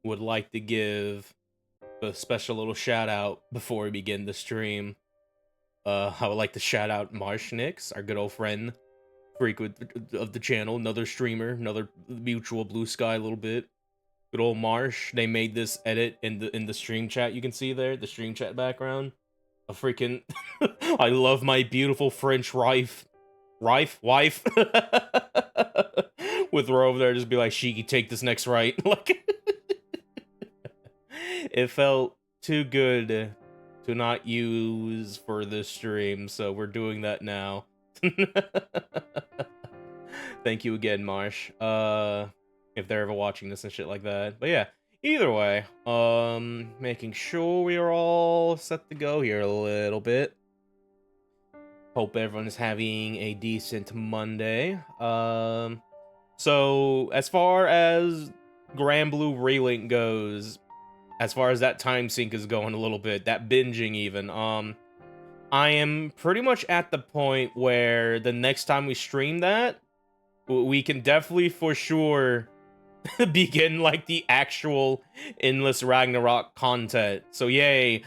would like to give a special little shout out before we begin the stream. I would like to shout out Marshnyx, our good old friend, frequent of the channel, another streamer, another mutual blue sky a little bit. Good old Marsh. They made this edit in the stream chat. You can see there the stream chat background. A freaking I love my beautiful French wife. Wife. With her over there, just be like, Shiki, take this next right. Like, it felt too good to not use for this stream, so we're doing that now. Thank you again, Marsh. If they're ever watching this and shit like that. But yeah, either way, making sure we are all set to go here a little bit. Hope everyone is having a decent Monday. So as far as Granblue Relink goes, as far as that time sync is going a little bit, that binging even, I am pretty much at the point where the next time we stream that, we can definitely for sure begin like the actual endless Ragnarok content. So yay.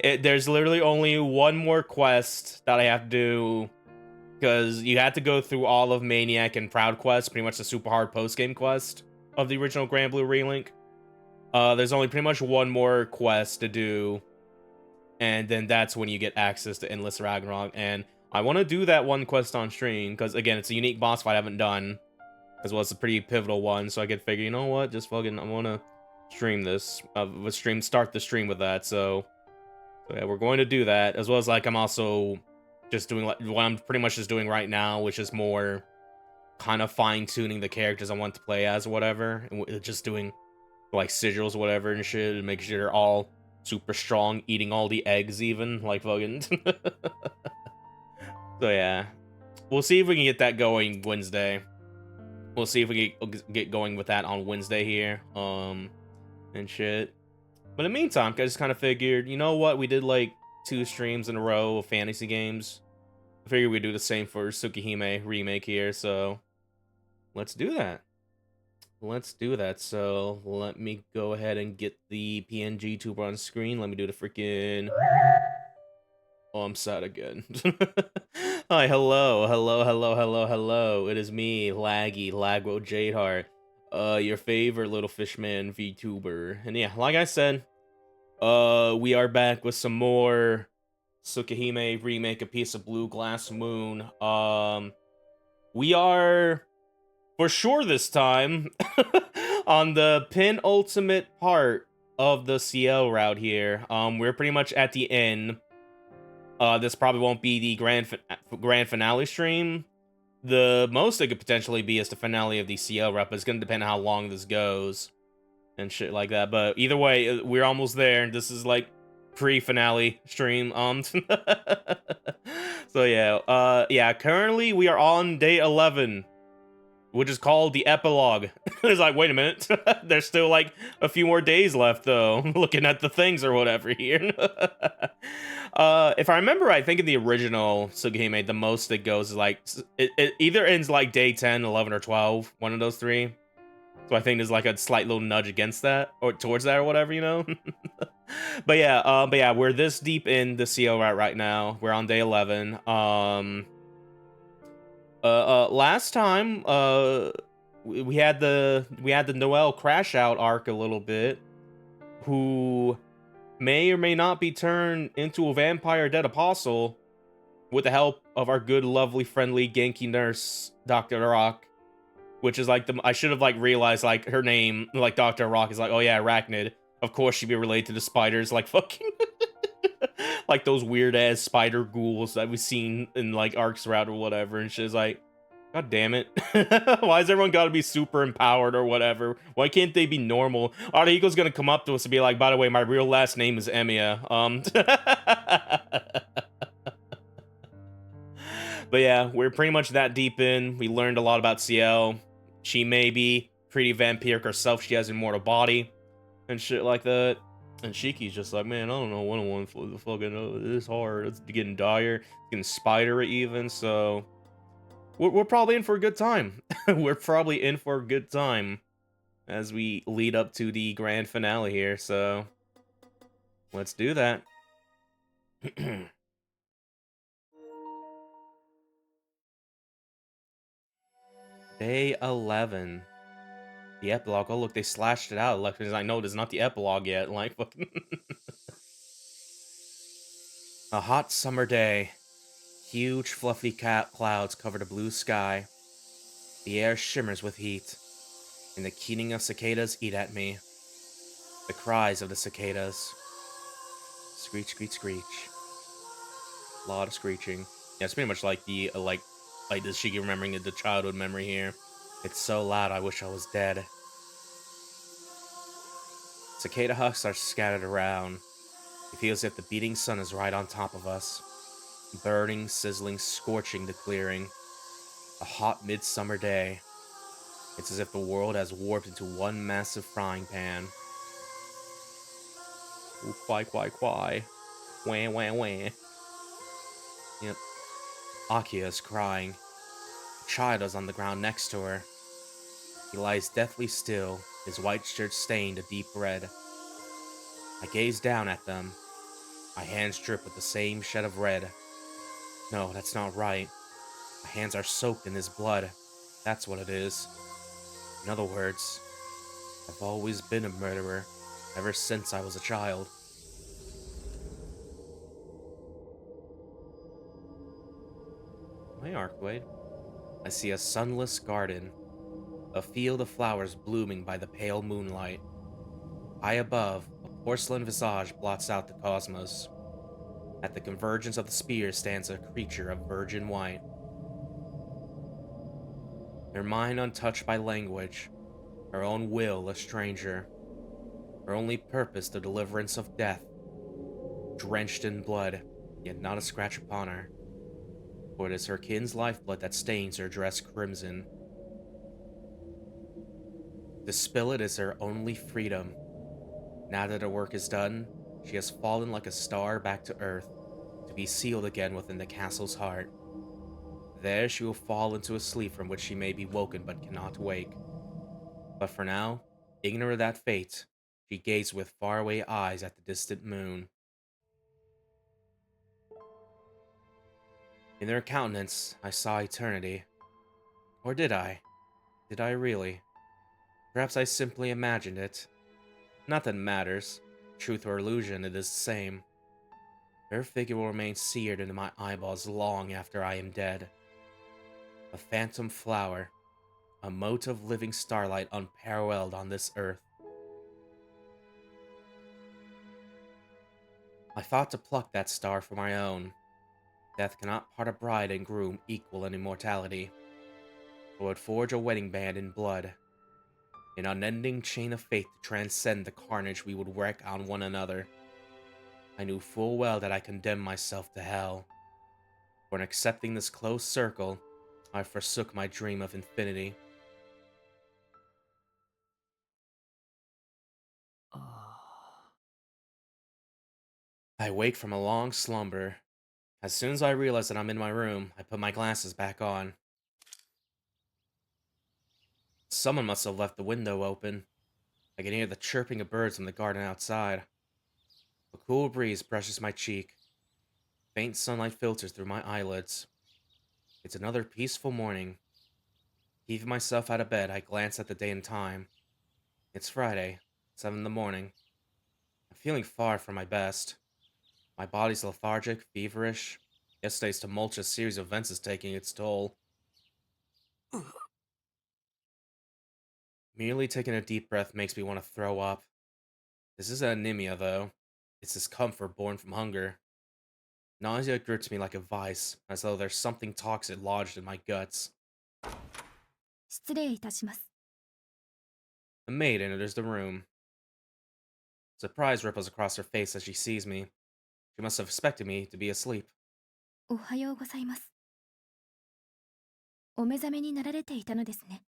There's literally only one more quest that I have to do, because you had to go through all of Maniac and Proud Quest, pretty much the super hard post-game quest of the original Granblue Relink. There's only pretty much one more quest to do, and then that's when you get access to Endless Ragnarok. And I want to do that one quest on stream, because again, it's a unique boss fight I haven't done, as well as a pretty pivotal one, so I could figure, you know what, just fucking, I want to stream this, start the stream with that, so yeah, we're going to do that, as well as, like, I'm also just doing, like, what I'm pretty much just doing right now, which is more kind of fine-tuning the characters I want to play as or whatever, and just doing, like, sigils or whatever and shit, and making sure they're all super strong, eating all the eggs even, like, fucking. So yeah, we'll see if we can get that going Wednesday. We'll see if we can get going with that on Wednesday here, and shit. But in the meantime, I just kind of figured, you know what? We did like 2 streams in a row of fantasy games. I figured we'd do the same for Tsukihime Remake here, so let's do that. Let's do that. So let me go ahead and get the PNG tuber on screen. Let me do the freaking... Oh, I'm sad again. Hi, hello. It is me, Laguo Jadeheart, your favorite little fishman VTuber. And yeah, like I said, we are back with some more Tsukihime Remake, A Piece of Blue Glass Moon. We are, for sure this time, on the penultimate part of the Ciel route here. We're pretty much at the end. This probably won't be the grand finale stream. The most it could potentially be is the finale of the Ciel rep, but it's gonna depend on how long this goes and shit like that. But either way, we're almost there. This is like pre-finale stream. So yeah, yeah. Currently, we are on day 11, which is called the epilogue. It's like, wait a minute, there's still like a few more days left though. Looking at the things or whatever here. If I remember right, I think in the original Tsukihime, the most it goes is like, it either ends like day 10, 11, or 12, one of those 3. So I think there's like a slight little nudge against that, or towards that or whatever, you know? But yeah, we're this deep in the CO route right now. We're on day 11. Last time, we had the Noel crash out arc a little bit, who may or may not be turned into a vampire dead apostle with the help of our good, lovely, friendly, Genki nurse, Dr. Rock, which is like I should have like realized like her name, like Dr. Rock is like, oh yeah, Arachnid. Of course she'd be related to the spiders, like fucking like those weird ass spider ghouls that we've seen in like arcs route or whatever, and she's like, God damn it. Why has everyone got to be super empowered or whatever? Why can't they be normal? Arahiko's gonna come up to us and be like, by the way, my real last name is Emiya. But yeah, we're pretty much that deep in. We learned a lot about Ciel. She may be pretty vampiric herself. She has an immortal body and shit like that. And Shiki's just like, man, I don't know, 101 for the fucking, it's hard. It's getting dire. It's getting spidery even, so... We're probably in for a good time. We're probably in for a good time. as we lead up to the grand finale here, so let's do that. Day 11. The epilogue. Oh, look, they slashed it out. Like, I know it's not the epilogue yet. Like, fucking. A hot summer day. Huge, fluffy clouds cover the blue sky. The air shimmers with heat, and the keening of cicadas eat at me. The cries of the cicadas. Screech, screech, screech. A lot of screeching. Yeah, it's pretty much like the, like the Shiki remembering the childhood memory here. It's so loud, I wish I was dead. Cicada husks are scattered around. It feels as if the beating sun is right on top of us. Burning, sizzling, scorching the clearing. A hot midsummer day. It's as if the world has warped into one massive frying pan. Ooh, quai, quai, quai. Wah, wah, wah. Yep. Akia is crying. A child is on the ground next to her. He lies deathly still, his white shirt stained a deep red. I gaze down at them. My hands drip with the same shed of red. No, that's not right. My hands are soaked in his blood. That's what it is. In other words, I've always been a murderer, ever since I was a child. My Arcwade. I see a sunless garden, a field of flowers blooming by the pale moonlight. High above, a porcelain visage blots out the cosmos. At the convergence of the spheres stands a creature of virgin white. Her mind untouched by language, her own will a stranger, her only purpose the deliverance of death, drenched in blood, yet not a scratch upon her, for it is her kin's lifeblood that stains her dress crimson. To spill it is her only freedom. Now that her work is done, she has fallen like a star back to earth, to be sealed again within the castle's heart. There she will fall into a sleep from which she may be woken but cannot wake. But for now, ignorant of that fate, she gazed with faraway eyes at the distant moon. In her countenance, I saw eternity. Or did I? Did I really? Perhaps I simply imagined it. Not that it matters. Truth or illusion, it is the same. Her figure will remain seared into my eyeballs long after I am dead. A phantom flower, a mote of living starlight unparalleled on this earth. I thought to pluck that star for my own. Death cannot part a bride and groom equal in immortality, but would forge a wedding band in blood, an unending chain of fate to transcend the carnage we would wreak on one another. I knew full well that I condemned myself to hell, for in accepting this close circle, I forsook my dream of infinity. I wake from a long slumber. As soon as I realize that I'm in my room, I put my glasses back on. Someone must have left the window open. I can hear the chirping of birds in the garden outside. A cool breeze brushes my cheek. Faint sunlight filters through my eyelids. It's another peaceful morning. Heaving myself out of bed, I glance at the day and time. It's Friday, 7 in the morning. I'm feeling far from my best. My body's lethargic, feverish. Yesterday's tumultuous series of events is taking its toll. Merely taking a deep breath makes me want to throw up. This isn't anemia, though. It's discomfort born from hunger. Nausea grips me like a vice, as though there's something toxic lodged in my guts. 失礼いたします。 A maid enters the room. Surprise ripples across her face as she sees me. She must have expected me to be asleep. おはようございます。お目覚めになられていたのですね。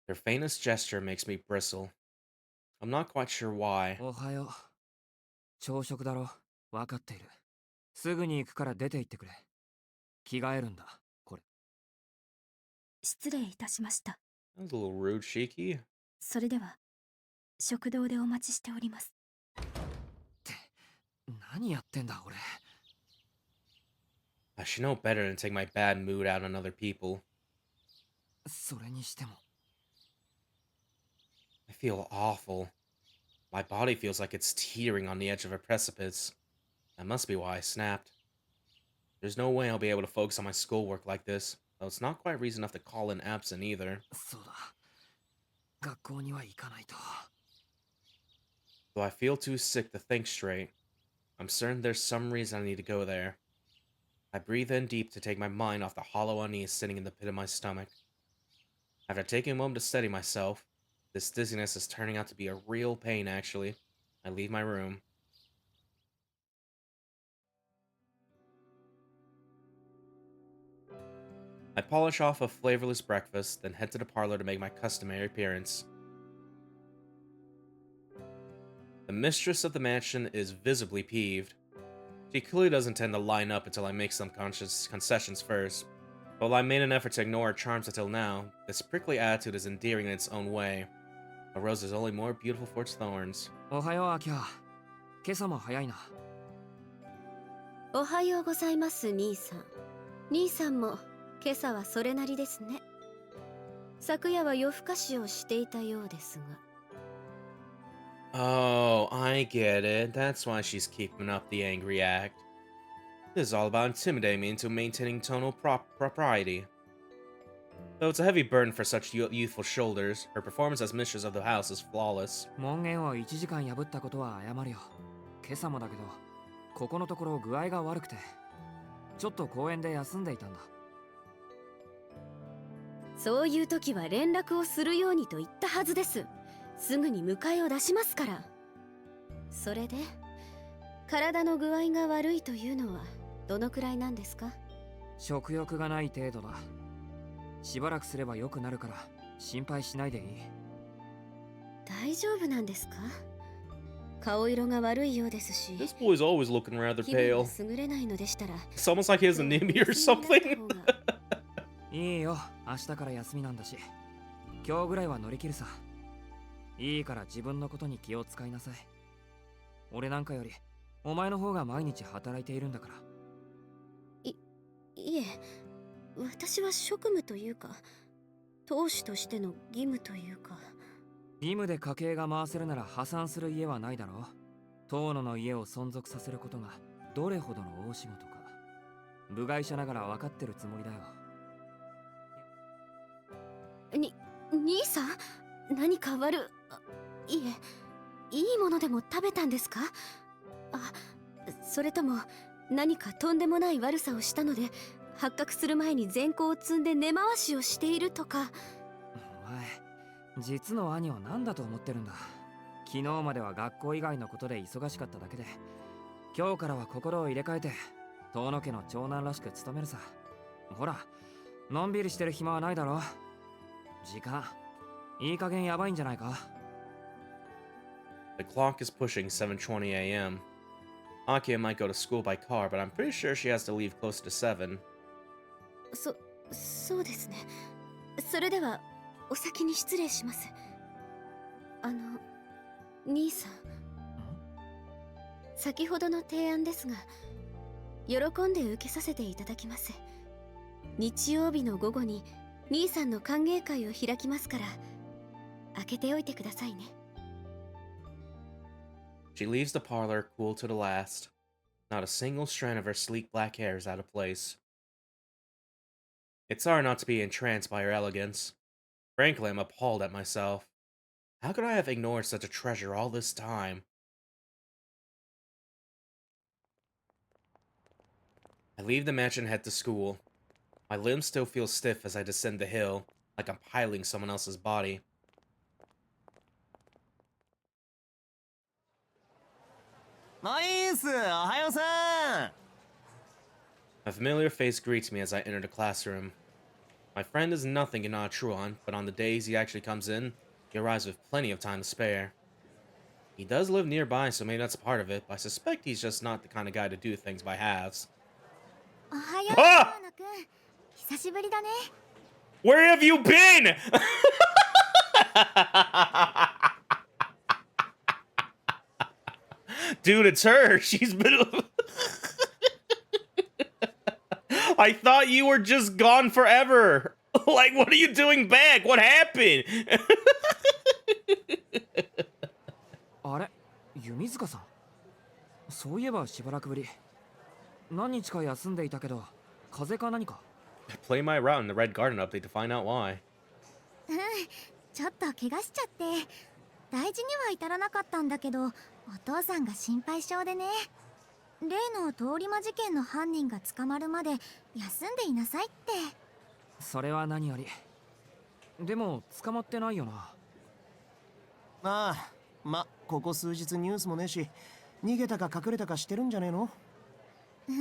Her faintest gesture makes me bristle. I'm not quite sure why. おはよう。朝食だろ。わかっている。すぐに行くから出て行ってくれ。着替えるんだ、これ。失礼いたしました。That was a little rude, Shiki. それでは食堂でお待ちしております。何やってんだ俺。 I should know better than to take my bad mood out on other people. それにしても I feel awful. My body feels like it's teetering on the edge of a precipice. That must be why I snapped. There's no way I'll be able to focus on my schoolwork like this, though it's not quite reason enough to call in absent either. そうだ。学校には行かないと。 Though I feel too sick to think straight, I'm certain there's some reason I need to go there. I breathe in deep to take my mind off the hollow unease sitting in the pit of my stomach. After taking a moment to steady myself, this dizziness is turning out to be a real pain actually. I leave my room. I polish off a flavorless breakfast, then head to the parlor to make my customary appearance. The mistress of the mansion is visibly peeved. She clearly doesn't tend to line up until I make some conscious concessions first. But while I made an effort to ignore her charms until now, this prickly attitude is endearing in its own way. A rose is only more beautiful for its thorns. おはようアキラ。今朝も早いな。おはようございます兄さん。兄さんも今朝はそれなりですね。昨夜は夜更かしをしていたようですが。Oh, I get it. That's why she's keeping up the angry act. This is all about intimidating me into maintaining tonal propriety. Though it's a heavy burden for such youthful shoulders, her performance as mistress of the house is flawless. 門限を1時間破ったことは謝るよ。今朝もだけど、ここのところ具合が悪くて、ちょっと公園で休んでいたんだ。そういう時は連絡をするようにと言ったはずです。すぐに迎えを出しますから。それで、体の具合が悪いというのはどのくらいなんですか？食欲がない程度だ。しばらくすれば良くなるから心配しないでいい。大丈夫なんですか？顔色が悪いようですし。 This boy's always looking rather 気分 pale. が優れないのでしたら。 It's almost like he has anemia or something. いいよ、明日から休みなんだし。今日ぐらいは乗り切るさ。いいから自分のことに気を使いなさい。俺なんかよりお前の方が毎日働いているんだから。いえ、私は職務というか、当主としての義務というか。義務で家計が回せるなら破産する家はないだろう。遠野の家を存続させることがどれほどの大仕事か。部外者ながら分かってるつもりだよ。兄さん、何かいえ、いいものでも食べたんですか？あ、それとも何かとんでもない悪さをしたので発覚する前に善行を積んで根回しをしているとか。お前、実の兄を何だと思ってるんだ。昨日までは学校以外のことで忙しかっただけで、今日からは心を入れ替えて遠野家の長男らしく務めるさ。ほら、のんびりしてる暇はないだろ。時間いい加減やばいんじゃないか。 The clock is pushing 7:20 a.m. Akia might go to school by car, but I'm pretty sure she has to leave close to 7. そうですね。それではお先に失礼します。兄さん、先ほどの提案ですが、喜んで受けさせていただきます。日曜日の午後に兄さんの歓迎会を開きますから、開けておいてくださいね。She leaves the parlor cool to the last. Not a single strand of her sleek black hair is out of place. It's hard not to be entranced by her elegance. Frankly, I'm appalled at myself. How could I have ignored such a treasure all this time? I leave the mansion and head to school. My limbs still feel stiff as I descend the hill, like I'm piloting someone else's body. Nice! おはようさん! A familiar face greets me as I enter the classroom. My friend is nothing not true on, but on the days he actually comes in, he arrives with plenty of time to spare. He does live nearby, so maybe that's a part of it, but I suspect he's just not the kind of guy to do things by halves. おはよう、あ野くん。久しぶりだね。Where have you been? Dude, it's her. She's been. I thought you were just gone forever. Like, what are you doing back? What happened? あれ弓塚さんそういえばしばらくぶり何日か休んでいたけど風邪か何か Play my route in the Red Garden update to find out why. うんちょっと怪我しちゃって大事には至らなかったんだけどお父さんが心配性でね例の通り魔事件の犯人が捕まるまで休んでいなさいってそれは何よりでも捕まってないよなああ、ここ数日ニュースもねえし、逃げたか隠れたかしてるんじゃねえの？うん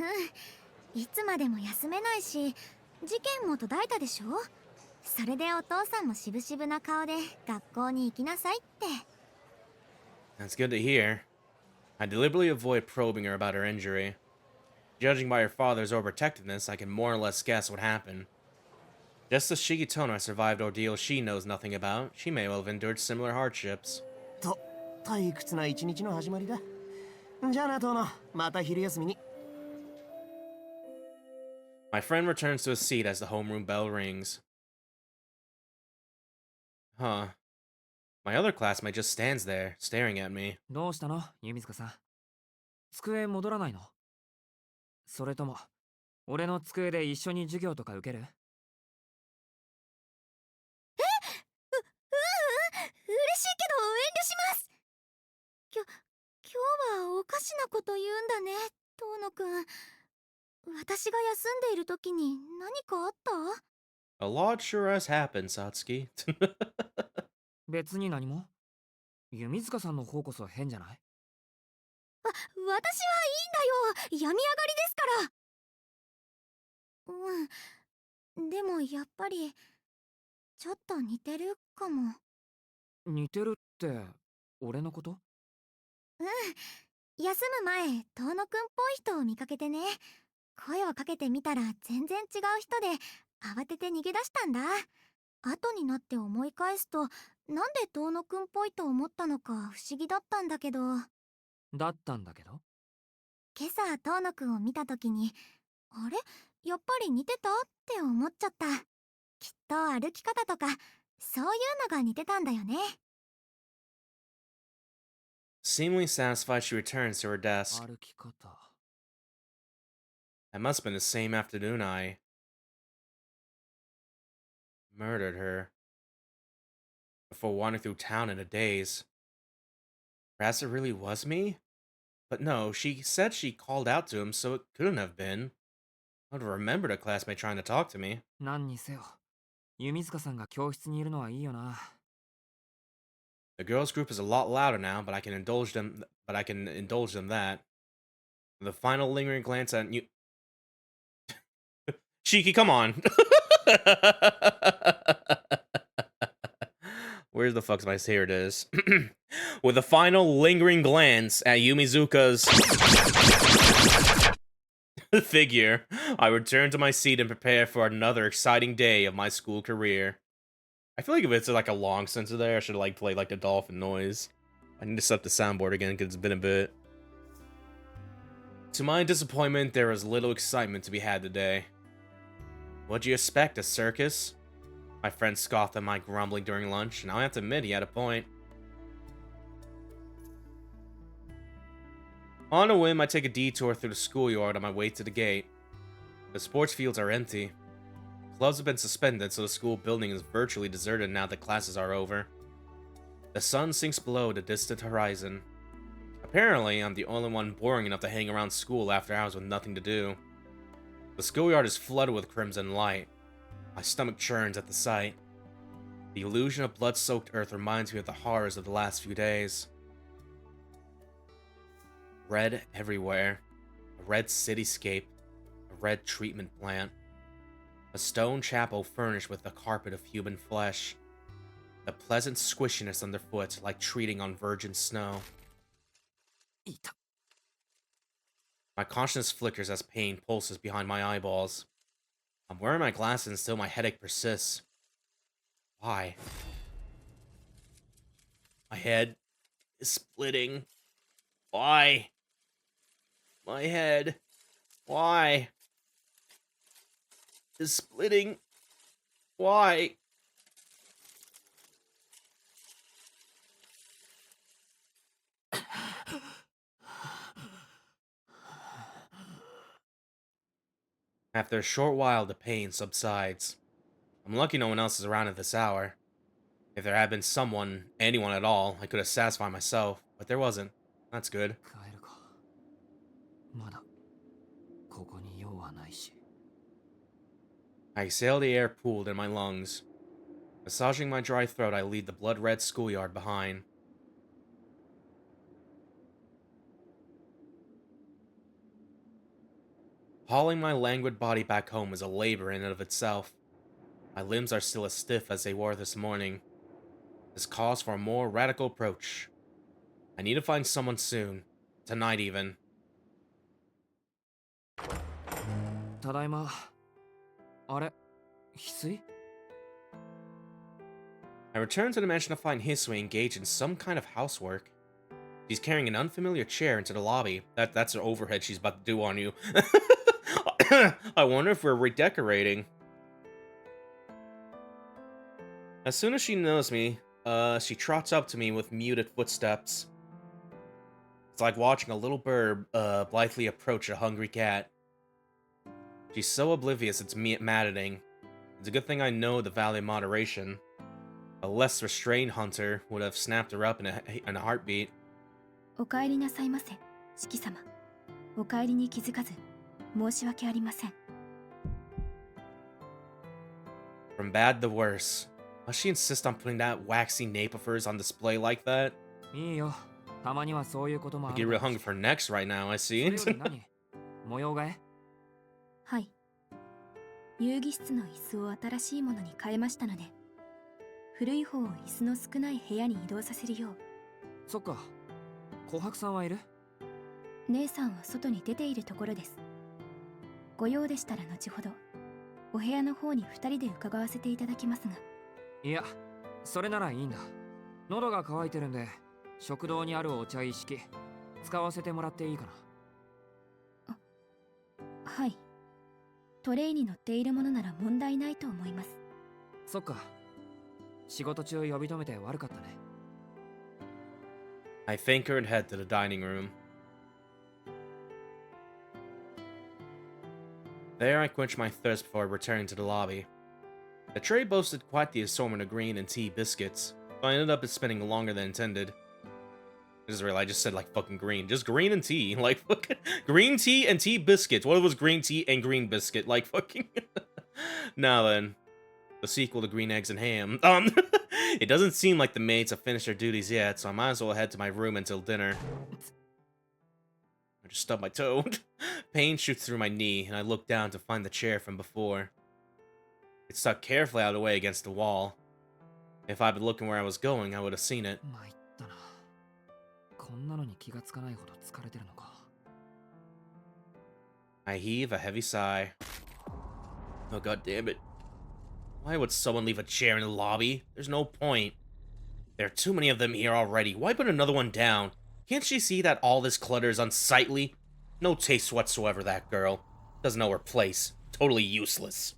いつまでも休めないし事件も途絶えたでしょそれでお父さんも渋々な顔で学校に行きなさいって That's good to hear. I deliberately avoid probing her about her injury. Judging by her father's overprotectiveness, I can more or less guess what happened. Just as Shiki told her I survived ordeals she knows nothing about, she may well have endured similar hardships. と、退屈な一日の始まりだ。じゃあな、トノ。また昼休みに。My friend returns to his seat as the homeroom bell rings. Huh. My other classmate just stands there, staring at me. どうしたの弓塚さん机戻らないのそれとも俺の机で一緒に授業とか受ける嬉しいけど遠慮します今日はおかしなこと言うんだね遠野くん私が休んでいる時に何かあった A lot sure has happened, Satsuki. 別に何も弓塚さんの方こそ変じゃない私はいいんだよ病み上がりですからでもやっぱりちょっと似てるかも似てるって俺のこと休む前遠野くんっぽい人を見かけてね声をかけてみたら全然違う人で慌てて逃げ出したんだ後になって思い返すとなんで遠野くんっぽいと思ったのか不思議だったんだけどだったんだけど今朝遠野くんを見た時にあれやっぱり似てたって思っちゃったきっと歩き方とかそういうのが似てたんだよね Seemingly satisfied, she returns to her desk. 歩き方 That must have been the same afternoon I murdered her. Before wandering through town in a daze. Perhaps it really was me? But no, she said she called out to him, so it couldn't have been. I would have remembered a classmate trying to talk to me. 何にせよ弓塚さんが教室にいるのはいいよな The girls' group is a lot louder now, but I can indulge them that. The final lingering glance at you. Shiki, come on. Where the fuck's my... Here it is. With a final lingering glance at Yumizuka's figure, I return to my seat and prepare for another exciting day of my school career. I feel like if it's like a long sensor there, I should like play like the dolphin noise. I need to set up the soundboard again because it's been a bit. To my disappointment, there was little excitement to be had today. What'd you expect, a circus? My friend scoffed at my grumbling during lunch, and I have to admit he had a point. On a whim, I take a detour through the schoolyard on my way to the gate. The sports fields are empty. Clubs have been suspended, so the school building is virtually deserted now that classes are over. The sun sinks below the distant horizon. Apparently, I'm the only one boring enough to hang around school after hours with nothing to do. The schoolyard is flooded with crimson light. My stomach churns at the sight. The illusion of blood-soaked earth reminds me of the horrors of the last few days. Red everywhere. A red cityscape. A red treatment plant. A stone chapel furnished with a carpet of human flesh. The pleasant squishiness underfoot, like treading on virgin snow. いた My consciousness flickers as pain pulses behind my eyeballs. I'm wearing my glasses and still my headache persists. Why? My head is splitting. Why? My head. Why? Is splitting. Why? After a short while, the pain subsides. I'm lucky no one else is around at this hour. If there had been someone, anyone at all, I could have satisfied myself, but there wasn't. That's good. 帰るか。まだここに用はないし。 I exhale the air pooled in my lungs. Massaging my dry throat, I leave the blood-red schoolyard behind. Hauling my languid body back home is a labor in and of itself. My limbs are still as stiff as they were this morning. This calls for a more radical approach. I need to find someone soon. Tonight even. ただいま。あれ、翡翠? I return to the mansion to find Hisui engaged in some kind of housework. She's carrying an unfamiliar chair into the lobby. That's her overhead she's about to do on you. I wonder if we're redecorating. As soon as she knows me, she trots up to me with muted footsteps. It's like watching a little bird blithely approach a hungry cat. She's so oblivious it's maddening. It's a good thing I know the value of moderation. A less restrained hunter would have snapped her up in a heartbeat. お帰りなさいませ、四季様。お帰りに気づかず、申し訳ありません。From bad to worse. Must she insist on putting that waxy nape of hers on display like that? いいよ。たまにはそういうこともあ I る。 get real hungry for necks right now, I それ see. より何？模様替え？はい。遊戯室の椅子を新しいものに変えましたので、古い方を椅子の少ない部屋に移動させるよう。そっか。琥珀さんはいる？姉さんは外に出ているところです。ご用でしたら後ほどお部屋の方に2人で伺わせていただきますが。いや、それならいいんだ。喉が渇いてるんで、食堂にあるお茶一式使わせてもらっていいかな。はい。トレイに乗っているものなら問題ないと思います。そっか。仕事中呼び止めて悪かったね。I thank her and head to the dining room. There I quench my thirst before returning to the lobby. The tray boasted quite the assortment of green and tea biscuits, so I ended up spending longer than intended. I just realized I just said like fucking green. Just green and tea. Like fucking green tea and tea biscuits. What was green tea and green biscuit? Like fucking Now then. The sequel to Green Eggs and Ham. It doesn't seem like the maids have finished their duties yet, so I might as well head to my room until dinner. I just stubbed my toe. Pain shoots through my knee, and I look down to find the chair from before. It's stuck carefully out of the way against the wall. If I'd been looking where I was going, I would have seen it. 参ったな。こんなのに気がつかないほど疲れてるのか。I heave a heavy sigh. Oh god damn it. Why would someone leave a chair in the lobby? There's no point. There are too many of them here already. Why put another one down? Can't she see that all this clutter is unsightly? No taste whatsoever, that girl. Doesn't know her place. Totally useless.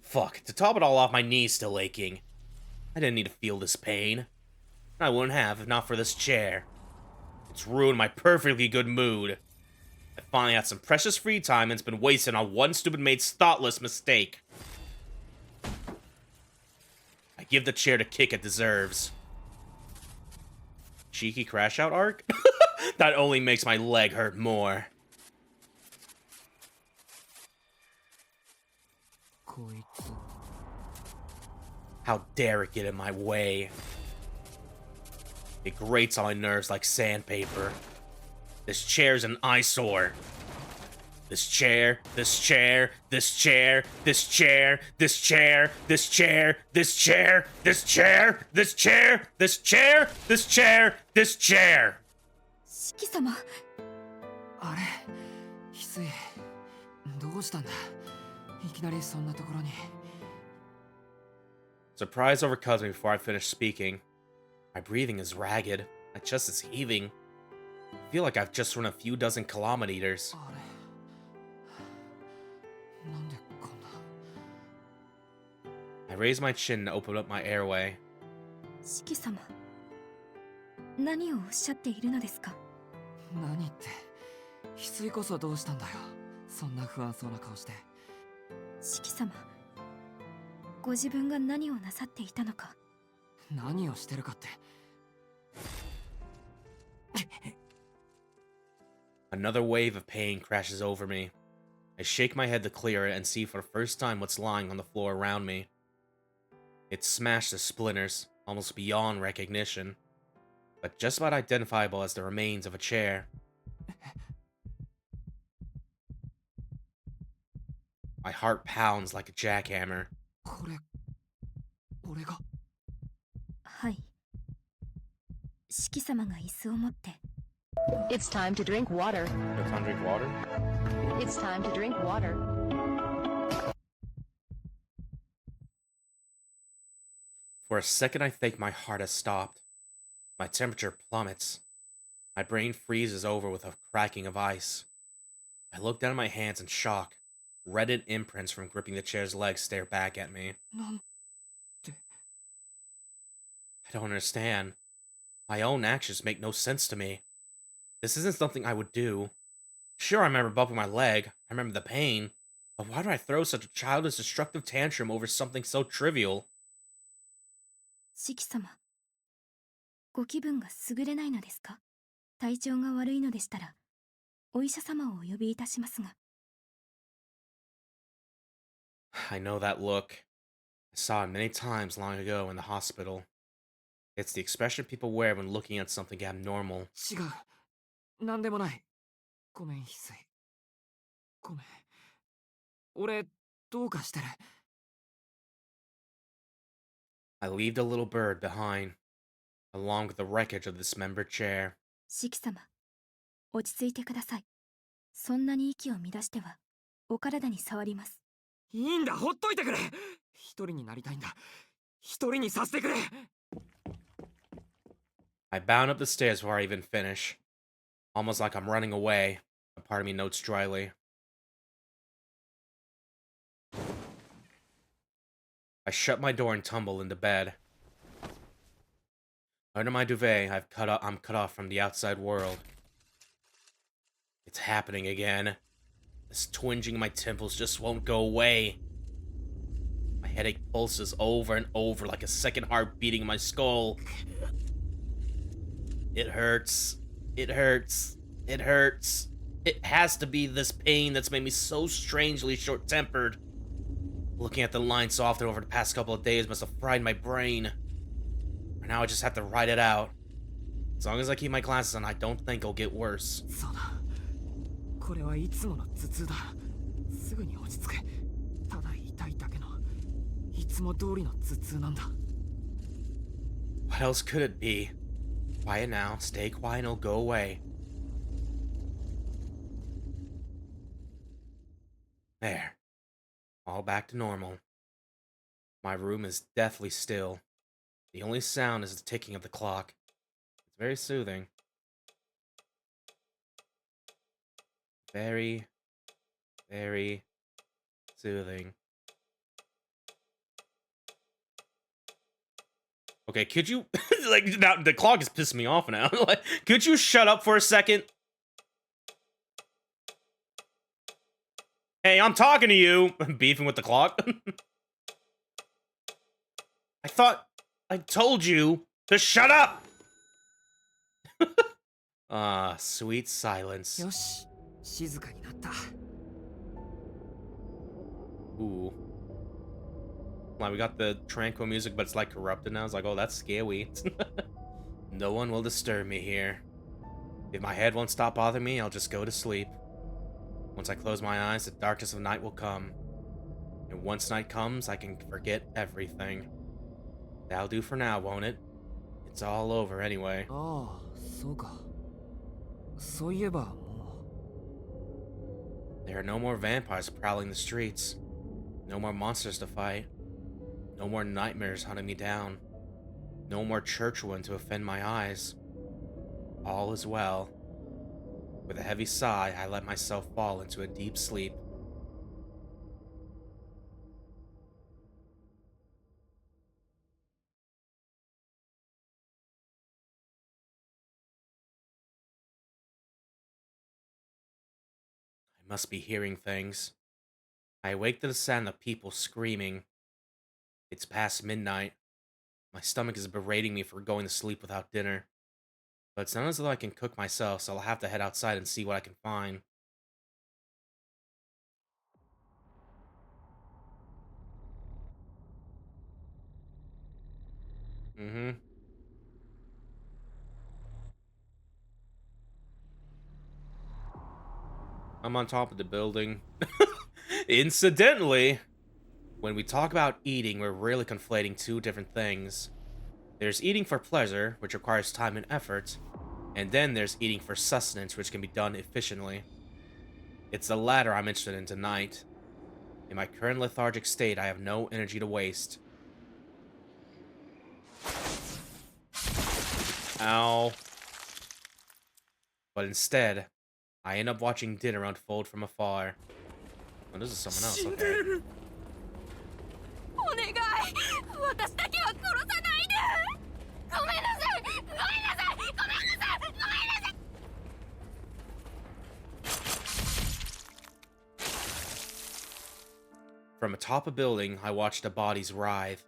Fuck, to top it all off, my knee's still aching. I didn't need to feel this pain. I wouldn't have if not for this chair. It's ruined my perfectly good mood. I finally had some precious free time and it's been wasted on one stupid mate's thoughtless mistake. I give the chair the kick it deserves. Cheeky crash out arc? That only makes my leg hurt more. こいつ。 How dare it get in my way? It grates on my nerves like sandpaper. This chair's an eyesore. This chair, this chair, this chair, this chair, this chair, this chair, this chair, this chair, this chair, this chair, this chair, this chair. 四季様。あれ、翡翠。どうしたんだ。いきなりそんなところに。Surprise overcomes me before I finish speaking. My breathing is ragged. My chest is heaving. I feel like I've just run a few dozen kilometers. あれなんでこんな I raise my chin and open up my airway. 四季様、何をおっしゃっているのですか？何って翡翠こそどうしたんだよ。そんな不安そうな顔して。四季様、ご自分が何をなさっていたのか。何をしてるかって。Another wave of pain crashes over me. I shake my head to clear it and see for the first time what's lying on the floor around me. It's smashed to splinters, almost beyond recognition, but just about identifiable as the remains of a chair. My heart pounds like a jackhammer. これ俺が。はい。四季様が椅子を持って。It's time to drink water. No time to drink water? It's time to drink water. For a second, I think my heart has stopped. My temperature plummets. My brain freezes over with a cracking of ice. I look down at my hands in shock. Reddened imprints from gripping the chair's legs stare back at me. なん。 I don't understand. My own actions make no sense to me. This isn't something I would do. Sure, I remember bumping my leg. I remember the pain. But why do I throw such a childish, destructive tantrum over something so trivial? 四季様、ご気分が優れないのですか？体調が悪いのでしたら、お医者様をお呼びいたしますが。I know that look. I saw it many times long ago in the hospital. It's the expression people wear when looking at something abnormal. 違う。なんでもない。ごめん翡翠。ごめん。俺どうかしてる。I leave the little bird behind, along with the wreckage of the dismembered chair. 四季様、落ち着いてください。そんなに息を乱しては、お体に触ります。いいんだ、ほっといてくれ。一人になりたいんだ。一人にさせてくれ。I bound up the stairs before I even finish, almost like I'm running away. A part of me notes dryly. I shut my door and tumble into bed. Under my duvet, I'm cut off from the outside world. It's happening again. This twinging in my temples just won't go away. My headache pulses over and over like a second heart beating in my skull. It hurts. It hurts. It hurts. It has to be this pain that's made me so strangely short-tempered. Looking at the line so often over the past couple of days must have fried my brain. For now I just have to ride it out. As long as I keep my glasses on, I don't think it'll get worse. そうだ。これはいつもの頭痛だ。すぐに落ち着く。ただ痛いだけのいつも通りの頭痛なんだ。What else could it be? Quiet now, stay quiet and it'll go away. There. All back to normal. My room is deathly still. The only sound is the ticking of the clock. It's very soothing. Very, very soothing. Okay, could you like now the clock is pissing me off now. Like, could you shut up for a second? Hey, I'm talking to you. I'm beefing with the clock. I thought I told you to shut up. Ah, sweet silence. よし、静かになった。 Ooh. Like, we got the tranquil music, but it's like corrupted now. It's like, oh, that's scary. No one will disturb me here. If my head won't stop bothering me, I'll just go to sleep. Once I close my eyes, the darkness of night will come. And once night comes, I can forget everything. That'll do for now, won't it? It's all over anyway. ああ、そうか。そういえばも There are no more vampires prowling the streets. No more monsters to fight. No No more nightmares hunting me down. No more church wind to offend my eyes. All is well. With a heavy sigh, I let myself fall into a deep sleep. I must be hearing things. I awake to the sound of people screaming. It's past midnight. My stomach is berating me for going to sleep without dinner. But it's not as though I can cook myself, so I'll have to head outside and see what I can find. Mm-hmm. I'm on top of the building. Incidentally, when we talk about eating, we're really conflating two different things. There's eating for pleasure, which requires time and effort, and then there's eating for sustenance, which can be done efficiently. It's the latter I'm interested in tonight. In my current lethargic state, I have no energy to waste. Ow. But instead, I end up watching dinner unfold from afar. Oh, this is someone else, okay. お願い、私だけは殺さないで。ごめんなさい、ごめんなさい、ごめんなさい、ごめんなさい。From atop a building, I watch the bodies writhe.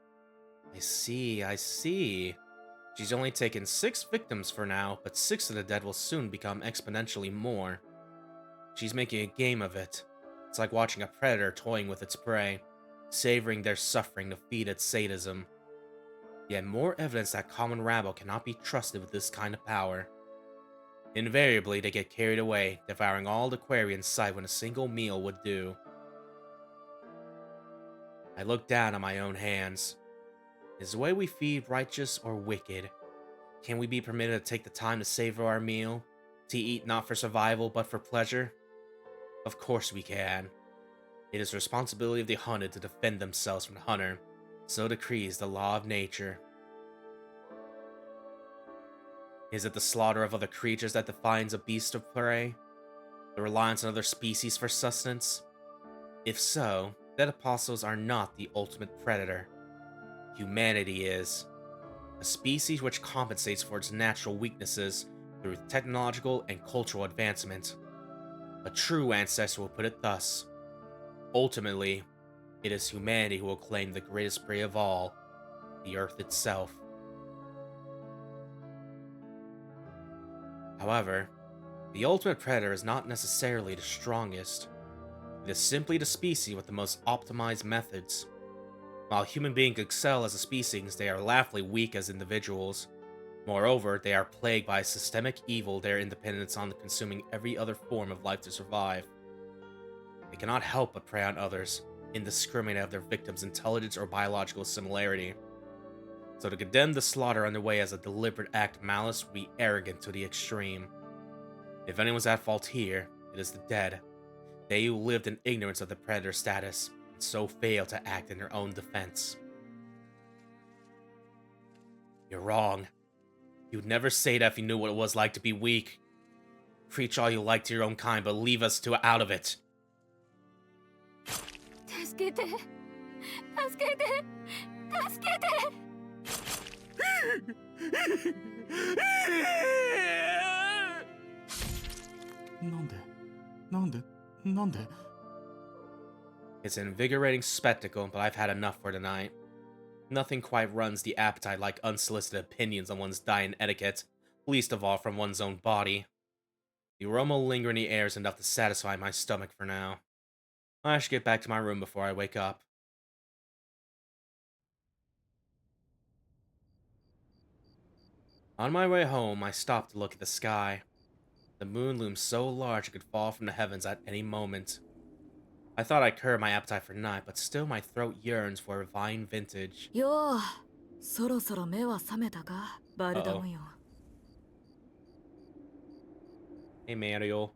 I see. She's only taken 6 victims for now, but 6 of the dead will soon become exponentially more. She's making a game of it. It's like watching a predator toying with its prey, savoring their suffering to feed its sadism. Yet more evidence that common rabble cannot be trusted with this kind of power. Invariably, they get carried away, devouring all the quarry in sight when a single meal would do. I look down at my own hands. Is the way we feed righteous or wicked? Can we be permitted to take the time to savor our meal? To eat not for survival, but for pleasure? Of course we can. It is the responsibility of the hunted to defend themselves from the hunter. So decrees the law of nature. Is it the slaughter of other creatures that defines a beast of prey? The reliance on other species for sustenance? If so, dead apostles are not the ultimate predator. Humanity is. A species which compensates for its natural weaknesses through technological and cultural advancement. A true ancestor will put it thus. Ultimately, it is humanity who will claim the greatest prey of all, the Earth itself. However, the ultimate predator is not necessarily the strongest. It is simply the species with the most optimized methods. While human beings excel as a species, they are laughably weak as individuals. Moreover, they are plagued by a systemic evil, their independence on consuming every other form of life to survive. They cannot help but prey on others, indiscriminate of their victims' intelligence or biological similarity. So to condemn the slaughter underway as a deliberate act of malice would be arrogant to the extreme. If anyone's at fault here, it is the dead. They who lived in ignorance of the predator status, and so failed to act in their own defense. You're wrong. You'd never say that if you knew what it was like to be weak. Preach all you like to your own kind, but leave us out of it. 助けて、助けて、助けて。なんで It's an invigorating spectacle, but I've had enough for tonight. Nothing quite runs the appetite like unsolicited opinions on one's diet and etiquette, least of all from one's own body. The aroma lingering in the air is enough to satisfy my stomach for now. I should get back to my room before I wake up. On my way home, I stopped to look at the sky. The moon loomed so large it could fall from the heavens at any moment. I thought I'd curb my appetite for night, but still my throat yearns for a vine vintage. よう、そろそろ目は覚めたか、バルダムよ。Hey, Mario.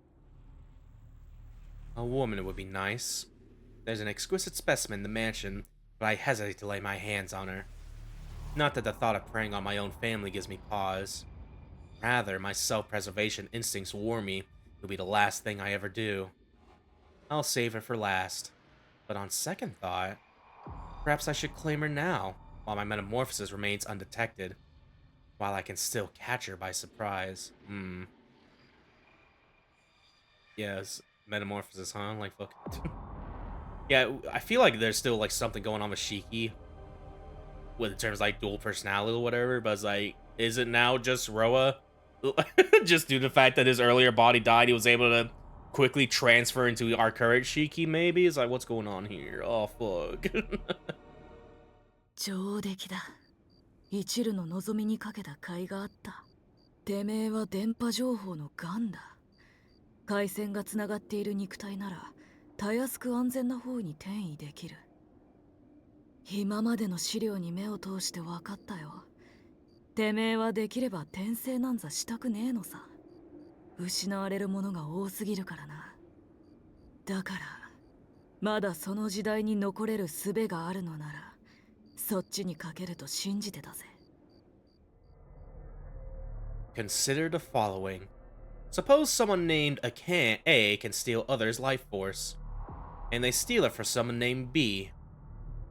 A woman would be nice. There's an exquisite specimen in the mansion, but I hesitate to lay my hands on her. Not that the thought of preying on my own family gives me pause. Rather, my self-preservation instincts warn me it'll be the last thing I ever do. I'll save her for last. But on second thought, perhaps I should claim her now, while my metamorphosis remains undetected. While I can still catch her by surprise. Yes, metamorphosis, huh? Like, fuck. Yeah, I feel like there's still, like, something going on with Shiki. With in terms of, like, dual personality or whatever, but it's like, is it now just Roa? Just due to the fact that his earlier body died, he was able to quickly transfer into our current Shiki, maybe? It's like, what's going on here? Oh, fuck. 上出来だ。一縷の望みにかけた甲斐があった。てめえは電波情報のガンだ。回線がつながっている肉体なら、たやすく安全な方に転移できる。今までの資料に目を通して分かったよ。てめえはできれば転生なんざしたくねえのさ。失われるものが多すぎるからな。だから、まだその時代に残れる術があるのなら、そっちにかけると信じてたぜ。Consider the following. Suppose someone named A can steal others' life force, and they steal it for someone named B.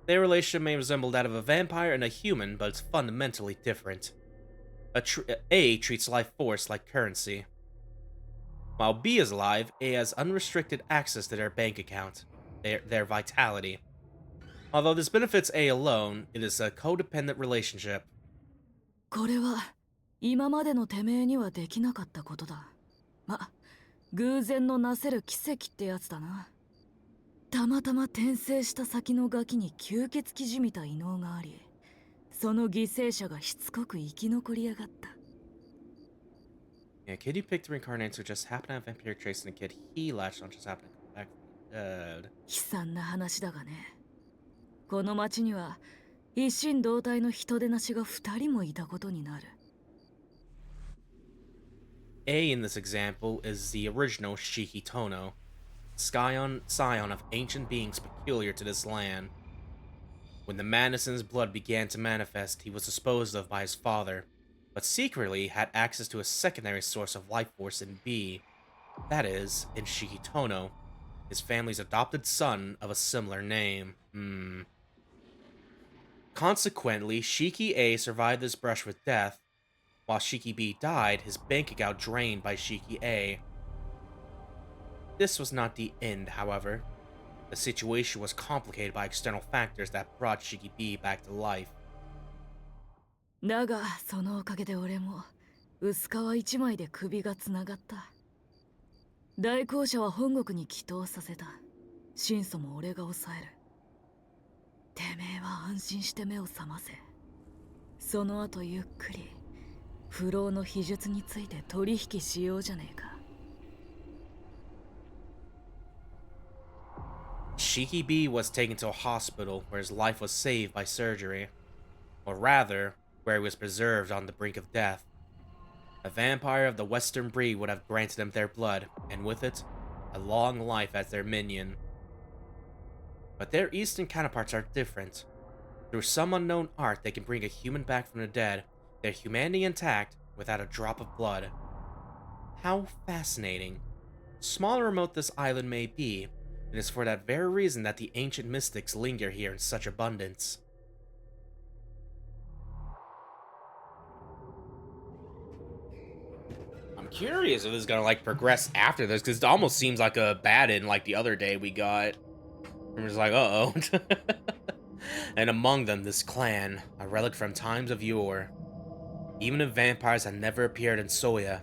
Their relationship may resemble that of a vampire and a human, but it's fundamentally different. A treats life force like currency. While B is alive, A has unrestricted access to their bank account, their vitality. Although this benefits A alone, it is a codependent relationship. これは今までのてめえにはできなかったことだ。ま、偶然のなせる奇跡ってやつだな。たまたま転生した先のガキに吸血鬼じみた異能があり、その犠牲者がしつこく生き残りやがった。Yeah, kid you picked to reincarnate who just happened to have vampiric traits, and a kid he latched on just happened to come back from the dead. 悲惨な話だがね。この町には一心同体の人でなしが2人もいたことになる。A in this example is the original Shiki Tono, scion of ancient beings peculiar to this land. When the madness in his blood began to manifest, he was disposed of by his father, but secretly had access to a secondary source of life force in B, that is, in Shiki Tono, his family's adopted son of a similar name. Consequently, Shiki A survived this brush with death, while Shiki B died, his bank account drained by Shiki A. This was not the end, however. The situation was complicated by external factors that brought Shiki B back to life. だがそのおかげで俺も薄皮一枚で首がつながった。大公社は本国に祈祷させた。神祖も俺が抑える。てめえは安心して目を覚ませ。その後ゆっくり不老の秘術について取引しようじゃねえか。Shiki B was taken to a hospital where his life was saved by surgery, or rather, where he was preserved on the brink of death. A vampire of the western breed would have granted them their blood, and with it, a long life as their minion. But their eastern counterparts are different. Through some unknown art, they can bring a human back from the dead, their humanity intact, without a drop of blood. How fascinating. Small and remote this island may be, it is for that very reason that the ancient mystics linger here in such abundance. I'm curious if this is gonna like progress after this, because it almost seems like a bad end like the other day we got. I'm just like, uh-oh. And among them, this clan, a relic from times of yore. Even if vampires had never appeared in Soya,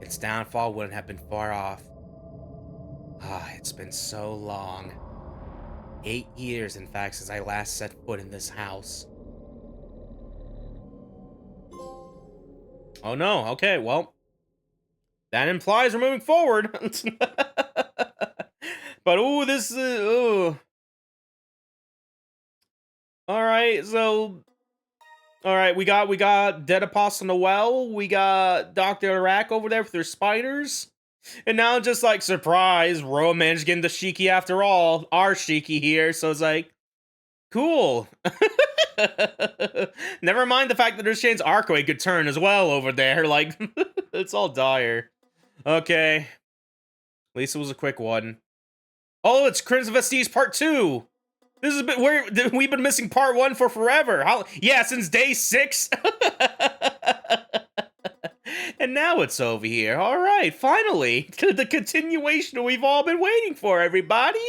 its downfall wouldn't have been far off. Ah, it's been so long. 8 years, in fact, since I last set foot in this house. Oh no, okay, well. That implies we're moving forward. But, ooh, this is, ooh. Alright, so... Alright, we got Dead Apostle Noel, we got Dr. Iraq over there with their spiders. And now just like, surprise, Roa managed to get into Shiki after all. Our Shiki here, so it's like... Cool. Never mind the fact that there's chance Arcway could turn as well over there. Like, it's all dire. Okay. At least it was a quick one. Oh, it's Crimson Vestige Part 2. This is a bit weird. We've been missing Part 1 for forever. How? Yeah, since day 6. And now it's over here. All right, finally. The continuation we've all been waiting for, everybody.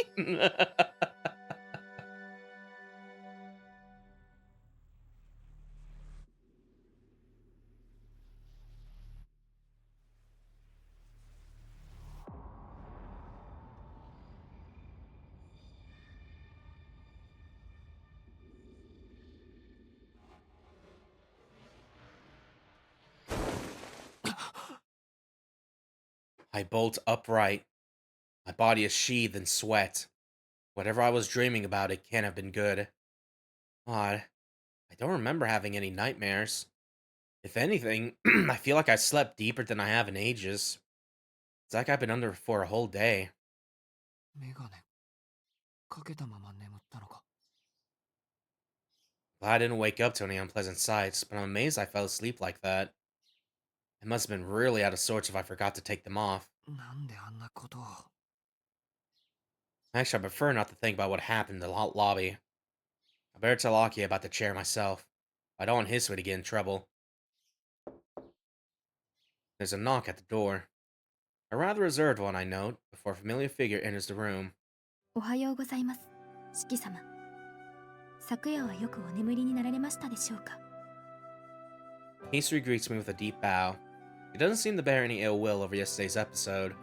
I bolt upright. My body is sheathed in sweat. Whatever I was dreaming about, it can't have been good. Odd. I don't remember having any nightmares. If anything, I feel like I slept deeper than I have in ages. It's like I've been under for a whole day. メガネかけたまま眠ったのか。 Glad I didn't wake up to any unpleasant sights, but I'm amazed I fell asleep like that. I must have been really out of sorts if I forgot to take them off. なんであんなことを。 Actually, I prefer not to think about what happened in the lobby. I better tell Aki about the chair myself. I don't want Hisui to get in trouble. There's a knock at the door. A rather reserved one, I note, before a familiar figure enters the room. おはようございます、四季様。昨夜はよくお眠りになられましたでしょうか。 Hisui greets me with a deep bow. He doesn't seem to bear any ill will over yesterday's episode.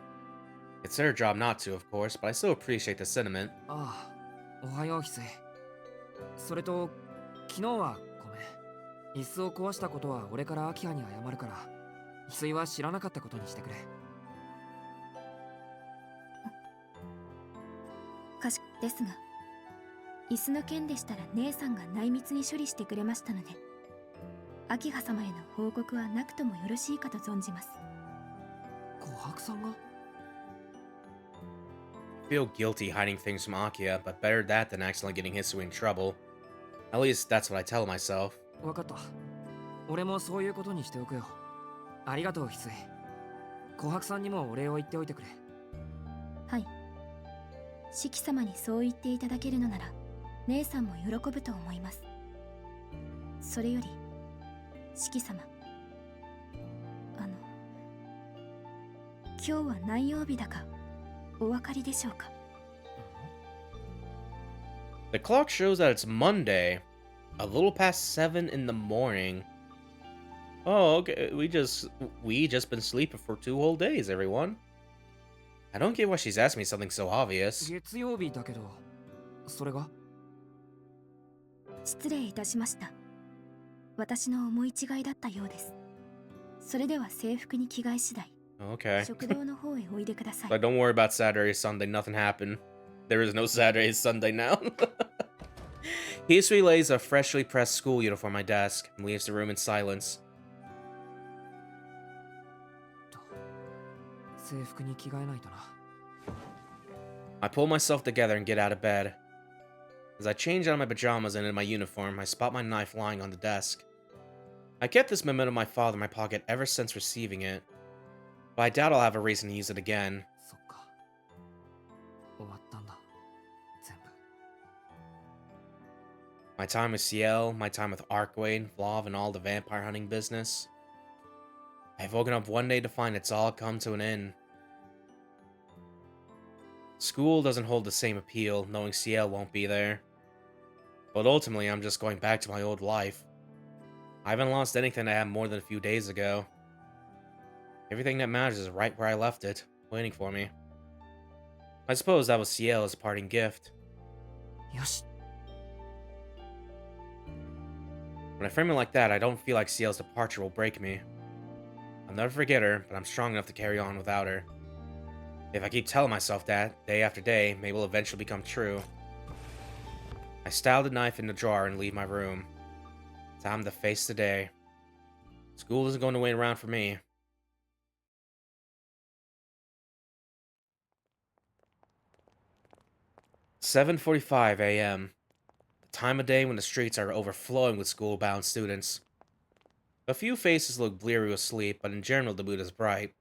It's her job not to, of course, but I still appreciate the sentiment. ああ、おはよう翡翠。それと昨日はごめん。椅子を壊したことは俺からアキハに謝るから、翡翠は知らなかったことにしてくれ。かしですが、椅子の件でしたら姉さんが内密に処理してくれましたので、秋葉様への報告はなくともよろしいかと存じます。琥珀さんが I feel guilty hiding things from Akia, but better that than accidentally getting Hisui in trouble. At least that's what I tell myself. わかった。俺もそういうことにしておくよ。ありがとう翡翠。琥珀さんにもお礼を言っておいてくれ。はい。四季様にそう言っていただけるのなら、姉さんも喜ぶと思います。それより、四季様。今日は何曜日だか、お分かりでしょうか。The clock shows that it's Monday, a little past 7 in the morning. Oh, okay. We just been sleeping for 2 whole days, everyone. I don't get why she's asking me something so obvious. 月曜日だけど、それが失礼いたしました。私の思い違いだったようです。それでは制服に着替え次第、 Okay. 食堂の方へおいでください。 But don't worry about Saturday, Sunday. Nothing happened. There is no Saturday, Sunday now. Hisui lays a freshly pressed school uniform on my desk and leaves the room in silence. 制服に着替えないとな。 I pull myself together and get out of bed. As I change out of my pajamas and into my uniform, I spot my knife lying on the desk. I kept this memento of my father in my pocket ever since receiving it, but I doubt I'll have a reason to use it again. そっか。終わったんだ。全部。 My time with Ciel, my time with Arcway, Vlav, and all the vampire hunting business. I've woken up one day to find it's all come to an end. School doesn't hold the same appeal, knowing Ciel won't be there. But ultimately, I'm just going back to my old life. I haven't lost anything I had more than a few days ago. Everything that matters is right where I left it, waiting for me. I suppose that was Ciel's parting gift. よし。 When I frame it like that, I don't feel like Ciel's departure will break me. I'll never forget her, but I'm strong enough to carry on without her. If I keep telling myself that, day after day, maybe it'll eventually become true. I style the knife in the drawer and leave my room. Time to face the day. School isn't going to wait around for me. "7:45 a.m. The Time of day when the streets are overflowing with school-bound students. A few faces look bleary with sleep, but in general the mood is bright.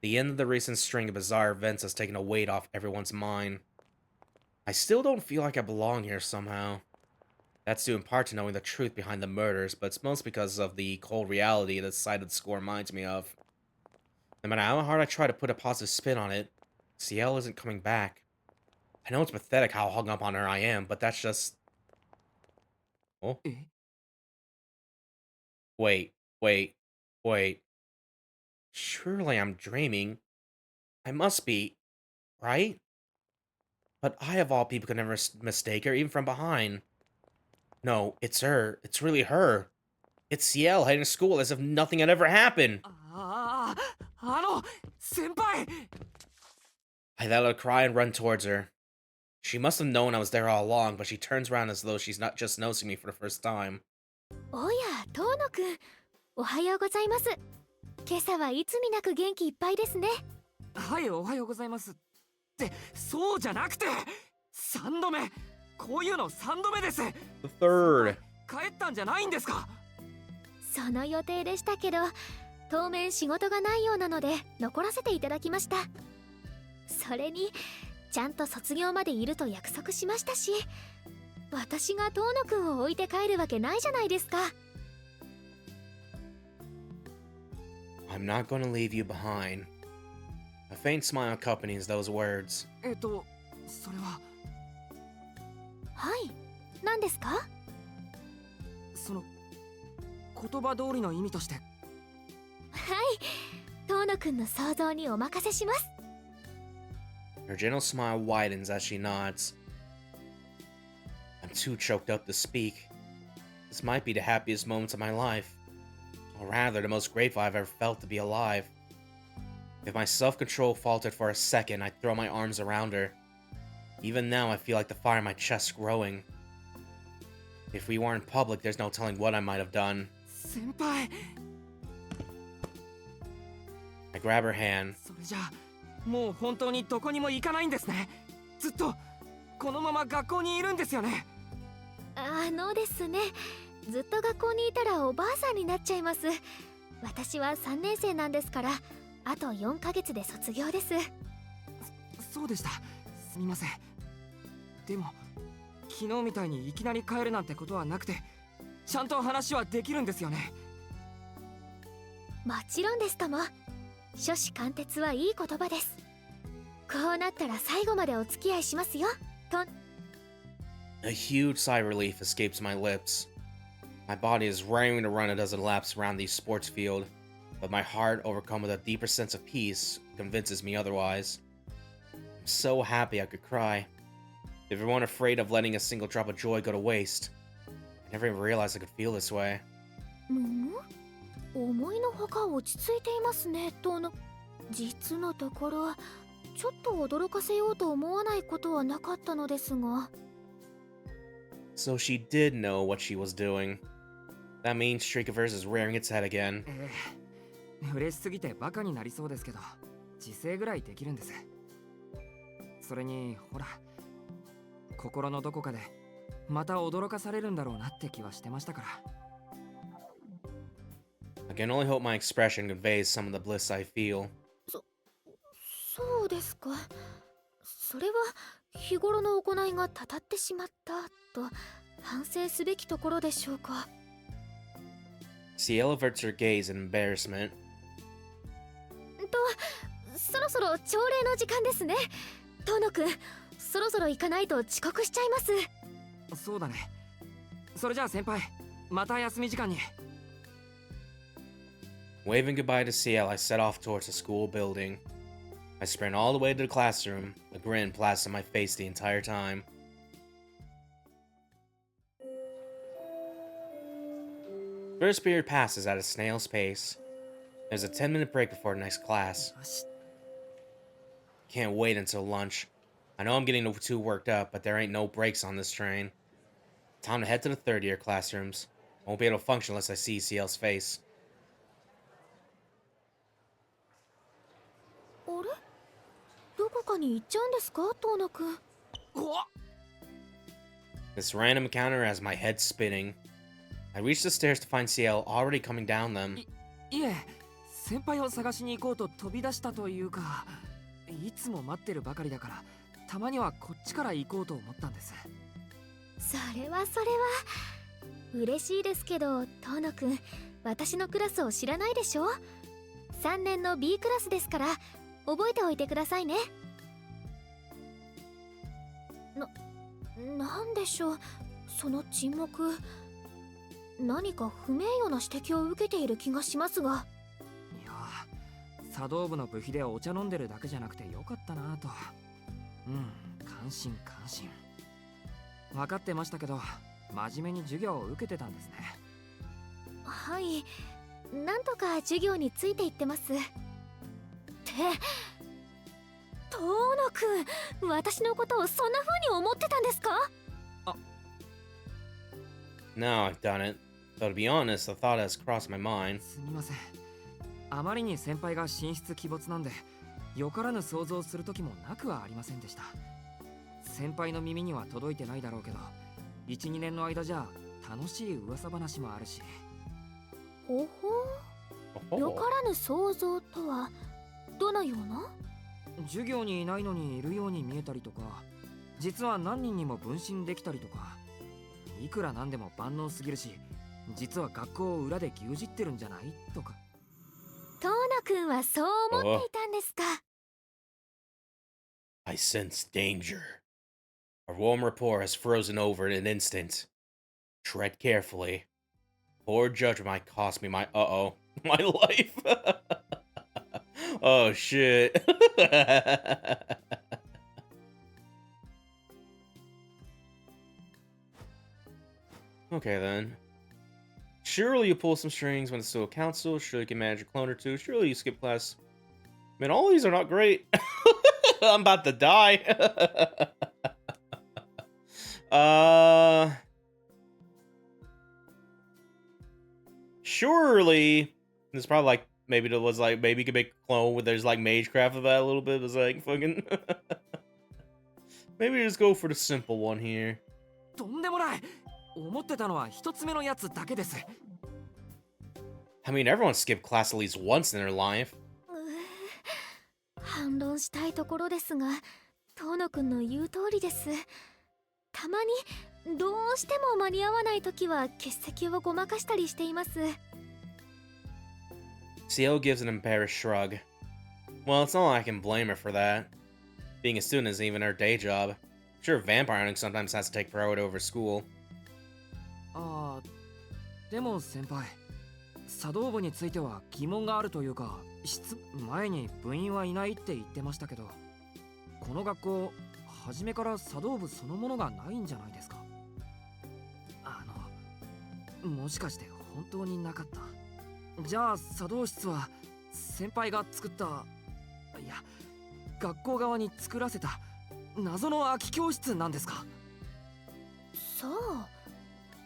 The end of the recent string of bizarre events has taken a weight off everyone's mind. I still don't feel like I belong here somehow. That's due in part to knowing the truth behind the murders, but it's mostly because of the cold reality the side of the score reminds me of. No matter how hard I try to put a positive spin on it, Ciel isn't coming back. I know it's pathetic how hung up on her I am, but that's just... Oh. Wait, wait, wait. Surely I'm dreaming. I must be, right? But I of all people could never mistake her, even from behind. No, it's her. It's really her. It's Ciel heading to school as if nothing had ever happened. Senpai! I let out a cry and run towards her. She must have known I was there all along, but she turns around as though she's not just noticing me for the first time. おや、遠野くん。おはようございます。今朝はいつになく元気いっぱいですね。はい、おはようございます。って、そうじゃなくて、3度目。こういうの3度目です。The third. 帰ったんじゃないんですか？その予定でしたけど、当面仕事がないようなので残らせていただきました。それに、ちゃんと卒業までいると約束しましたし、私が遠野くんを置いて帰るわけないじゃないですか。I'm not gonna leave you behind. A faint smile accompanies those words. それは。はい、何ですか？その言葉通りの意味として。はい、遠野くんの想像にお任せします。Her gentle smile widens as she nods. I'm too choked up to speak. This might be the happiest moments of my life. Or rather, the most grateful I've ever felt to be alive. If my self-control faltered for a second, I'd throw my arms around her. Even now, I feel like the fire in my chest growing. If we weren't in public, there's no telling what I might have done. Senpai! I grab her hand. それじゃあ、もう本当にどこにも行かないんですね。ずっとこのまま学校にいるんですよね。ですね。ずっと学校にいたらおばあさんになっちゃいます。私は3年生なんですから、あと4ヶ月で卒業です。そうでした。すみません。でも昨日みたいにいきなり帰るなんてことはなくて、ちゃんと話はできるんですよね。もちろんですとも。初子貫徹はいい言葉です。こうなったら最後までお付き合いしますよ。と。A huge sigh of relief escapes my lips. My body is raring to run a dozen laps around the sports field, but my heart, overcome with a deeper sense of peace, convinces me otherwise. I'm so happy I could cry. If everyone afraid of letting a single drop of joy go to waste. I never even realized I could feel this way. 思いのほか落ち着いていますね、との。実のところ、ちょっと驚かせようと思わないことはなかったのですが。So she did know what she was doing. That mean streak of hers is rearing its head again. 嬉しすぎてバカになりそうですけど、自制ぐらいできるんです。それに、ほら、心のどこかでまた驚かされるんだろうなって気はしてましたから。I can only hope my expression conveys some of the bliss I feel. そうですか。それは日頃の行いがたたってしまったと反省すべきところでしょうか。Ciel averts her gaze in embarrassment. そろそろ朝礼の時間ですね。遠野くん、そろそろ行かないと遅刻しちゃいます。そうだね。それじゃあ先輩、また休み時間に。Waving goodbye to Ciel, I set off towards the school building. I sprint all the way to the classroom, a grin plastered on my face the entire time. First period passes at a snail's pace. There's a 10-minute break before the next class. Can't wait until lunch. I know I'm getting too worked up, but there ain't no breaks on this train. Time to head to the third-year classrooms. Won't be able to function unless I see Ciel's face. あれ？どこかに行っちゃうんですか、遠野くん。This random encounter has my head spinning. I reached the stairs to find Ciel already coming down them. いえ、先輩を探しに行こうと飛び出したというか、いつも待ってるばかりだから、たまにはこっちから行こうと思ったんです。それは嬉しいですけど、遠野くん、私のクラスを知らないでしょ。3年の B クラスですから覚えておいてくださいね。なんでしょう、その沈黙。何か不名誉な指摘を受けている気がしますが。いや、茶道部の部費でお茶飲んでるだけじゃなくてよかったなと。感心。分かってましたけど、真面目に授業を受けてたんですね。はい、なんとか授業についていってます。って遠野くん、私のことをそんな風に思ってたんですか？ Now I've done it. Though to be honest, the thought has crossed my mind. すみません。あまりに先輩が神出鬼没なんで、よからぬ想像する時もなくはありませんでした。先輩の耳には届いてないだろうけど、1、2年の間じゃ楽しい噂話もあるし。ほほ、よからぬ想像とはどのような？授業にいないのにいるように見えたりとか、実は何人にも分身できたりとか、いくらなんでも万能すぎるし、実は学校を裏で牛耳ってるんじゃないとか。遠野くんはそう思っていたんですか。I sense danger. Our warm rapport has frozen over in an instant. Tread carefully. Poor judgment might cost me my my life. Oh shit. Okay then. Surely you pull some strings when it's still a council. Surely you can manage a clone or two. Surely you skip class. Man, all these are not great. I'm about to die. Surely there's probably like maybe there was like maybe you could make a clone where there's like magecraft of that a little bit. It's like fucking maybe just go for the simple one here. とんでもない。思ってたのは一つ目のやつだけです。I mean, everyone skipped class at least once in their life. 反論したいところですが、遠野くんの言う通りです。たまにどうしても間に合わないときは欠席をごまかしたりしています。Ciel gives an embarrassed shrug. Well, it's not like I can blame her for that. Being a student isn't even her day job. Sure, vampire hunting sometimes has to take priority over school. ああ、でも先輩、茶道部については疑問があるというか、前に部員はいないって言ってましたけど、この学校初めから茶道部そのものがないんじゃないですか？もしかして本当になかった？じゃあ茶道室は先輩が作った、いや、学校側に作らせた謎の空き教室なんですか？さあ、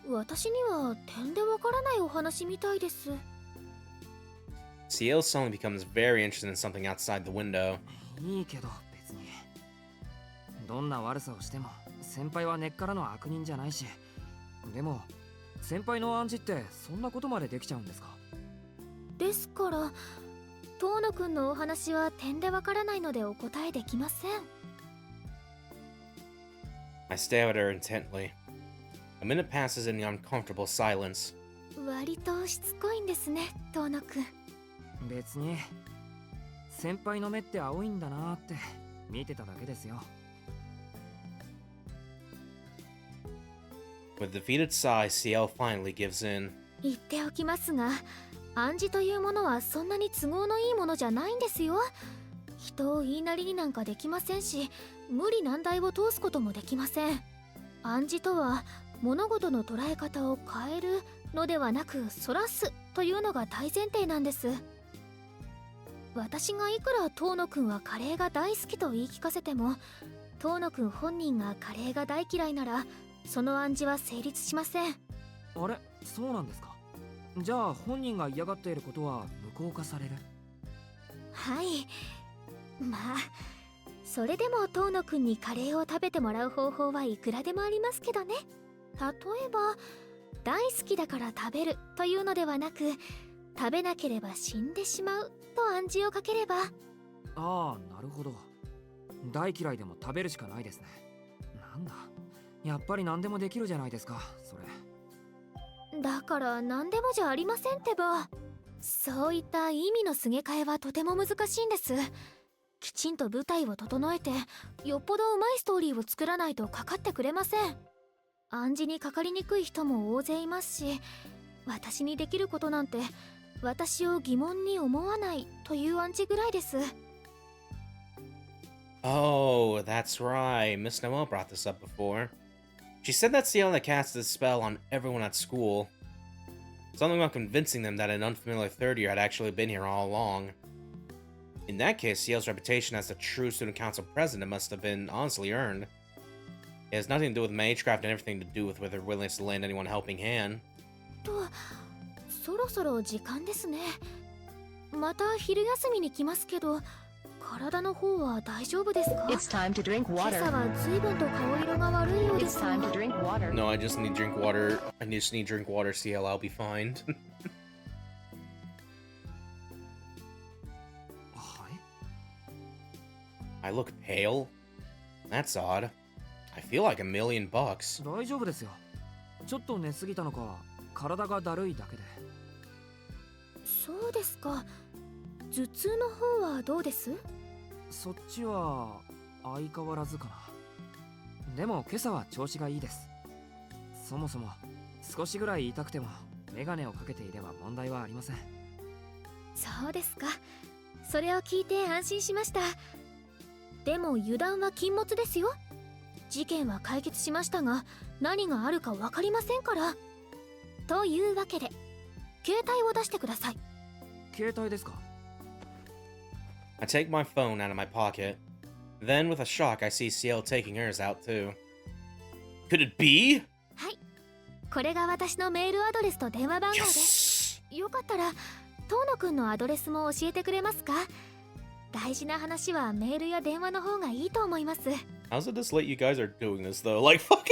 私には点でわからないお話みたいです。Ciel suddenly becomes very interested in something outside the window. いいけど別に。どんな悪さをしても先輩は根っからの悪人じゃないし。でも先輩の暗示ってそんなことまでできちゃうんですか？ですから遠野くんのお話は点でわからないのでお答えできません。I stare at her intently. A minute passes in the uncomfortable silence. 割としつこいんですね、遠野くん。別に先輩の目って青いんだなーって見てただけですよ。With a defeated sigh, Ciel finally gives in. 言っておきますが、暗示というものはそんなに都合のいいものじゃないんですよ。人を言いなりになんかできませんし、無理難題を通すこともできません。暗示とは物事の捉え方を変えるのではなく、そらすというのが大前提なんです。私がいくら遠野くんはカレーが大好きと言い聞かせても、遠野くん本人がカレーが大嫌いならその暗示は成立しません。あれ、そうなんですか？じゃあ本人が嫌がっていることは無効化される？はい、まあそれでも遠野くんにカレーを食べてもらう方法はいくらでもありますけどね。例えば大好きだから食べるというのではなく、食べなければ死んでしまうと暗示をかければ。ああ、なるほど。大嫌いでも食べるしかないですね。なんだ、やっぱり何でもできるじゃないですか、それ。だから何でもじゃありませんってば。そういった意味のすげ替えはとても難しいんです。きちんと舞台を整えて、よっぽどうまいストーリーを作らないとかかってくれません。暗示にかかりにくい人も大勢いますし、私にできることなんて私を疑問に思わないという暗示ぐらいです。 Oh, that's right. Miss Noel brought this up before. She said that Ciel had cast this spell on everyone at school. Something about convincing them that an unfamiliar third year had actually been here all along. In that case, Ciel's reputation as the true student council president must have been honestly earned. It has nothing to do with magecraft and everything to do with her willingness to lend anyone a helping hand. と、そろそろ時間ですね。また昼休みに来ますけど、体の方は大丈夫ですか？ It's time to drink 今 water. 朝は随分と顔色が悪いようで It's す time が。 to drink water. No, I just need drink water. I just need drink water, Ciel. I'll be fine. はい。 I look pale? That's odd. I feel like $1,000,000. 大丈夫ですよ。ちょっと寝すぎたのか、体がだるいだけで。そうですか。頭痛の方はどうです？そっちは相変わらずかな。でも今朝は調子がいいです。そもそも少しぐらい痛くてもメガネをかけていれば問題はありません。そうですか。それを聞いて安心しました。でも油断は禁物ですよ。事件は解決しましたが、何があるか分かりませんから。というわけで、携帯を出してください。携帯ですか？ I take my phone out of my pocket. Then, with a shock, I see Ciel taking hers out too. Could it be? はい。これが私のメールアドレスと電話番号です。Yes! よかったら、遠野くんのアドレスも教えてくれますか？大事な話はメールや電話の方がいいと思います。How's it this late you guys are doing this though? Like, fucking.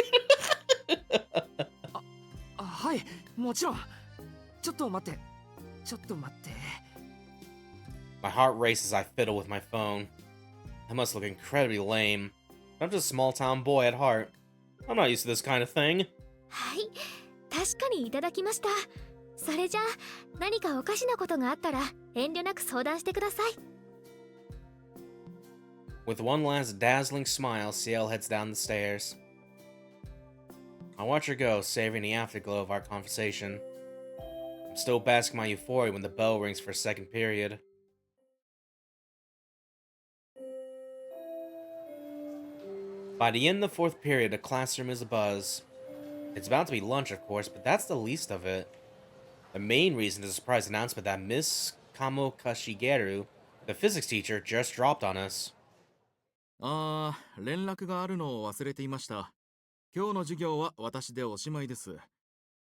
はい、もちろん。ちょっと待って。ちょっと待って。My heart races as I fiddle with my phone. I must look incredibly lame. I'm just a small town boy at heart. I'm not used to this kind of thing. はい、確かにいただきました。それじゃあ、何かおかしなことがあったら遠慮なく相談してください。With one last dazzling smile, Ciel heads down the stairs. I watch her go, savoring the afterglow of our conversation. I'm still basking my euphoria when the bell rings for a second period. By the end of the fourth period, the classroom is abuzz. It's about to be lunch, of course, but that's the least of it. The main reason is the surprise announcement that Miss Kamokashigeru, the physics teacher, just dropped on us. ああ、連絡があるのを忘れていました。今日の授業は私でおしまいです。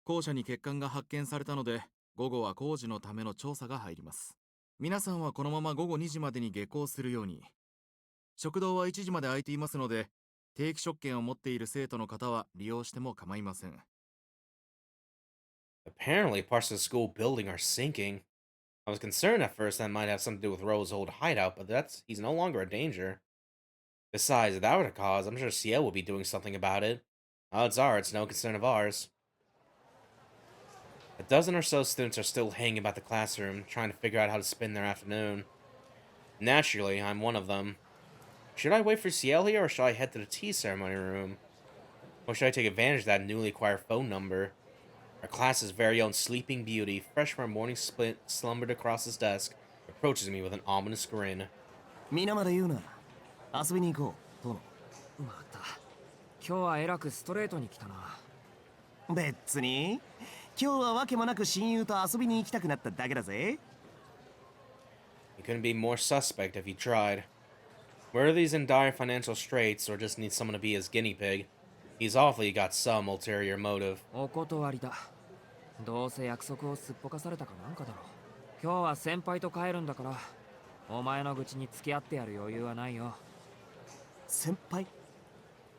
校舎に欠陥が発見されたので、午後は工事のための調査が入ります。皆さんはこのまま午後2時までに下校するように。食堂は1時まで空いていますので、定期食券を持っている生徒の方は利用しても構いません。Apparently, parts of the school building are sinking. I was concerned at first that might have something to do with Ro's old hideout, but he's no longer a danger. Besides, if that were the cause, I'm sure Ciel would be doing something about it. Odds are it's no concern of ours. A dozen or so students are still hanging about the classroom, trying to figure out how to spend their afternoon. Naturally, I'm one of them. Should I wait for Ciel here, or should I head to the tea ceremony room? Or should I take advantage of that newly acquired phone number? Our class's very own Sleeping Beauty, fresh from her morning split, slumbered across his desk, approaches me with an ominous grin. 皆まで言うな。遊びに行こう、殿。また。今日はえらくストレートに来たな。別に。今日はわけもなく親友と遊びに行きたくなっただけだぜ。He couldn't be more suspect if he tried. Whether he's in dire financial straits or just needs someone to be his guinea pig, he's awfully got some ulterior motive. お断りだ。どうせ約束をすっぽかされたかなんかだろう。今日は先輩と帰るんだから、お前の愚痴に付き合ってやる余裕はないよ。先輩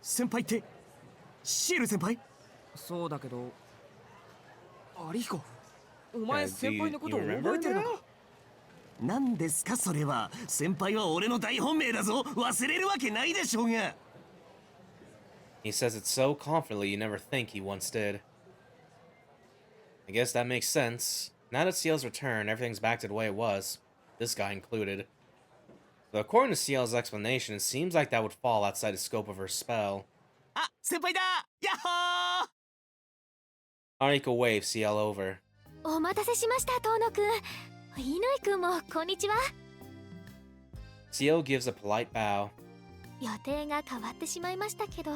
先輩ってシエル先輩？そうだけど、アリヒコ、お前 do 先輩のことを you 覚え remember てるの now? か？何ですかそれは。先輩は俺の大本命だぞ。忘れるわけないでしょうが。 He says it so confidently you never think he once did. I guess that makes sense. Now that Ciel's returned, everything's back to the way it was. This guy included. But according to Ciel's explanation, it seems like that would fall outside the scope of her spell. あ、先輩だ。やっほー。 Ariko waves Ciel over. お待たせしました、遠野くん。乾くんもこんにちは。 Ciel gives a polite bow. 予定が変わってしまいましたけど、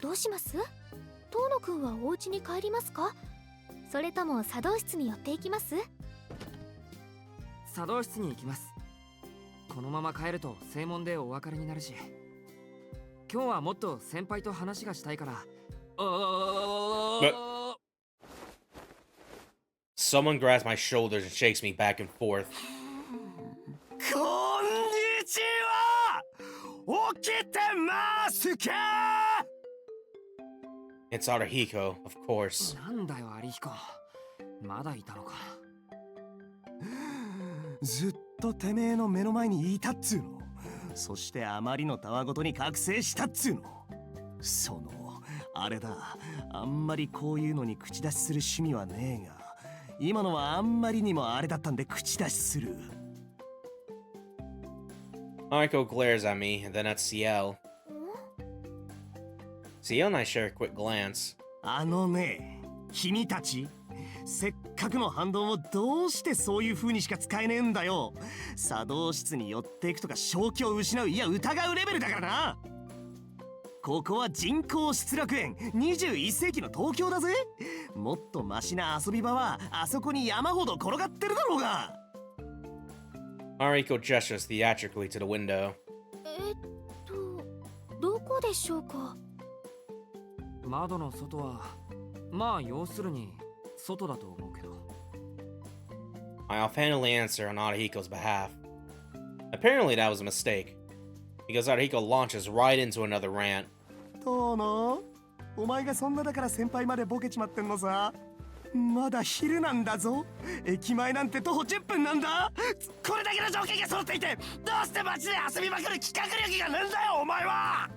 どうします？遠野くんはお家に帰りますか？それとも茶道室に寄っていきます？茶道室に行きます。このまま帰ると正門でお別れになるし、今日はもっと先輩と話がしたいから。Someone grabs my shoulders and shakes me back and forth. こんにちは。起きてますか？ It's Arahiko, of course. なんだよアリヒコ、まだいたのか。ずっとてめえの目の前にいたっつうの。そしてあまりのたわごとに覚醒したっつうの。そのあれだ、あんまりこういうのに口出しする趣味はねえが、今のはあんまりにもあれだったんで口出しする。 Ariko glares at me and then at Ciel. Ciel and I share a quick glance. あのね、君たち、せっかくの反動をどうしてそういう風にしか使えねえんだよ。茶道室に寄っていくとか正気を失う、いや疑うレベルだからな。ここは人工失楽園、21世紀の東京だぜ。もっとマシな遊び場はあそこに山ほど転がってるだろうが。 Ariko gestures theatrically to the window. どこでしょうか？窓の外は、まあ要するに外だと思うけど。I offhandedly answer on Arahiko's behalf. Apparently that was a mistake, because Arahiko launches right into another rant. どうの？お前がそんなだから先輩までボケちまってんのさ。まだ昼なんだぞ。駅前なんて徒歩10分なんだ。これだけの条件が揃っていて、どうして街で遊びまくる企画力がねえんだよお前は。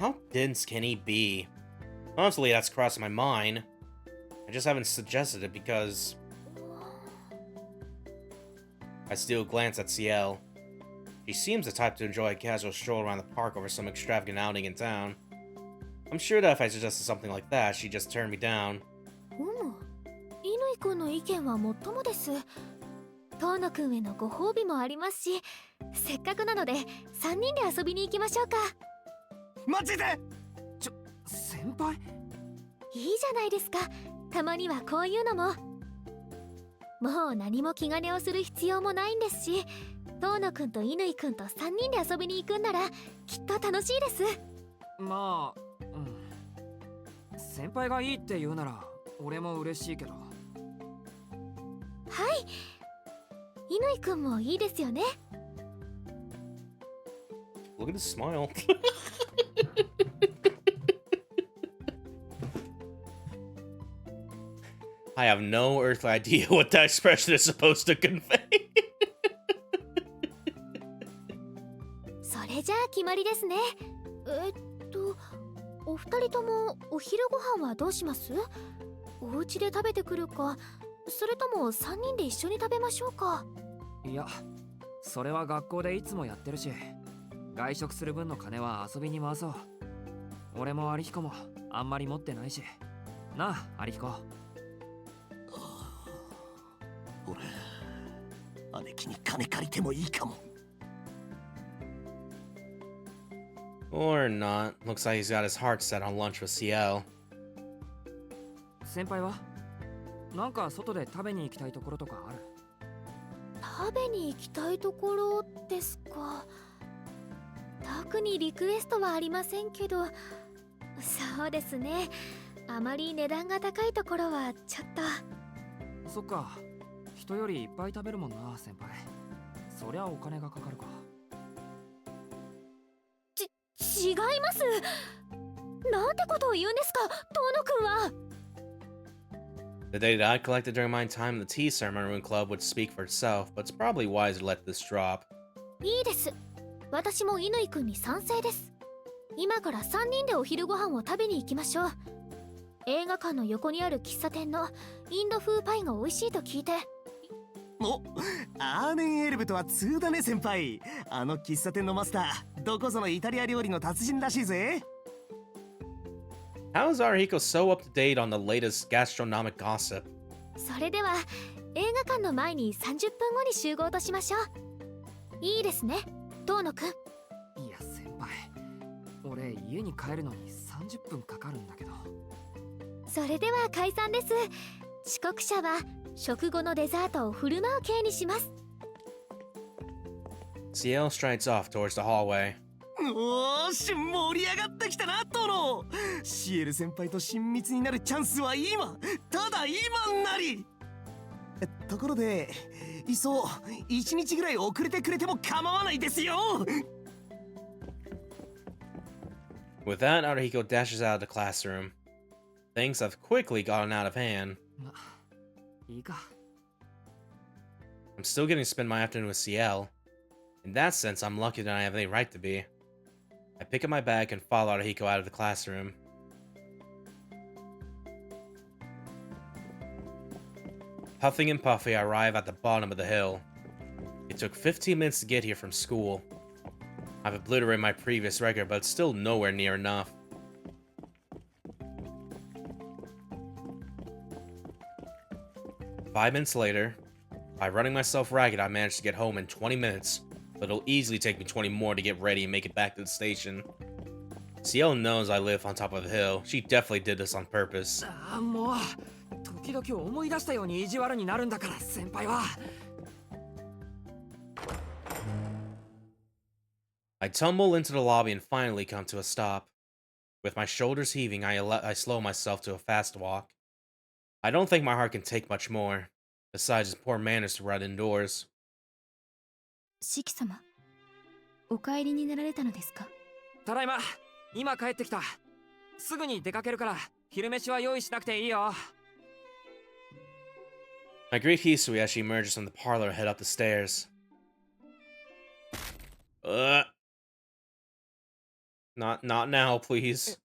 How dense can he be? Honestly, that's crossed my mind. I just haven't suggested it because... I still glance at Ciel. She seems the type to enjoy a casual stroll around the park over some extravagant outing in town. I'm sure that if I suggested something like that, she'd just turn me down. 乾くんの意見はもっともです。遠野くんへのご褒美もありますし、せっかくなので3人で遊びに行きましょうか。待ってて。先輩？いいじゃないですか。たまにはこういうのも。もう何も気兼ねをする必要もないんですし、遠野くんと乾くんと3人で遊びに行くんならきっと楽しいです。まあ、先輩がいいって言うなら俺も嬉しいけど。はい、乾くんもいいですよね。 Look at his smile. I have no earthly idea what that expression is supposed to convey. それじゃあ決まりですね。お二人ともお昼ご飯はどうします？お家で食べてくるか、それとも3人で一緒に食べましょうか？いや、それは学校でいつもやってるし、外食する分の金は遊びに回そう。俺もアリヒコもあんまり持ってないし。なあ、アリヒコ。俺、姉貴に金借りてもいいかも。 Or not. Looks like he's got his heart set on lunch with Ciel. 先輩はなんか外で食べに行きたいところとかある？食べに行きたいところですか。特にリクエストはありませんけど、そうですね、あまり値段が高いところはちょっと。そっか、人よりいっぱい食べるもんな先輩。そりゃお金がかかるか。違います。なんてことを言うんですか、遠野くんは。 The data I collected during my time in the Tea Ceremony Room Club would speak for itself, but it's probably wise to let this drop. いいです。私も乾くんに賛成です。今から3人でお昼ご飯を食べに行きましょう。映画館の横にある喫茶店のインド風パイが美味しいと聞いて。お、アーネンエルブとは通だね先輩。あの喫茶店のマスター、どこぞのイタリア料理の達人らしいぜ。How is Arihiko so up to date on the latest gastronomic gossip? それでは映画館の前に30分後に集合としましょう。いいですね、遠野くん。いや先輩、俺家に帰るのに30分かかるんだけど。それでは解散です。遅刻者は食後のデザートを振る舞う系にします。 Ciel strides off towards the hallway. おーし、盛り上がってきたな殿。シエル先輩と親密になるチャンスは今、ただ今なり。ところで、いっそ1日ぐらい遅れてくれても構わないですよ。 With that, Arihiko dashes out of the classroom. Things have quickly gotten out of hand. ま、いいか。I'm still getting to spend my afternoon with Ciel. In that sense, I'm lucky that I have any right to be. I pick up my bag and follow Arihiko out of the classroom. Puffing and puffy, I arrive at the bottom of the hill. It took 15 minutes to get here from school. I've obliterated my previous record, but it's still nowhere near enough. Five minutes later, by running myself ragged, I managed to get home in 20 minutes, but it'll easily take me 20 more to get ready and make it back to the station. Ciel knows I live on top of a hill. She definitely did this on purpose. ああ、もう時々思い出したように意地悪になるんだから先輩は。I tumble into the lobby and finally come to a stop. With my shoulders heaving, I slow myself to a fast walk. I don't think my heart can take much more. Besides, it's poor manners to run indoors. シキ様、お帰りになられたのですか？ただいま、今帰ってきた。すぐに出かけるから昼飯は用意しなくていいよ。I greet Hisui as she emerges from the parlor and head up the stairs. Not now, please.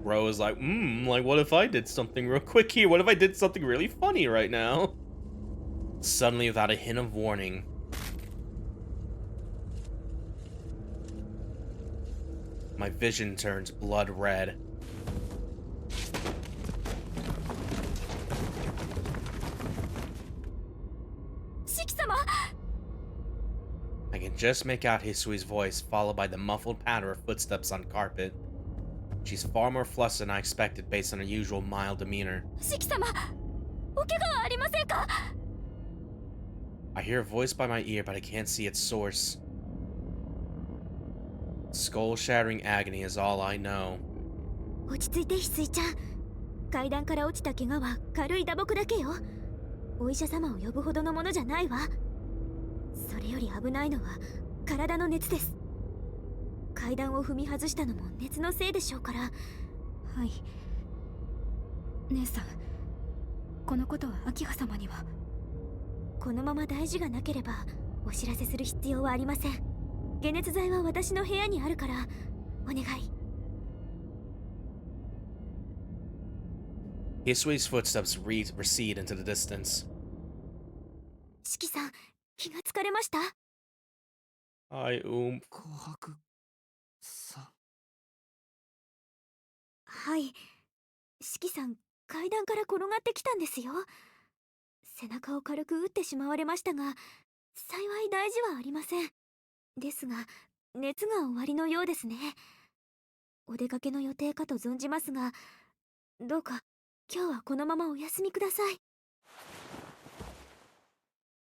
Ro is like, like what if I did something real quick here? What if I did something really funny right now? Suddenly, without a hint of warning, my vision turns blood red. I can just make out Hisui's voice, followed by the muffled patter of footsteps on carpet. She's far more flustered than I expected based on her usual mild demeanor. シキ様、お怪我はありませんか？ I hear a voice by my ear, but I can't see its source. Skull-shattering agony is all I know. 落ち着いて、翡翠ちゃん。階段から落ちた怪我は軽い打撲だけよ。お医者様を呼ぶほどのものじゃないわ。それより危ないのは体の熱です。階段を踏み外したのも熱のせいでしょうから。はい。姉さん、このことは秋葉様には。このまま大事がなければお知らせする必要はありません。解熱剤は私の部屋にあるからお願い。Hisui's footsteps recede into the distance. シキさん、気がつかれました？ I 紅白さん。はい。シキさん、階段から転がってきたんですよ。背中を軽く打ってしまわれましたが、幸い大事はありません。ですが、熱が終わりのようですね。お出かけの予定かと存じますが、どうか今日はこのままお休みください。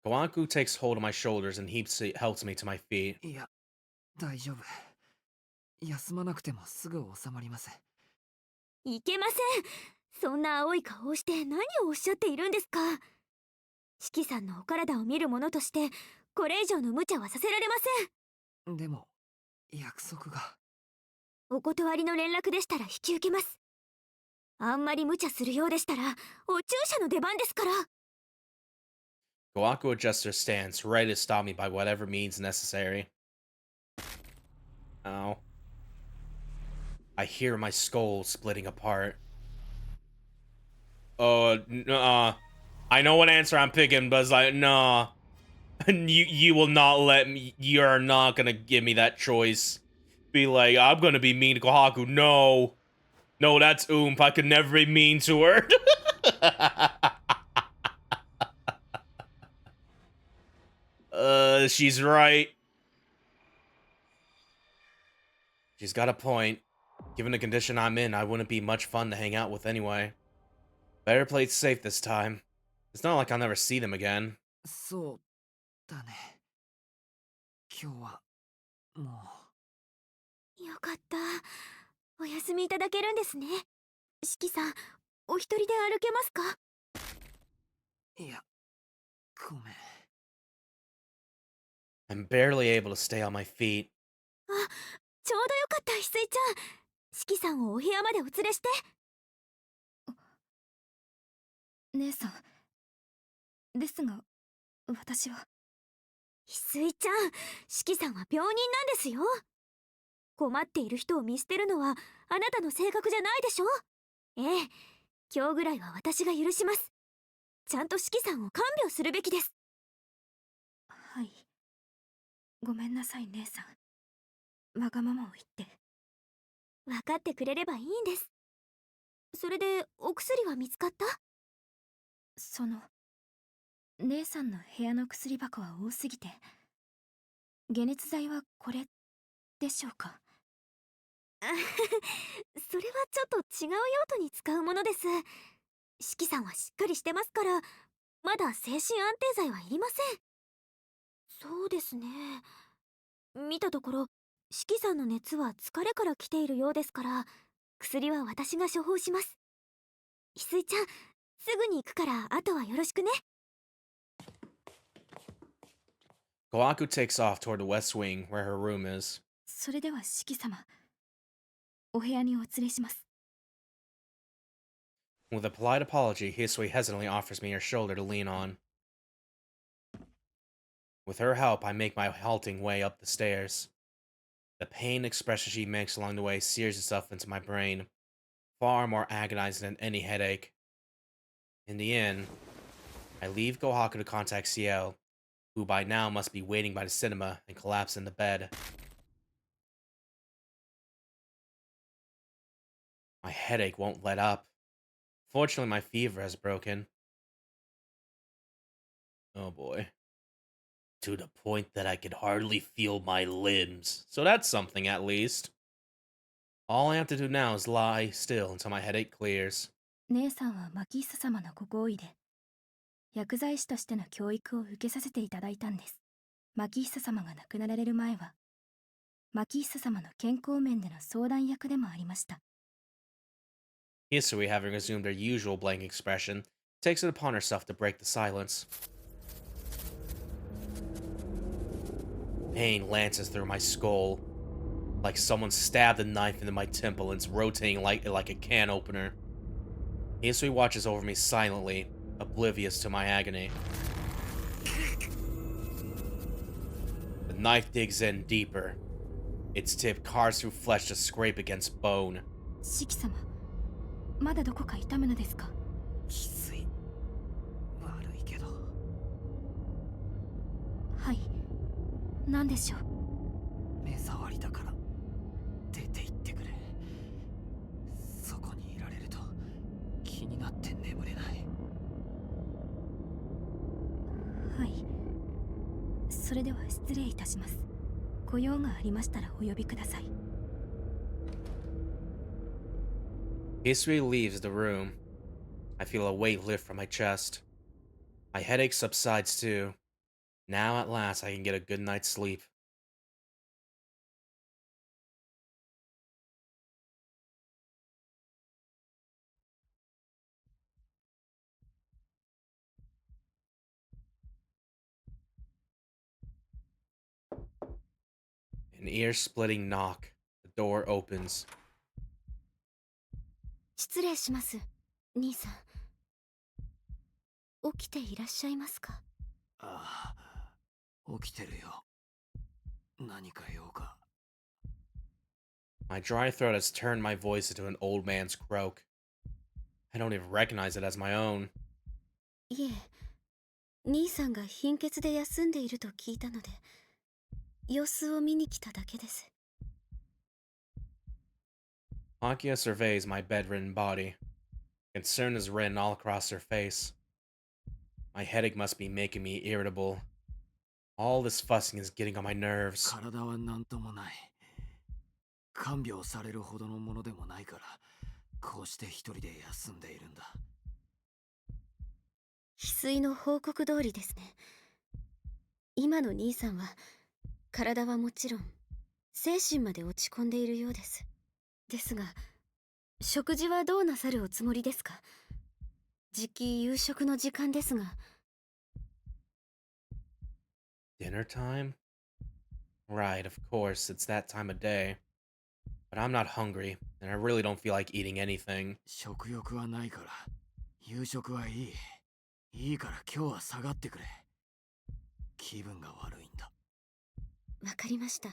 Kawaku takes hold of my shoulders and helps me to my feet. いや、大丈夫。休まなくてもすぐ収まります。いけません。そんな青い顔をして何をおっしゃっているんですか。シキさんのお体を見る者としてこれ以上の無茶はさせられません。でも約束が。お断りの連絡でしたら引き受けます。あんまり無茶するようでしたらお注射の出番ですから。 Goaku adjusts her stance, ready to stop me by whatever means necessary. Ow. I hear my skull splitting apart. I know what answer I'm picking, but it's like, nah. you will not let me. You're not gonna give me that choice. Be like, I'm gonna be mean to Kohaku. No. No, that's Oomp. I could never be mean to her. She's right. She's got a point. Given the condition I'm in, I wouldn't be much fun to hang out with anyway. Better play it safe this time. It's not like I'll never see them again. そうだね。今日はもよかった。お休みいただけるんですね。四季さん、お一人で歩けますか？う。いや、ごめん。I'm barely able to stay on my feet. あ、ちょうどよかった、翡翠ちゃん。四季さんをお部屋までお連れして。姉さんですが、私は。翡翠ちゃん、四季さんは病人なんですよ。困っている人を見捨てるのはあなたの性格じゃないでしょ。ええ、今日ぐらいは私が許します。ちゃんと四季さんを看病するべきです。はい、ごめんなさい姉さん。わがままを言って。分かってくれればいいんです。それでお薬は見つかった？その姉さんの部屋の薬箱は多すぎて、解熱剤はこれでしょうか？それはちょっと違う用途に使うものです。四季さんはしっかりしてますから、まだ精神安定剤はいりません。そうですね。見たところ、四季さんの熱は疲れから来ているようですから、薬は私が処方します。翡翠ちゃん、すぐに行くからあとはよろしくね。Goaku takes off toward the west wing, where her room is. それでは四季様、お部屋にお連れします。With a polite apology, Hisui hesitantly offers me her shoulder to lean on. With her help, I make my halting way up the stairs. The pain expression she makes along the way sears itself into my brain, far more agonizing than any headache. In the end, I leave Gohaku to contact Ciel, who by now must be waiting by the cinema, and collapse in the bed. My headache won't let up. Fortunately, my fever has broken. Oh boy. To the point that I can hardly feel my limbs. So that's something, at least. All I have to do now is lie still until my headache clears. 姉さんはマキッサ様のご好意で、薬剤師としての教育を受けさせていただいたんです。マキッサ様が亡くなられる前は、マキッサ様の健康面での相談役でもありました。Hisui, having resumed her usual blank expression, takes it upon herself to break the silence. Pain lances through my skull, like someone stabbed a knife into my temple and it's rotating like a can opener. Hisui watches over me silently, oblivious to my agony. The knife digs in deeper. Its tip carves through flesh to scrape against bone. 四季様、まだどこか痛むのですか？きつい。悪いけど。はい、何でしょう？目障りだから出て行ってくれ。そこにいられると気になって眠れない。はい、それでは失礼いたします。ご用がありましたらお呼びください。Hisui leaves the room. I feel a weight lift from my chest. My headache subsides too. Now at last I can get a good night's sleep. An ear-splitting knock. The door opens. 失礼します、兄さん。起きていらっしゃいますか？ああ、起きてるよ。何か用か。My dry throat has turned my voice into an old man's croak. I don't even recognize it as my own. いえ、兄さんが貧血で休んでいると聞いたので、様子を見に来ただけです。Akia surveys my bedridden body. Concern is written all across her face. My headache must be making me irritable. All this fussing is getting on my nerves. 体は何ともない。看病されるほどのものでもないから、こうして一人で休んでいるんだ。翡翠の報告通りですね。今の兄さんは、体はもちろん、精神まで落ち込んでいるようです。ですが、食事はどうなさるおつもりですか？じき夕食の時間ですが。Dinner time? Right, of course, it's that time of day. But I'm not hungry, and I really don't feel like eating anything. 食欲はないから、夕食はいい。いいから今日は下がってくれ。気分が悪いんだ。わかりました。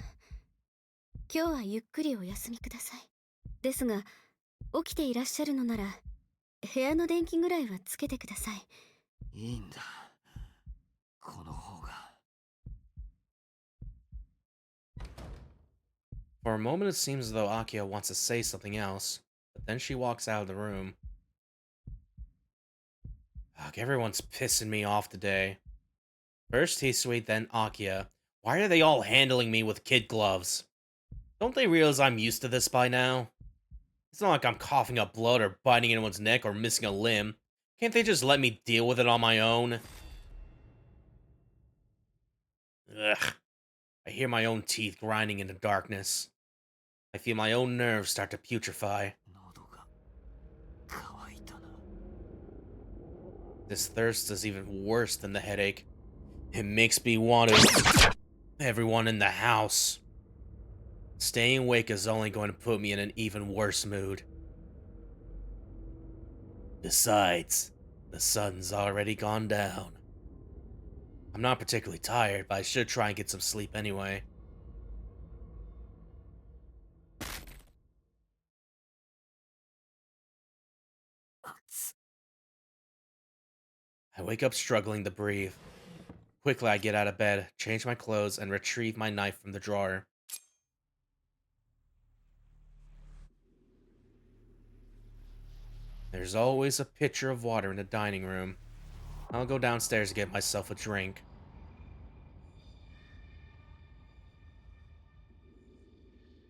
今日はゆっくりお休みください。ですが、起きていらっしゃるのなら、部屋の電気ぐらいはつけてください。いいんだ。この方が。For a moment, it seems as though Akia wants to say something else, but then she walks out of the room. Ugh, everyone's pissing me off today. First Hisui, then Akia. Why are they all handling me with kid gloves? Don't they realize I'm used to this by now? It's not like I'm coughing up blood or biting anyone's neck or missing a limb. Can't they just let me deal with it on my own? Ugh. I hear my own teeth grinding in the darkness. I feel my own nerves start to putrefy. This thirst is even worse than the headache. It makes me want to... everyone in the house. Staying awake is only going to put me in an even worse mood. Besides, the sun's already gone down. I'm not particularly tired, but I should try and get some sleep anyway. I wake up struggling to breathe. Quickly, I get out of bed, change my clothes, and retrieve my knife from the drawer. There's always a pitcher of water in the dining room. I'll go downstairs to get myself a drink.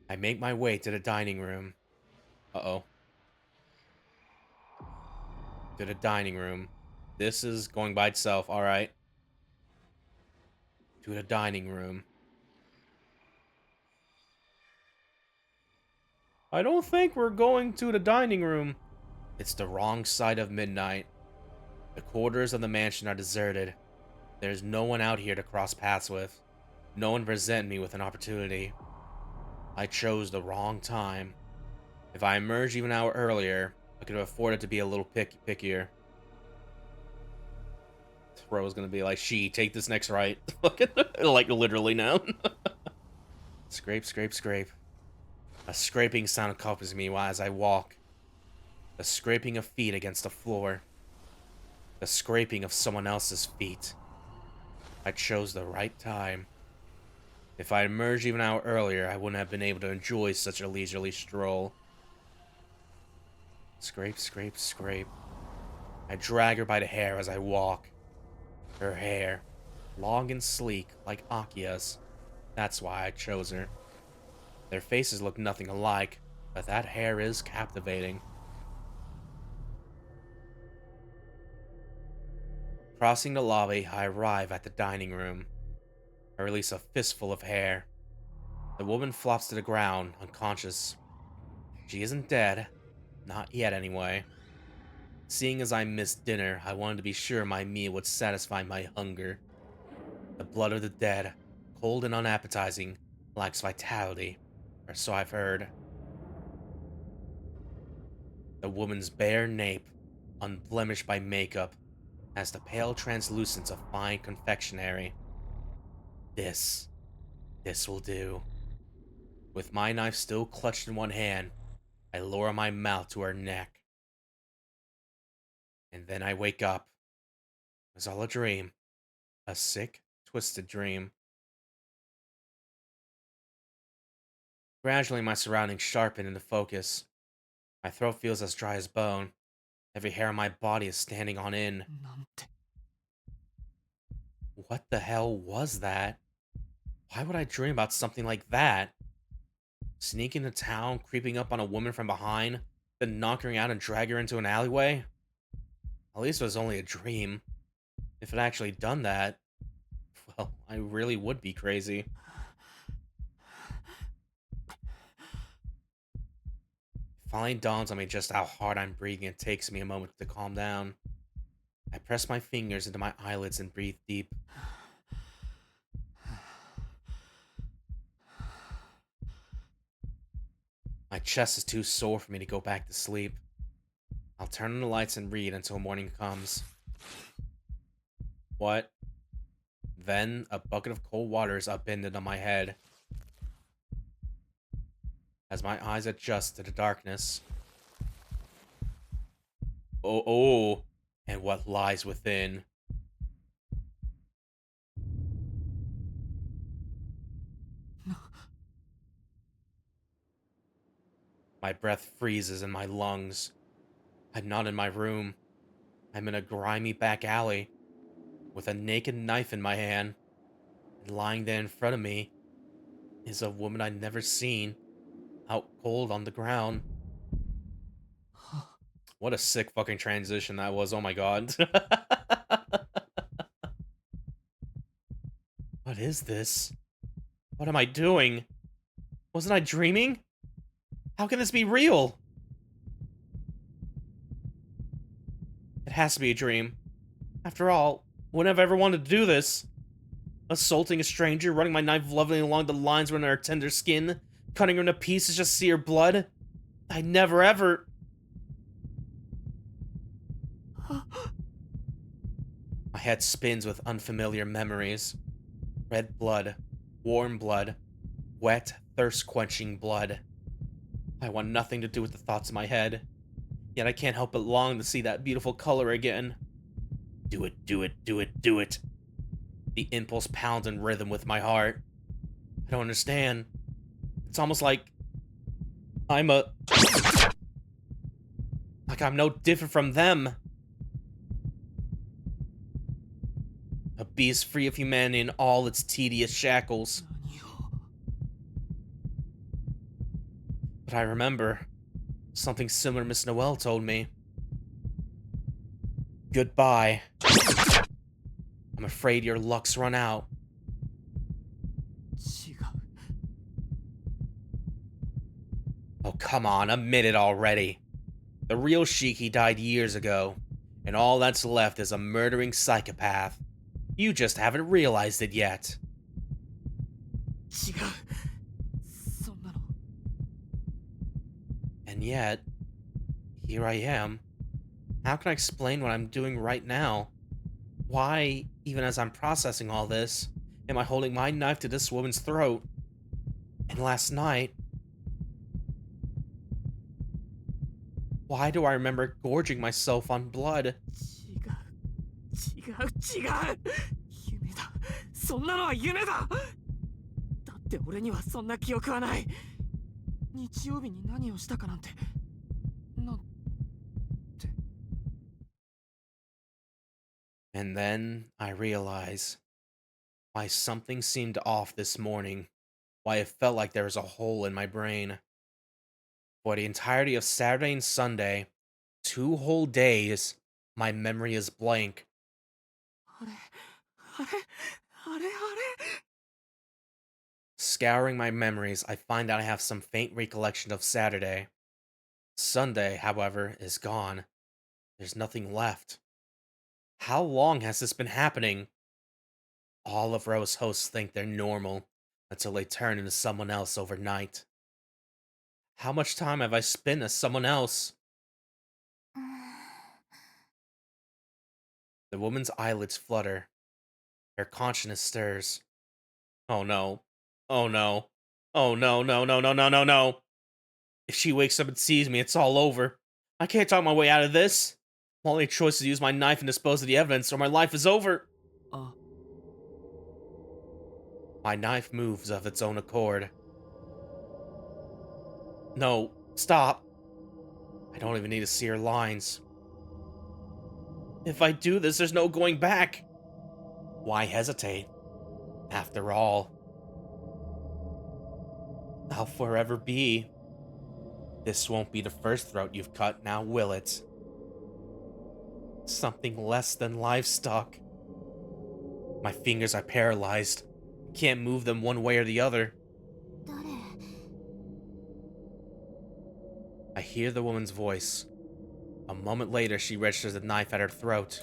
I make my way to the dining room. Uh-oh. To the dining room. This is going by itself, alright. To the dining room. I don't think we're going to the dining room. It's the wrong side of midnight. The quarters of the mansion are deserted. There's no one out here to cross paths with. No one present me with an opportunity. I chose the wrong time. If I emerged even an hour earlier, I could have afforded to be a little pickier. Bro is gonna be like, "She, take this next right." Like literally now. Scrape, scrape, scrape. A scraping sound accompanies me as I walk. The scraping of feet against the floor. The scraping of someone else's feet. I chose the right time. If I emerged even an hour earlier, I wouldn't have been able to enjoy such a leisurely stroll. Scrape, scrape, scrape. I drag her by the hair as I walk. Her hair, long and sleek like Akia's. That's why I chose her. Their faces look nothing alike, but that hair is captivating. Crossing the lobby, I arrive at the dining room. I release a fistful of hair. The woman flops to the ground, unconscious. She isn't dead. Not yet, anyway. Seeing as I missed dinner, I wanted to be sure my meal would satisfy my hunger. The blood of the dead, cold and unappetizing, lacks vitality, or so I've heard. The woman's bare nape, unblemished by makeup, has the pale translucence of fine confectionery. This will do. With my knife still clutched in one hand, I lower my mouth to her neck. And then I wake up. It was all a dream. A sick, twisted dream. Gradually, my surroundings sharpen into focus. My throat feels as dry as bone. Every hair on my body is standing on end. なんて What the hell was that? Why would I dream about something like that? Sneaking into town, creeping up on a woman from behind, then knocking her out and dragging her into an alleyway? At least it was only a dream. If it actually done that, well, I really would be crazy. It finally dawns on me just how hard I'm breathing. It takes me a moment to calm down. I press my fingers into my eyelids and breathe deep. My chest is too sore for me to go back to sleep. I'll turn on the lights and read until morning comes. What? Then, a bucket of cold water is upended on my head. As my eyes adjust to the darkness. Oh, and what lies within. My breath freezes in my lungs. I'm not in my room. I'm in a grimy back alley, with a naked knife in my hand. And lying there in front of me is a woman I'd never seen, out cold on the ground. What a sick fucking transition that was, oh my god. What is this? What am I doing? Wasn't I dreaming? How can this be real? It has to be a dream. After all, wouldn't have ever wanted to do this. Assaulting a stranger, running my knife lovingly along the lines running her tender skin, cutting her into pieces just to see her blood. I never ever... My head spins with unfamiliar memories. Red blood, warm blood, wet, thirst-quenching blood. I want nothing to do with the thoughts in my head, yet I can't help but long to see that beautiful color again. Do it, do it, do it, do it. The impulse pounds in rhythm with my heart. I don't understand. It's almost like I'm no different from them. A beast free of humanity in all its tedious shackles. But I remember something similar Miss Noelle told me. Goodbye. I'm afraid your luck's run out. 違う Oh, come on, admit it already. The real Shiki died years ago, and all that's left is a murdering psychopath. You just haven't realized it yet. 違うそんなの And yet, here I am. How can I explain what I'm doing right now? Why, even as I'm processing all this, am I holding my knife to this woman's throat? And last night... Why do I remember gorging myself on blood? 違う夢だそんなのは夢だだって俺にはそんな記憶はない日曜日に何をしたかなんてなんて And then I realize why something seemed off this morning, why it felt like there was a hole in my brain. For the entirety of Saturday and Sunday, 2 whole days, my memory is blank. あれ Scouring my memories, I find out I have some faint recollection of Saturday. Sunday, however, is gone. There's nothing left. How long has this been happening? All of Rose hosts think they're normal, until they turn into someone else overnight. How much time have I spent as someone else? The woman's eyelids flutter. Her consciousness stirs. Oh no. Oh no. Oh no, no, no, no, no, no, no. If she wakes up and sees me, it's all over. I can't talk my way out of this. My only choice is to use my knife and dispose of the evidence, or my life is over. My knife moves of its own accord. No, stop. I don't even need to see her lines. If I do this, there's no going back. Why hesitate? After all, I'll forever be. This won't be the first throat you've cut, now will it? Something less than livestock. My fingers are paralyzed. Can't move them one way or the other. 誰？ I hear the woman's voice. A moment later, she registers the knife at her throat.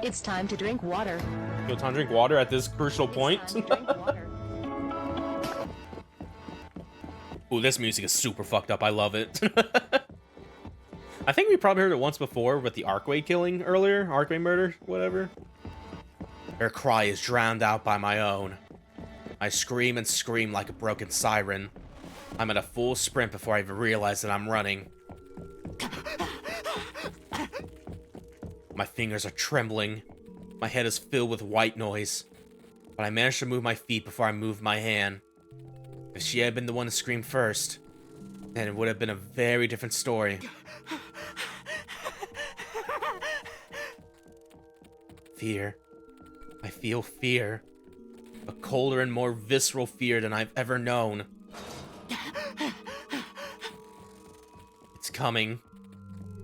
It's time to drink water. You'll time to drink water at this crucial It's point. time to drink water. Ooh, this music is super fucked up. I love it. I think we probably heard it once before with the Archway killing earlier. Archway murder, whatever. Her cry is drowned out by my own. I scream and scream like a broken siren. I'm at a full sprint before I even realize that I'm running. My fingers are trembling. My head is filled with white noise. But I managed to move my feet before I moved my hand. If she had been the one to scream first, then it would have been a very different story. Fear. I feel fear. A colder and more visceral fear than I've ever known. It's coming.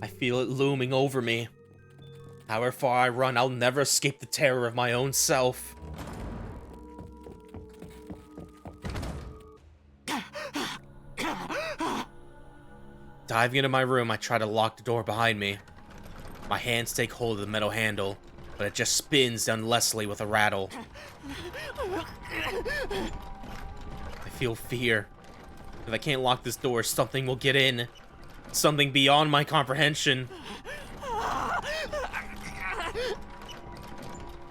I feel it looming over me. However far I run, I'll never escape the terror of my own self. Diving into my room, I try to lock the door behind me. My hands take hold of the metal handle, but it just spins unlessly with a rattle. I feel fear. If I can't lock this door, something will get in. Something beyond my comprehension.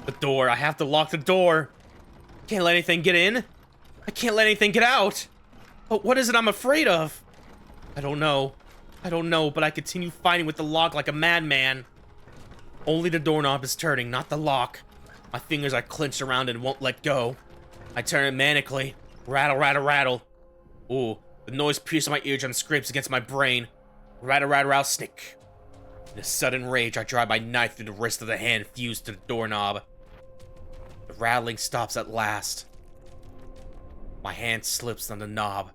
The door, I have to lock the door. Can't let anything get in. I can't let anything get out. But what is it I'm afraid of? I don't know. I don't know, but I continue fighting with the lock like a madman. Only the doorknob is turning, not the lock. My fingers are clenched around and won't let go. I turn it manically. Rattle, rattle, rattle. Ooh, the noise pierces my eardrum, scrapes against my brain. Rattle, rattle, rattle, snick. In a sudden rage, I drive my knife through the wrist of the hand fused to the doorknob. The rattling stops at last. My hand slips on the knob.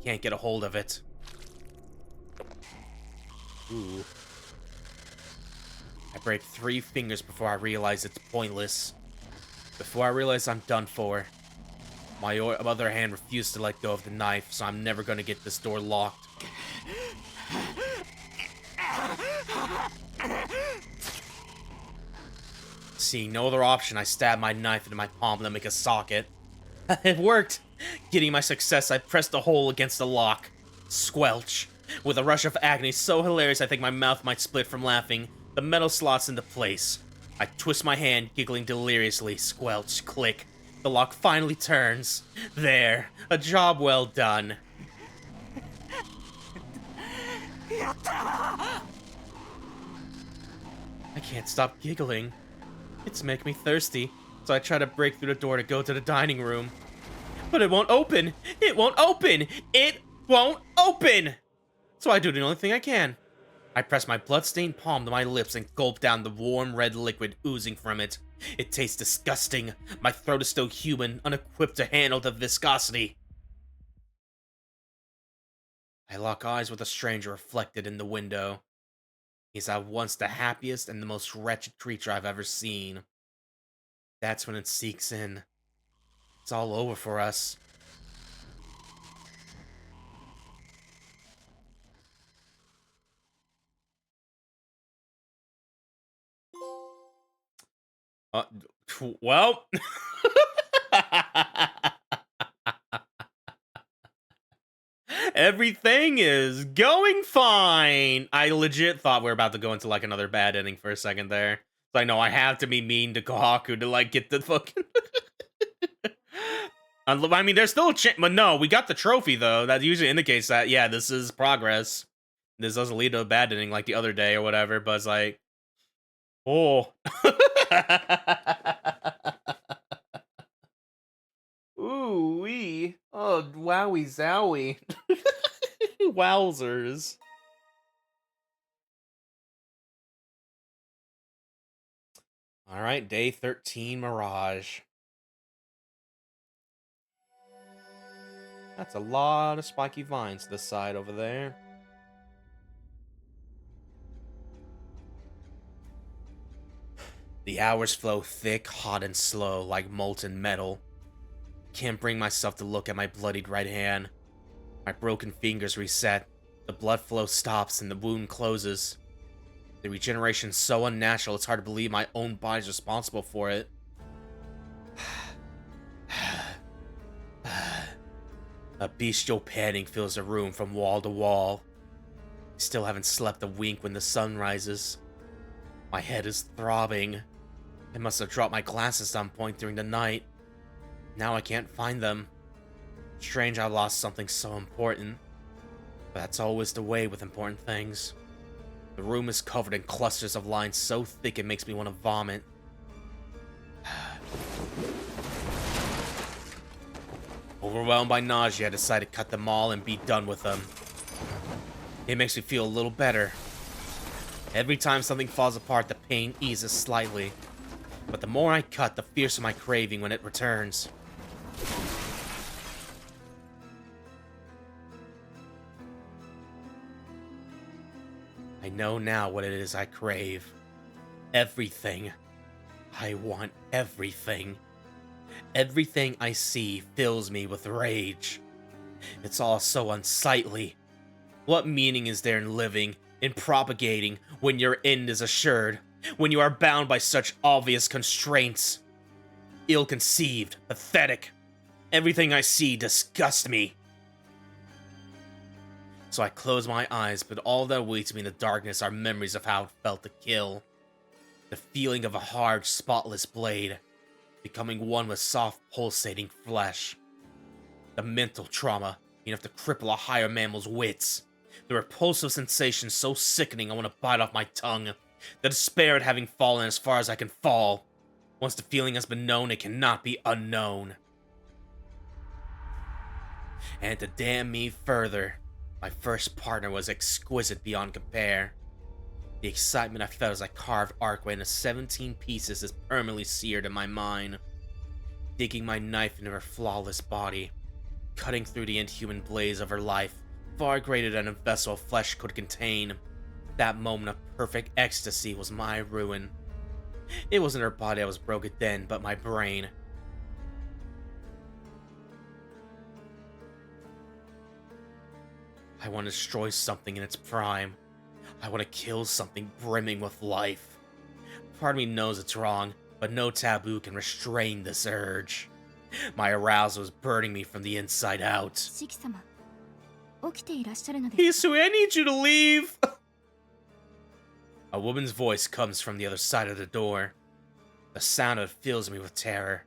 I can't get a hold of it. Ooh. I break 3 fingers before I realize it's pointless. Before I realize I'm done for. My other hand refuses to let go of the knife, so I'm never gonna get this door locked. Seeing no other option, I stab my knife into my palm to make a socket. It worked! Getting my success, I pressed the hole against the lock. Squelch. With a rush of agony so hilarious I think my mouth might split from laughing, the metal slots into place. I twist my hand, giggling deliriously. Squelch, click. The lock finally turns. There. A job well done. I can't stop giggling. It's making me thirsty, so I try to break through the door to go to the dining room. But it won't open! It won't open! It won't open! So I do the only thing I can. I press my blood-stained palm to my lips and gulp down the warm red liquid oozing from it. It tastes disgusting. My throat is still human, unequipped to handle the viscosity. I lock eyes with a stranger reflected in the window. He's at once the happiest and the most wretched creature I've ever seen. That's when it seeks in. It's all over for us. Well. Everything is going fine. I legit thought we were about to go into like another bad ending for a second there. So I know I have to be mean to Kohaku to like get the fucking. I mean, there's still a chance, but no, we got the trophy though. That usually indicates that yeah, this is progress. This doesn't lead to a bad ending like the other day or whatever. But it's like, oh. Ooh wee. Oh wowie zowie. Wowzers. All right, day 13 Mirage. That's a lot of spiky vines to the side over there. The hours flow thick, hot, and slow like molten metal. Can't bring myself to look at my bloodied right hand. My broken fingers reset. The blood flow stops and the wound closes. The regeneration's so unnatural, it's hard to believe my own body's responsible for it. A bestial panic fills the room from wall to wall. I still haven't slept a wink when the sun rises. My head is throbbing. I must have dropped my glasses some point during the night. Now I can't find them. Strange I lost something so important. But that's always the way with important things. The room is covered in clusters of lines so thick it makes me want to vomit. Overwhelmed by nausea, I decide to cut them all and be done with them. It makes me feel a little better. Every time something falls apart, the pain eases slightly. But the more I cut, the fiercer my craving when it returns. I know now what it is I crave. Everything. I want everything. Everything I see fills me with rage. It's all so unsightly. What meaning is there in living, in propagating, when your end is assured? When you are bound by such obvious constraints? Ill-conceived, pathetic. Everything I see disgusts me. So I close my eyes, but all that awaits me in the darkness are memories of how it felt to kill. The feeling of a hard, spotless blade, becoming one with soft, pulsating flesh. The mental trauma, enough to cripple a higher mammal's wits. The repulsive sensation so sickening I want to bite off my tongue. The despair at having fallen as far as I can fall. Once the feeling has been known, it cannot be unknown. And to damn me further, my first partner was exquisite beyond compare. The excitement I felt as I carved Arkway into 17 pieces is permanently seared in my mind. Digging my knife into her flawless body, cutting through the inhuman blaze of her life, far greater than a vessel of flesh could contain. That moment of perfect ecstasy was my ruin. It wasn't her body that was broken then, but my brain. I want to destroy something in its prime. I want to kill something brimming with life. Part of me knows it's wrong, but no taboo can restrain this urge. My arousal is burning me from the inside out. シキ様、起きていらっしゃるのですか？ Hisu, I need you to leave! A woman's voice comes from the other side of the door. The sound of it fills me with terror.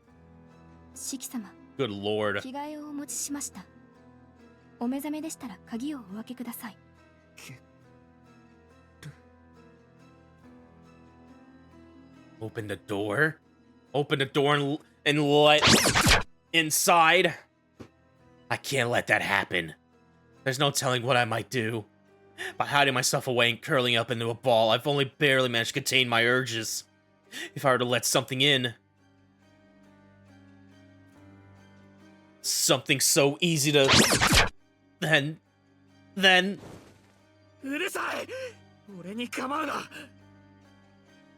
シキ様、 Good lord. 着替えをお持ちしました。お目覚めでしたら鍵をお開けください。 Open the door? Open the door and let inside? I can't let that happen. There's no telling what I might do. By hiding myself away and curling up into a ball, I've only barely managed to contain my urges. If I were to let something in... something so easy to... Then... うるさい。俺に構うな。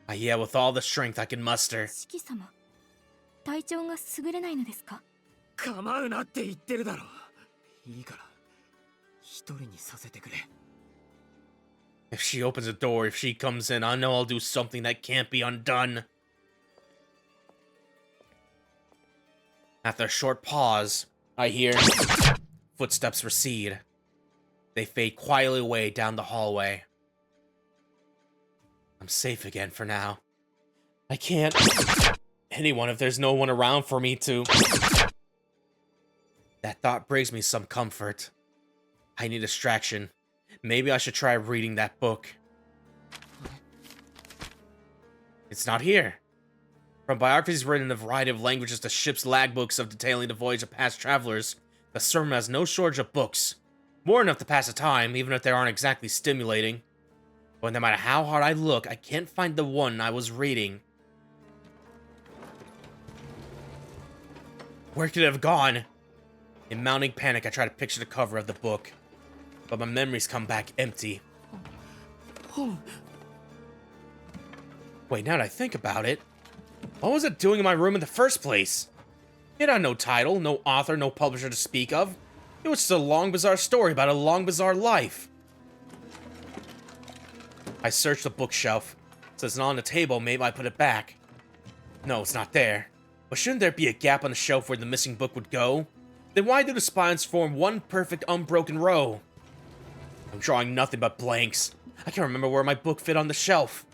I yell with all the strength I can muster. シキ様、体調が優れないのですか？構うなって言ってるだろ。いいから一人にさせてくれ。 If she opens the door, if she comes in, I know I'll do something that can't be undone. After a short pause, I hear footsteps recede. They fade quietly away down the hallway. I'm safe again for now. I can't anyone if there's no one around for me to. That thought brings me some comfort. I need distraction. Maybe I should try reading that book. It's not here. From biographies written in a variety of languages to ship's lag books of detailing the voyage of past travelers, the sermon has no shortage of books. More enough to pass the time, even if they aren't exactly stimulating. But no matter how hard I look, I can't find the one I was reading. Where could it have gone? In mounting panic, I try to picture the cover of the book. But my memories come back empty. Wait, now that I think about it, what was it doing in my room in the first place? It had no title, no author, no publisher to speak of. It was just a long, bizarre story about a long, bizarre life. I searched the bookshelf. Since it's not on the table, maybe I put it back. No, it's not there. But shouldn't there be a gap on the shelf where the missing book would go? Then why do the spines form one perfect, unbroken row? I'm drawing nothing but blanks. I can't remember where my book fit on the shelf.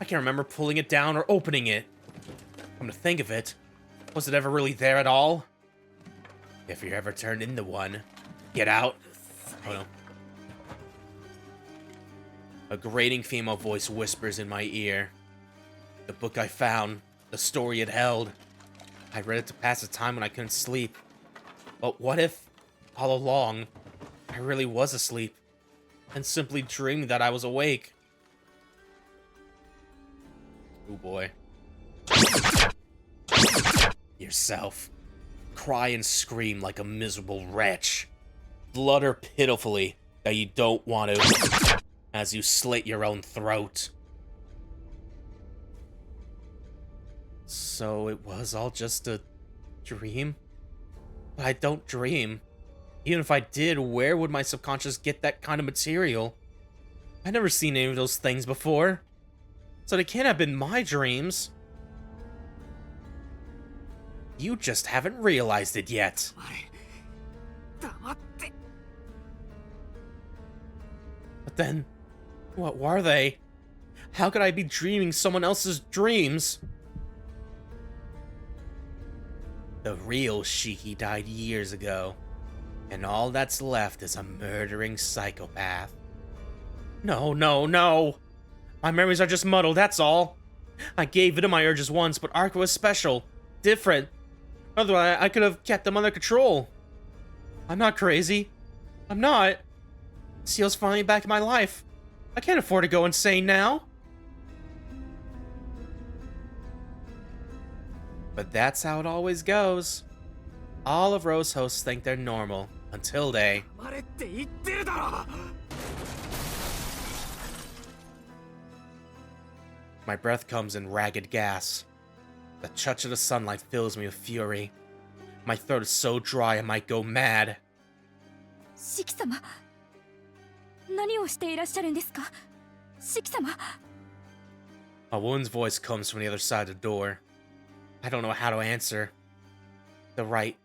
I can't remember pulling it down or opening it. Come to think of it, was it ever really there at all? If you're ever turned into one, get out. Oh no. A grating female voice whispers in my ear. The book I found, the story it held. I read it to pass the time when I couldn't sleep. But what if, all along, I really was asleep, and simply dreamed that I was awake? Oh boy. Yourself. Cry and scream like a miserable wretch. Flutter pitifully that you don't want to, as you slit your own throat. So it was all just a dream? But I don't dream. Even if I did, where would my subconscious get that kind of material? I've never seen any of those things before. So they can't have been my dreams. You just haven't realized it yet. But then, what were they? How could I be dreaming someone else's dreams? The real Shiki died years ago, and all that's left is a murdering psychopath. No, no, no! My memories are just muddled, that's all. I gave in to my urges once, but Arca was special, different. Otherwise, I could have kept them under control. I'm not crazy. I'm not. Ciel's finally back in my life. I can't afford to go insane now. But that's how it always goes. All of Rose hosts think they're normal, until they... My breath comes in ragged gas. The touch of the sunlight fills me with fury. My throat is so dry I might go mad. シキ様、何をしていらっしゃるんですか？シキ様。 A woman's voice comes from the other side of the door. I don't know how to answer. The right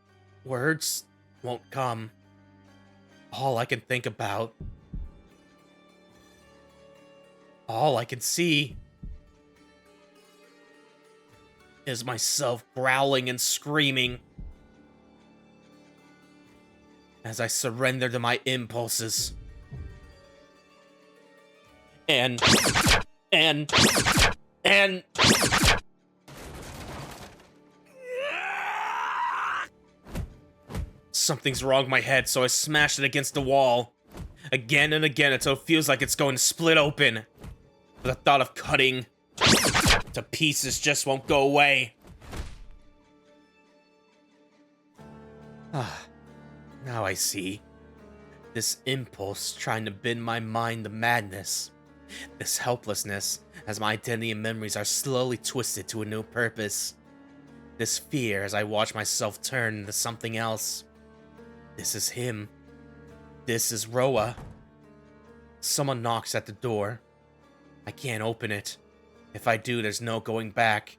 words won't come. All I can think about, all I can see, is myself growling and screaming as I surrender to my impulses. And something's wrong with my head, so I smash it against the wall. Again and again until it feels like it's going to split open. But the thought of cutting to pieces just won't go away. Now I see. This impulse trying to bend my mind to madness. This helplessness as my identity and memories are slowly twisted to a new purpose. This fear as I watch myself turn into something else. This is him. This is Roa. Someone knocks at the door. I can't open it. If I do, there's no going back.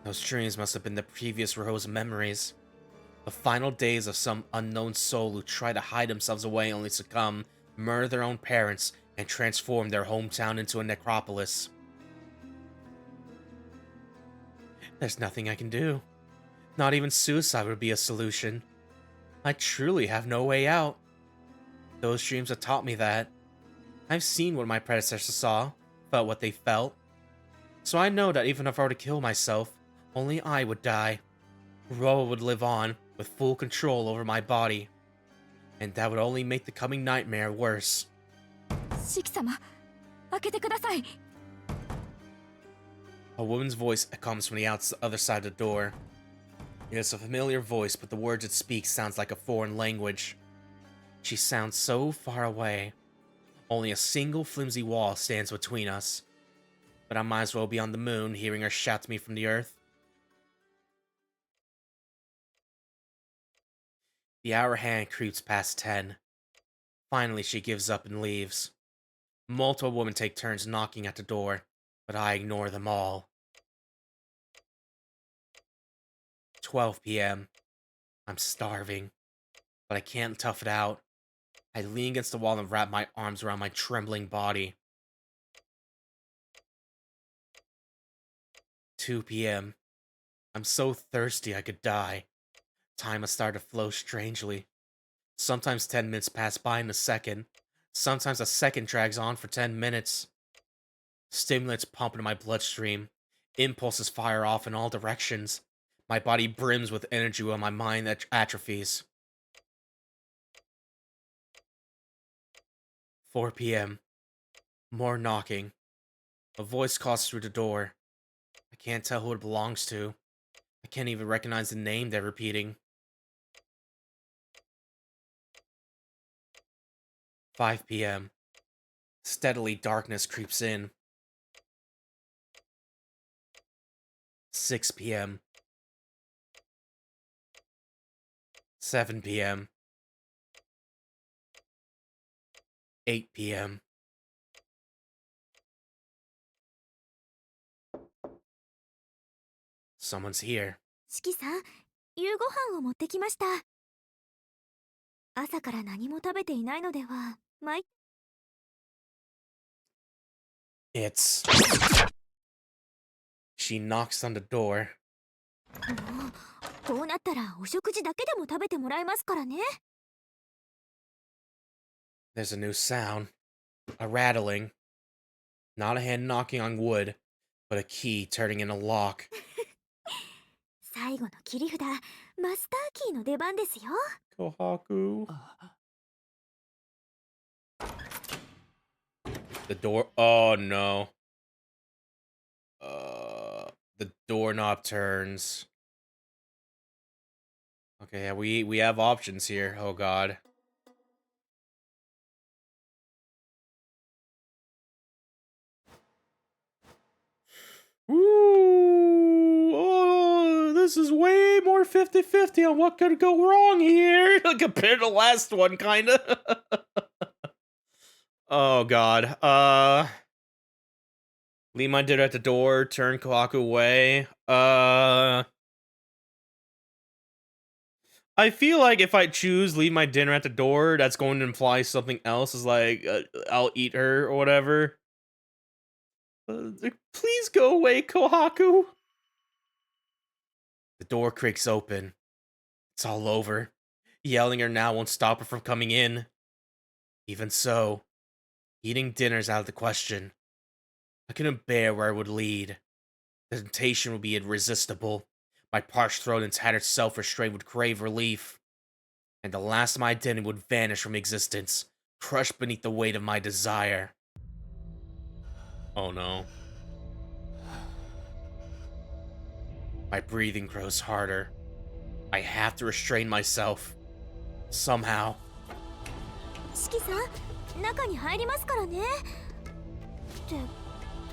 Those dreams must have been the previous Rose memories. The final days of some unknown soul who try to hide themselves away only to succumb, murder their own parents, and transform their hometown into a necropolis. There's nothing I can do. Not even suicide would be a solution. I truly have no way out. Those dreams have taught me that. I've seen what my predecessors saw, felt what they felt. So I know that even if I were to kill myself, only I would die. Roa would live on, with full control over my body. And that would only make the coming nightmare worse. シキ様、開けてください。 A woman's voice comes from the other side of the door. It is a familiar voice, but the words it speaks sounds like a foreign language. She sounds so far away. Only a single flimsy wall stands between us. But I might as well be on the moon, hearing her shout to me from the earth. The hour hand creeps past 10. Finally, she gives up and leaves. Multiple women take turns knocking at the door, but I ignore them all. 12 p.m. I'm starving, but I can't tough it out. I lean against the wall and wrap my arms around my trembling body. 2 p.m. I'm so thirsty I could die. Time has started to flow strangely. Sometimes 10 minutes pass by in a second. Sometimes a second drags on for 10 minutes. Stimulants pump into my bloodstream. Impulses fire off in all directions. My body brims with energy while my mind atrophies. 4 p.m. More knocking. A voice calls through the door. I can't tell who it belongs to. I can't even recognize the name they're repeating. 5 p.m. Steadily, darkness creeps in. 6 p.m. 7 p.m. 8 p.m. Someone's here. シキさん、夕ご飯を持ってきました。朝から何も食べていないのでは、It's... She knocks on the door. もう、こうなったらお食事だけでも食べてもらえますからね。There's a new sound. A rattling. Not a hand knocking on wood, but a key turning in a lock. 最後の切り札、マスターキーの出番ですよ。Kohaku. The door... Oh, no. The doorknob turns. Okay, yeah, we have options here. Oh, God. Ooh, oh, this is way more 50-50 on what could go wrong here compared to the last one, kinda. Oh, God. Leave my dinner at the door, turn Kohaku away. I feel like if I choose leave my dinner at the door, that's going to imply something else, is like, I'll eat her or whatever. Please go away, Kohaku. The door creaks open. It's all over. Yelling her now won't stop her from coming in. Even so, eating dinner's out of the question. I couldn't bear where it would lead. The temptation would be irresistible. My parched throat and tattered self-restraint would crave relief. And the last of my dinner would vanish from existence, crushed beneath the weight of my desire. Oh no. My breathing grows harder. I have to restrain myself. Somehow. シキさん、中に入りますからね。って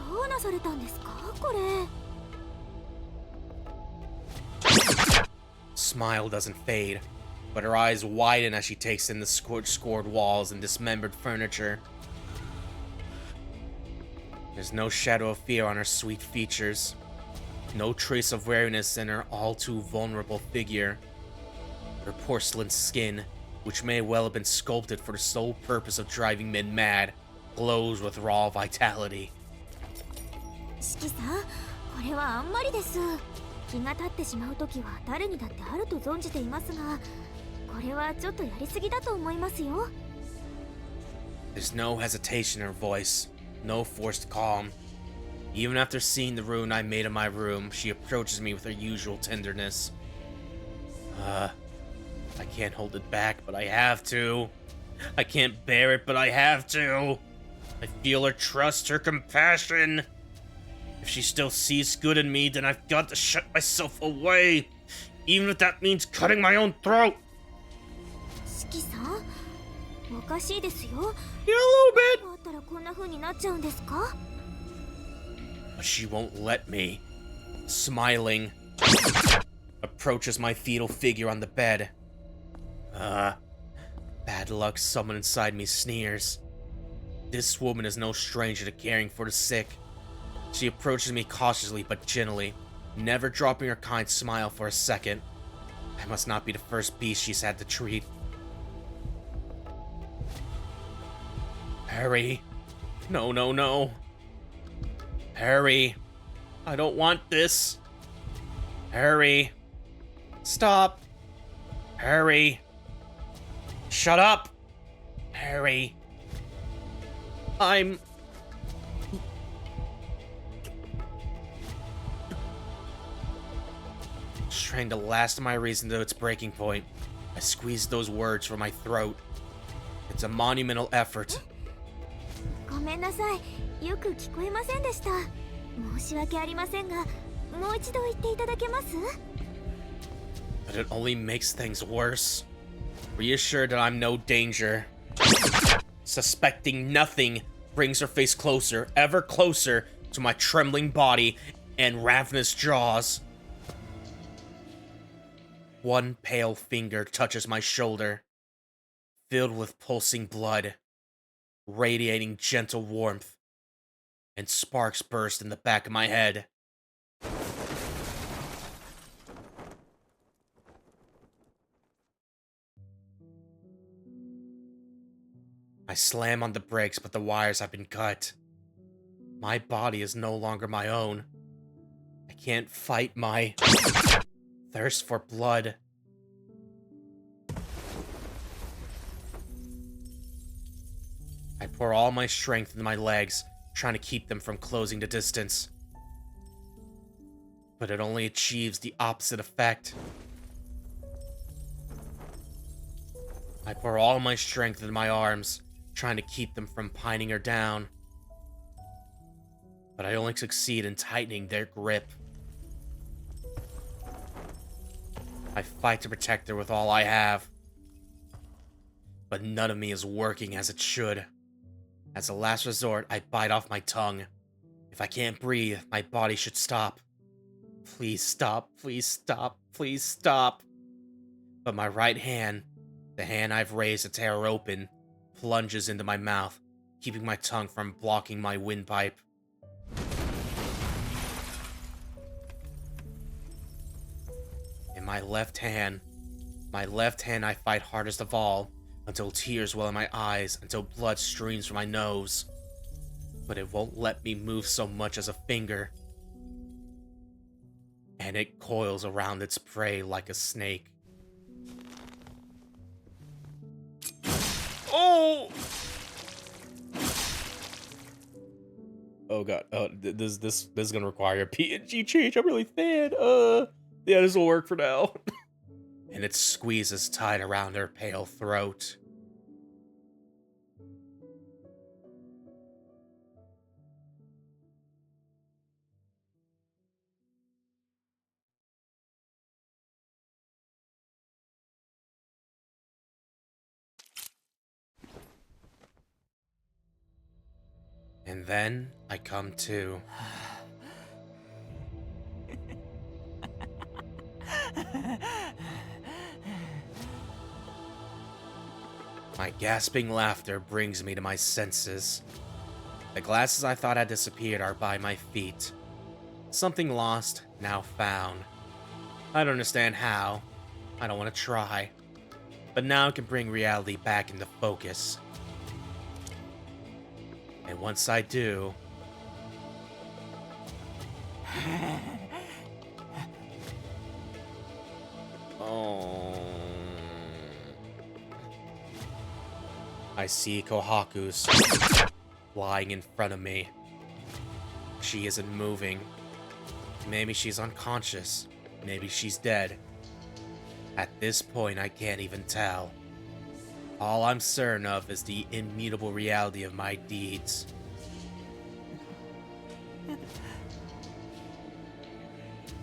どうなされたんですか、これ。Smile doesn't fade, but her eyes widen as she takes in the scored walls and dismembered furniture. There's no shadow of fear on her sweet features. No trace of wariness in her all too vulnerable figure. Her porcelain skin, which may well have been sculpted for the sole purpose of driving men mad, glows with raw vitality. 四季さん、これはあんまりです。気が立ってしまう時は誰にだってあると存じていますが、これはちょっとやりすぎだと思いますよ。There's no hesitation in her voice, no forced calm. Even after seeing the ruin I made in my room, she approaches me with her usual tenderness. I can't hold it back, but I have to. I can't bear it, but I have to. I feel her trust, her compassion. If she still sees good in me, then I've got to shut myself away, even if that means cutting my own throat. 四季さん、おかしいですよ。 Yeah, a little bit. どうやったらこんな風になっちゃうんですか？ But she won't let me. Smiling, approaches my fetal figure on the bed. Bad luck, someone inside me sneers. This woman is no stranger to caring for the sick. She approaches me cautiously but gently, never dropping her kind smile for a second. I must not be the first beast she's had to treat. Hurry. No, no, no. Hurry. I don't want this. Hurry. Stop. Hurry. Shut up. Hurry. I'm... Strained the last of my reason to its breaking point. I squeezed those words from my throat. It's a monumental effort. ごめんなさい。よく聞こえませんでした。申し訳ありませんが、もう一度言っていただけます？ But it only makes things worse. Reassured that I'm no danger. Suspecting nothing brings her face closer, ever closer, to my trembling body and ravenous jaws. One pale finger touches my shoulder, filled with pulsing blood, radiating gentle warmth, and sparks burst in the back of my head. I slam on the brakes, but the wires have been cut. My body is no longer my own. I can't fight my thirst for blood. I pour all my strength into my legs, trying to keep them from closing the distance. But it only achieves the opposite effect. I pour all my strength into my arms, trying to keep them from pining her down. But I only succeed in tightening their grip. I fight to protect her with all I have. But none of me is working as it should. As a last resort, I bite off my tongue. If I can't breathe, my body should stop. Please stop, please stop, please stop. But my right hand, the hand I've raised to tear her open, plunges into my mouth, keeping my tongue from blocking my windpipe. In my left hand I fight hardest of all, until tears well in my eyes, until blood streams from my nose. But it won't let me move so much as a finger. And it coils around its prey like a snake. Oh! Oh god. This is gonna require a PNG change. I'm really thin. Yeah, this will work for now. And its squeeze is tight around her pale throat. And then I come to. My gasping laughter brings me to my senses. The glasses I thought had disappeared are by my feet. Something lost, now found. I don't understand how. I don't want to try. But now I can bring reality back into focus. And once I do... Oh... I see Kohaku's lying in front of me. She isn't moving. Maybe she's unconscious. Maybe she's dead. At this point, I can't even tell. All I'm certain of is the immutable reality of my deeds.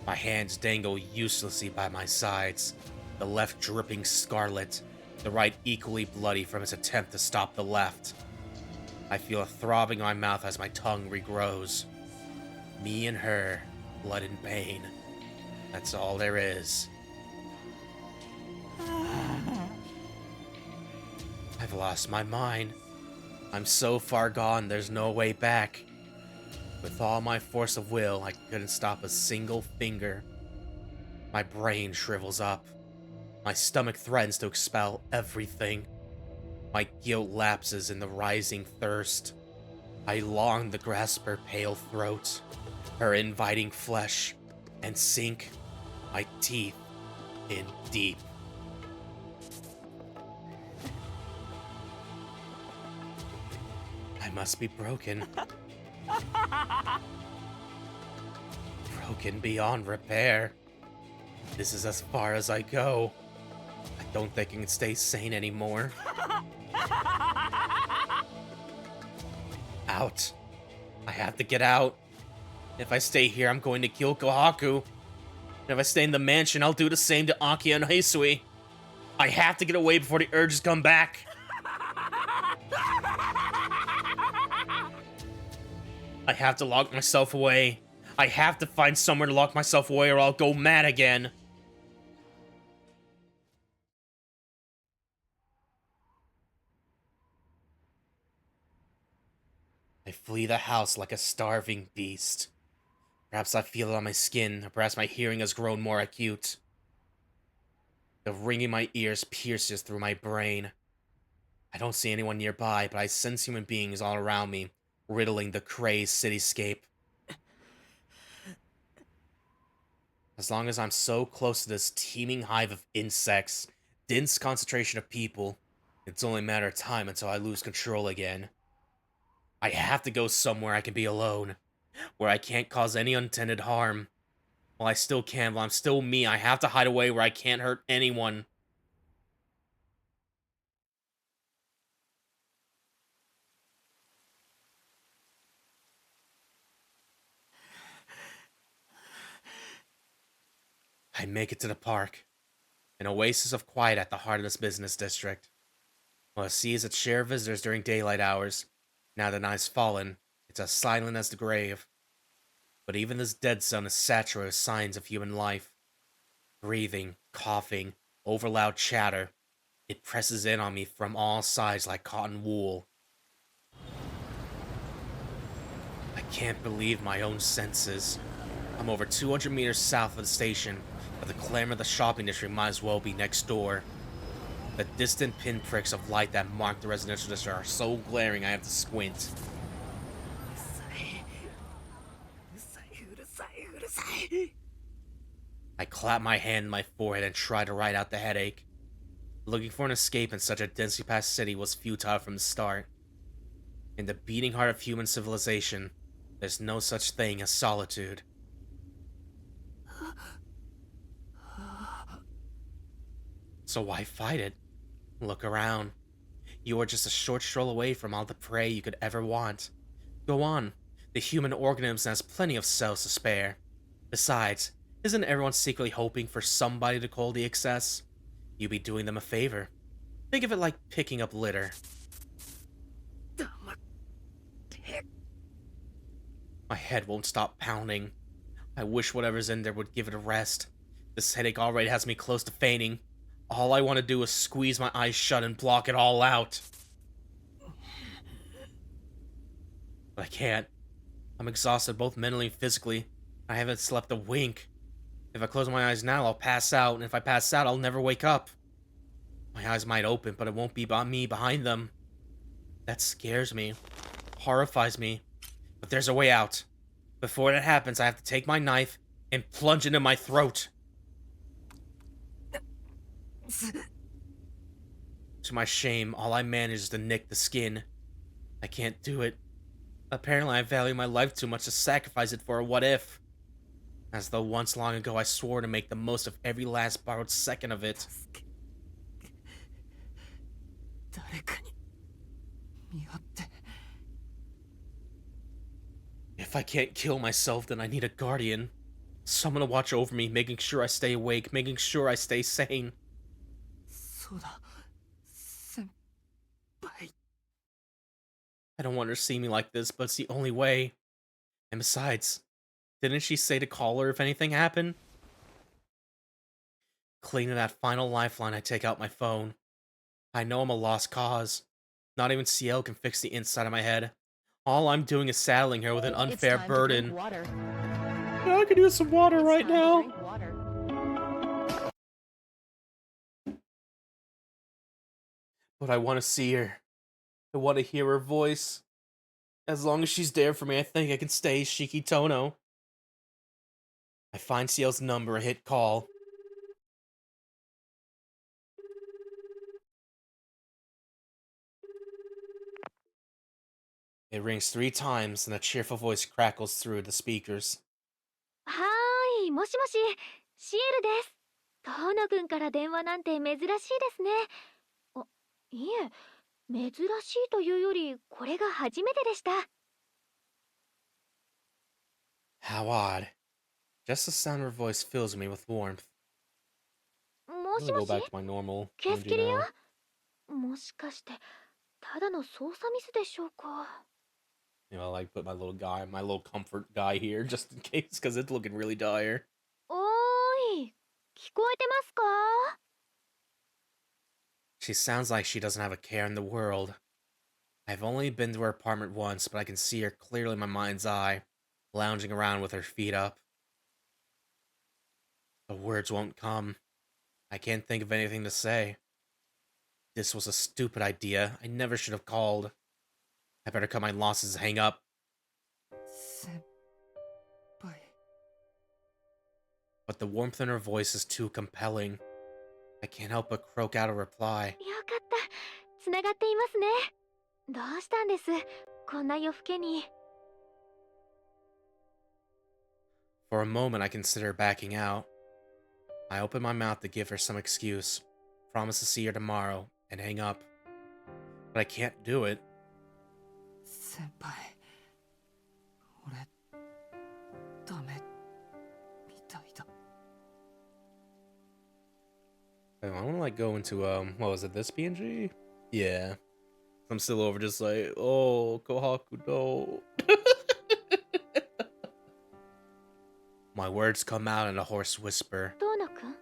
My hands dangle uselessly by my sides, the left dripping scarlet, the right equally bloody from its attempt to stop the left. I feel a throbbing in my mouth as my tongue regrows. Me and her, blood and pain. That's all there is. I've lost my mind. I'm so far gone, there's no way back. With all my force of will, I couldn't stop a single finger. My brain shrivels up. My stomach threatens to expel everything. My guilt lapses in the rising thirst. I long to grasp her pale throat, her inviting flesh, and sink my teeth in deep. I must be broken. Broken beyond repair. This is as far as I go. I don't think I can stay sane anymore. Out. I have to get out. If I stay here, I'm going to kill Kohaku. And if I stay in the mansion, I'll do the same to Aki and Hisui. I have to get away before the urges come back. I have to lock myself away. I have to find somewhere to lock myself away or I'll go mad again. I flee the house like a starving beast. Perhaps I feel it on my skin, or perhaps my hearing has grown more acute. The ringing in my ears pierces through my brain. I don't see anyone nearby, but I sense human beings all around me, riddling the crazed cityscape. As long as I'm so close to this teeming hive of insects, dense concentration of people, it's only a matter of time until I lose control again. I have to go somewhere I can be alone, where I can't cause any unintended harm. While I still can, while I'm still me, I have to hide away where I can't hurt anyone. I make it to the park, an oasis of quiet at the heart of this business district. While it sees its share of visitors during daylight hours, now the night's fallen, it's as silent as the grave. But even this dead zone is saturated with signs of human life. Breathing, coughing, overloud chatter. It presses in on me from all sides like cotton wool. I can't believe my own senses. I'm over 200 meters south of the station, but the clamor of the shopping district might as well be next door. The distant pinpricks of light that mark the residential district are so glaring I have to squint. I clap my hand in my forehead and try to ride out the headache. Looking for an escape in such a densely packed city was futile from the start. In the beating heart of human civilization, there's no such thing as solitude. So why fight it? Look around. You are just a short stroll away from all the prey you could ever want. Go on. The human organism has plenty of cells to spare. Besides, isn't everyone secretly hoping for somebody to call the excess? You'd be doing them a favor. Think of it like picking up litter. My head won't stop pounding. I wish whatever's in there would give it a rest. This headache already has me close to fainting. All I want to do is squeeze my eyes shut and block it all out. But I can't. I'm exhausted both mentally and physically. I haven't slept a wink. If I close my eyes now, I'll pass out, and if I pass out, I'll never wake up. My eyes might open, but it won't be me behind them. That scares me, horrifies me. But there's a way out. Before that happens, I have to take my knife and plunge it into my throat. To my shame, all I manage is to nick the skin. I can't do it. Apparently, I value my life too much to sacrifice it for a what if. As though once long ago I swore to make the most of every last borrowed second of it. If I can't kill myself, then I need a guardian. Someone to watch over me, making sure I stay awake, making sure I stay sane. I don't want her to see me like this, but it's the only way. And besides, didn't she say to call her if anything happened? Clinging to that final lifeline, I take out my phone. I know I'm a lost cause. Not even Ciel can fix the inside of my head. All I'm doing is saddling her with an unfair burden. Yeah, I could use some water right now. But I want to see her. I want to hear her voice. As long as she's there for me, I think I can stay Shiki Tono. I find Ciel's number and hit call. It rings 3 times and a cheerful voice crackles through the speakers. はーい、もしもし、シエルです。遠野くんから電話なんて珍しいですね。あ、いえ、珍しいというより、これが初めてでした。How odd. Just the sound of her voice fills me with warmth. も I'm し gonna も go し、 back to my normal 消し energy きりよ。 now. もしかして、ただの操作ミスでしょうか。You know, I like put my little comfort guy here just in case, because it's looking really dire. おーい、聞こえてますか？ She sounds like she doesn't have a care in the world. I've only been to her apartment once, but I can see her clearly in my mind's eye, lounging around with her feet up. The words won't come. I can't think of anything to say. This was a stupid idea. I never should have called. I better cut my losses and hang up. But the warmth in her voice is too compelling. I can't help but croak out a reply. よかった。つながっていますね。どうしたんです？こんな夜更けに。For a moment, I consider backing out. I open my mouth to give her some excuse, promise to see her tomorrow, and hang up. But I can't do it. 先輩、俺ダメみたいだ。I want to like go into what was it, this PNG? Yeah. I'm still over just like, oh, Kohaku no. My words come out in a hoarse whisper. 遠野くん、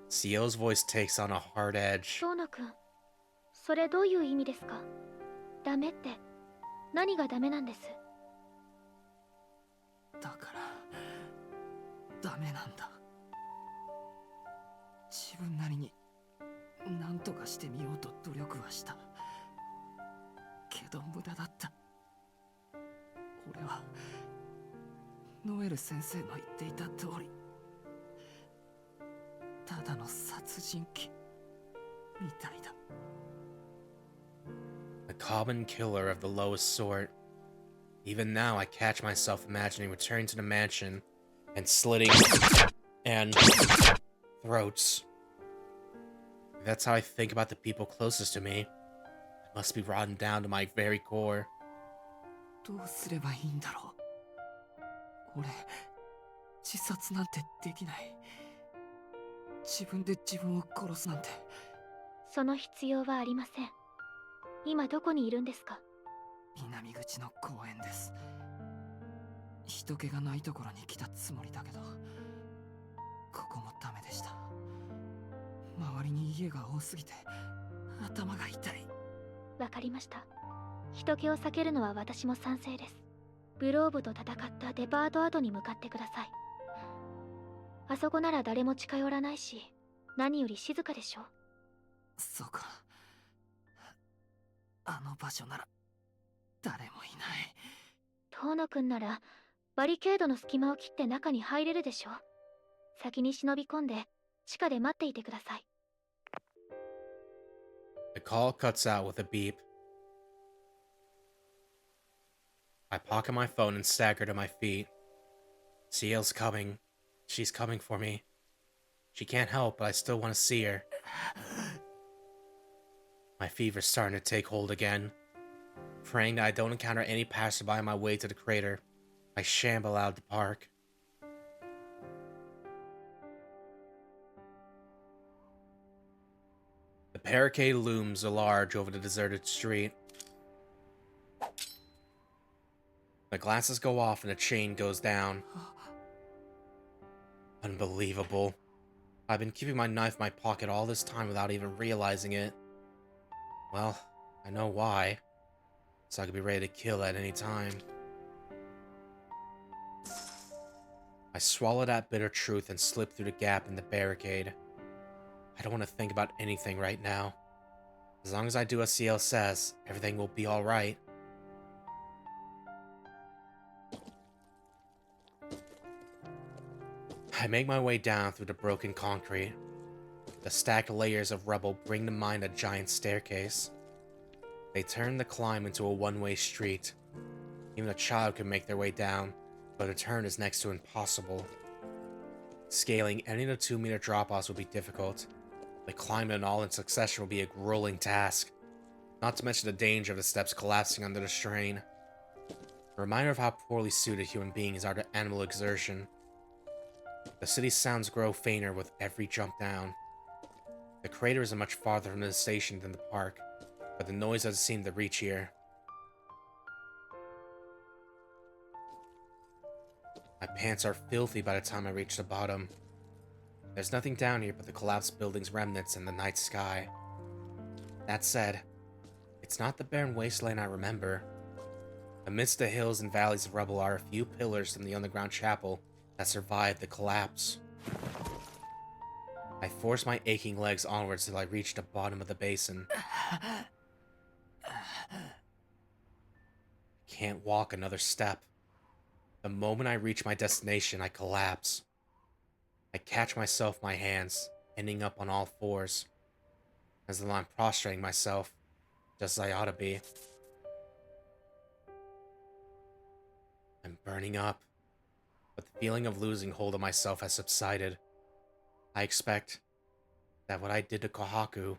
Ciel's voice takes on a hard edge. 遠野くん、それどういう意味ですか？ダメって何がダメなんです？だからダメなんだ。自分なりに何とかしてみようと努力はした。けど無駄だった。俺はノエル先生の言っていた通り、ただの殺人鬼みたいだ。A common killer of the lowest sort. Even now, I catch myself imagining returning to the mansion and slitting and throats. If that's how I think about the people closest to me, I must be rotten down to my very core. どうすればいいんだろう。俺、自殺なんてできない。自分で自分を殺すなんて。その必要はありません。今どこにいるんですか？南口の公園です。人気がないところに来たつもりだけど、ここもダメでした。周りに家が多すぎて頭が痛い。わかりました。人気を避けるのは私も賛成です。グローブと戦ったデパート跡に向かってください。あそこなら誰も近寄らないし、何より静かでしょ。そうか。あの場所なら誰もいない。遠野くんならバリケードの隙間を切って中に入れるでしょ。先に忍び込んで地下で待っていてください。 The call cuts out with a beep. I pocket my phone and stagger to my feet. Ciel's coming. She's coming for me. She can't help, but I still want to see her. My fever's starting to take hold again. Praying that I don't encounter any passerby on my way to the crater, I shamble out of the park. The barricade looms large over the deserted street. The glasses go off and the chain goes down. Unbelievable. I've been keeping my knife in my pocket all this time without even realizing it. Well, I know why. So I could be ready to kill at any time. I swallow that bitter truth and slip through the gap in the barricade. I don't want to think about anything right now. As long as I do as Ciel says, everything will be alright. I make my way down through the broken concrete. The stacked layers of rubble bring to mind a giant staircase. They turn the climb into a one-way street. Even a child could make their way down, but the turn is next to impossible. Scaling any of the 2-meter drop-offs would be difficult. The climb in all in succession will be a grueling task, not to mention the danger of the steps collapsing under the strain. A reminder of how poorly suited human beings are to animal exertion. The city's sounds grow fainter with every jump down. The crater isn't much farther from the station than the park, but the noise doesn't seem to reach here. My pants are filthy by the time I reach the bottom. There's nothing down here but the collapsed building's remnants and the night sky. That said, it's not the barren wasteland I remember. Amidst the hills and valleys of rubble are a few pillars from the underground chapel that survived the collapse. I force my aching legs onwards till I reach the bottom of the basin. Can't walk another step. The moment I reach my destination, I collapse. I catch myself in my hands, ending up on all fours, as though I'm prostrating myself, just as I ought to be. I'm burning up, but the feeling of losing hold of myself has subsided. I expect that what I did to Kohaku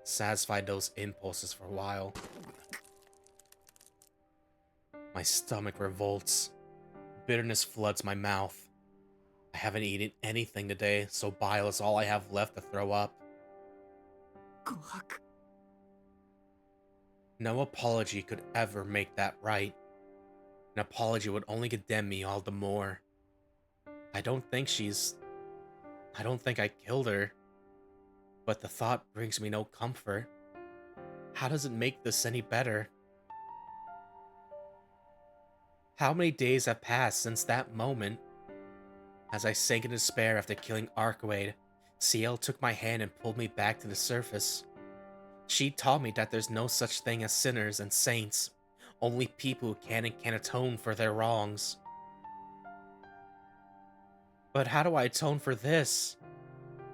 satisfied those impulses for a while. My stomach revolts. Bitterness floods my mouth. I haven't eaten anything today, so bile is all I have left to throw up. Kohaku. No apology could ever make that right. An apology would only condemn me all the more. I don't think I killed her. But the thought brings me no comfort. How does it make this any better? How many days have passed since that moment? As I sank in despair after killing Archwade, Ciel took my hand and pulled me back to the surface. She taught me that there's no such thing as sinners and saints, only people who can and can't atone for their wrongs. But how do I atone for this?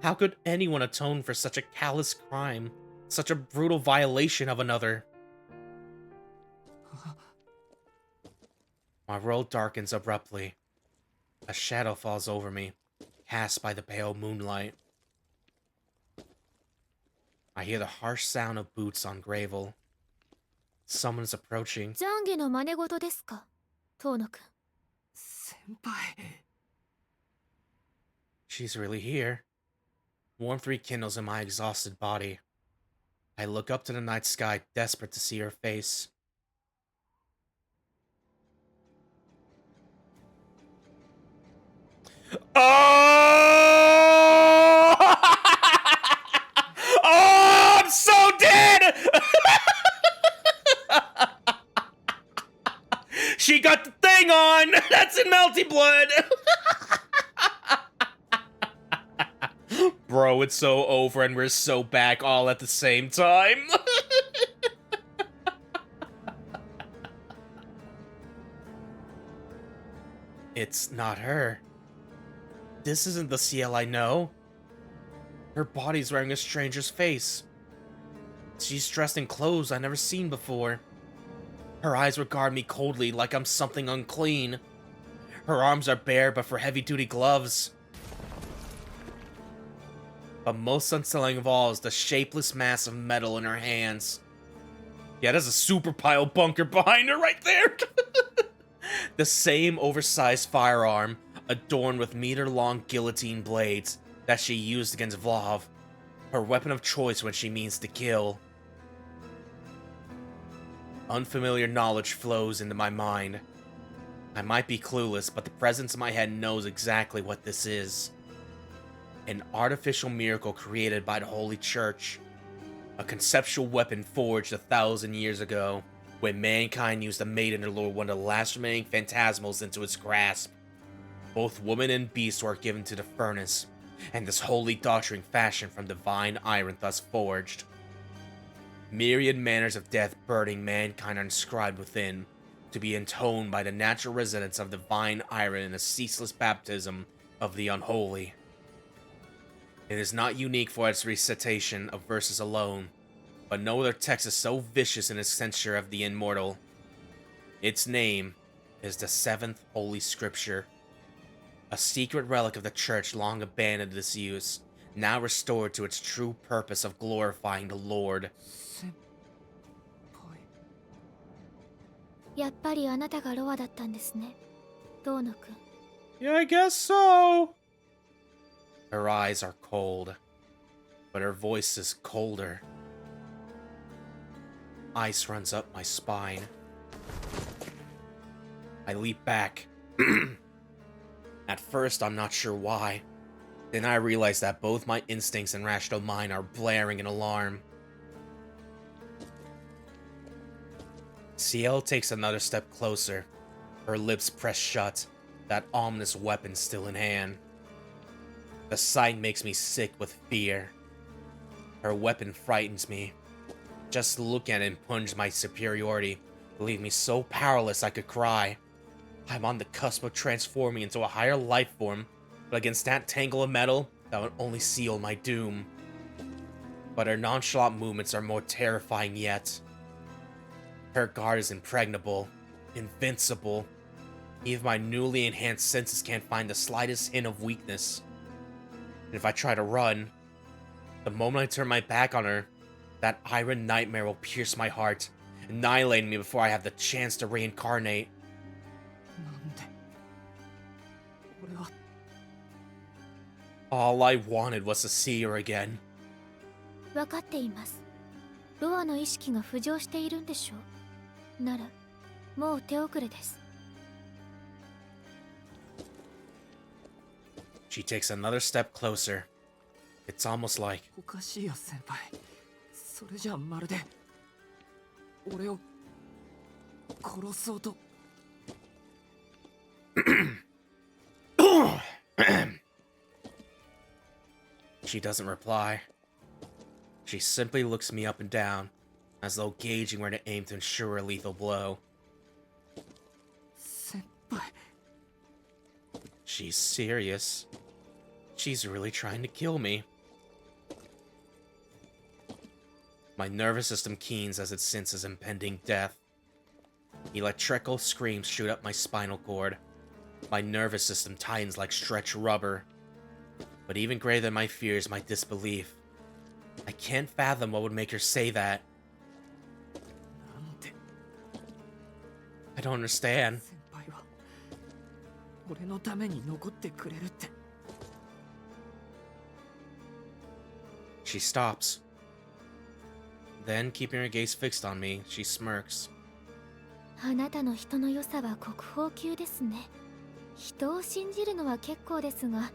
How could anyone atone for such a callous crime, such a brutal violation of another? My world darkens abruptly. A shadow falls over me, cast by the pale moonlight. I hear the harsh sound of boots on gravel. Someone's approaching. 懺悔の真似事ですか、遠野くん。先輩。 She's really here. Warmth rekindles in my exhausted body. I look up to the night sky, desperate to see her face. Oh! Oh, I'm so dead! She got the thing on! That's in Melty Blood! Bro, it's so over and we're so back all at the same time. It's not her. This isn't the Ciel I know. Her body's wearing a stranger's face. She's dressed in clothes I've never seen before. Her eyes regard me coldly like I'm something unclean. Her arms are bare but for heavy-duty gloves. But most unsettling of all is the shapeless mass of metal in her hands. Yeah, there's a super pile bunker behind her right there. The same oversized firearm, adorned with meter-long guillotine blades that she used against Vlav, her weapon of choice when she means to kill. Unfamiliar knowledge flows into my mind. I might be clueless, but the presence in my head knows exactly what this is. An artificial miracle created by the Holy Church. A conceptual weapon forged 1,000 years ago, when mankind used a maiden to lure one of the last remaining phantasmals into its grasp. Both woman and beast were given to the furnace, and this holy doctrine fashioned from divine iron thus forged. Myriad manners of death burning mankind are inscribed within, to be intoned by the natural resonance of divine iron in a ceaseless baptism of the unholy. It is not unique for its recitation of verses alone, but no other text is so vicious in its censure of the immortal. Its name is the Seventh Holy Scripture, a secret relic of the Church long abandoned to disuse, now restored to its true purpose of glorifying the Lord. やっぱりあなたがロアだったんですね、遠野くん。 Yeah, I guess so. Her eyes are cold, but her voice is colder. Ice runs up my spine. I leap back. At first, I'm not sure why. Then I realize that both my instincts and rational mind are blaring in alarm. Ciel takes another step closer, her lips pressed shut, that ominous weapon still in hand. The sight makes me sick with fear. Her weapon frightens me. Just look at it impugns my superiority, leave me so powerless I could cry. I'm on the cusp of transforming into a higher life form, but against that tangle of metal, that would only seal my doom. But her nonchalant movements are more terrifying yet. Her guard is impregnable, invincible. Even my newly enhanced senses can't find the slightest hint of weakness. And if I try to run, the moment I turn my back on her, that iron nightmare will pierce my heart, annihilating me before I have the chance to reincarnate. All I wanted was to see her again. 分かっています。ロアの意識が浮上しているんでしょう。なら、もう手遅れです。 She takes another step closer. It's almost like... おかしいよ先輩。それじゃまるで俺を殺そうと。She doesn't reply. She simply looks me up and down, as though gauging where to aim to ensure a lethal blow. 先輩。 She's serious. She's really trying to kill me. My nervous system keens as it senses impending death. Electrical screams shoot up my spinal cord. My nervous system tightens like stretched rubber. But even greater than my fears, my disbelief. I can't fathom what would make her say that. I don't understand. 先輩は俺のために残ってくれるって。 She stops. Then, keeping her gaze fixed on me, she smirks. あなたの人の良さは国宝級ですね。人を信じるのは結構ですが、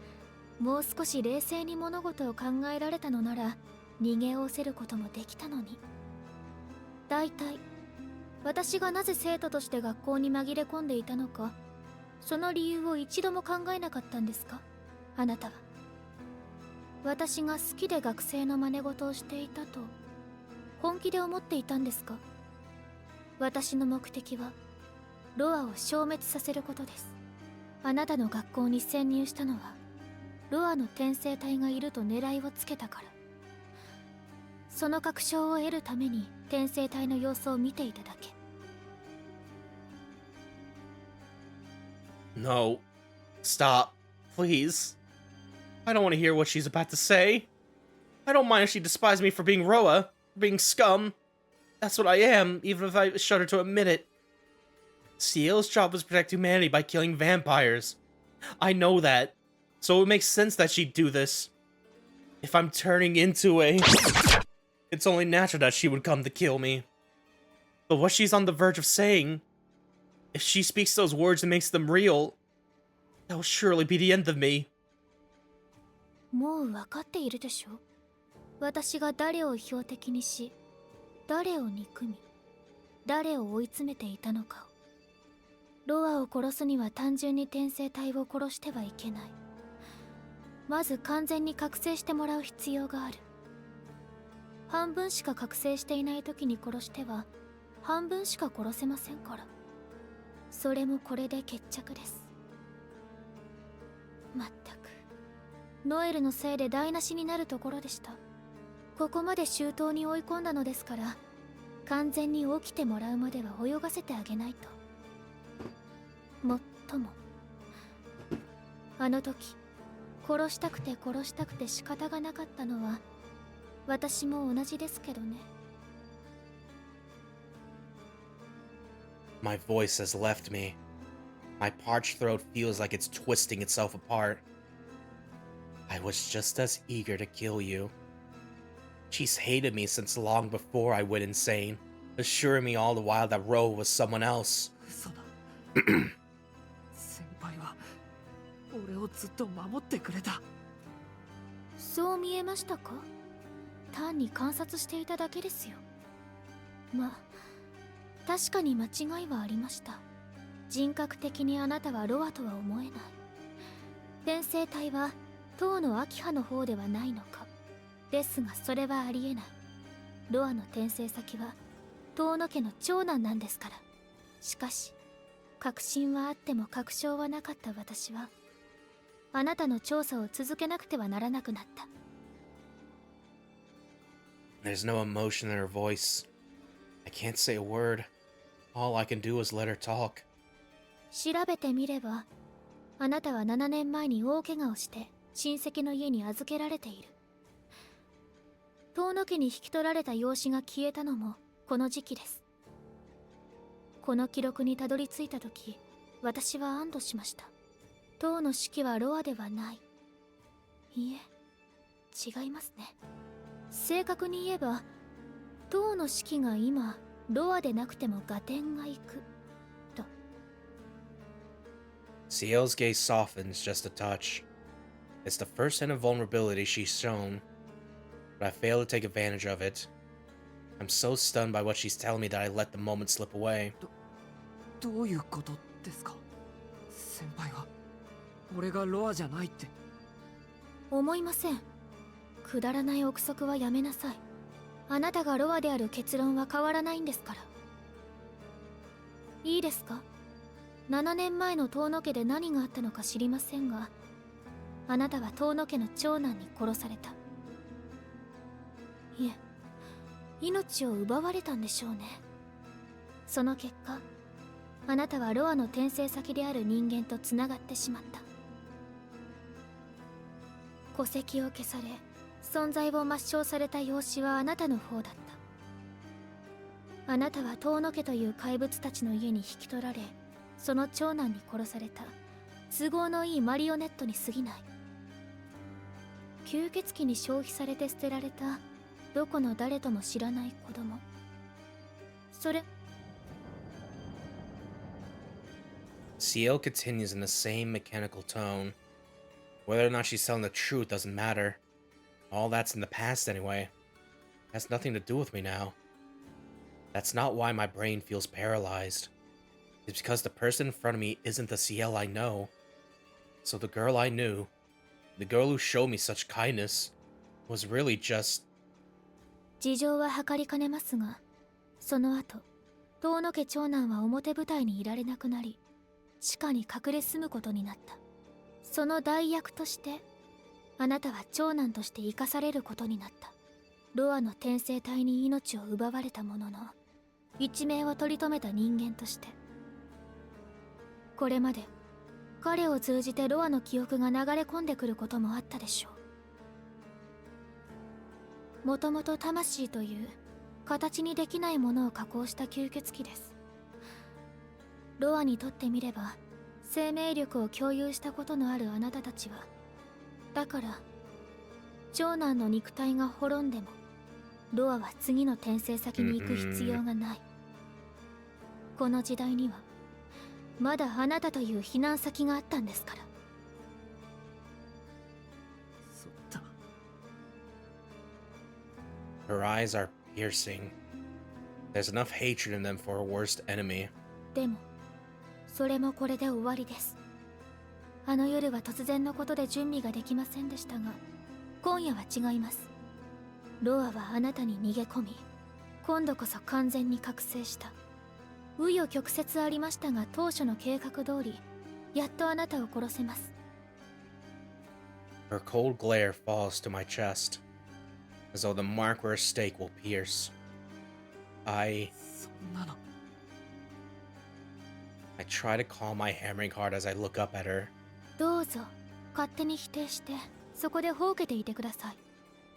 もう少し冷静に物事を考えられたのなら、逃げおせることもできたのに。だいたい私がなぜ生徒として学校に紛れ込んでいたのか、その理由を一度も考えなかったんですか、あなたは。私が好きで学生の真似事をしていたと本気で思っていたんですか。私の目的はロアを消滅させることです。あなたの学校に潜入したのはロアの転生体がいると狙いをつけたから。その確証を得るために転生体の様子を見ていただけ。 No. Stop. Please. I don't want to hear what she's about to say. I don't mind if she despises me for being Roa, for being scum. That's what I am, even if I shudder to admit it. Ciel's job was to protect humanity by killing vampires. I know that, so it makes sense that she'd do this. If I'm turning into a... It's only natural that she would come to kill me. But what she's on the verge of saying... If she speaks those words and makes them real... That will surely be the end of me. もう分かっているでしょ。私が誰を標的にし、誰を憎み、誰を追い詰めていたのかを。ロアを殺すには単純に転生体を殺してはいけない。まず完全に覚醒してもらう必要がある。半分しか覚醒していない時に殺しては半分しか殺せませんから。それもこれで決着です。まったくノエルのせいで台無しになるところでした。ここまで周到に追い込んだのですから、完全に起きてもらうまでは泳がせてあげないと。もっともあの時殺したくて仕方がなかったのは私も同じですけどね。 My voice has left me. My parched throat feels like it's twisting itself apart. I was just as eager to kill you. She's hated me since long before I went insane, assuring me all the while that Ro was someone else. 嘘だ先輩は俺をずっと守ってくれた。そう見えましたか。単に観察していただけですよ。まあ確かに間違いはありました。人格的にあなたはロアとは思えない。転生体は当の秋葉の方ではないのか。ですがそれはありえない。ロアの転生先は遠野家の長男なんですから。しかし確信はあっても確証はなかった私はあなたの調査を続けなくてはならなくなった。 There's no emotion in her voice. I can't say a word. All I can do is let her talk. 調べてみればあなたは7年前に大怪我をして親戚の家に預けられている。遠野家に引き取られた養子が消えたのもこの時期です。この記録にたどり着いた時私は安堵しました。当の式はロアではない。いえ違いますね。正確に言えば当の式が今ロアでなくても合点がいくと。 Ciel's gaze softens just a touch. It's the first hint of vulnerability she's shown, but I fail to take advantage of it. I'm so stunned by what she's telling me that I let the moment slip away. どういうことですか先輩は。俺がロアじゃないって。思いません。くだらない憶測はやめなさい。あなたがロアである結論は変わらないんですから。いいですか。7年前の遠野家で何があったのか知りませんが、あなたは遠野家の長男に殺された。いえ、命を奪われたんでしょうね。その結果あなたはロアの転生先である人間とつながってしまった。戸籍を消され存在を抹消された養子はあなたの方だった。あなたは遠野家という怪物たちの家に引き取られ、その長男に殺された都合のいいマリオネットに過ぎない。吸血鬼に消費されて捨てられたどこの誰とも知らない子供。それ Ciel continues in the same mechanical tone. Whether or not she's telling the truth doesn't matter. All that's in the past anyway. Has nothing to do with me now. That's not why my brain feels paralyzed. It's because the person in front of me isn't the Ciel I know. So the girl I knew, the girl who showed me such kindness, was really just... 事情は計りかねますが、その後遠野家長男は表舞台にいられなくなり、地下に隠れ住むことになった。その代役としてあなたは長男として生かされることになった。ロアの転生体に命を奪われたものの、一命を取り留めた人間として。これまで彼を通じてロアの記憶が流れ込んでくることもあったでしょう。もともと魂という形にできないものを加工した吸血鬼です。ロアにとってみれば生命力を共有したことのあるあなたたちは、だから長男の肉体が滅んでもロアは次の転生先に行く必要がない。この時代にはまだあなたという避難先があったんですから。そった。 Her eyes are piercing. There's enough hatred in them for a worst enemy. でもそれもこれで終わりです。あの夜は突然のことで準備ができませんでしたが、今夜は違います。ロアはあなたに逃げ込み、今度こそ完全に覚醒した。紆余曲折ありましたが、当初の計画通りやっとあなたを殺せます。 Her cold glare falls to my chest, as though the mark where a stake will pierce. I そんなの try to calm my hammering heart as I look up at her. どうぞ勝手に否定してそこでほうけていてください。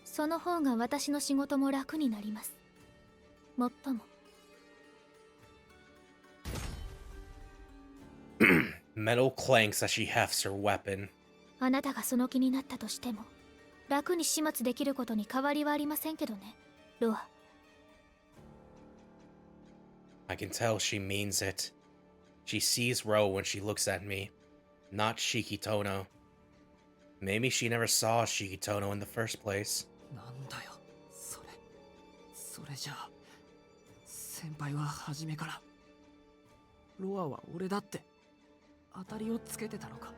その方が私の仕事も楽になります。もっとも Metal clanks as she hefts her weapon. あなたがその気になったとしても楽に始末できることに変わりはありませんけどね、ロア。 I can tell she means it. She sees Ro when she looks at me, not Shiki Tono. Maybe she never saw Shiki Tono in the first place. なんだよそれじゃあ先輩は初めからロアは俺だって当たりをつけてたのか。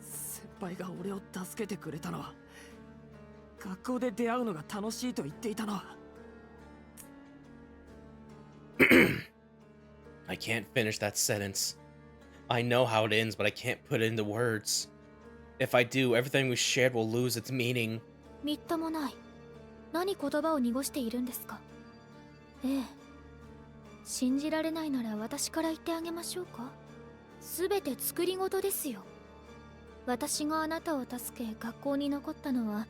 先輩が俺を助けてくれたのは、学校で出会うのが楽しいと言っていたのは。I can't finish that sentence. I know how it ends, but I can't put it into words. If I do, everything we shared will lose its meaning. みっともない。何言葉を濁しているんですか。ええ、信じられないなら私から言ってあげましょうか。すべて作り事ですよ。私があなたを助け学校に残ったのは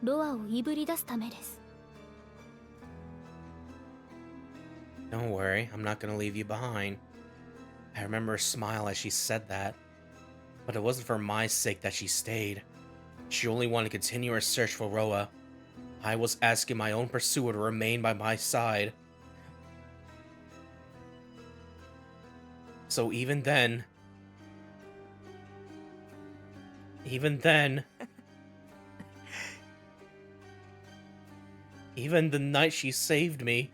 ロアをいぶり出すためです。 Don't worry, I'm not gonna leave you behind. I remember her smile as she said that. But it wasn't for my sake that she stayed. She only wanted to continue her search for Roa. I was asking my own pursuer to remain by my side. So even then... Even the night she saved me...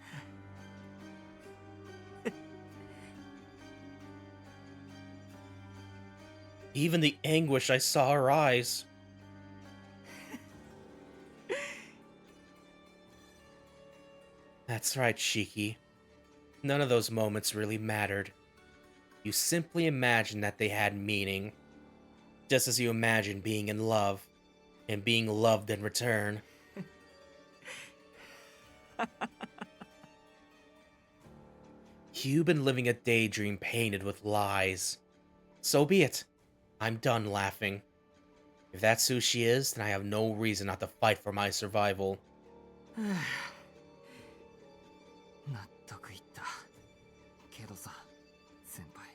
Even the anguish I saw her eyes. That's right, Shiki. None of those moments really mattered. You simply imagined that they had meaning. Just as you imagine being in love, and being loved in return. You've been living a daydream painted with lies. So be it. I'm done laughing. If that's who she is, then I have no reason not to fight for my survival. 納得いった。けどさ、先輩。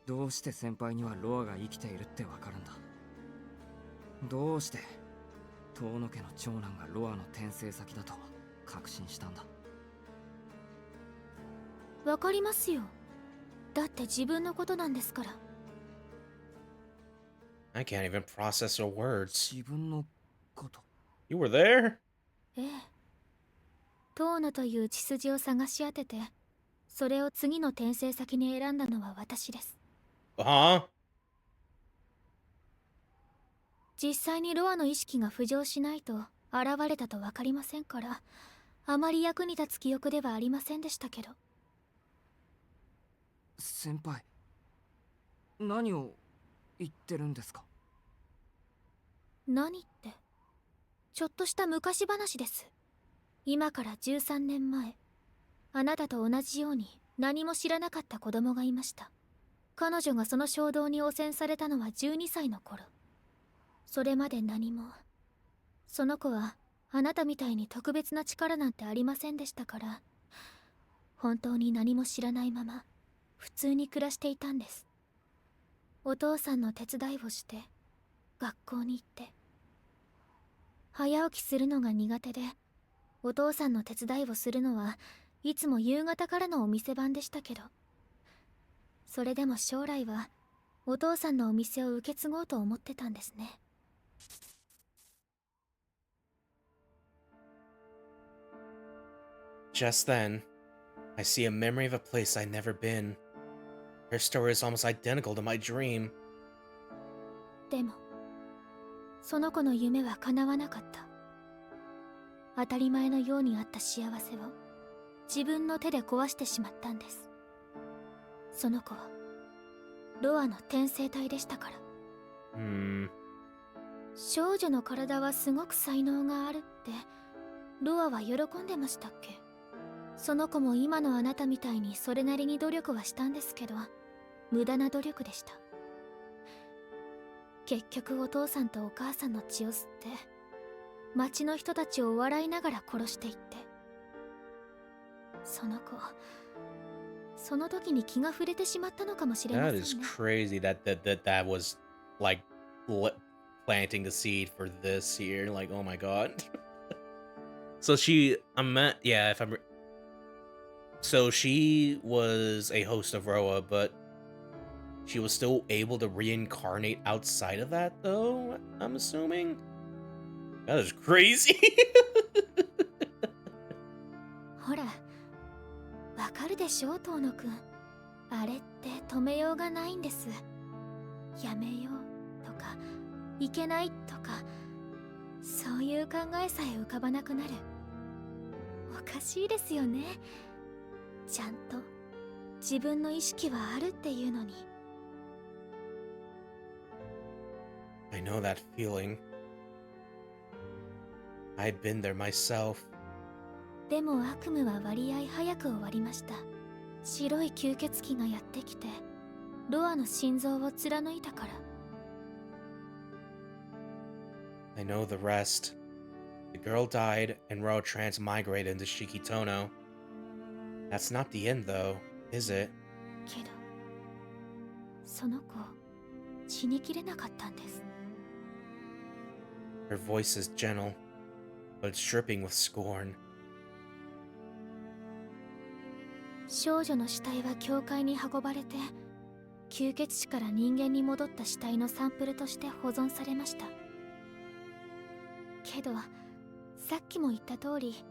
どうして先輩にはロアが生きているってわかるんだ。どうして遠野家の長男がロアの転生先だと確信したんだ。わかりますよ。だって自分のことなんですから。 I can't even process her words. 自分のこと。You were there? ええ。遠野という血筋を探し当てて、それを次の転生先に選んだのは私です。Huh? 実際にロアの意識が浮上しないと現れたと分かりませんから、あまり役に立つ記憶ではありませんでしたけど。先輩、何を言ってるんですか？何って、ちょっとした昔話です。今から13年前、あなたと同じように何も知らなかった子供がいました。彼女がその衝動に汚染されたのは12歳の頃。それまで何も。その子はあなたみたいに特別な力なんてありませんでしたから、本当に何も知らないまま普通に暮らしていたんです。お父さんの手伝いをして学校に行って、早起きするのが苦手で、お父さんの手伝いをするのはいつも夕方からのお店番でしたけど、それでも将来はお父さんのお店を受け継ごうと思ってたんですね。Just then, I see a memory of a place I'd never been. Her story is almost identical to my dream. でもその子の夢は叶わなかった。当たり前のようにあった幸せを自分の手で壊してしまったんです。その子はロアの転生体でしたから。少女の体はすごく才能があるってロアは喜んでましたっけ？その子も今のあなたみたいにそれなりに努力はしたんですけど、無駄な努力でした。結局お父さんとお母さんの血を吸って町の人たちを笑いながら殺していって、その子、その時に気が触れてしまったのかもしれません That ね。 is crazy that was like planting the seed for this here. Like, oh my god. So so she was a host of Roa, but she was still able to reincarnate outside of that, though, I'm assuming? That is crazy. ほら、わかるでしょ遠野くん。あれって止めようがないんです。やめようとかいけないとか、そういう考えさえ浮かばなくなる。おかしいですよね。ちゃんと自分の意識はあるっていうのに。 I know that feeling. I've been there myself. でも悪夢は割合早く終わりました。白い吸血鬼がやってきてロアの心臓を貫いたから。 I know the rest. The girl died, and Roa transmigrated into Shiki. That's not the end, though, is it? けどその子死にきれなかったんです。 Her voice is gentle, but it's dripping with scorn. 少女の死体は教会に運ばれて、吸血死から人間に戻った死体のサンプルとして保存されました。けどさっきも言った通り、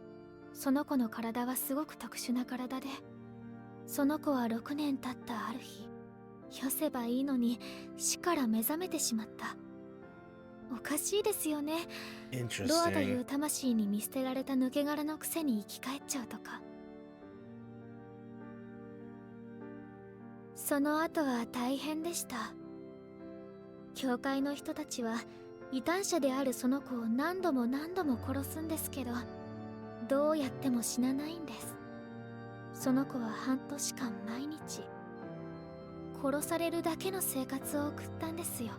その子の体はすごく特殊な体で、その子は6年経ったある日、よせばいいのに死から目覚めてしまった。おかしいですよね。ロアとい Interesting. う魂に見捨てられた抜け殻のくせに生き返っちゃうとか。その後は大変でした。教会の人たちは異端者であるその子を何度も何度も殺すんですけど、どうやっても死なないんです。その子は半年間毎日殺されるだけの生活を送ったんですよ。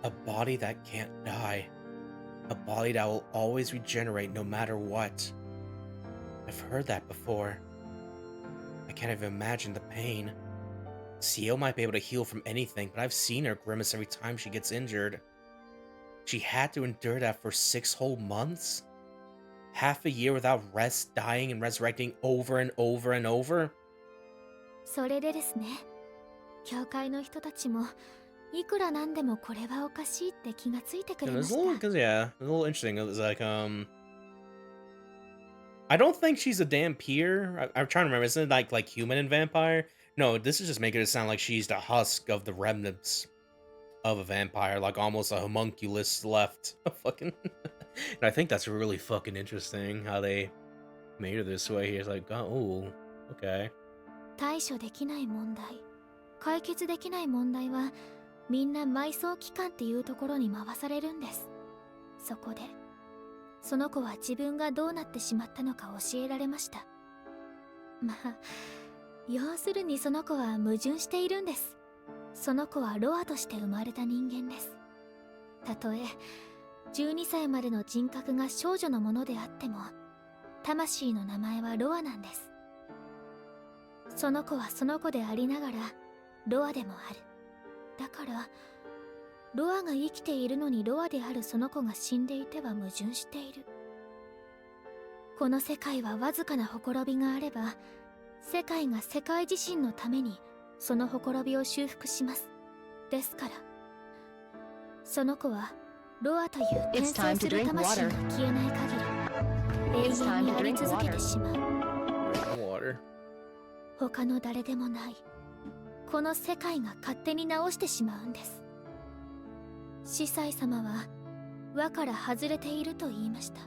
A body that can't die. A body that will always regenerate no matter what. I've heard that before. I can't even imagine the pain. Ciel might be able to heal from anything, but I've seen her grimace every time she gets injured. She had to endure that for 6 whole months? Half a year without rest, dying and resurrecting over and over and over? それでですね、教会の人たちもいくらなんでもこれはおかしいって気がついてくれ And ま it's し a little, た。 cause yeah, it's a little interesting. It was like, I don't think she's a Dhampir. I'm trying to remember. Isn't it like human and vampire? No, this is just making it sound like she's the husk of the remnants of a vampire, like almost a homunculus left. Fucking. And I think that's really fucking interesting how they made her this way. He's like, oh, okay. 対処できない問題、解決できない問題はみんな埋葬期間っていうところに回されるんです。そこでその子は自分がどうなってしまったのか教えられました。まあ要するにその子は矛盾しているんです。その子はロアとして生まれた人間です。たとえ12歳までの人格が少女のものであっても、魂の名前はロアなんです。その子はその子でありながらロアでもある。だからロアが生きているのにロアであるその子が死んでいては矛盾している。この世界はわずかなほころびがあれば、世界が世界自身のためにそのほころびを修復します。ですからその子はロアという転生する魂が消えない限り永遠にあり続けてしまう。 Water. 他の誰でもないこの世界が勝手に直してしまうんです。司祭様は輪から外れていると言いました。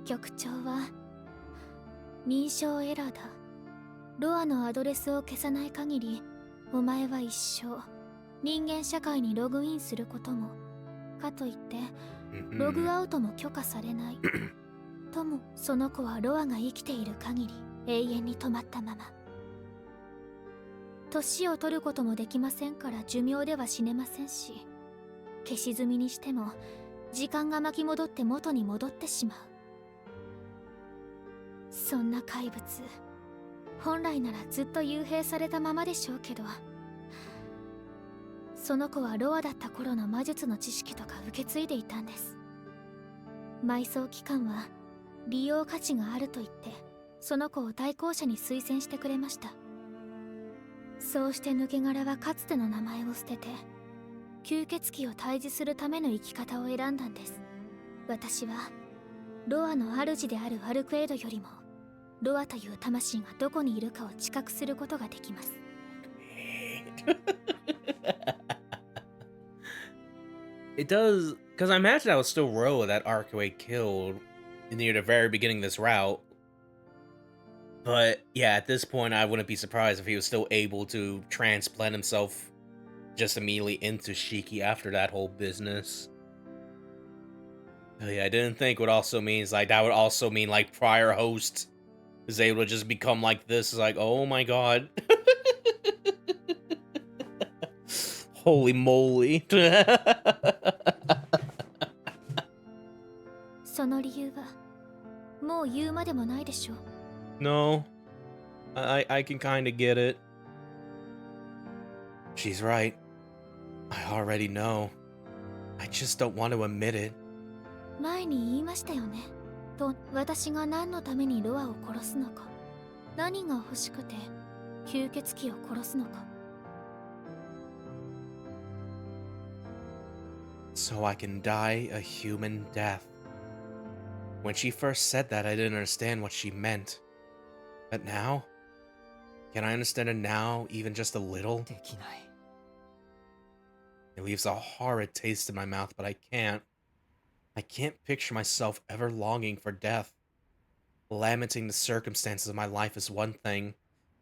局長は認証エラーだ。ロアのアドレスを消さない限りお前は一生人間社会にログインすることもかといってログアウトも許可されない。ともその子はロアが生きている限り永遠に止まったまま。年を取ることもできませんから寿命では死ねませんし、消し済みにしても時間が巻き戻って元に戻ってしまう。そんな怪物本来ならずっと幽閉されたままでしょうけど、その子はロアだった頃の魔術の知識とか受け継いでいたんです。埋葬機関は利用価値があると言ってその子を対向車に推薦してくれました。そうして抜け殻はかつての名前を捨てて吸血鬼を退治するための生き方を選んだんです。私はロアの主であるアルクエドよりもロアという魂がどこにいるかを知覚することができます。It does, because I imagine I was still Ro that Arcway killed near the very beginning of this route. But yeah, at this point, I wouldn't be surprised if he was still able to transplant himself just immediately into Shiki after that whole business. But yeah, I didn't think would also means like that would also mean like prior host is able to just become like this. It's like, oh my god. Holy moly. その理由はもう言うまでもないでしょう。 No, I can kind of get it. She's right. I already know. I just don't want to admit it. 前に言いましたよね。と私が何のためにロアを殺すのか、何が欲しくて吸血鬼を殺すのか。 So I can die a human death. When she first said that, I didn't understand what she meant. But now? Can I understand it now, even just a little? できない。 It leaves a horrid taste in my mouth, but I can't. I can't picture myself ever longing for death. Lamenting the circumstances of my life is one thing,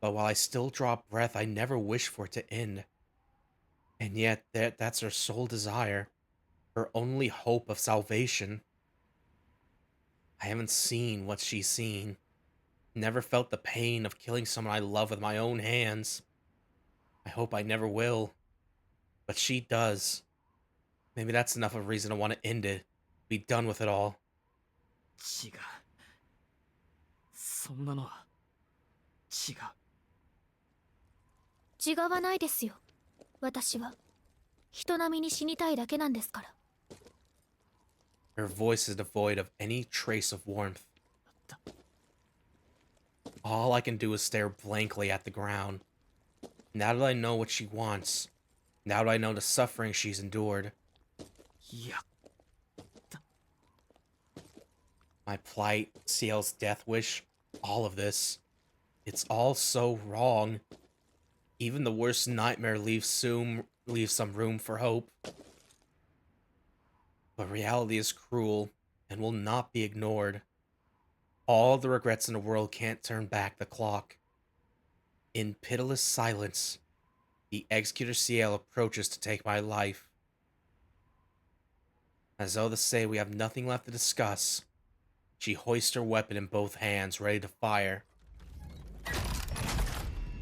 but while I still draw breath, I never wish for it to end. And yet, that's her sole desire. Her only hope of salvation. I haven't seen what she's seen. Never felt the pain of killing someone I love with my own hands. I hope I never will. But she does. Maybe that's enough of a reason to want to end it. Be done with it all. 違う。そんなのは違う。違わないですよ。私は人並みに死にたいだけなんですから。 Her voice is devoid of any trace of warmth. All I can do is stare blankly at the ground. Now that I know what she wants, now that I know the suffering she's endured, いや my plight, Ciel's death wish, all of this, it's all so wrong. Even the worst nightmare leaves some room for hope. But reality is cruel and will not be ignored. All the regrets in the world can't turn back the clock. In pitiless silence, the executor Ciel approaches to take my life. As though to say we have nothing left to discuss, she hoists her weapon in both hands, ready to fire.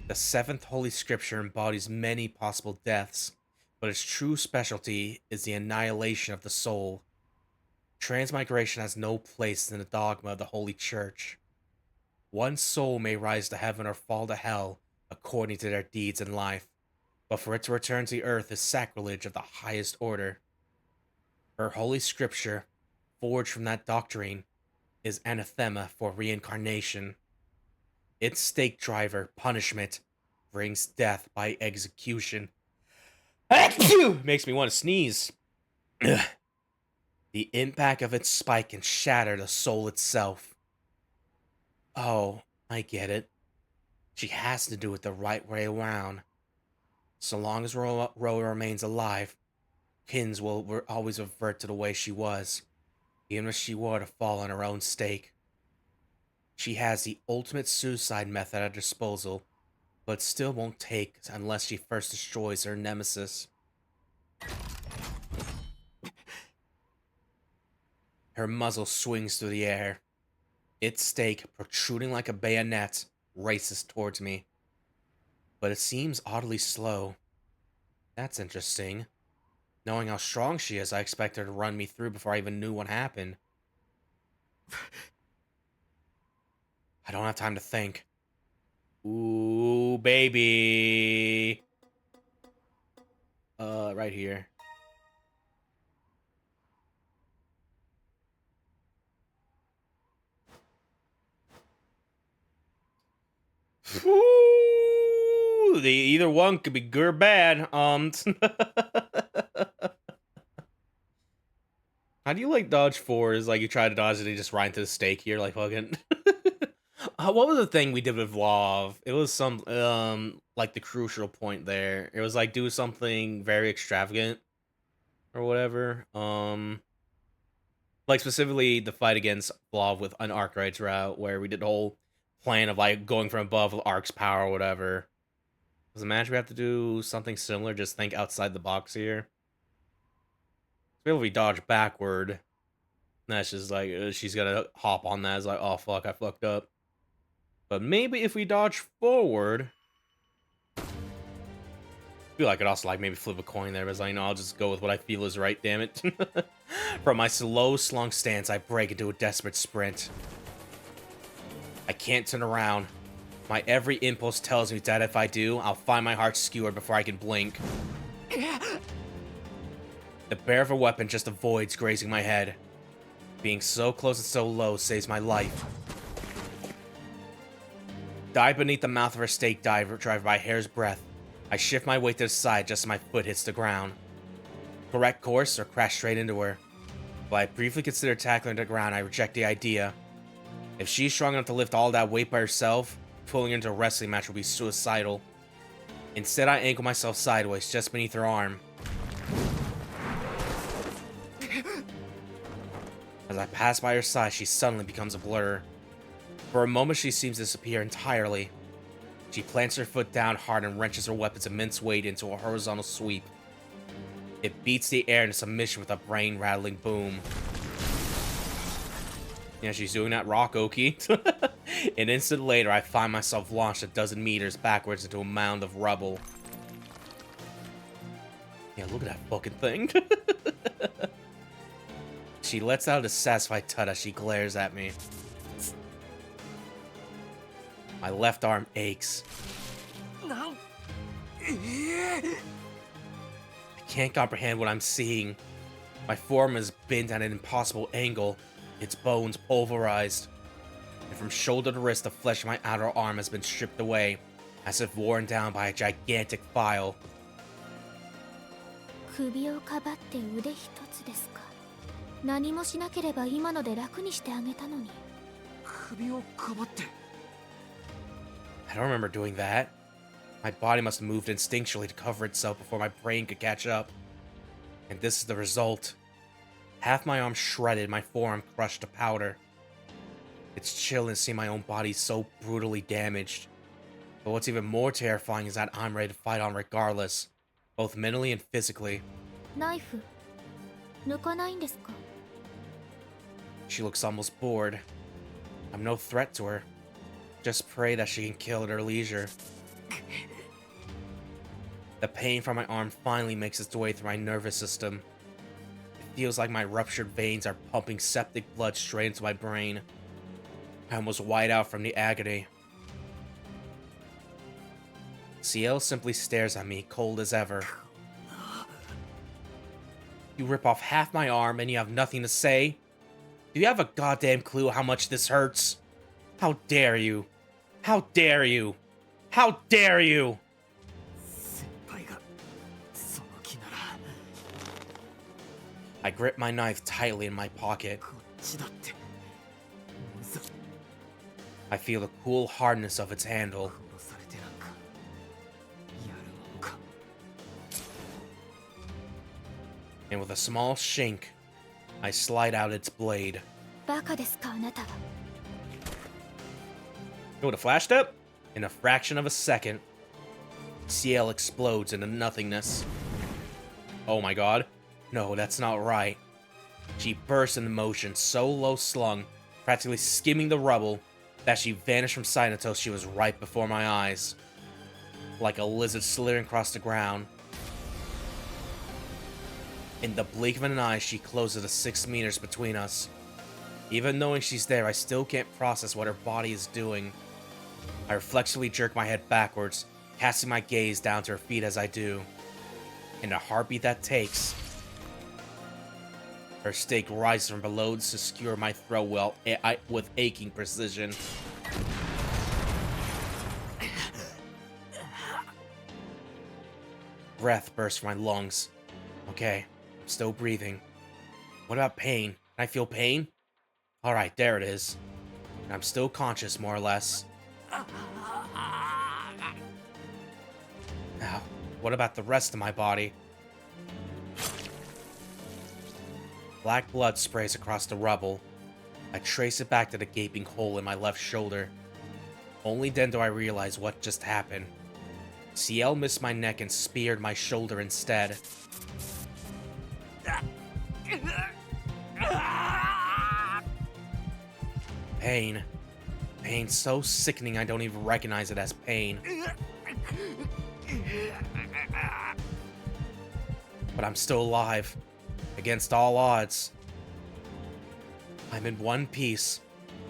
The 7th Holy Scripture embodies many possible deaths, but its true specialty is the annihilation of the soul. Transmigration has no place in the dogma of the Holy Church. One soul may rise to heaven or fall to hell according to their deeds in life, but for it to return to the earth is sacrilege of the highest order. Her Holy Scripture, forged from that doctrine, is anathema for reincarnation. Its stake driver, punishment, brings death by execution. Makes me want to sneeze. The impact of its spike can shatter the soul itself. Oh, I get it. She has to do it the right way around. So long as Roa remains alive, Kins will always revert to the way she was, even if she were to fall on her own stake. She has the ultimate suicide method at her disposal, but still won't take unless she first destroys her nemesis. Her muzzle swings through the air. Its stake, protruding like a bayonet, races towards me. But it seems oddly slow. That's interesting. Knowing how strong she is, I expect her to run me through before I even knew what happened. I don't have time to think. Ooh, baby. Right here. Ooh, either one could be good or bad. How do you like dodge fours? Like you try to dodge it, and you just ride into the stake here, like fucking. What was the thing we did with Vlav? It was some like the crucial point there. It was like do something very extravagant or whatever. Like specifically the fight against Vlav with an Arkwright's route, where we did the whole plan of like going from above with Ark's power or whatever. Does it imagine we have to do something similar? Just think outside the box here. So if we dodge backward, that's just like she's gonna hop on that. It's like, oh fuck, I fucked up. But maybe if we dodge forward, I feel like I could also like maybe flip a coin there, but it's like, no, I'll just go with what I feel is right. Damn it! From my slow slung stance, I break into a desperate sprint. I can't turn around. My every impulse tells me that if I do, I'll find my heart skewered before I can blink. The bare of a weapon just avoids grazing my head. Being so close and so low saves my life. Dive beneath the mouth of her stake driver by a hair's breadth. I shift my weight to the side just as my foot hits the ground. Correct course or crash straight into her. While I briefly consider tackling her to the ground, I reject the idea. If she's strong enough to lift all that weight by herself, pulling her into a wrestling match will be suicidal. Instead, I ankle myself sideways just beneath her arm. As I pass by her side, she suddenly becomes a blur. For a moment, she seems to disappear entirely. She plants her foot down hard and wrenches her weapon's immense weight into a horizontal sweep. It beats the air into submission with a brain-rattling boom. Yeah, she's doing that rock, Oki. An instant later, I find myself launched a dozen meters backwards into a mound of rubble. Yeah, look at that fucking thing. She lets out a satisfied tut as she glares at me. My left arm aches. I can't comprehend what I'm seeing. My form is bent at an impossible angle, its bones pulverized. And from shoulder to wrist, the flesh of my outer arm has been stripped away, as if worn down by a gigantic file. 首をかばって腕一つですか。何もしなければ今ので楽にしてあげたのに。首をかばって。 I don't remember doing that. My body must have moved instinctually to cover itself before my brain could catch up. And this is the result. Half my arm shredded, my forearm crushed to powder. It's chilling to see my own body so brutally damaged. But what's even more terrifying is that I'm ready to fight on regardless, both mentally and physically. ナイフ抜かないんですか。 She looks almost bored. I'm no threat to her. Just pray that she can kill at her leisure. The pain from my arm finally makes its way through my nervous system. It feels like my ruptured veins are pumping septic blood straight into my brain. I almost white out from the agony. Ciel simply stares at me, cold as ever. You rip off half my arm and you have nothing to say? Do you have a goddamn clue how much this hurts? How dare you? How dare you? How dare you? I grip my knife tightly in my pocket. I feel the cool hardness of its handle. And with a small shink, I slide out its blade. バカですかあなたは。 You know what a flash step? In a fraction of a second, Ciel explodes into nothingness. Oh my god. No, that's not right. She bursts into motion, so low slung, practically skimming the rubble, that she vanished from sight until she was right before my eyes. Like a lizard slithering across the ground. In the blink of an eye, she closes the 6 meters between us. Even knowing she's there, I still can't process what her body is doing. I reflexively jerk my head backwards, casting my gaze down to her feet as I do. In the heartbeat that takes, her stake rises from below to skewer my throat well with aching precision. Breath bursts from my lungs. Okay, I'm still breathing. What about pain? Can I feel pain? Alright, there it is. And I'm still conscious, more or less. Now, what about the rest of my body? Black blood sprays across the rubble. I trace it back to the gaping hole in my left shoulder. Only then do I realize what just happened. Ciel missed my neck and speared my shoulder instead. Pain. Pain so sickening I don't even recognize it as pain. But I'm still alive. Against all odds. I'm in one piece,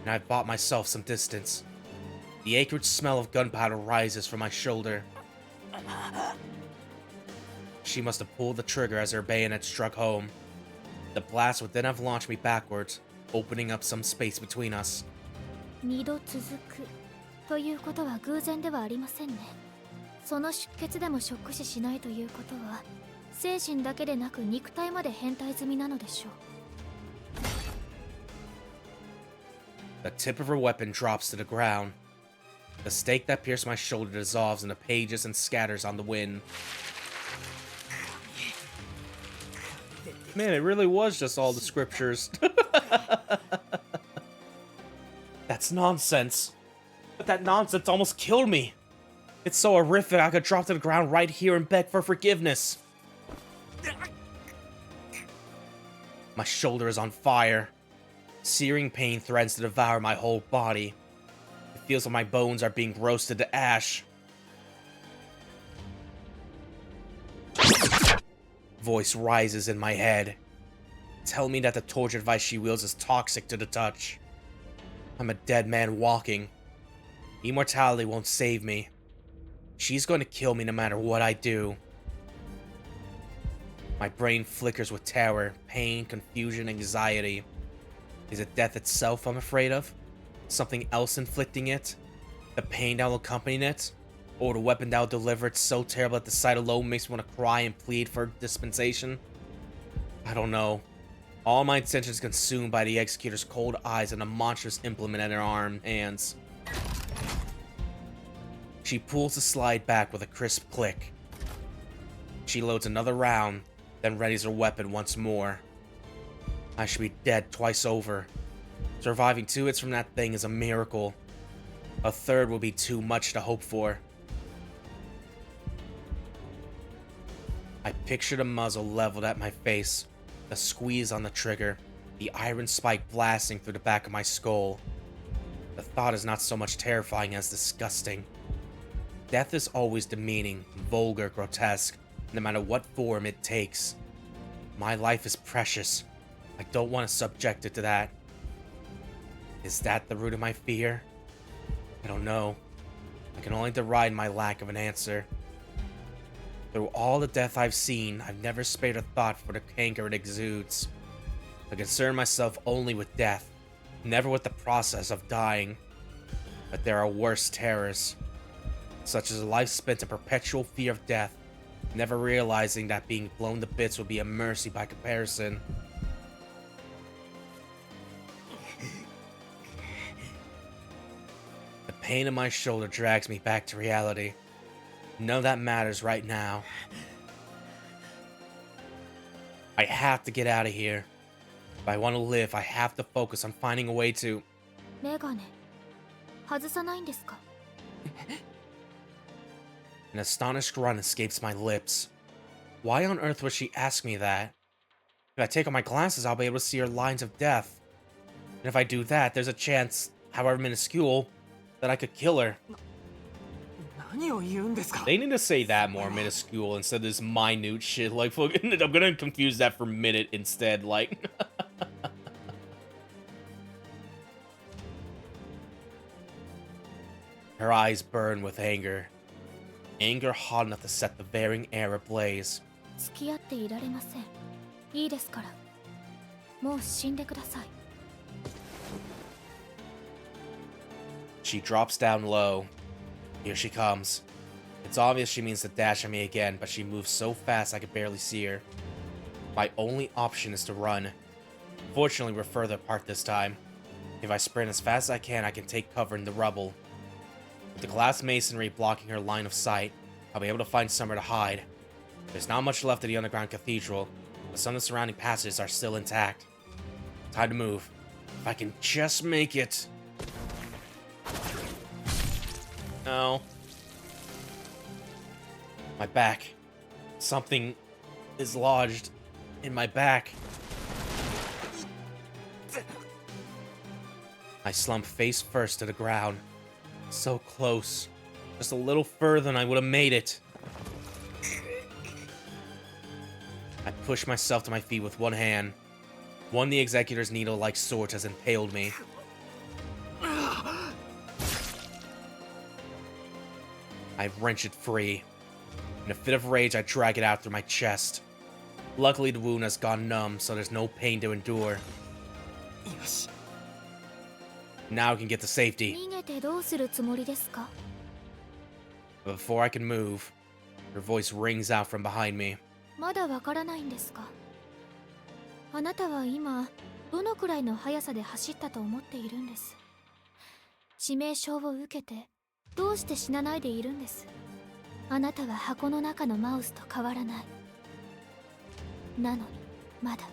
and I've bought myself some distance. The acrid smell of gunpowder rises from my shoulder. She must have pulled the trigger as her bayonet struck home. The blast would then have launched me backwards, opening up some space between us. 2度続くということは偶然ではありませんね。その出血でもショック死しないということは精神だけでなく肉体まで変態済みなのでしょう。 The tip of her weapon drops to the ground. The stake that pierced my shoulder dissolves into pages and scatters on the wind. Man, it really was just all the scriptures. That's nonsense. But that nonsense almost killed me. It's so horrific I could drop to the ground right here and beg for forgiveness. My shoulder is on fire. Searing pain threatens to devour my whole body. It feels like my bones are being roasted to ash. Voice rises in my head. Tell me that the torture device she wields is toxic to the touch. I'm a dead man walking. Immortality won't save me. She's going to kill me no matter what I do. My brain flickers with terror, pain, confusion, anxiety. Is it death itself I'm afraid of? Something else inflicting it? The pain that will accompany it? Or the weapon that will deliver it's so terrible that the sight alone makes me want to cry and plead for dispensation? I don't know. All my attention is consumed by the executor's cold eyes and a monstrous implement in her hands. She pulls the slide back with a crisp click. She loads another round, then readies her weapon once more. I should be dead twice over. Surviving 2 hits from that thing is a miracle. A third will be too much to hope for. I picture the muzzle leveled at my face, the squeeze on the trigger, the iron spike blasting through the back of my skull. The thought is not so much terrifying as disgusting. Death is always demeaning, vulgar, grotesque, no matter what form it takes. My life is precious. I don't want to subject it to that. Is that the root of my fear? I don't know. I can only deride my lack of an answer. Through all the death I've seen, I've never spared a thought for the canker it exudes. I concern myself only with death, never with the process of dying. But there are worse terrors, such as a life spent in perpetual fear of death, never realizing that being blown to bits would be a mercy by comparison. The pain in my shoulder drags me back to reality. None of that matters right now. I have to get out of here. If I want to live, I have to focus on finding a way to... メガネ外さないんですか? An astonished grunt escapes my lips. Why on earth would she ask me that? If I take off my glasses, I'll be able to see her lines of death. And if I do that, there's a chance, however minuscule, that I could kill her. They need to say that more minuscule instead of this minute shit. Like, fucking, I'm gonna confuse that for minute instead. Like, her eyes burn with anger. Anger hot enough to set the varying air ablaze. 付き合っていられません。いいですから。もう死んでください。 She drops down low. Here she comes. It's obvious she means to dash at me again, but she moves so fast I could barely see her. My only option is to run. Fortunately, we're further apart this time. If I sprint as fast as I can take cover in the rubble. With the glass masonry blocking her line of sight, I'll be able to find somewhere to hide. There's not much left of the underground cathedral, but some of the surrounding passages are still intact. Time to move. If I can just make it... No. My back. Something is lodged in my back. I slump face first to the ground. So close. Just a little further and I would have made it. I push myself to my feet with one hand. One of the executor's needle-like swords has impaled me. I wrench it free. In a fit of rage, I drag it out through my chest. Luckily, the wound has gone numb, so there's no pain to endure. Now I can get to safety. 逃げてどうするつもりですか? But before I can move, her voice rings out from behind me. まだわからないんですか? あなたは今どのくらいの速さで走ったと思っているんです。致命傷を受けてどうして死なないでいるんです。あなたは箱の中のマウスと変わらない。なのにまだ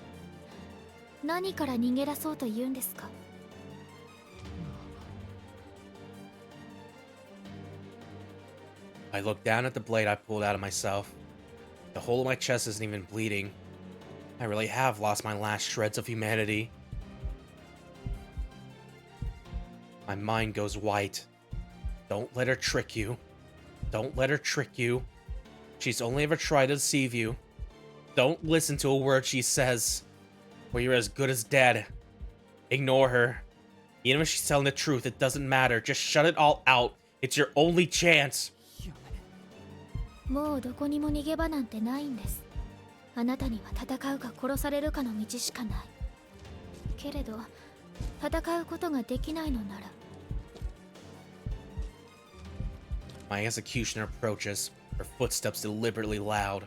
何から逃げ出そうと言うんですか? I look down at the blade I pulled out of myself. The hole in my chest isn't even bleeding. I really have lost my last shreds of humanity. My mind goes white. Don't let her trick you. Don't let her trick you. She's only ever tried to deceive you. Don't listen to a word she says, or you're as good as dead. Ignore her. Even if she's telling the truth, it doesn't matter. Just shut it all out. It's your only chance. もうどこにも逃げ場なんてないんです。あなたには戦うか殺されるかの道しかない。けれど戦うことができないのなら。My executioner approaches, her footsteps deliberately loud.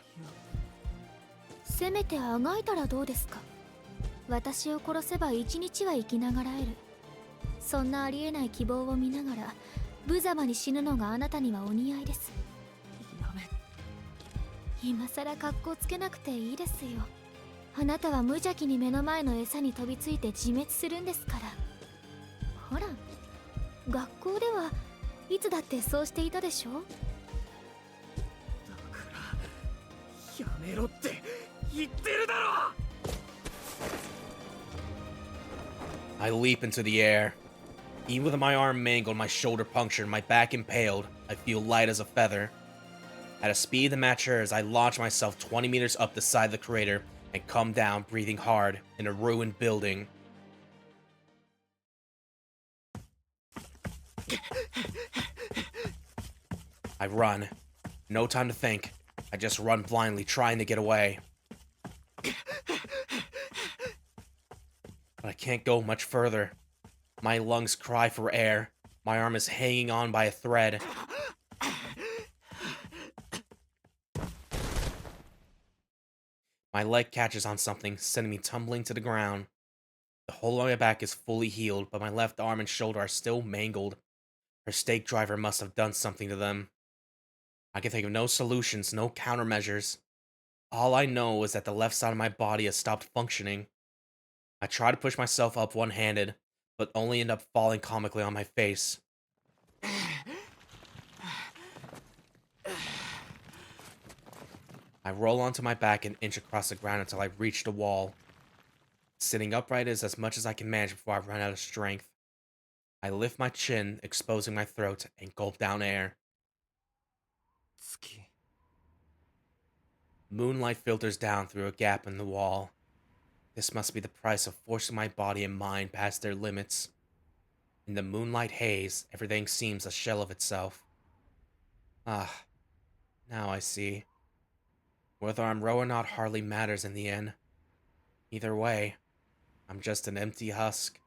せめてあがいたらどうですか。私を殺せば一日は生きながらえる。そんなありえない希望を見ながら無様に死ぬのがあなたにはお似合いです。やめ。今さら格好つけなくていいですよ。あなたは無邪気に目の前の餌に飛びついて自滅するんですから。ほら、学校ではいつだってそうしていたでしょ。だからやめろって言ってるだろ。 I leap into the air. Even with my arm mangled, my shoulder punctured, my back impaled, I feel light as a feather. At a speed that matches hers, I launch myself 20 meters up the side of the crater and come down, breathing hard, in a ruined building. I run. No time to think. I just run blindly, trying to get away. But I can't go much further. My lungs cry for air. My arm is hanging on by a thread. My leg catches on something, sending me tumbling to the ground. The whole of my back is fully healed, but my left arm and shoulder are still mangled. Her stake driver must have done something to them. I can think of no solutions, no countermeasures. All I know is that the left side of my body has stopped functioning. I try to push myself up one-handed, but only end up falling comically on my face. I roll onto my back and inch across the ground until I reach the wall. Sitting upright is as much as I can manage before I run out of strength. I lift my chin, exposing my throat, and gulp down air. Tsuki. Moonlight filters down through a gap in the wall. This must be the price of forcing my body and mind past their limits. In the moonlight haze, everything seems a shell of itself. Ah, now I see. Whether I'm Ro or not hardly matters in the end. Either way, I'm just an empty husk.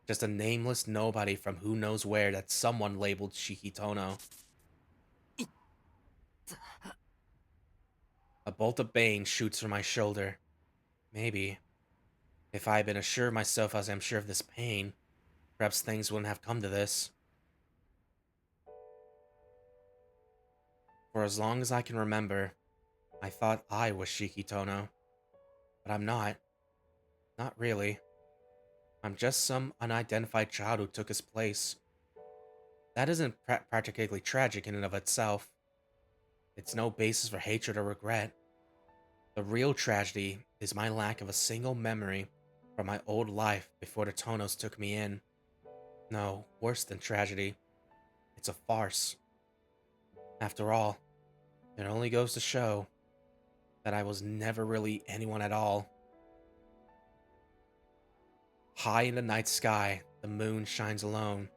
Just a nameless nobody from who knows where that someone labeled Shikitono. A bolt of bane shoots from my shoulder. Maybe. If I had been as sure of myself as I'm sure of this pain, perhaps things wouldn't have come to this. For as long as I can remember, I thought I was Shikitono. But I'm not. Not really. I'm just some unidentified child who took his place. That isn't particularly tragic in and of itself. It's no basis for hatred or regret. The real tragedy is my lack of a single memory from my old life before the Tonos took me in. No, worse than tragedy. It's a farce. After all, it only goes to show that I was never really anyone at all. High in the night sky, the moon shines alone.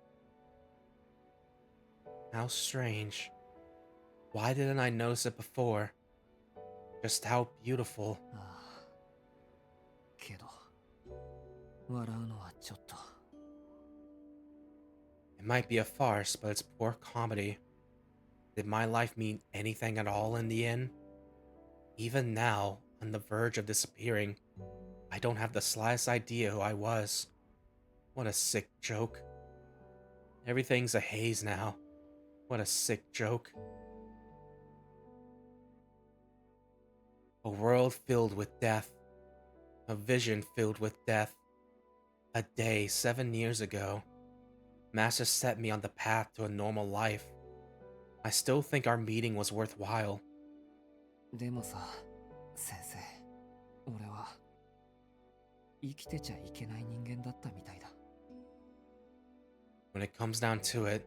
How strange. Why didn't I notice it before? Just how beautiful. けど笑うのはちょっと。 It might be a farce, but it's poor comedy. Did my life mean anything at all in the end? Even now, on the verge of disappearing, I don't have the slightest idea who I was. What a sick joke. Everything's a haze now. What a sick joke. A world filled with death. A vision filled with death. A day 7 years ago. Master set me on the path to a normal life. I still think our meeting was worthwhile. でもさ、先生、俺は生きてちゃいけない人間だったみたいだ。 When it comes down to it,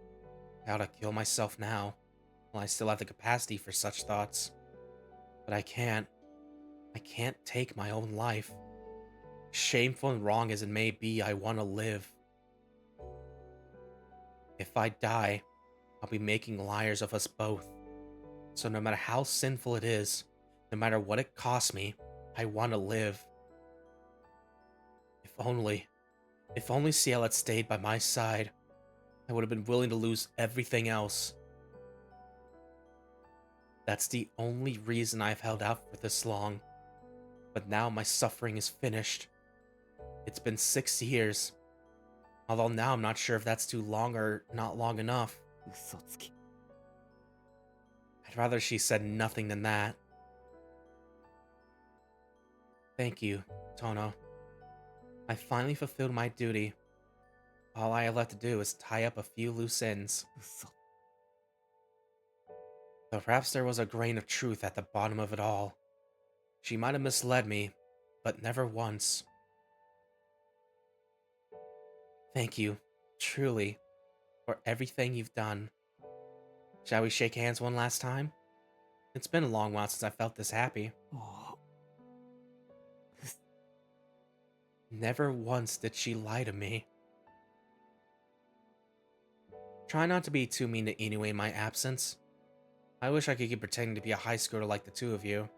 I ought to kill myself now, while I still have the capacity for such thoughts. But I can't. I can't take my own life. Shameful and wrong as it may be, I want to live. If I die, I'll be making liars of us both. So no matter how sinful it is, no matter what it costs me, I want to live. If only Ciel had stayed by my side, I would have been willing to lose everything else. That's the only reason I've held out for this long. But now my suffering is finished. It's been 6 years. Although now I'm not sure if that's too long or not long enough. 嘘つき。 I'd rather she said nothing than that. Thank you, Tono. I finally fulfilled my duty. All I have left to do is tie up a few loose ends. 嘘。 Though perhaps there was a grain of truth at the bottom of it all. She might have misled me, but never once. Thank you, truly, for everything you've done. Shall we shake hands one last time? It's been a long while since I felt this happy. お Never once did she lie to me. Try not to be too mean to Inoue in my absence. I wish I could keep pretending to be a high schooler like the two of you.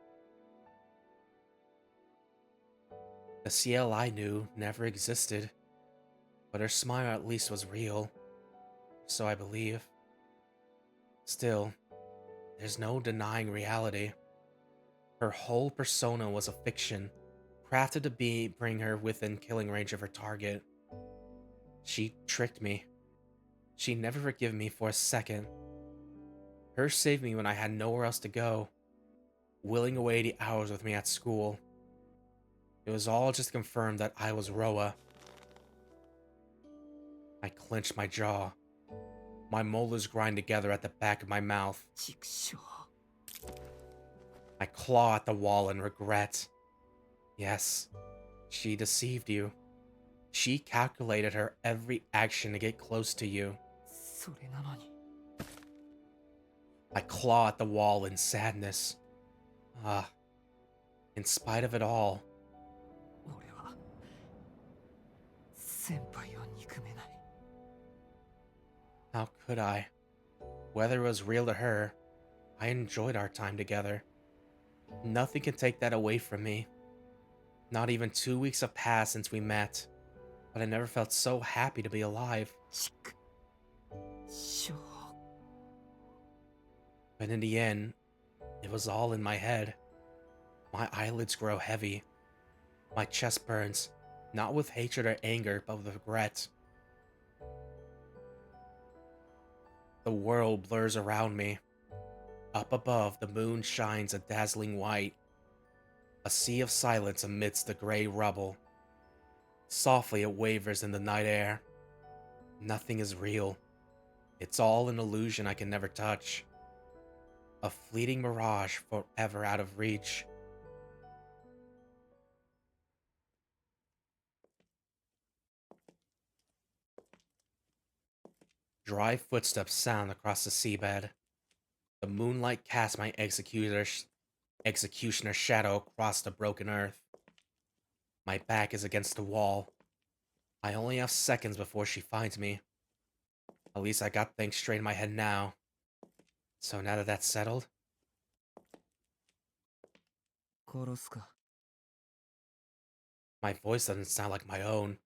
The Ciel I knew never existed, but her smile at least was real. So I believe. Still, there's no denying reality. Her whole persona was a fiction, crafted to bring her within killing range of her target. She tricked me. She never forgave me for a second. Her saved me when I had nowhere else to go, willing away the hours with me at school. It was all just to confirm that I was Roa. I clenched my jaw. My molars grind together at the back of my mouth. 畜生。 I claw at the wall in regret. Yes, she deceived you. She calculated her every action to get close to you. それなのに。 I claw at the wall in sadness. In spite of it all, 俺は先輩を憎めない。 how could I? Whether it was real to her, I enjoyed our time together. Nothing can take that away from me. Not even 2 weeks have passed since we met, but I never felt so happy to be alive. 畜生。 But in the end, it was all in my head. My eyelids grow heavy. My chest burns, not with hatred or anger, but with regret. The world blurs around me. Up above, the moon shines a dazzling white. A sea of silence amidst the gray rubble. Softly it wavers in the night air. Nothing is real. It's all an illusion I can never touch. A fleeting mirage forever out of reach. Dry footsteps sound across the seabed. The moonlight casts my executioner's shadow across the broken earth. My back is against the wall. I only have seconds before she finds me. At least I got things straight in my head now. So now that that's settled, 殺すか。 my voice doesn't sound like my own.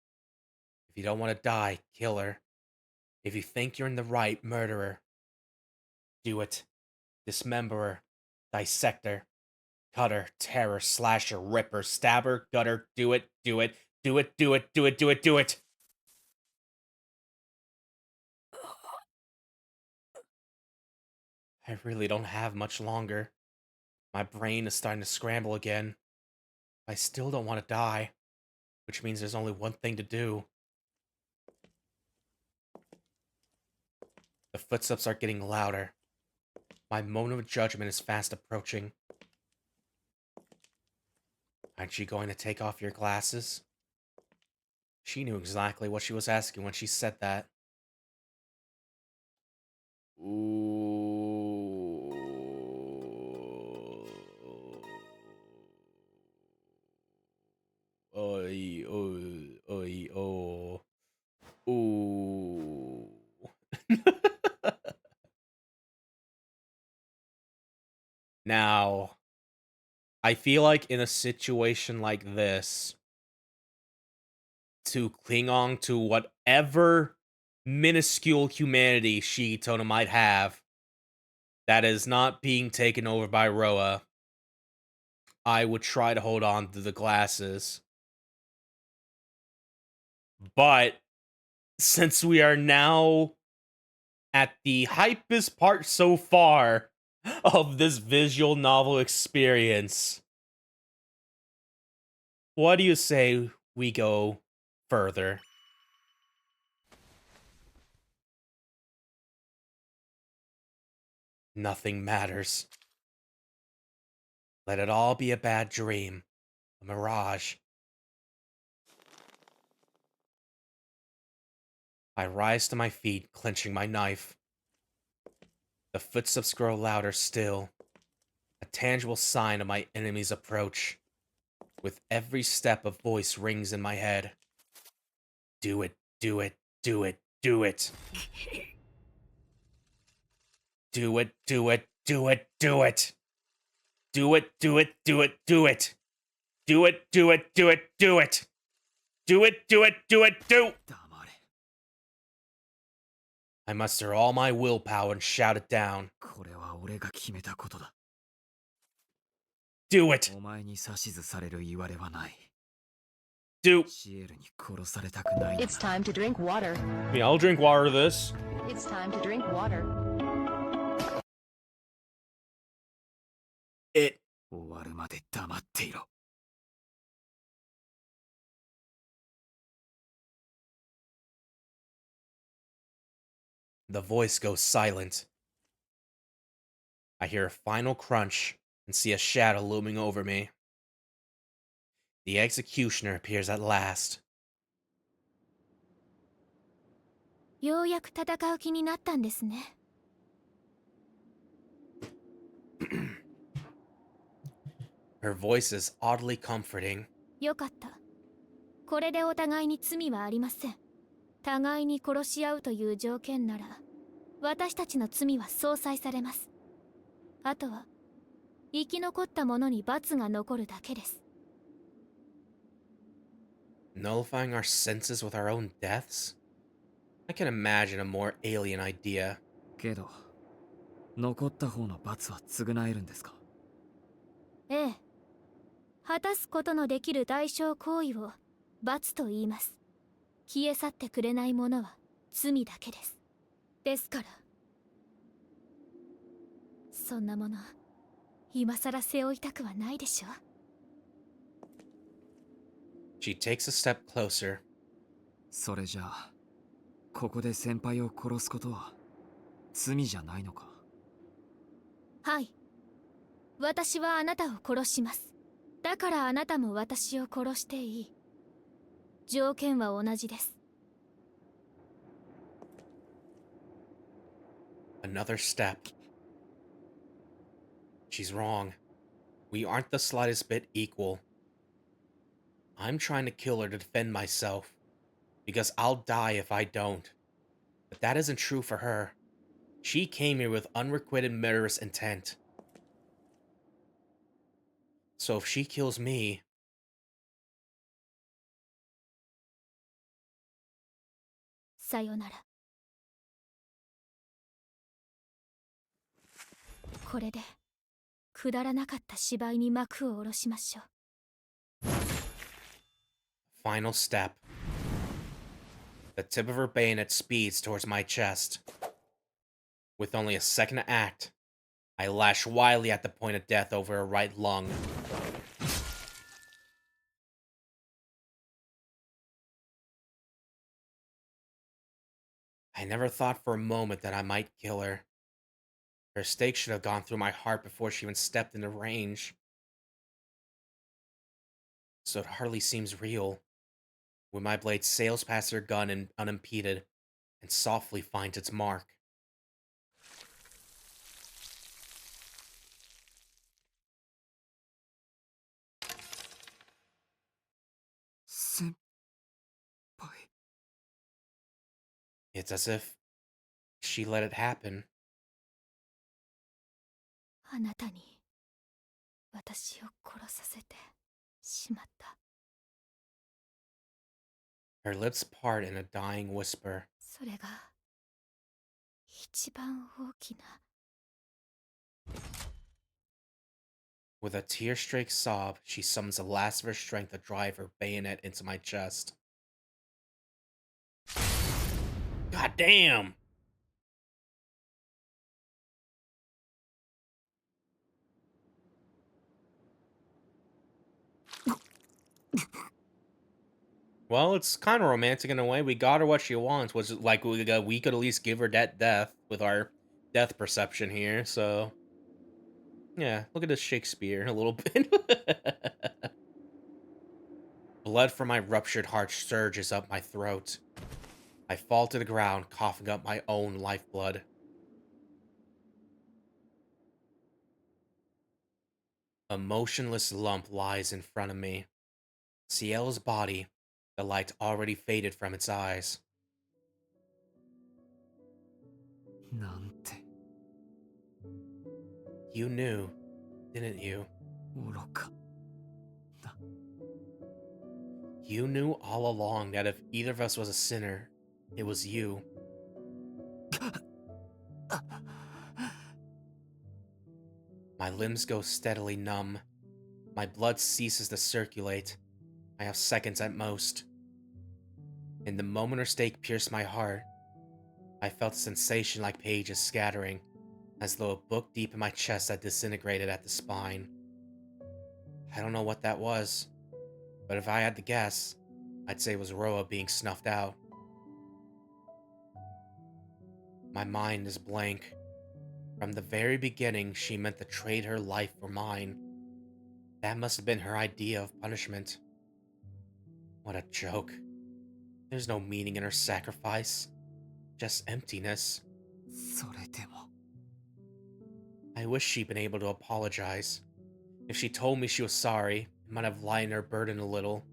If you don't want to die, kill her. If you think you're in the right, murder her. Do it. Dismember her. Dissect her. Cut her. Tear her. Slash her. Rip her. Stab her. Gut her. Do it. Do it. Do it. Do it. Do it. Do it. Do it. I really don't have much longer. My brain is starting to scramble again. I still don't want to die, which means there's only one thing to do. The footsteps are getting louder. My moment of judgment is fast approaching. Aren't you going to take off your glasses? She knew exactly what she was asking when she said that. Ooh. Oi, oi, oi, oh. Ooh. Now, I feel like in a situation like this, to cling on to whatever minuscule humanity Shigitono might have, that is not being taken over by Roa, I would try to hold on to the glasses. But since we are now at the hypest part so far of this visual novel experience, what do you say we go further? Nothing matters. Let it all be a bad dream, a mirage. I rise to my feet, clenching my knife. The footsteps grow louder still, a tangible sign of my enemy's approach. With every step, a voice rings in my head. Do it, do it, do it, do it. Do it, do it, do it, do it. Do it, do it, do it, do it. Do it, do it, do it, do it. Do it, do it, do it, do. I muster all my willpower and shout it down. これは俺が決めたことだ。 Do it. お前に指図される言われはない。 Do. シエルに殺されたくないの It's だ。 time to drink water. Yeah, I'll drink water to this. It's time to drink water. It. 終わるまで黙っていろ。 The voice goes silent. I hear a final crunch and see a shadow looming over me. The executioner appears at last. ようやく戦う気になったんですね。 Her voice is oddly comforting. よかった。これでお互いに罪はありません。互いに殺し合うという条件なら、私たちの罪は相殺されます。あとは、生き残った者に罰が残るだけです。 Nullifying our senses with our own deaths? I can imagine a more alien idea. けど、残った方の罰は償えるんですか？ええ。果たすことのできる代償行為を罰と言います。消え去ってくれないものは罪だけです。ですから、そんなもの今さら背負いたくはないでしょ。 She takes a step closer. それじゃあ、ここで先輩を殺すことは罪じゃないのか？はい。私はあなたを殺します。だからあなたも私を殺していい。条件は同じです。 Another step. She's wrong. We aren't the slightest bit equal. I'm trying to kill her to defend myself, because I'll die if I don't. But that isn't true for her. She came here with unrequited murderous intent. So if she kills me... さよなら。これでくだらなかった芝居に幕を下ろしましょう。 Final step. The tip of her bayonet speeds towards my chest. With only a second to act, I lash wildly at the point of death over her right lung. I never thought for a moment that I might kill her. Her stake should have gone through my heart before she even stepped into range. So it hardly seems real. When my blade sails past her gun and unimpeded, and softly finds its mark. It's as if she let it happen. あなたに私を殺させてしまった。 Her lips part in a dying whisper. それが一番大きな With a tear-streaked sob, she summons the last of her strength to drive her bayonet into my chest. God damn! Well, it's kind of romantic in a way. We got her what she wants, which is like we could at least give her that death with our death perception here. So, yeah, look at this Shakespeare a little bit. Blood from my ruptured heart surges up my throat. I fall to the ground, coughing up my own lifeblood. A motionless lump lies in front of me. Ciel's body, the light already faded from its eyes. なんて You knew, didn't you? 愚か You knew all along that if either of us was a sinner, it was you. My limbs go steadily numb. My blood ceases to circulate. I have seconds at most. In the moment her stake pierced my heart, I felt a sensation like pages scattering, as though a book deep in my chest had disintegrated at the spine. I don't know what that was, but if I had to guess, I'd say it was Roa being snuffed out. My mind is blank. From the very beginning, she meant to trade her life for mine. That must have been her idea of punishment. What a joke. There's no meaning in her sacrifice. Just emptiness. それでも I wish she'd been able to apologize. If she told me she was sorry, it might have lightened her burden a little.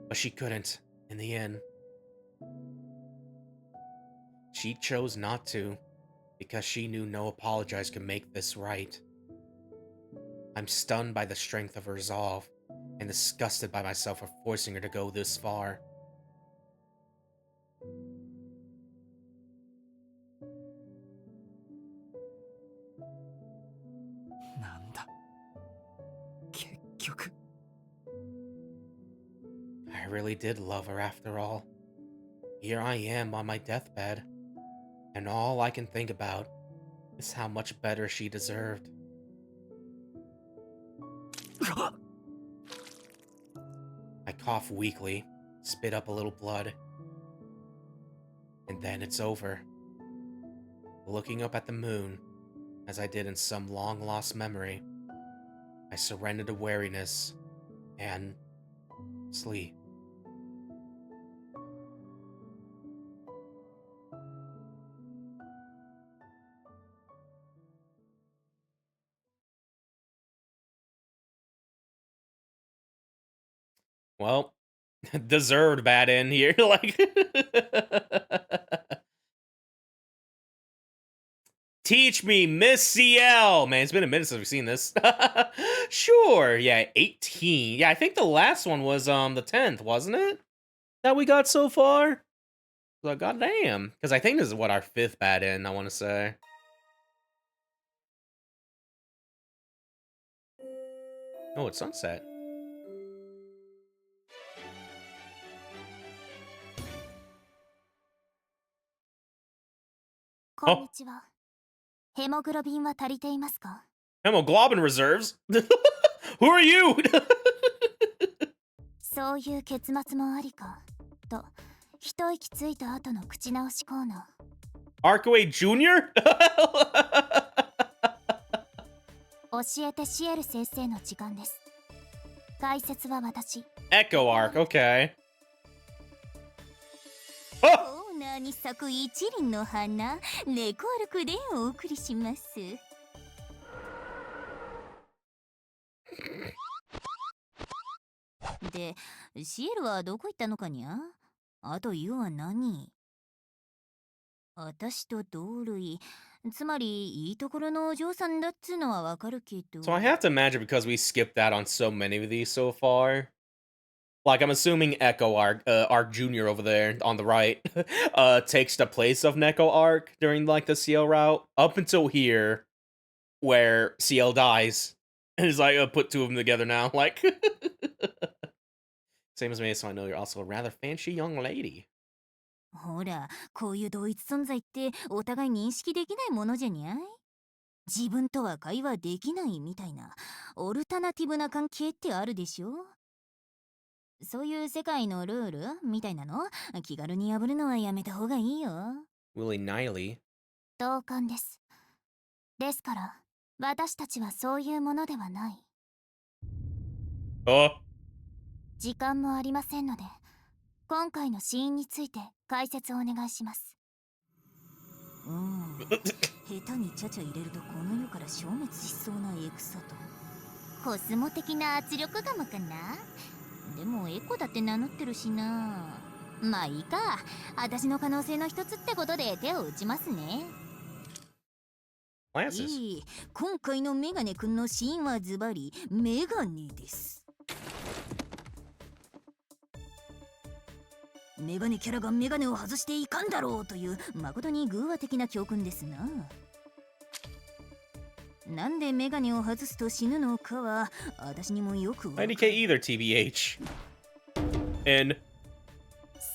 But she couldn't, in the end. She chose not to, because she knew no apologize could make this right. I'm stunned by the strength of her resolve, and disgusted by myself for forcing her to go this far. I really did love her after all. Here I am on my deathbed, and all I can think about is how much better she deserved. I cough weakly, spit up a little blood, and then it's over. Looking up at the moon, as I did in some long-lost memory, I surrender to weariness and sleep. Well, deserved bad end here. Like, teach me, Miss Ciel. Man, it's been a minute since we've seen this. Sure, yeah, 18. Yeah, I think the last one was the 10th, wasn't it? That we got so far. So goddamn, because I think this is what our 5th bad end. I want to say. Oh, it's sunset. こんにちは。ヘモグロビンは足りていますか？ Hemoglobin reserves. Who are you? そういう結末もありか。と、一息ついた後の口直しコーナー。Arkaway Jr.? 教えてシエル先生の時間です。解説は私。Echo Arc, okay. コーナーに咲く一輪の花、猫アルクでお送りします。で、シエルはどこ行ったのかにゃ？あとユは何？私と同類。つまりいいところのお嬢さんだっつのはわかるけど。So I have to imagine because we skipped that on so many of these so far. Like I'm assuming Echo Arc, Arc Jr. over there on the right, takes the place of Neko Arc during like the Ciel route up until here, where Ciel dies. And he's like, put two of them together now. Like, same as me, so I know you're also a rather fancy young lady. ほら、こういう同一存在ってお互い認識できないものじゃにゃい？自分とは会話できないみたいなオルタナティブな関係ってあるでしょ？そういう世界のルールみたいなの気軽に破るのはやめた方がいいよ。Willy-nilly. 同感です。ですから、私たちはそういうものではない。Oh. 時間もありませんので、今回の死因について解説をお願いします。下手にちゃちゃ入れるとこの世から消滅しそうなエクサと。コスモ的な圧力ガムかな？でもエコだって名乗ってるしな。まあいいか。私の可能性の一つってことで手を打ちますね。今回のメガネくんの死因はズバリメガネです。メガネキャラがメガネを外していかんだろうという誠に偶話的な教訓ですな。なんでメガネを外すと死ぬのかは私にもよくわかる。IDK either, TBH. And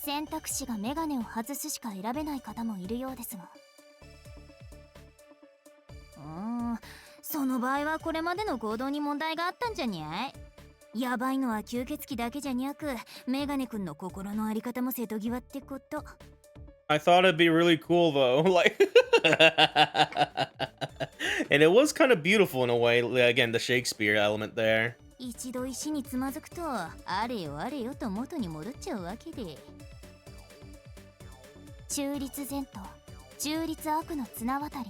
選択肢がメガネを外すしか選べない方もいるようですが。その場合はこれまでの行動に問題があったんじゃにゃい？やばいのは吸血鬼だけじゃにゃく、メガネくんの心のあり方も瀬戸際ってこと。I thought it'd be really cool though, like, and it was kind of beautiful in a way. Again, the Shakespeare element there. 一度石につまずくと、あれよあれよと元に戻っちゃうわけで。中立善と中立悪の綱渡り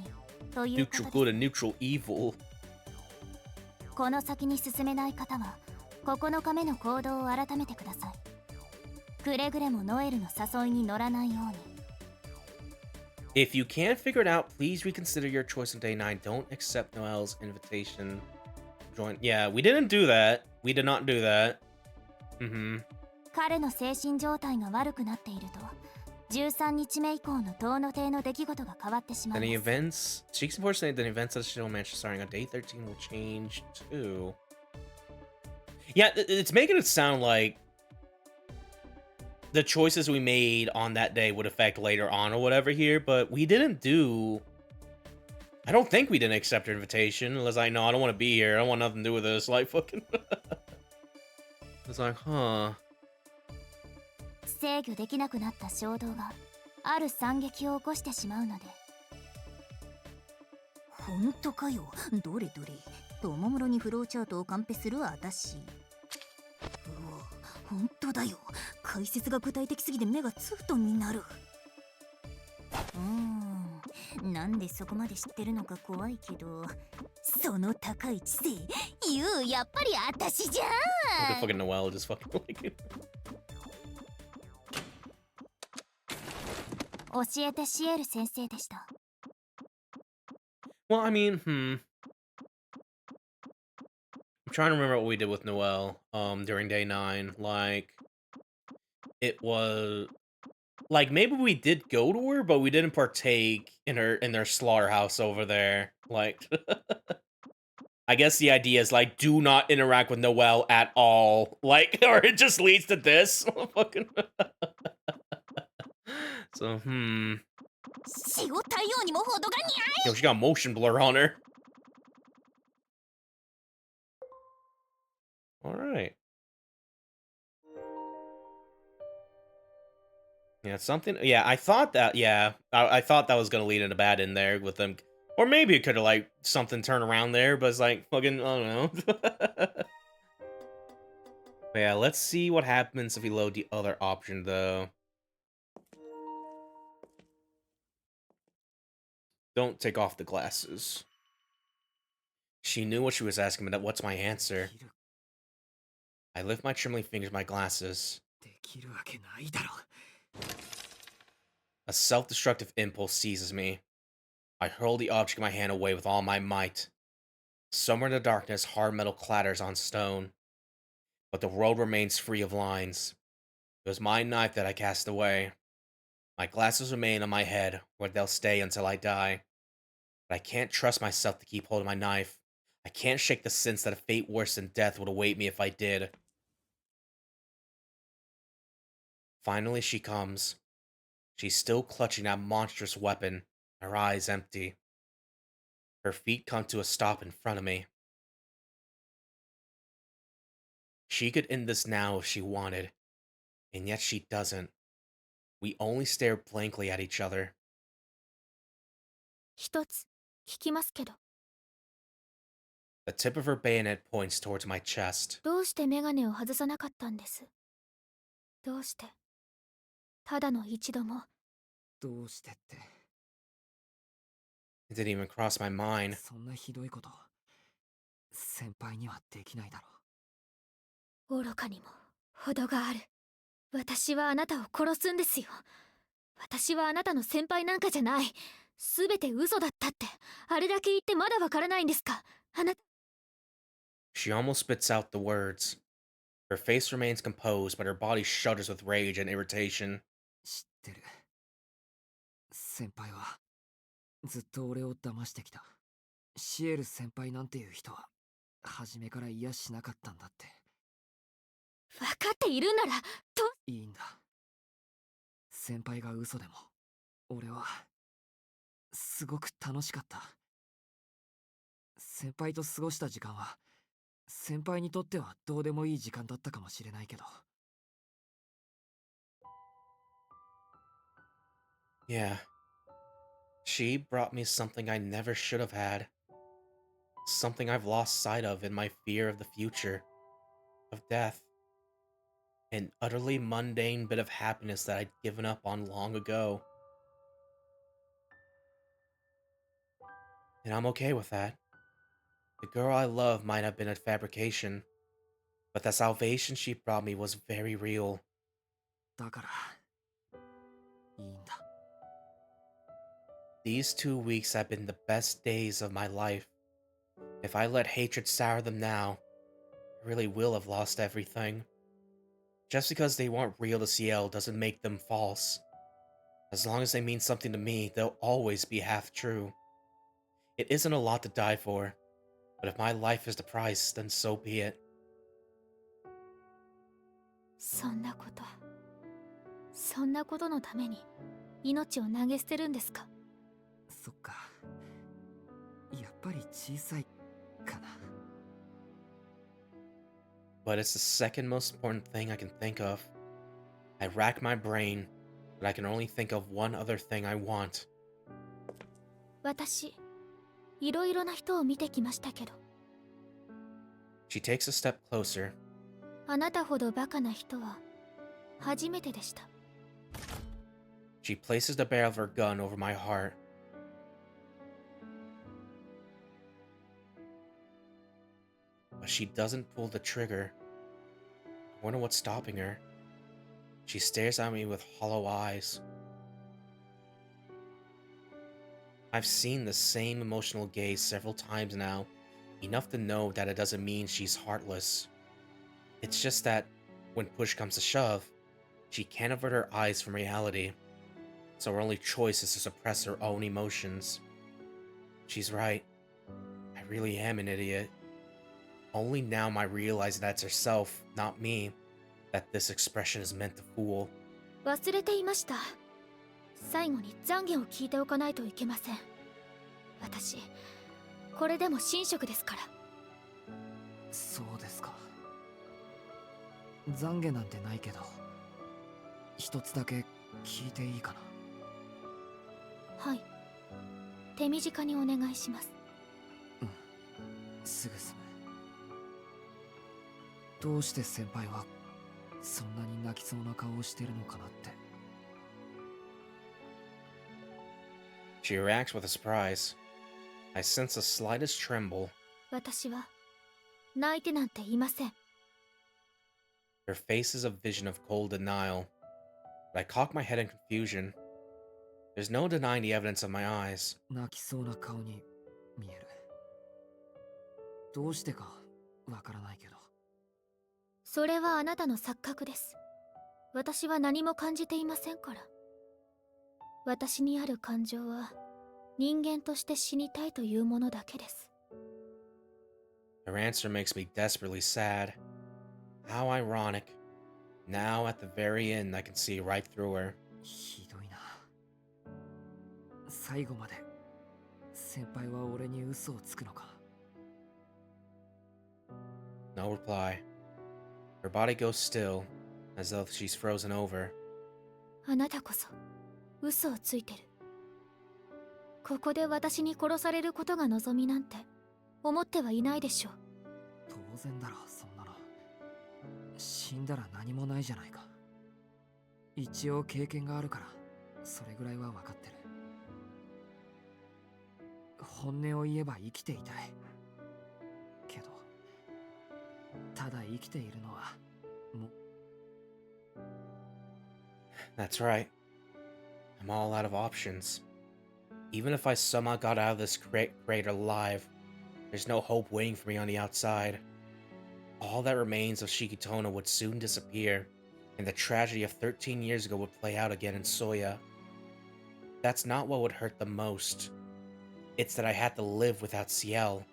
ということで。Neutral good and neutral evil. この先に進めない方は9日目の行動を改めてください。くれぐれもノエルの誘いに乗らないように。If you can't figure it out, please reconsider your choice on day 9. Don't accept Noelle's invitation. Join. Yeah, we didn't do that. We did not do that. 彼の精神状態が悪くなっていると、13日目以降の遠野邸の出来事が変わってしまいます。Then the events, Cheeks unfortunately, the events of the show match starting on day 13 will change too. Yeah, it's making it sound like the choices we made on that day would affect later on or whatever here, but we didn't do... I don't think we didn't accept her invitation, unless I know I don't want to be here, I don't want nothing to do with this, like, fucking... It's like, huh... 制御できなくなった衝動がある惨劇を起こしてしまうので。本当かよ。どれどれ。おもむろにフローチャートをカンペする私。本当だよ。解説が具体的すぎて目がツートンになる。なんでそこまで知ってるのか怖いけど、その高い知性、やっぱり私じゃん。Fucking Noelle just fucking like... 教えてシエル先生でした。Well, I mean, I'm trying to remember what we did with Noelle during day 9. Like, it was like maybe we did go to her, but we didn't partake in their slaughterhouse over there. Like, I guess the idea is like, do not interact with Noelle at all. Like, or it just leads to this. Fucking. So, Yo, she got motion blur on her. Alright. Yeah, something... Yeah, I thought that... Yeah, I thought that was gonna lead into bad in there with them. Or maybe it could have, like, something turn around there, but it's like, fucking... I don't know. But yeah, let's see what happens if we load the other option, though. Don't take off the glasses. She knew what she was asking, but what's my answer? I lift my trembling fingers, my glasses. A self-destructive impulse seizes me. I hurl the object in my hand away with all my might. Somewhere in the darkness, hard metal clatters on stone. But the world remains free of lines. It was my knife that I cast away. My glasses remain on my head, where they'll stay until I die. But I can't trust myself to keep hold of my knife. I can't shake the sense that a fate worse than death would await me if I did. Finally, she comes. She's still clutching that monstrous weapon, her eyes empty. Her feet come to a stop in front of me. She could end this now if she wanted, and yet she doesn't. We only stare blankly at each other. 一つ聞きますけど、 The tip of her bayonet points towards my chest. どうしてメガネを外さなかったんです？どうして？ただの一度も。どうしてって。 It didn't even cross my mind. そんなひどいこと先輩にはできないだろう。愚かにも程がある。私はあなたを殺すんですよ。私はあなたの先輩なんかじゃない。すべて嘘だったって、あれだけ言ってまだわからないんですか？あなた。 She almost spits out the words. Her face remains composed, but her body shudders with rage and irritation. 知ってる。先輩はずっと俺を騙してきた。シエル先輩なんていう人は初めから嫌しなかったんだって。分かっているならと。いいんだ。先輩が嘘でも俺はすごく楽しかった。先輩と過ごした時間は先輩にとってはどうでもいい時間だったかもしれないけど。 Yeah. She brought me something I never should have had. Something I've lost sight of in my fear of the future. Of death. An utterly mundane bit of happiness that I'd given up on long ago. And I'm okay with that. The girl I love might have been a fabrication, but the salvation she brought me was very real. だからいいんだ。 These 2 weeks have been the best days of my life. If I let hatred sour them now, I really will have lost everything. Just because they weren't real to Ciel doesn't make them false. As long as they mean something to me, they'll always be half true. It isn't a lot to die for, but if my life is the price, then so be it. そんなことのために命を投げ捨てるんですか？そっか。やっぱり小さいかな。 But it's the second most important thing I can think of. I rack my brain, but I can only think of one other thing I want. 私、いろいろな人を見てきましたけど、 She takes a step closer. あなたほどバカな人は初めてでした。 She places the barrel of her gun over my heart. But she doesn't pull the trigger. I wonder what's stopping her. She stares at me with hollow eyes. I've seen the same emotional gaze several times now, enough to know that it doesn't mean she's heartless. It's just that, when push comes to shove, she can't avert her eyes from reality, so her only choice is to suppress her own emotions. She's right. I really am an idiot. Only now am I realizing that it's herself, not me, that this expression is meant to fool. 忘れていました。最後に懺悔を聞いておかないといけません。私、これでも神職ですから。そうですか。懺悔なんてないけど、一つだけ聞いていいかな。はい。手短にお願いします。うん、すぐ済む。どうして先輩はそんなに泣きそうな顔をしてるのかなって。 She reacts with a surprise. I sense the slightest tremble. 私は泣いてなんていません。 Her face is a vision of cold denial. But I cock my head in confusion. There's no denying the evidence of my eyes. 泣きそうな顔に見える。どうしてかわからないけど。それはあなたの錯覚です。私は何も感じていませんから。私にある感情は人間として死にたいというものだけです。Her answer makes me desperately sad. How ironic. Now, at the very end, I can see right through her. ひどいな。最後まで先輩は俺に嘘をつくのか。 No reply. Her body goes still, as though she's frozen over. あなたこそ嘘をついてる。ここで私に殺されることが望みなんて思ってはいないでしょう。当然だろ、そんなの。死んだら何もないじゃないか。一応経験があるからそれぐらいは分かってる。本音を言えば生きていたいけど、ただ生きているのはもう。 That's right. I'm all out of options. Even if I somehow got out of this crater alive, there's no hope waiting for me on the outside. All that remains of Shikitono would soon disappear, and the tragedy of 13 years ago would play out again in Soya. That's not what would hurt the most. It's that I had to live without Ciel.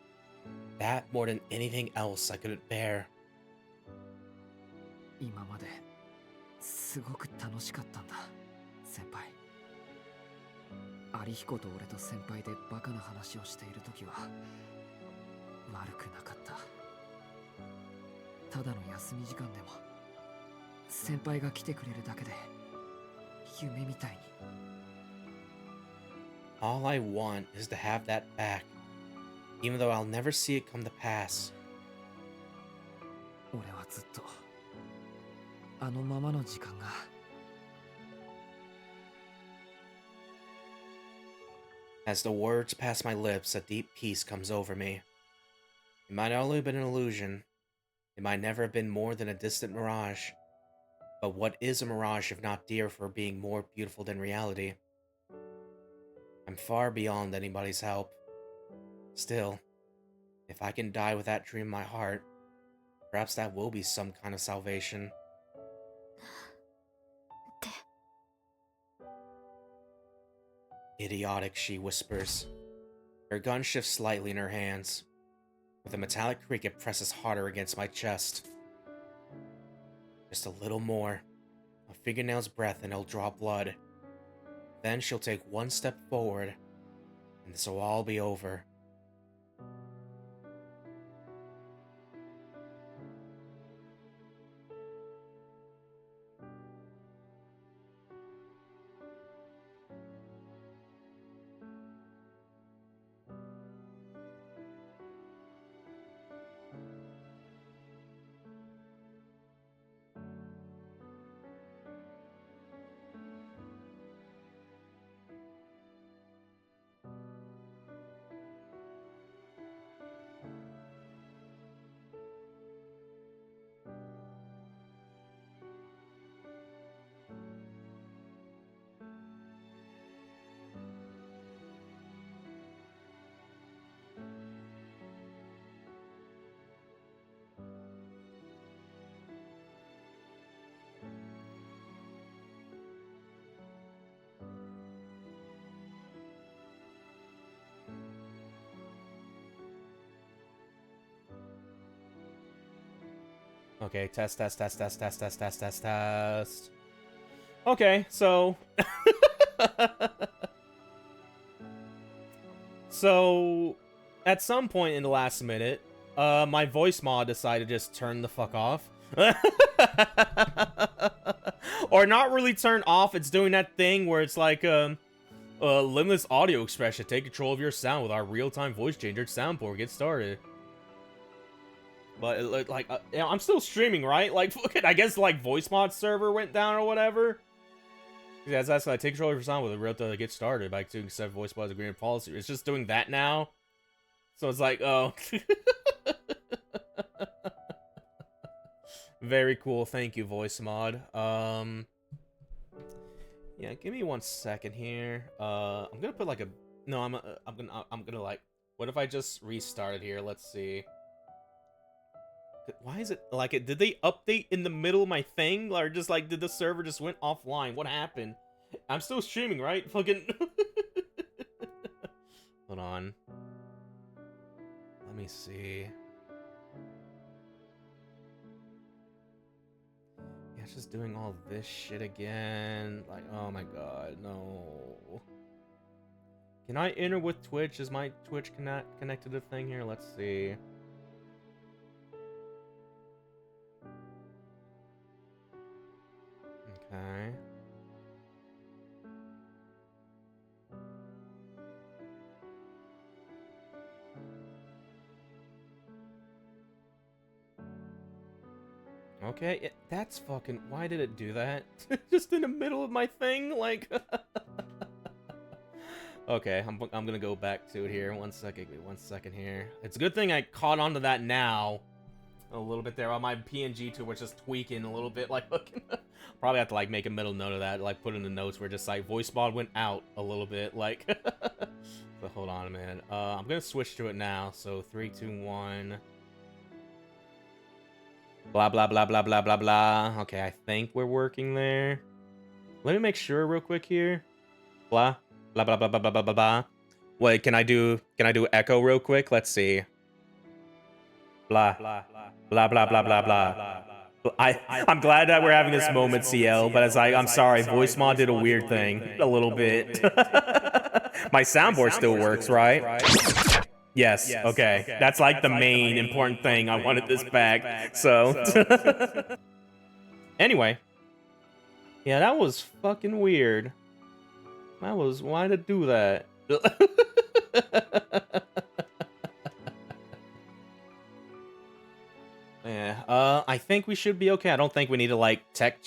That more than anything else I couldn't bear. 今まですごく楽しかったんだ、先輩。有彦と俺と先輩でバカな話をしている時は悪くなかった。ただの休み時間でも先輩が来てくれるだけで夢みたいに。 All I want is to have that back, even though I'll never see it come to pass. 俺はずっとあのままの時間が。 As the words pass my lips, a deep peace comes over me. It might only have been an illusion. It might never have been more than a distant mirage. But what is a mirage if not dear for being more beautiful than reality? I'm far beyond anybody's help. Still, if I can die with that dream in my heart, perhaps that will be some kind of salvation. Idiotic, she whispers. Her gun shifts slightly in her hands. With a metallic creak, it presses harder against my chest. Just a little more. A fingernail's breadth and it'll draw blood. Then she'll take one step forward, and this will all be over. Okay, test. Okay, so... So, at some point in the last minute, my voice mod decided to just turn the fuck off. Or not really turn off, it's doing that thing where it's like, limitless audio expression. Take control of your sound with our real-time voice changer soundboard. Get started. But like, you know, I'm still streaming, right? Like, I guess like voicemod server went down or whatever. Yeah, that's like take control of your sound with a real to get started by doing set voicemod agreement policy. It's just doing that now. So it's like, oh, very cool. Thank you, voicemod. Yeah, give me 1 second here. I'm gonna put like a no. I'm gonna like. What if I just restarted here? Let's see. Why is it like it? Did they update in the middle of my thing, or just like did the server just went offline? What happened? I'm still streaming, right? Fucking. Hold on. Let me see. It's just doing all this shit again. Like, oh my god, no. Can I enter with Twitch? Is my Twitch connected to the thing here? Let's see. Okay. Okay, that's fucking... Why did it do that? Just in the middle of my thing? Like... Okay, I'm gonna go back to it here. One second, give me 1 second here. It's a good thing I caught onto that now. A little bit there. My PNG tool was just tweaking a little bit. Like, probably have to, like, make a middle note of that. Like, put in the notes where just, like, voice mod went out a little bit. Like... So, hold on a minute. I'm gonna switch to it now. So, 3, 2, 1... Blah, blah, blah, blah, blah, blah, blah. Okay, I think we're working there. Let me make sure real quick here. Blah, blah, blah, blah, blah, blah, blah, blah, blah. Wait, can I do echo real quick? Let's see. Blah, blah, blah, blah, blah, blah, blah. I'm glad that we're having this moment, Ciel, but it's like, I'm sorry, voice mod did a weird thing. A little bit. My soundboard still works, right? Yes, okay. That's like the main important thing. I wanted this back, so. Anyway. Yeah, that was fucking weird. Why did it do that? Yeah, I think we should be okay. I don't think we need to, like, like,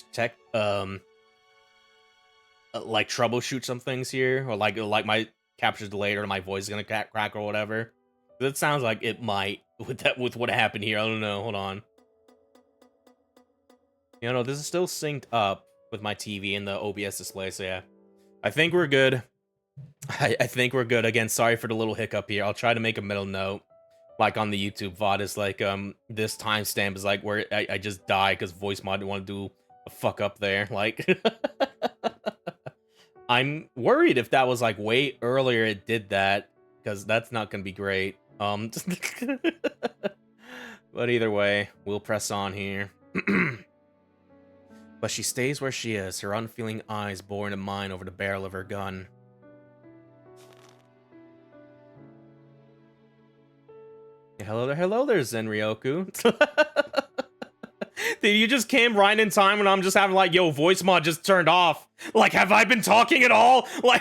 troubleshoot some things here. Or, like my capture's delayed or my voice is gonna crack or whatever. It sounds like it might with what happened here. I don't know. Hold on. You know, this is still synced up with my TV and the OBS display, so yeah. I think we're good. I think we're good. Again, sorry for the little hiccup here. I'll try to make a middle note. Like on the YouTube VOD, is like, this timestamp is like where I just died because voice mod didn't want to do a fuck up there. Like, I'm worried if that was like way earlier it did that, because that's not gonna be great. But either way, we'll press on here. But she stays where she is, her unfeeling eyes boring in mine over the barrel of her gun. Yeah, hello there, Zenryoku. Dude, you just came right in time when I'm just having like, yo, voice mod just turned off. Like, have I been talking at all? Like...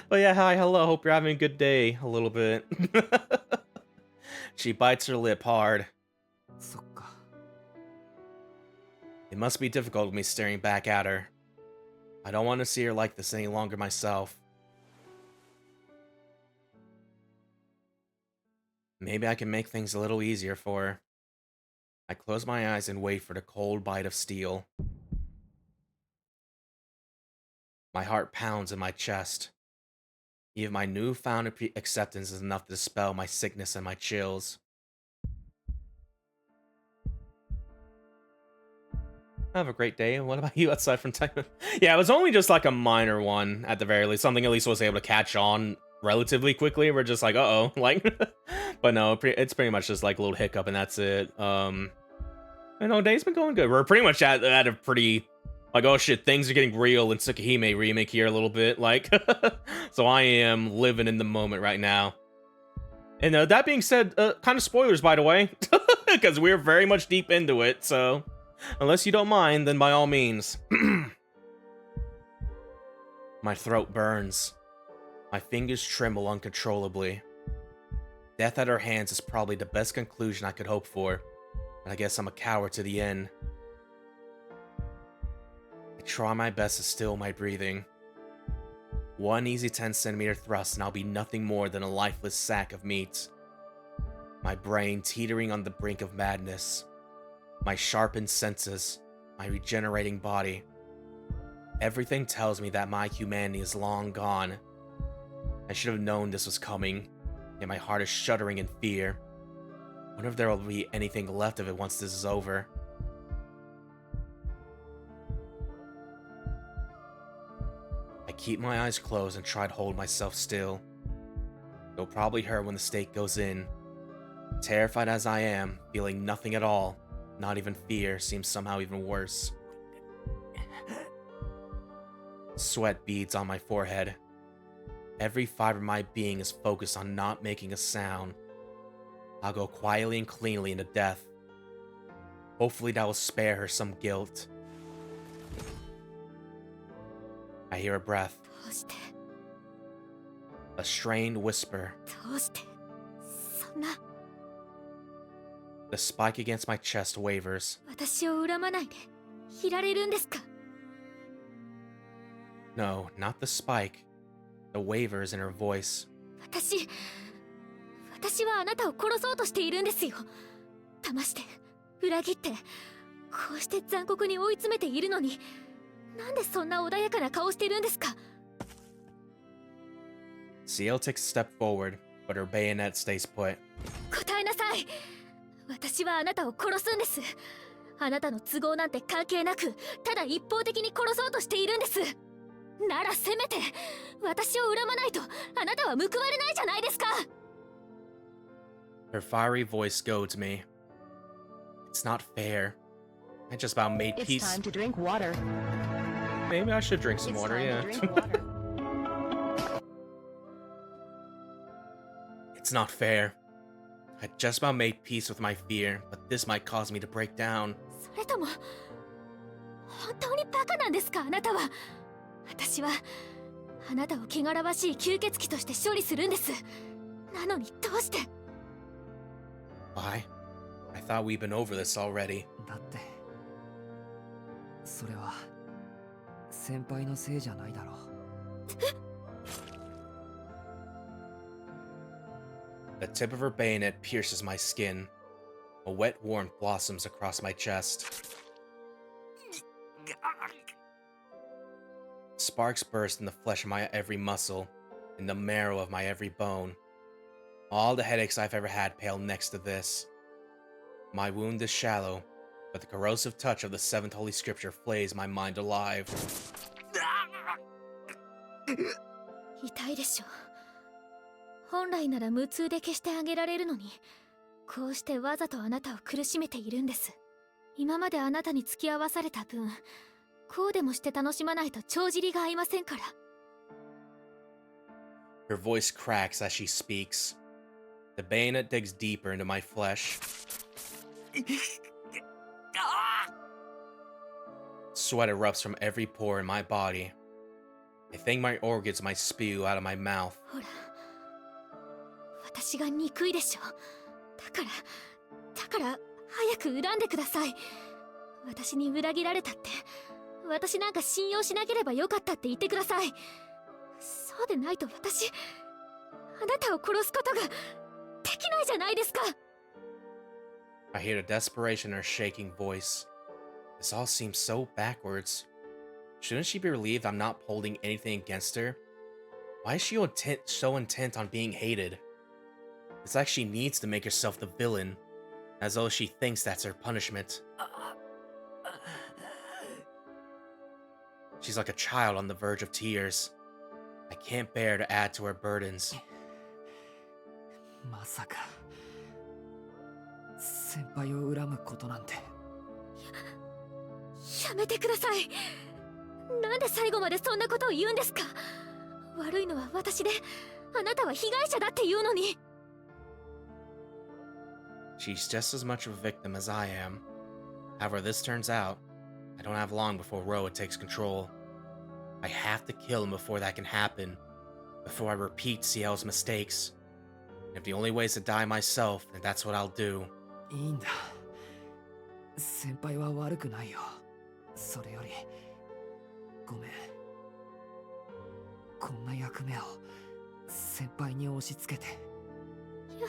But yeah, hi, hello, hope you're having a good day, a little bit. She bites her lip hard. It must be difficult with me staring back at her. I don't want to see her like this any longer myself. Maybe I can make things a little easier for her. I close my eyes and wait for the cold bite of steel. My heart pounds in my chest. Even my newfound acceptance is enough to dispel my sickness and my chills. Have a great day. What about you aside from time? Yeah, it was only just like a minor one at the very least. Something at least I was able to catch on relatively quickly. We're just like, uh-oh. Like, but no, it's pretty much just like a little hiccup and that's it. You know, day's been going good. We're pretty much at a pretty... Like, oh shit, things are getting real in Tsukihime Remake here a little bit, like, so I am living in the moment right now. And that being said, kind of spoilers, by the way, because we're very much deep into it, so unless you don't mind, then by all means. My throat burns. My fingers tremble uncontrollably. Death at her hands is probably the best conclusion I could hope for, and I guess I'm a coward to the end. Try my best to still my breathing. One easy 10-centimeter thrust and I'll be nothing more than a lifeless sack of meat. My brain teetering on the brink of madness. My sharpened senses. My regenerating body. Everything tells me that my humanity is long gone. I should have known this was coming, yet my heart is shuddering in fear. I wonder if there will be anything left of it once this is over. I keep my eyes closed and try to hold myself still. You'll probably hear when the stake goes in. Terrified as I am, feeling nothing at all, not even fear, seems somehow even worse. Sweat beads on my forehead. Every fiber of my being is focused on not making a sound. I'll go quietly and cleanly into death. Hopefully that will spare her some guilt. I hear a breath. どうして A strained whisper. どうしてそんな The spike against my chest wavers. 私を恨まないでいられるんですか No, not the spike. The wavers in her voice. 私はあなたを殺そうとしているんですよ。騙して裏切ってこうして残酷に追い詰めているのになんでそんな穏やかな顔してるんですか Ciel takes a step forward, but her bayonet stays put. 答えなさい。私はあなたを殺すんです。あなたの都合なんて関係なくただ一方的に殺そうとしているんです。ならせめて私を恨まないとあなたは報われないじゃないですか。 Her fiery voice goads me. It's not fair. I just about made It's peace. time to drink water. Maybe I should drink some It's water, time yeah. to drink water. It's not fair. I just about made peace with my fear, but this might cause me to break down. それとも本当にバカなんですかあなたは。私はあなたを汚らわしい吸血鬼として処理するんです。なのにどうして Why? I thought we'd been over this already. だってそれは先輩のせいじゃないだろう。 The tip of her bayonet pierces my skin. A wet warmth blossoms across my chest. Sparks burst in the flesh of my every muscle, in the marrow of my every bone. All the headaches I've ever had pale next to this. My wound is shallow, but the corrosive touch of the seventh holy scripture flays my mind alive. 痛いでしょ。本来なら無痛で消してあげられるのにこうしてわざとあなたを苦しめているんです。今まであなたに付き合わされた分こうでもして楽しまないと帳尻が合いませんから。 Her voice cracks as she speaks. The bayonet digs deeper into my flesh. Sweat erupts from every pore in my body. I think my organs might spew out of my mouth. ほら私が憎いでしょ。だから早く恨んでください。私に裏切られたって私なんか信用しなければよかったって言ってください。そうでないと私あなたを殺すことができないじゃないですか。 I hear the desperation in her shaking voice. This all seems so backwards. Shouldn't she be relieved I'm not holding anything against her? Why is she so intent on being hated? It's like she needs to make herself the villain, as though she thinks that's her punishment. She's like a child on the verge of tears. I can't bear to add to her burdens. まさか先輩を恨むことなんて。やめてください。なんで最後までそんなことを言うんですか。悪いのは私であなたは被害者だって言うのに。 She's just as much of a victim as I am. However this turns out, I don't have long before Roa takes control. I have to kill him before that can happen, before I repeat Ciel's mistakes. And if the only way is to die myself, then that's what I'll do. いいんだ。先輩は悪くないよ。それよりごめん。こんな役目を先輩に押し付けて。いや。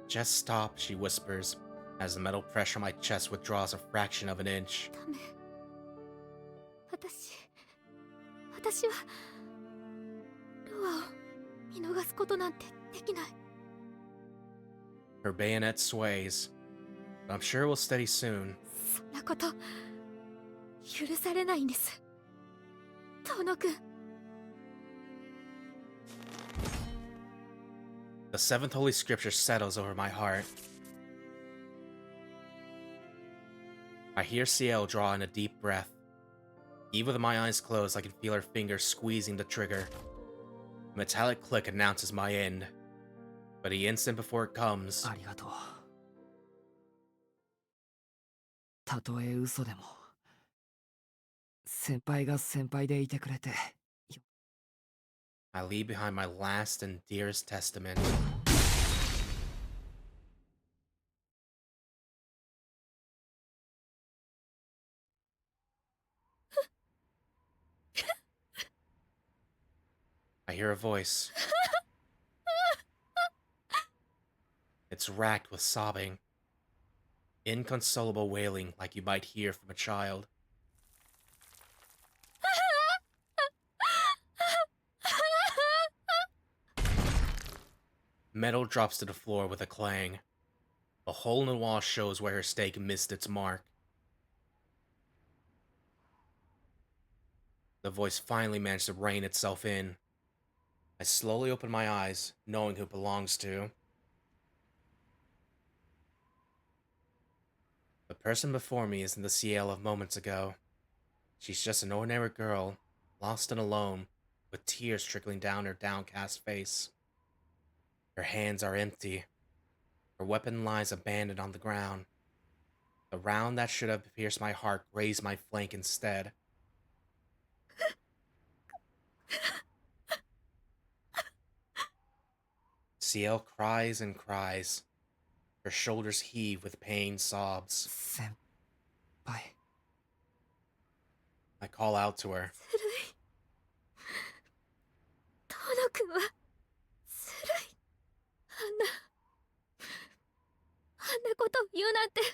Just stop, she whispers, as the metal pressure on my chest withdraws a fraction of an inch. ダメ。私はロアを見逃すことなんてできない。 Her bayonet sways, but I'm sure it will steady soon. そんなこと許されないんです。遠野くん。The seventh holy scripture settles over my heart. I hear Ciel draw in a deep breath. Even with my eyes closed, I can feel her fingers squeezing the trigger. A metallic click announces my end. But the instant before it comes, ありがとう。たとえ嘘でも、先輩が先輩でいてくれて。 I leave behind my last and dearest testament. I hear a voice. It's racked with sobbing. Inconsolable wailing like you might hear from a child. Metal drops to the floor with a clang. A hole in the wall shows where her stake missed its mark. The voice finally managed to rein itself in. I slowly open my eyes, knowing who it belongs to. The person before me isn't the Ciel of moments ago. She's just an ordinary girl, lost and alone, with tears trickling down her downcast face. Her hands are empty. Her weapon lies abandoned on the ground. The round that should have pierced my heart grazed my flank instead. Ciel cries and cries. Her shoulders heave with pain sobs. 先輩。 I call out to her. ずるい。遠野くんはずるい。あんなことを言うなんてずる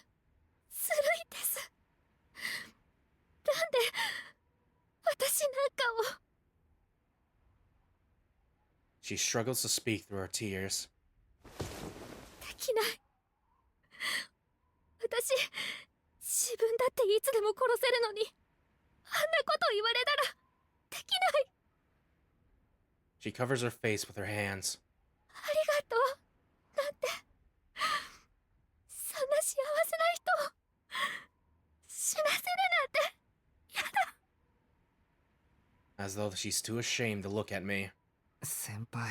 いです。なんで私なんかを。 She struggles to speak through her tears. できない。私自分だっていつでも殺せるのに、あんなこと言われたらできない。 She covers her face with her hands. ありがとうなんて、そんな幸せな人を死なせるなんてやだ。 As though she's too ashamed to look at me. 先輩、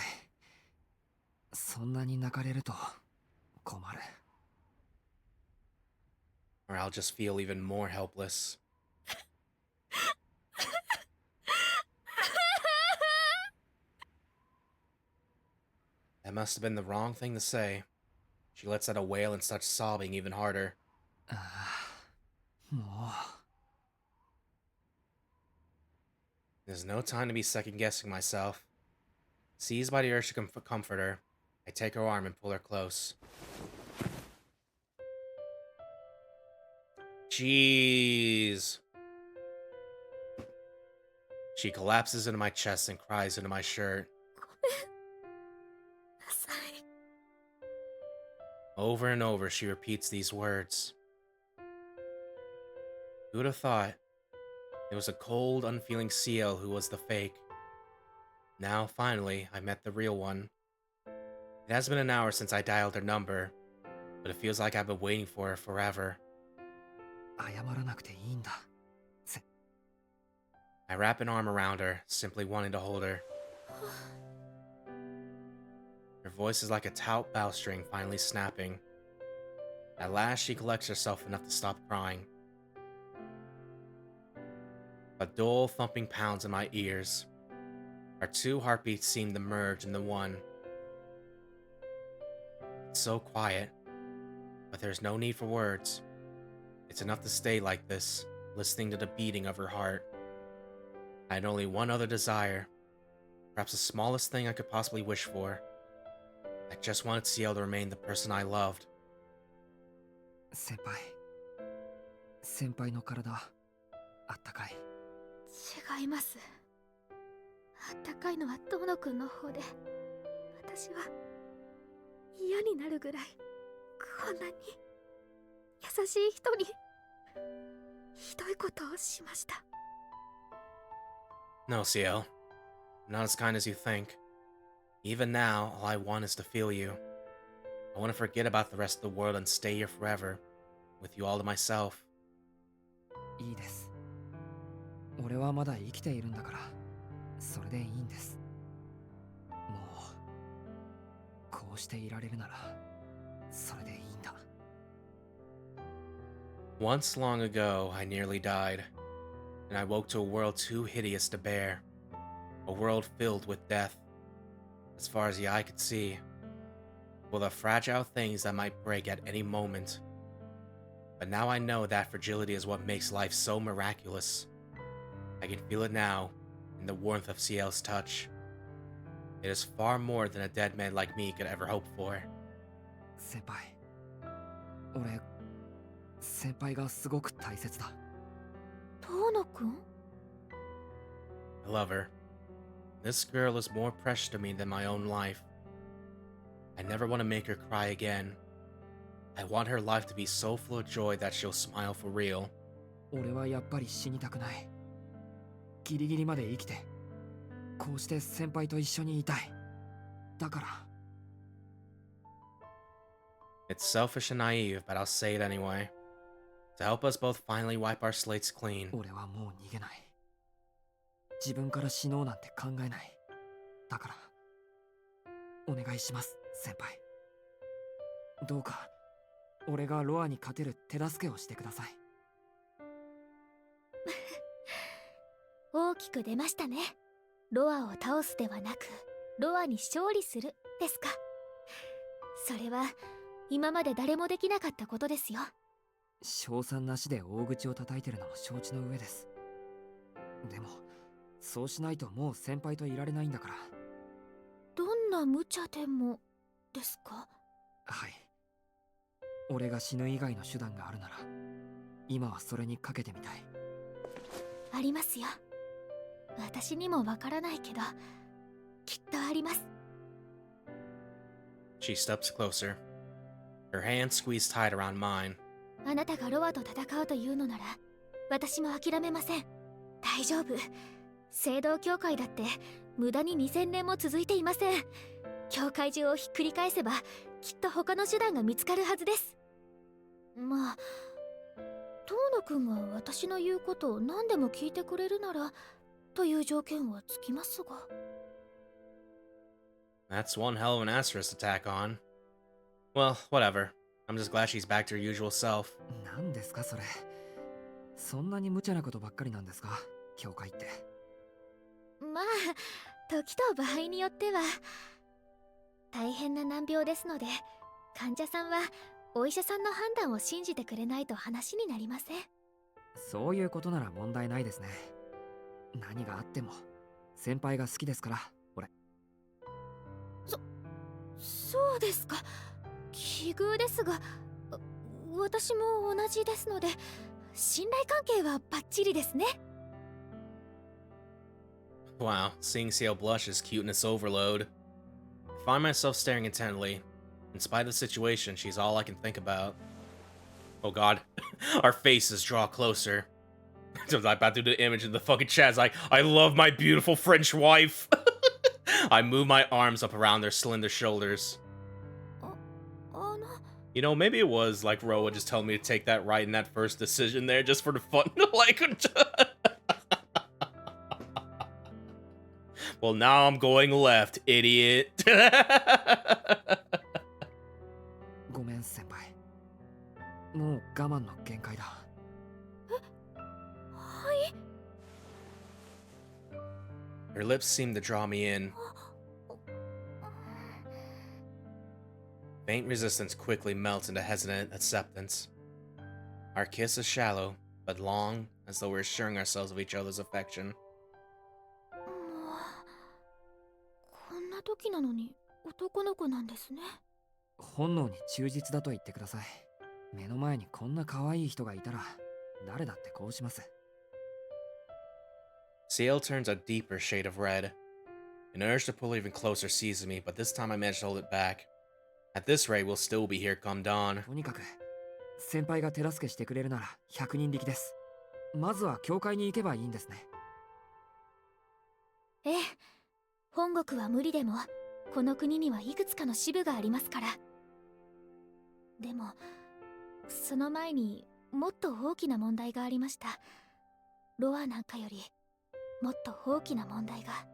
そんなに泣かれると困る。 Or I'll just feel even more helpless. That must have been the wrong thing to say. She lets out a wail and starts sobbing even harder. もう。 There's no time to be second-guessing myself. Seized by the urge to comfort her, I take her arm and pull her close. Jeez. She collapses into my chest and cries into my shirt. ごめんなさい。 Over and over, she repeats these words. Who would have thought? It was a cold, unfeeling Ciel who was the fake. Now, finally, I met the real one. It has been an hour since I dialed her number, but it feels like I've been waiting for her forever. 謝らなくていいんだ。 I wrap an arm around her, simply wanting to hold her. Her voice is like a taut bowstring finally snapping. At last, she collects herself enough to stop crying. A dull thumping pounds in my ears. Our two heartbeats seem to merge into one. It's so quiet, but there's no need for words. It's enough to stay like this, listening to the beating of her heart. I had only one other desire, perhaps the smallest thing I could possibly wish for. I just wanted Ciel to remain the person I loved. 先輩の体、あったかい。違います。あったかいのは遠野くんの方で、私は嫌になるぐらいこんなに優しい人にひどいことをしました。 No, Ciel. Not as kind as you think. Even now, all I want is to feel you. I want to forget about the rest of the world and stay here forever, with you all to myself. いいです。俺はまだ生きているんだから、それでいいんです。もう、こうしていられるなら、それでいいんだ。Once long ago, I nearly died, and I woke to a world too hideous to bear. A world filled with death, as far as the eye could see, full of fragile things that might break at any moment. But now I know that fragility is what makes life so miraculous. I can feel it now, in the warmth of Ciel's touch. It is far more than a dead man like me could ever hope for. 先輩、俺、先輩がすごく大切だ。遠野くん？ I love her. This girl is more precious to me than my own life. I never want to make her cry again. I want her life to be so full of joy that she'll smile for real. 俺はやっぱり死にたくない。ギリギリまで生きて、こうして先輩と一緒にいたい。だから。It's selfish and naive, but I'll say it anyway. To help us both finally wipe our slates clean. 俺はもう逃げない。自分から死のうなんて考えない。だから、お願いします、先輩。どうか、俺がロアに勝てる手助けをしてください。大きく出ましたね。ロアを倒すではなく、ロアに勝利するですか。それは今まで誰もできなかったことですよ。賞賛なしで大口を叩いてるのも承知の上です。でも、そうしないともう先輩といられないんだから。どんな無茶でもですか？はい。俺が死ぬ以外の手段があるなら、今はそれにかけてみたい。ありますよ。私にもわからないけど、きっとあります。She steps closer. Her hand squeezed tight around mine. あなたがロアと戦うというのなら、私も諦めません。大丈夫。聖堂教会だって無駄に2000年も続いていません。教会中をひっくり返せば、きっと他の手段が見つかるはずです。まあ、遠野くんが私の言うことを何でも聞いてくれるならという条件はつきますが。That's one hell of an asterisk to tack on. Well, whatever. I'm just glad she's back to her usual self. 何ですかそれ。そんなに無茶なことばっかりなんですか、教会って。まあ、時と場合によっては大変な難病ですので、患者さんはお医者さんの判断を信じてくれないと話になりません。そういうことなら問題ないですね。何があっても先輩が好きですから、俺。そうですか。奇遇ですが、私も同じですので、信頼関係はバッチリですね。Wow, seeing Ciel blush is cuteness overload. I find myself staring intently. In spite of the situation, she's all I can think about. Oh god, our faces draw closer. I'm about to do the image in the fucking chat. It's like, I love my beautiful French wife. I move my arms up around their slender shoulders. You know, maybe it was like Roa just telling me to take that right in that first decision there just for the fun. Like, well, now I'm going left, idiot. ごめん先輩。もう我慢の限界だ。はい。 Her lips seem to draw me in. Faint resistance quickly melts into hesitant acceptance. Our kiss is shallow, but long, as though we're assuring ourselves of each other's affection. こんな時なのに男の子なんですね。本能に忠実だと言ってください。目の前にこんな可愛い人がいたら、誰だってこうします。Ciel turns a deeper shade of red. An urge to pull even closer seizes me, but this time I manage to hold it back. At this rate, we'll still be here come dawn. とにかく、先輩が手助けしてくれるなら100人力です。まずは教会に行けばいいんですね。ええ、本国は無理でもこの国にはいくつかの支部がありますから。でもその前にもっと大きな問題がありました。ロアなんかよりもっと大きな問題が。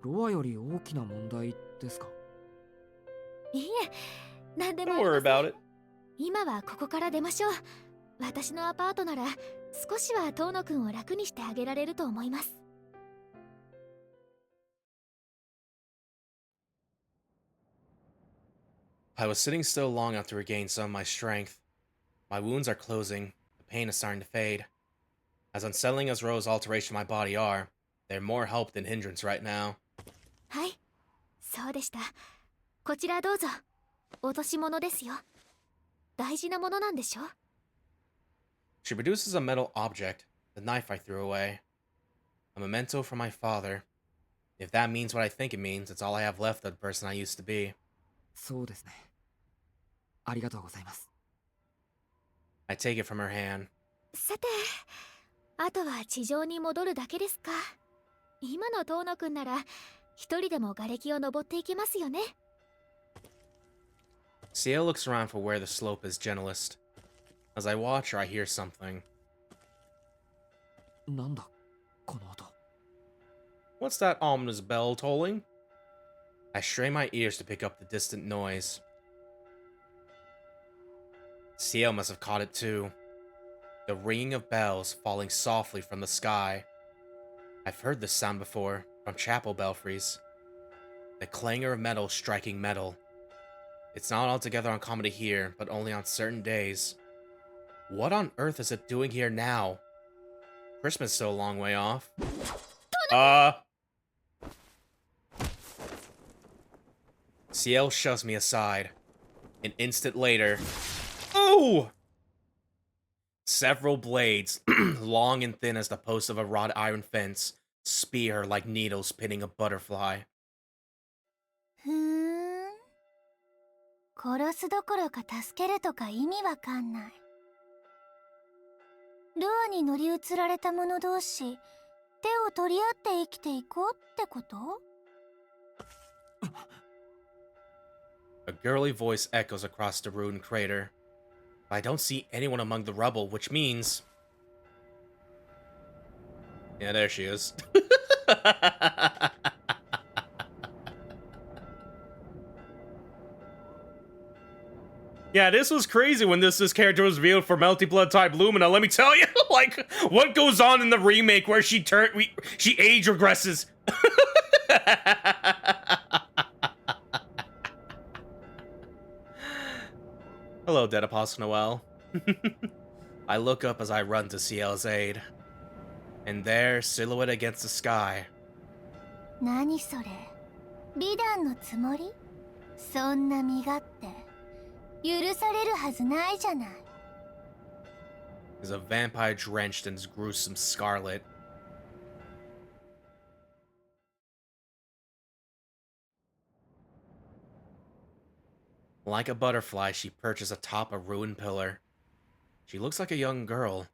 ロアより大きな問題ですか？いいえ、何でも Don't あり worry ませ about ん。 it. 今はここから出ましょう。私のアパートなら少しは遠野くんを楽にしてあげられると思います。I was sitting still long enough to regain some of my strength. My wounds are closing. The pain is starting to fade. As unsettling as Ro's alterations to my body are, they're more help than hindrance right now. はい、そうでした。こちらどうぞ。落とし物ですよ。大事なものなんでしょ？ She produces a metal object, the knife I threw away. A memento from my father. If that means what I think it means, it's all I have left of the person I used to be. そうですね。ありがとうございます。I take it from her hand. さて、あとは地上に戻るだけですか。今の遠野くんなら一人でも瓦礫を登っていけますよね。Ciel looks around for where the slope is gentlest. As I watch her, I hear something. なんだこの音。 What's that ominous bell tolling? I strain my ears to pick up the distant noise. Ciel must have caught it too. The ringing of bells falling softly from the sky. I've heard this sound before, from chapel belfries. The clangor of metal striking metal. It's not altogether uncommon to hear, but only on certain days. What on earth is it doing here now? Christmas is still a long way off. Ciel shoves me aside. An instant later... Oh! Several blades, long and thin as the posts of a wrought iron fence, spear her like needles pinning a butterfly. ふーん。殺すどころか助けるとか意味わかんない。ルアに乗り移られた者同士、手を取り合って生きていこうってこと？ A girly voice echoes across the ruined crater. But I don't see anyone among the rubble, which means... Yeah, there she is. Yeah, this was crazy when this character was revealed for Melty Blood type Lumina. Let me tell you, like, what goes on in the remake where she age regresses. Hello, Dead Apostle Noel. I look up as I run to Ciel's aid. And there, silhouette against the sky. 何それ？美談のつもり？そんな身勝手。許されるはずないじゃない。Is a vampire drenched in his gruesome scarlet. Like a butterfly, she perches atop a ruined pillar. She looks like a young girl.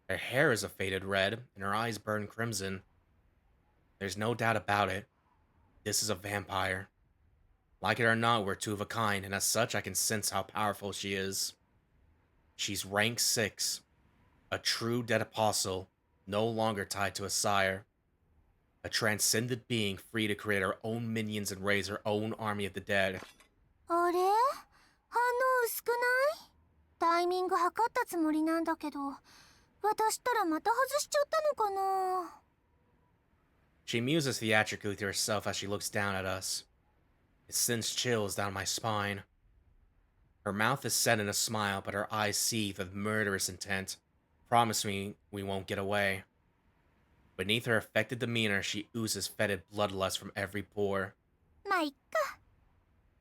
Her hair is a faded red, and her eyes burn crimson. There's no doubt about it. This is a vampire. Like it or not, we're two of a kind, and as such, I can sense how powerful she is. She's rank 6. A true dead apostle, no longer tied to a sire. A transcendent being free to create her own minions and raise her own army of the dead. あれ？反応薄くない？タイミング測ったつもりなんだけど、渡したらまた外しちゃったのかな？ She muses theatrically to herself as she looks down at us. It sends chills down my spine. Her mouth is set in a smile, but her eyes seethe with murderous intent. Promise me we won't get away. Beneath her affected demeanor, she oozes fetid bloodlust from every pore. まあいっか。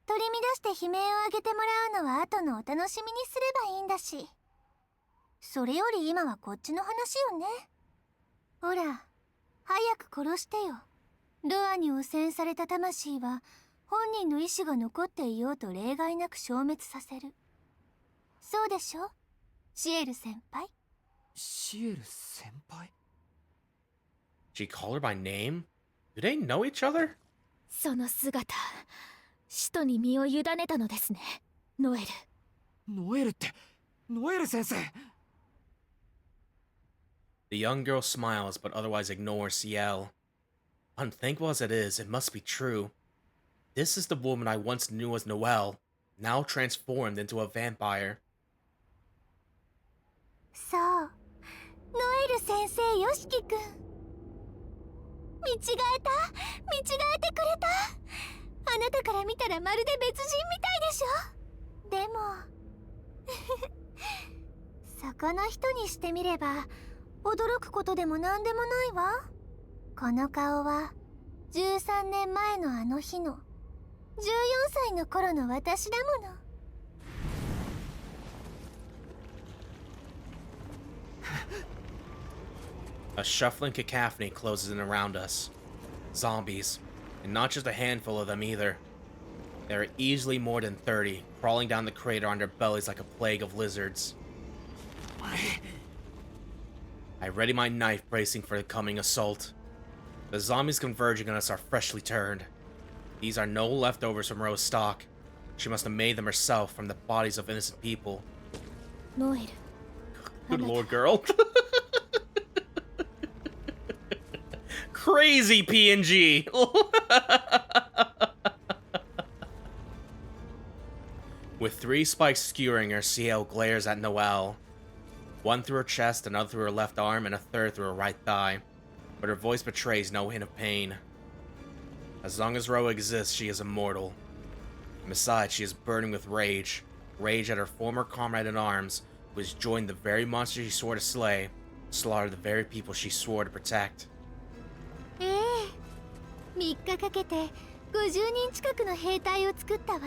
取り乱して悲鳴を上げてもらうのは後のお楽しみにすればいいんだし。それより今はこっちの話よね。ほら、早く殺してよ。ルアに汚染された魂は本人の意志が残っていようと例外なく消滅させる。そうでしょ？シエル先輩。シエル先輩？ She called her by name? Do they know each other? その姿、使徒に身を委ねたのですね、ノエル。ノエルって、ノエル先生。 The young girl smiles, but otherwise ignores Ciel. Unthinkable as it is, it must be true. This is the woman I once knew as Noelle, now transformed into a vampire. そう、ノエル先生よしきくん。見違えた、見違えてくれた。あなたから見たらまるで別人みたいでしょ。でもそこの人にしてみれば驚くことでもなんでもないわ。この顔は13年前のあの日の14歳の頃の私だもの。A shuffling cacophony closes in around us. Zombies, and not just a handful of them either. There are easily more than 30, crawling down the crater on their bellies like a plague of lizards. I ready my knife, bracing for the coming assault. The zombies converging on us are freshly turned. These are no leftovers from Rose stock. She must have made them herself from the bodies of innocent people. ノエル。 Good lord, girl. Crazy PNG. With 3 spikes skewering her, Ciel glares at Noelle. One through her chest, another through her left arm, and a third through her right thigh. But her voice betrays no hint of pain. As long as Ro exists, she is immortal. And besides, she is burning with rage. Rage at her former comrade in arms, who has joined the very monster she swore to slay, slaughtered the very people she swore to protect. ええ、3日かけて50人近くの兵隊を作ったわ。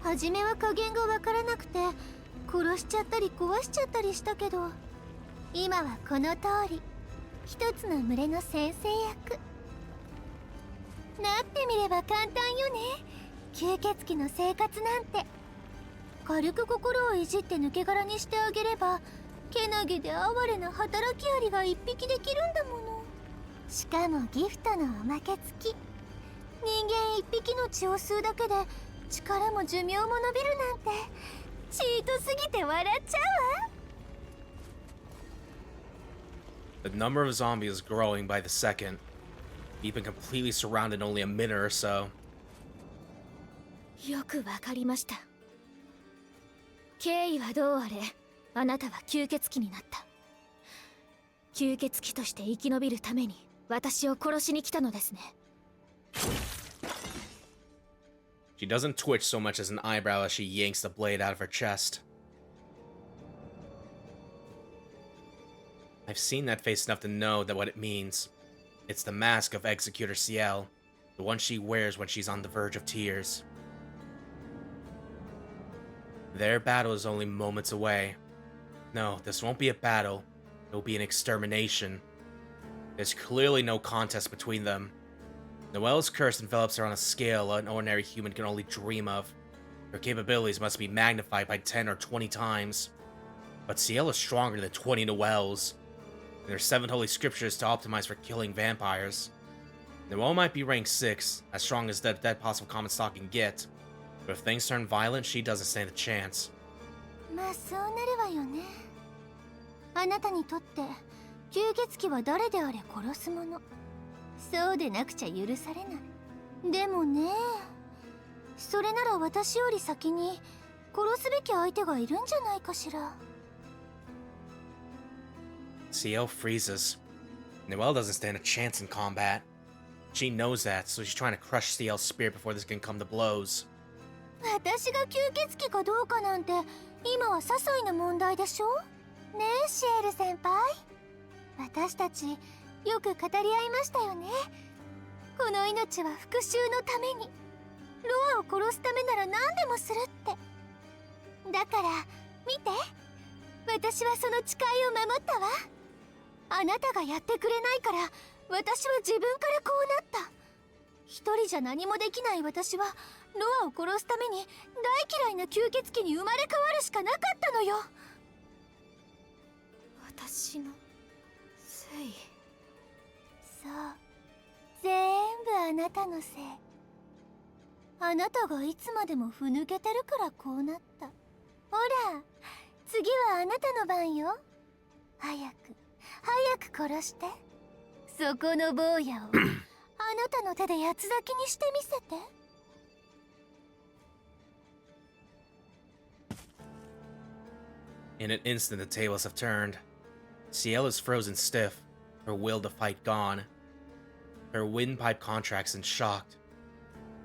初めは加減がわからなくて殺しちゃったり壊しちゃったりしたけど、今はこの通り一つの群れの先生役。なってみれば簡単よね、吸血鬼の生活なんて。軽く心をいじって抜け殻にしてあげれば、けなげで哀れな働きアリが1匹できるんだもの。しかもギフトのおまけ付き。人間1匹の血を吸うだけで力も寿命も伸びるなんて、チートすぎて笑っちゃうわ。 The number of zombies is growing by the second. We've been completely surrounded in only a minute or so. よくわかりました。経緯はどうあれ、あなたは吸血鬼になった。吸血鬼として生き延びるために私を殺しに来たのですね。She doesn't twitch so much as an eyebrow as she yanks the blade out of her chest. I've seen that face enough to know that what it means. It's the mask of Executor Ciel, the one she wears when she's on the verge of tears. Their battle is only moments away. No, this won't be a battle. It will be an extermination. There's clearly no contest between them. Noelle's curse envelops her on a scale an ordinary human can only dream of. Her capabilities must be magnified by 10 or 20 times. But Ciel is stronger than 20 Noelles. And there are 7 holy scriptures to optimize for killing vampires. Noelle might be rank 6, as strong as that possible common stock can get. But if things turn violent, she doesn't stand a chance. まあそうなるわよね。あなたにとって吸血鬼は誰であれ殺すもの。そうでなくちゃ許されない。でもね、それなら私より先に殺すべき相手がいるんじゃないかしら。Ciel freezes. Noelle doesn't stand a chance in combat. She knows that, so she's trying to crush Ciel's spirit before this can come to blows. 私が吸血鬼かどうかなんて今は些細な問題でしょ。ねえシエル先輩、私たちよく語り合いましたよね。この命は復讐のために、ロアを殺すためなら何でもするって。だから見て、私はその誓いを守ったわ。あなたがやってくれないから私は自分からこうなった。一人じゃ何もできない私はロアを殺すために大嫌いな吸血鬼に生まれ変わるしかなかったのよ。私のせい。そう、全部あなたのせい。あなたがいつまでもふぬけてるからこうなった。ほら、次はあなたの番よ。早く殺して。そこの坊やをあなたの手で八つ裂きにしてみせて。In an instant, the tables have turned. Ciel is frozen stiff, her will to fight gone. Her windpipe contracts and shocked.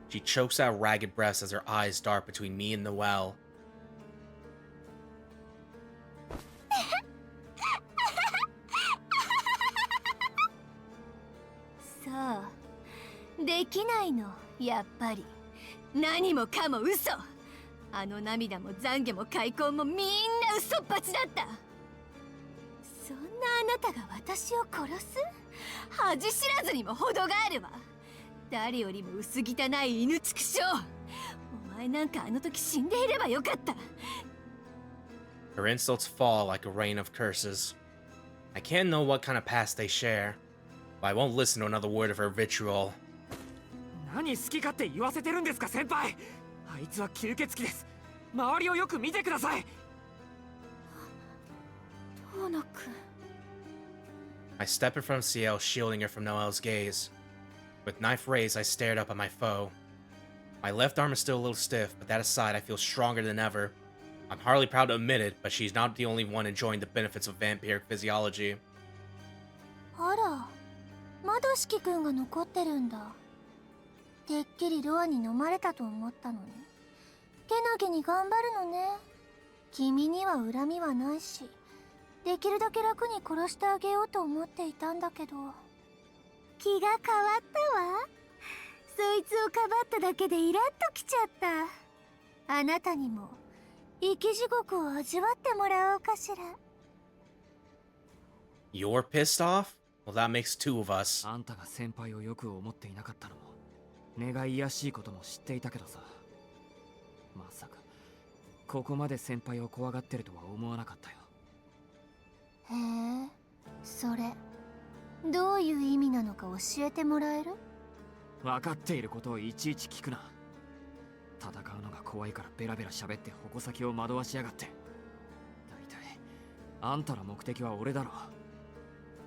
She chokes out ragged breaths as her eyes dart between me and the well. そうできないの、やっぱり。何もかも嘘。あの涙も懺悔も開口もみんな嘘っぱちだった。そんなあなたが私を殺す？恥知らずにも程があるわ。誰よりも薄汚い犬畜生。お前なんかあの時死んでいればよかった。 Her insults fall like a rain of curses. I can't know what kind of past they share, but I won't listen to another word of her vitriol. 何好き勝手言わせてるんですか先輩。あいつは吸血鬼です。周りをよく見てください。遠野くん。 I step in front of Ciel, shielding her from Noelle's gaze. With knife raised, I stared up at my foe. My left arm is still a little stiff, but that aside, I feel stronger than ever. I'm hardly proud to admit it, but she's not the only one enjoying the benefits of vampiric physiology. あら、まだ四季くんが残ってるんだ。てっきりロアに飲まれたと思ったのに。けなげに頑張るのね。君には恨みはないし、できるだけ楽に殺してあげようと思っていたんだけど。気が変わったわ。そいつをかばっただけでイラッときちゃった。あなたにも生き地獄を味わってもらおうかしら。 You're pissed off? Well, that makes two of us. あんたが先輩をよく思っていなかったのも願いやしいことも知っていたけどさ。まさかここまで先輩を怖がってるとは思わなかったよ。へえ、それどういう意味なのか教えてもらえる？分かっていることをいちいち聞くな。戦うのが怖いからベラベラ喋って矛先を惑わしやがって。大体あんたの目的は俺だろ。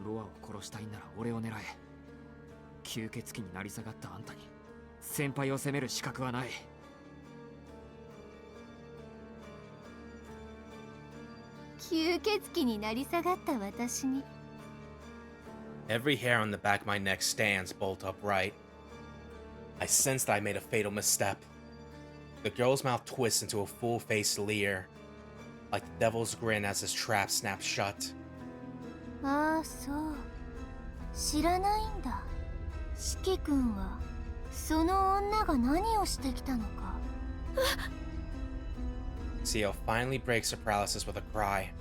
ロアを殺したいんなら俺を狙え。吸血鬼になり下がったあんたに先輩を責める資格はない。吸血鬼になり下がった私に。 Every hair on the back of my neck stands bolt upright. I sense that I made a fatal misstep. The girl's mouth twists into a full-faced leer, like the devil's grin as his trap snaps shut. ああ、そう。知らないんだ。四季君はその女が何をしてきたのか。Ciel finally breaks her paralysis with a cry.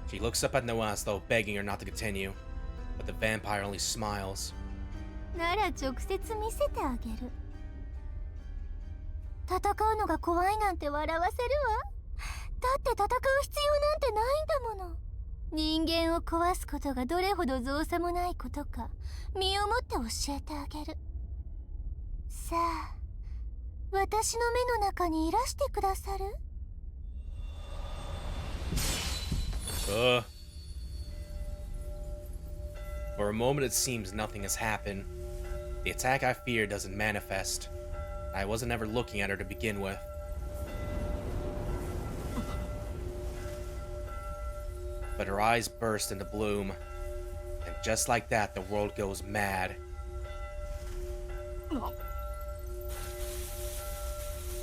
She looks up at Noah as though begging her not to continue, but the vampire only smiles. なら直接見せてあげる。戦うのが怖いなんて笑わせるわ。だって戦う必要なんてないんだもの。人間を壊すことがどれほど造作もないことか身をもって教えてあげる。さあ、私の目の中にいらしてくださる？ For a moment it seems nothing has happened. The attack I feared doesn't manifest. I wasn't ever looking at her to begin with. But her eyes burst into bloom, and just like that the world goes mad.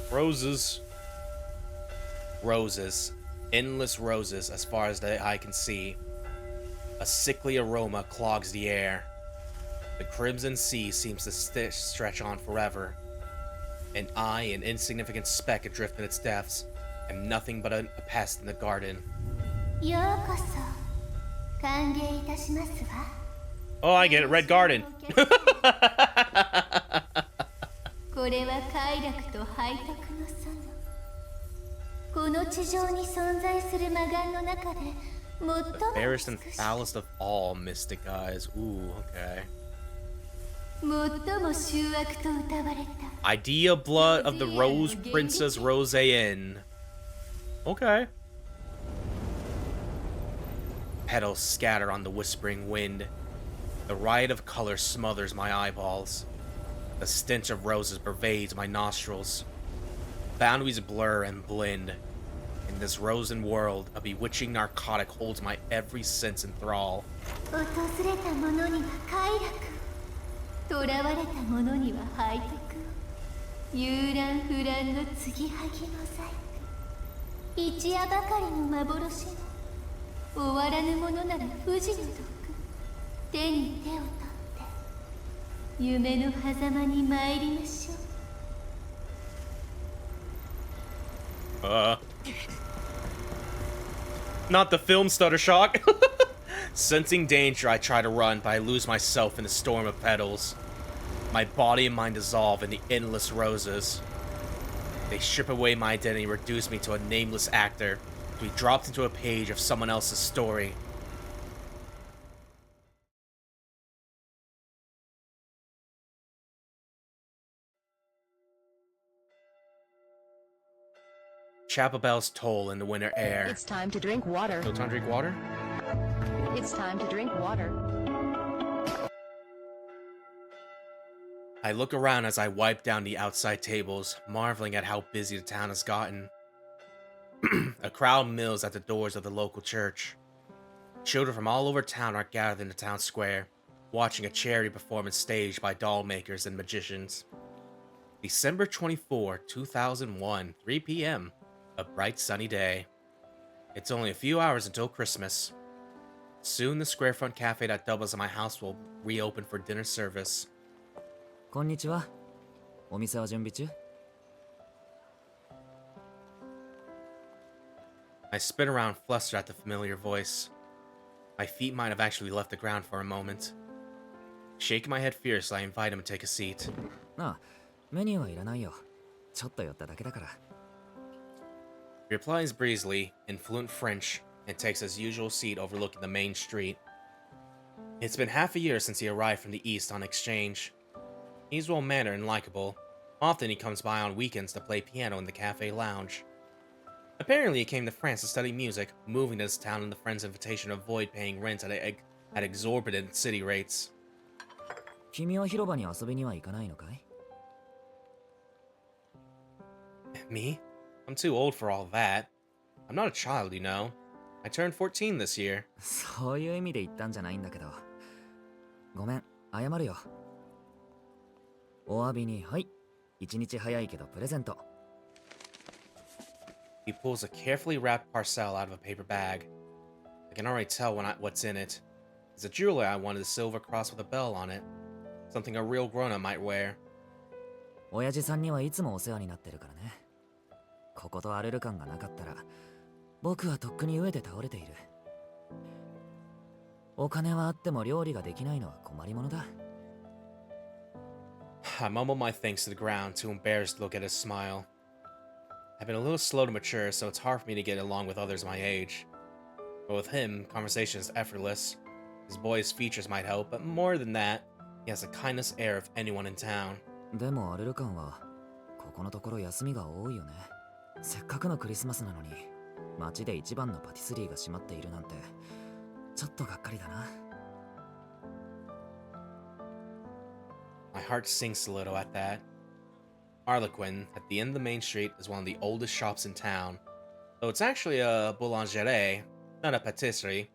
Roses. Roses. Endless roses as far as the eye can see. A sickly aroma clogs the air. The crimson sea seems to stretch on forever. And I, an insignificant speck adrift in its depths, am nothing but a pest in the garden. ようこそ歓迎いたしますわ。 Oh, I get it. Red Garden. これは快楽と背徳の園。この地上に存在する魔眼の中で最も The fairest and foulest of all mystic eyes. Ooh, okay. 最 Idea blood of the Rose Princess Rose Inn. Okay. Petals scatter on the whispering wind. The riot of color smothers my eyeballs. The stench of roses pervades my nostrils. Boundaries blur and blend. In this rosen world, a bewitching narcotic holds my every sense in thrall. Not the film stutter shock. Sensing danger, I try to run, but I lose myself in the storm of petals. My body and mind dissolve in the endless roses. They strip away my identity and reduce me to a nameless actor, to be dropped into a page of someone else's story. Chapel bells toll in the winter air. It's time to drink water. No time to drink water? It's time to drink water. I look around as I wipe down the outside tables, marveling at how busy the town has gotten. A crowd mills at the doors of the local church. Children from all over town are gathered in the town square, watching a charity performance staged by doll makers and magicians. December 24, 2001, 3 p.m. A bright sunny day. It's only a few hours until Christmas. Soon the squarefront cafe that doubles as my house will reopen for dinner service. こんにちは。お店は準備中? I spin around flustered at the familiar voice. My feet might have actually left the ground for a moment. Shaking my head fiercely, I invite him to take a seat. ああ、メニューはいらないよ。ちょっと寄っただけだから。He replies breezily, in fluent French, and takes his usual seat overlooking the main street. It's been half a year since he arrived from the east on exchange. He's well-mannered and likable. Often he comes by on weekends to play piano in the cafe lounge. Apparently he came to France to study music, moving to this town on the friend's invitation to avoid paying rent at exorbitant city rates. 君は広場に遊びには行かないのかい? Me? I'm too old for all that. I'm not a child, you know. I turned 14 this year. そういう意味で言ったんじゃないんだけど。ごめん、謝るよ。お詫びに、はい。一日早いけどプレゼント。He pulls a carefully wrapped parcel out of a paper bag. I can already tell what's in it. It's a jewelry I wanted, a silver cross with a bell on it. Something a real grown-up might wear. 親父さんにはいつもお世話になってるからね。ここと荒れる感がなかったら、僕はとっくに飢えて倒れている。お金はあっても料理ができないのは困りものだ。I mumble my thanks to the ground, too embarrassed to look at his smile. I've been a little slow to mature, so it's hard for me to get along with others my age. But with him, conversation is effortless. His boyish features might help, but more than that, he has the kindness air of anyone in town. でもアレルカンはここのところ休みが多いよね。せっかくのクリスマスなのに街で一番のパティスリーが閉まっているなんてちょっとがっかりだな。My heart sinks a little at that. Harlequin, at the end of the main street, is one of the oldest shops in town. Though it's actually a boulangerie, not a patisserie.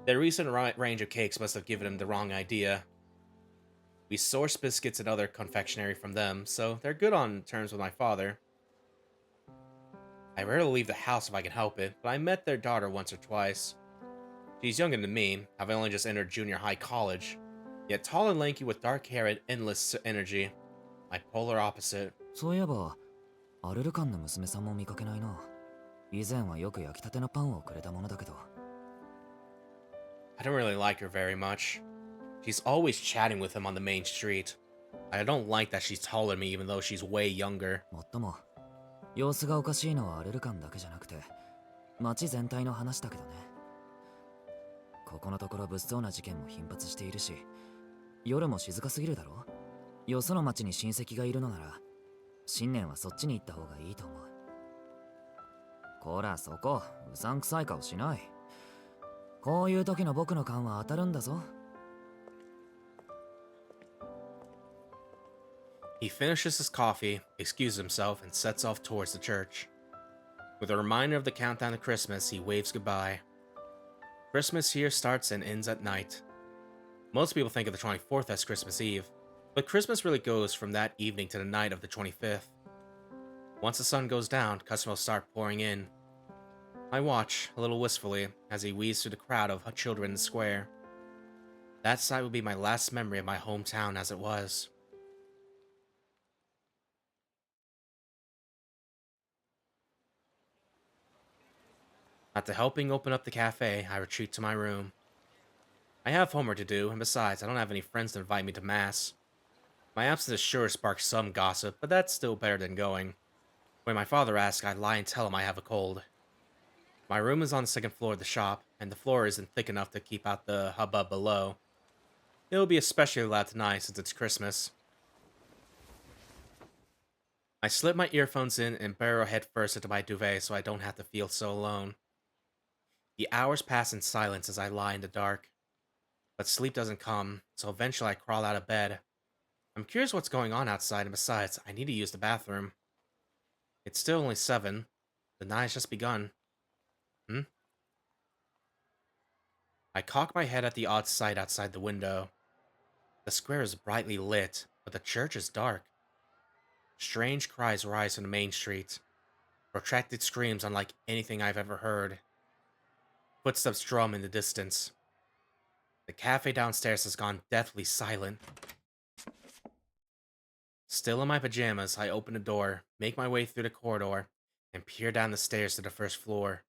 Their recent range of cakes must have given him the wrong idea. We source biscuits and other confectionery from them, so they're good on terms with my father. I rarely leave the house if I can help it, but I met their daughter once or twice. She's younger than me, having only just entered junior high college, yet tall and lanky with dark hair and endless energy. My polar opposite. そういえばアレルカンの娘さんも見かけないな。以前はよく焼きたてのパンをくれたものだけど。I don't really like her very much. She's always chatting with him on the main street. I don't like that she's taller than me even though she's way younger. もっとも様子がおかしいのはアレルカンだけじゃなくて街全体の話だけどね。ここのところ物騒な事件も頻発しているし夜も静かすぎるだろ。よその町に親戚がいるのなら新年はそっちに行った方がいいと思う。こらそこ、うさんくさい顔しない。こういう時の僕の勘は当たるんだぞ。He finishes his coffee, excuses himself, and sets off towards the church. With a reminder of the countdown to Christmas, he waves goodbye. Christmas here starts and ends at night. Most people think of the 24th as Christmas Eve, but Christmas really goes from that evening to the night of the 25th. Once the sun goes down, customers start pouring in. I watch, a little wistfully, as he weaves through the crowd of children in the square. That sight will be my last memory of my hometown as it was. After helping open up the cafe, I retreat to my room. I have homework to do, and besides, I don't have any friends to invite me to mass. My absence is sure to spark some gossip, but that's still better than going. When my father asks, I lie and tell him I have a cold. My room is on the second floor of the shop, and the floor isn't thick enough to keep out the hubbub below. It will be especially loud tonight since it's Christmas. I slip my earphones in and burrow headfirst into my duvet so I don't have to feel so alone. The hours pass in silence as I lie in the dark. But sleep doesn't come, so eventually I crawl out of bed. I'm curious what's going on outside, and besides, I need to use the bathroom. It's still only 7. The night has just begun. I cock my head at the odd sight outside the window. The square is brightly lit, but the church is dark. Strange cries rise from the main street. Protracted screams unlike anything I've ever heard. Footsteps drum in the distance. The cafe downstairs has gone deathly silent. Still in my pajamas, I open the door, make my way through the corridor, and peer down the stairs to the first floor.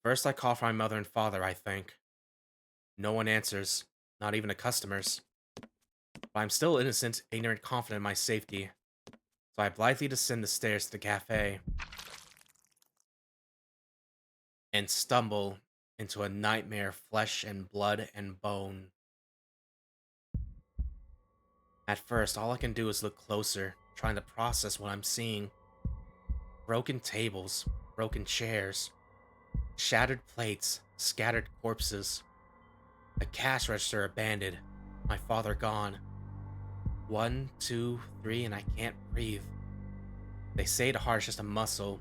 First I call for my mother and father, I think. No one answers, not even the customers. But I'm still innocent, ignorant, confident in my safety. So I blithely descend the stairs to the cafe. And stumble into a nightmare of flesh and blood and bone. At first, all I can do is look closer, trying to process what I'm seeing. Broken tables, broken chairs, shattered plates, scattered corpses. A cash register abandoned, my father gone. 1, 2, 3, and I can't breathe. They say the heart is just a muscle,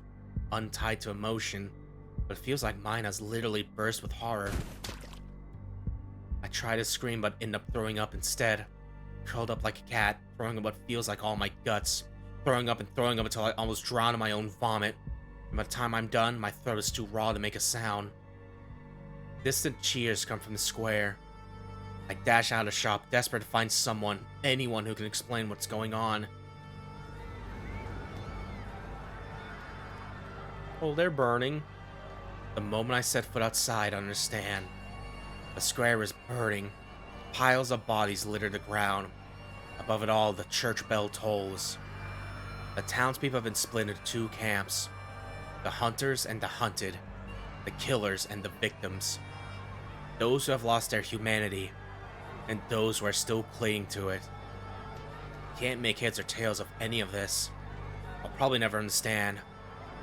untied to emotion, but it feels like mine has literally burst with horror. I try to scream but end up throwing up instead. Curled up like a cat, throwing up what feels like all my guts. Throwing up until I almost drown in my own vomit. And by the time I'm done, my throat is too raw to make a sound. Distant cheers come from the square. I dash out of the shop, desperate to find someone, anyone who can explain what's going on. Oh, they're burning. The moment I set foot outside, I understand. The square is burning. Piles of bodies litter the ground. Above it all, the church bell tolls. The townspeople have been split into 2 camps. The hunters and the hunted. The killers and the victims. Those who have lost their humanity. And those who are still clinging to it. Can't make heads or tails of any of this. I'll probably never understand.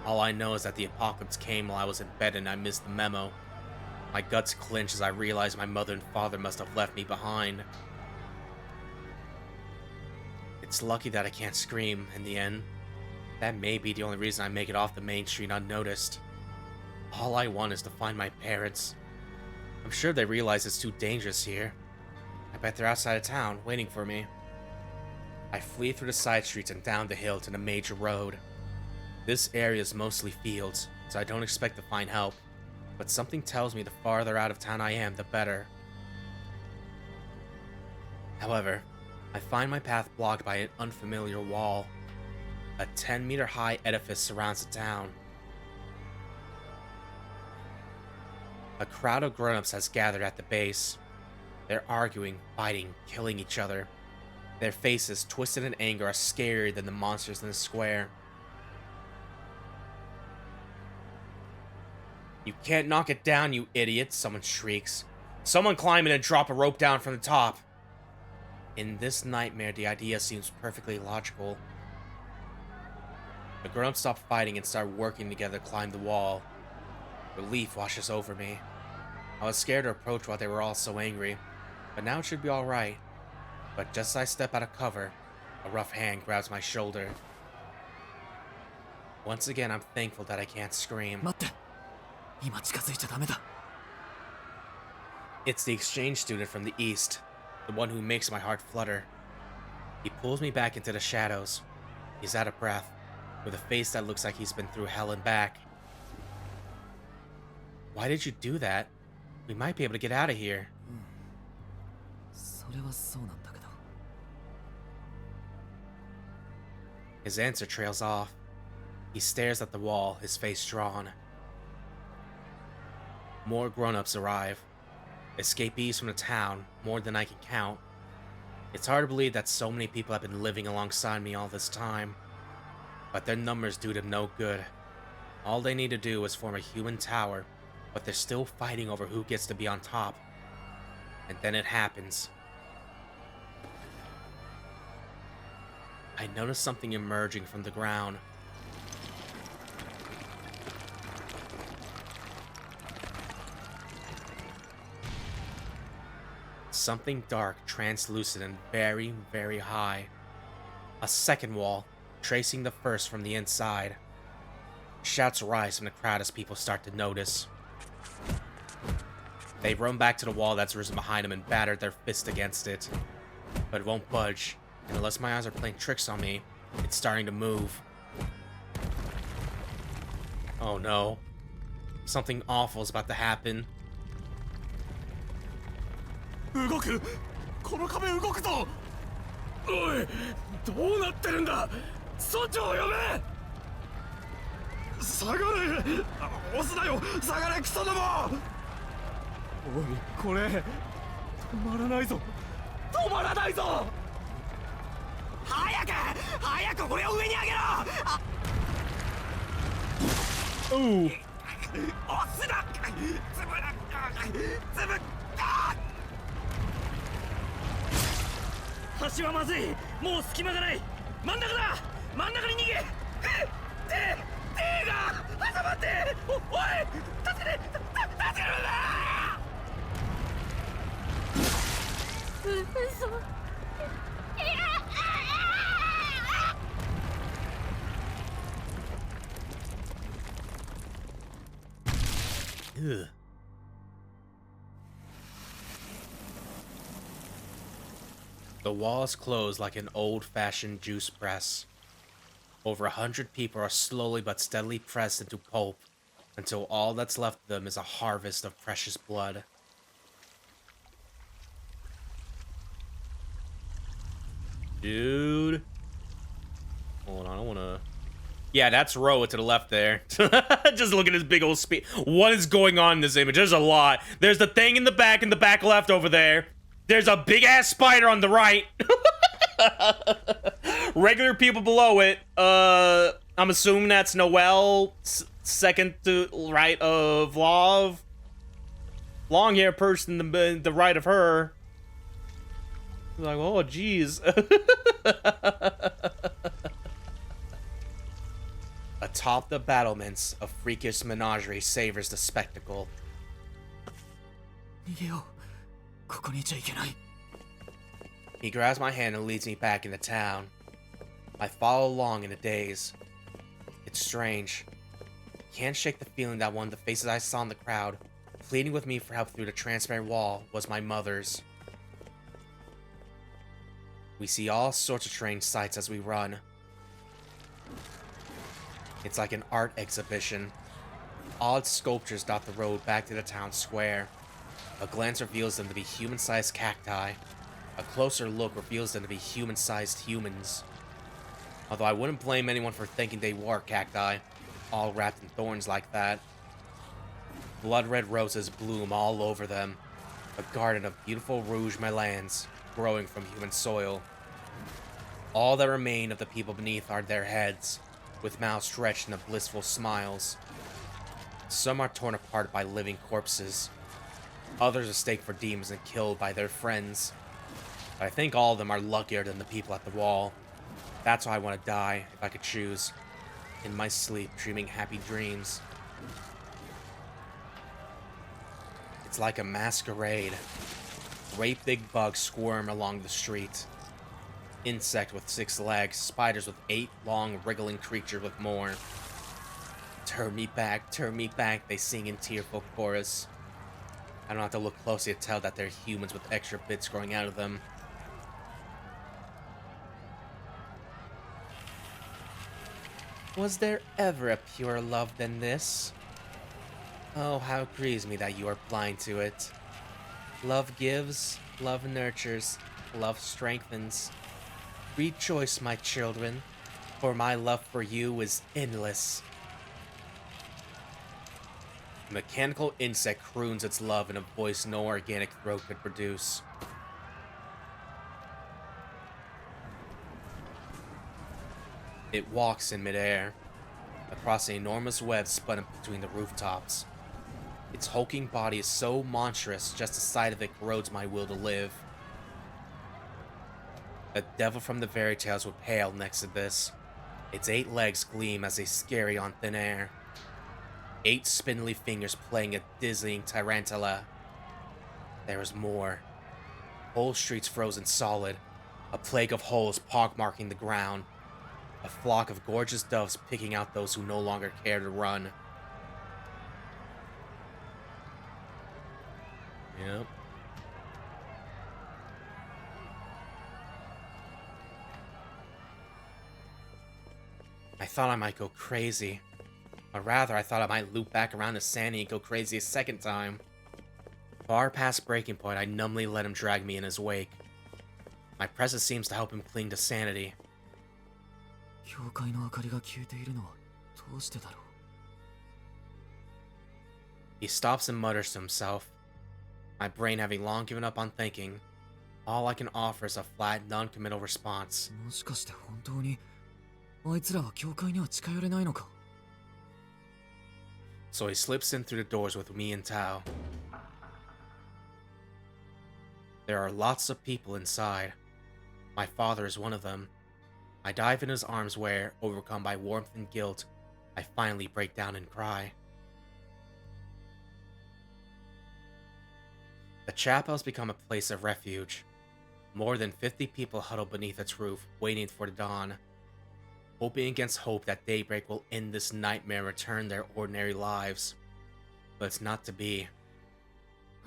All I know is that the apocalypse came while I was in bed and I missed the memo. My guts clench as I realize my mother and father must have left me behind. It's lucky that I can't scream in the end. That may be the only reason I make it off the main street unnoticed. All I want is to find my parents. I'm sure they realize it's too dangerous here. I bet they're outside of town, waiting for me. I flee through the side streets and down the hill to the major road. This area is mostly fields, so I don't expect to find help. But something tells me the farther out of town I am, the better. However, I find my path blocked by an unfamiliar wall. A 10-meter high edifice surrounds the town. A crowd of grown-ups has gathered at the base. They're arguing, fighting, killing each other. Their faces, twisted in anger, are scarier than the monsters in the square. "You can't knock it down, you idiot," someone shrieks. "Someone climb in and drop a rope down from the top." In this nightmare, the idea seems perfectly logical. The grown-ups stop fighting and start working together to climb the wall. Relief washes over me. I was scared to approach while they were all so angry, but now it should be alright. But just as I step out of cover, a rough hand grabs my shoulder. Once again, I'm thankful that I can't scream. 待って。今近づいちゃダメだ。 It's the exchange student from the east, the one who makes my heart flutter. He pulls me back into the shadows. He's out of breath, with a face that looks like he's been through hell and back. Why did you do that? We might be able to get out of here. それはそうなんだけど。 His answer trails off. He stares at the wall, his face drawn. More grown-ups arrive. Escapees from the town, more than I can count. It's hard to believe that so many people have been living alongside me all this time. But their numbers do them no good. All they need to do is form a human tower, but they're still fighting over who gets to be on top. And then it happens. I notice something emerging from the ground. Something dark, translucent, and very, very high. A second wall, tracing the first from the inside. Shouts rise from the crowd as people start to notice. They run back to the wall that's risen behind them and batter their fist against it. But it won't budge, and unless my eyes are playing tricks on me, it's starting to move. Oh no. Something awful is about to happen. 動く。この壁動くぞ。おい、どうなってるんだ。村長を呼べ。下がれ。押すなよ。下がれクソども。おい、これ止まらないぞ。止まらないぞ。早く俺を上に上げろ。Ooh. 押すな。つぶ。橋はまずい。もう隙間がない。真ん中だ。真ん中に逃げ。手が挟まって。おい、助けるんだ。嘘。 Ugh. The walls close like an old-fashioned juice press. Over 100 people are slowly but steadily pressed into pulp until all that's left of them is a harvest of precious blood. Dude. Hold on, I wanna... Yeah, that's Roa to the left there. Just look at his big old speed. What is going on in this image? There's a lot. There's the thing in the back left over there. There's a big-ass spider on the right. Regular people below it. I'm assuming that's Noelle, second to right of Love. Long-hair person to the right of her. Like, oh, jeez. Atop the battlements, a freakish menagerie savors the spectacle. 逃げよう。ここにいちゃいけない。 He grabs my hand and leads me back into town. I follow along in a daze. It's strange. Can't shake the feeling that one of the faces I saw in the crowd, pleading with me for help through the transparent wall, was my mother's. We see all sorts of strange sights as we run. It's like an art exhibition. Odd sculptures dot the road back to the town square. A glance reveals them to be human-sized cacti. A closer look reveals them to be human-sized humans. Although I wouldn't blame anyone for thinking they were cacti, all wrapped in thorns like that. Blood-red roses bloom all over them. A garden of beautiful rouge melons growing from human soil. All that remain of the people beneath are their heads, with mouths stretched into blissful smiles. Some are torn apart by living corpses. Others are staked for demons and killed by their friends. But I think all of them are luckier than the people at the wall. That's why I want to die, if I could choose. In my sleep, dreaming happy dreams. It's like a masquerade. Great big bugs squirm along the street. Insect with 6 legs, spiders with 8 long, wriggling creatures with more. Turn me back, they sing in tearful chorus. I don't have to look closely to tell that they're humans with extra bits growing out of them. Was there ever a purer love than this? Oh, how it grieves me that you are blind to it. Love gives, love nurtures, love strengthens. Rejoice, my children, for my love for you is endless. A mechanical insect croons its love in a voice no organic throat could produce. It walks in midair, across an enormous web spun up between the rooftops. Its hulking body is so monstrous, just the sight of it corrodes my will to live. The devil from the fairy tales would pale next to this. Its 8 legs gleam as they scurry on thin air. 8 spindly fingers playing a dizzying tarantula. There is more. Whole streets frozen solid, a plague of holes pockmarking the ground, a flock of gorgeous doves picking out those who no longer care to run. Yep. I thought I might go crazy. Or rather, I thought I might loop back around to Sandy and go crazy a second time. Far past breaking point, I numbly let him drag me in his wake. My presence seems to help him cling to sanity. He stops and mutters to himself. My brain having long given up on thinking, all I can offer is a flat, non-committal response. So he slips in through the doors with me and Tao. There are lots of people inside. My father is one of them. I dive in his arms where, overcome by warmth and guilt, I finally break down and cry. The chapel has become a place of refuge. More than 50 people huddle beneath its roof, waiting for the dawn, hoping against hope that daybreak will end this nightmare and return their ordinary lives. But it's not to be.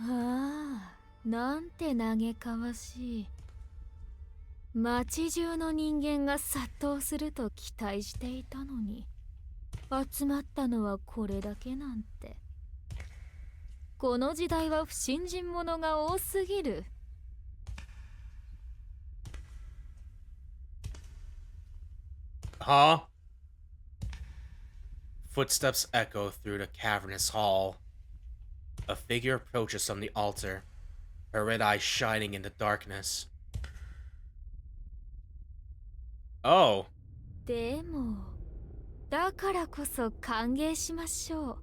ああ、なんて嘆かわしい。町中の人間が殺到すると期待していたのに、集まったのはこれだけなんて。この時代は不信心者が多すぎる。Huh? Footsteps echo through the cavernous hall. A figure approaches from the altar, her red eyes shining in the darkness. Oh. でも、だからこそ歓迎しましょう。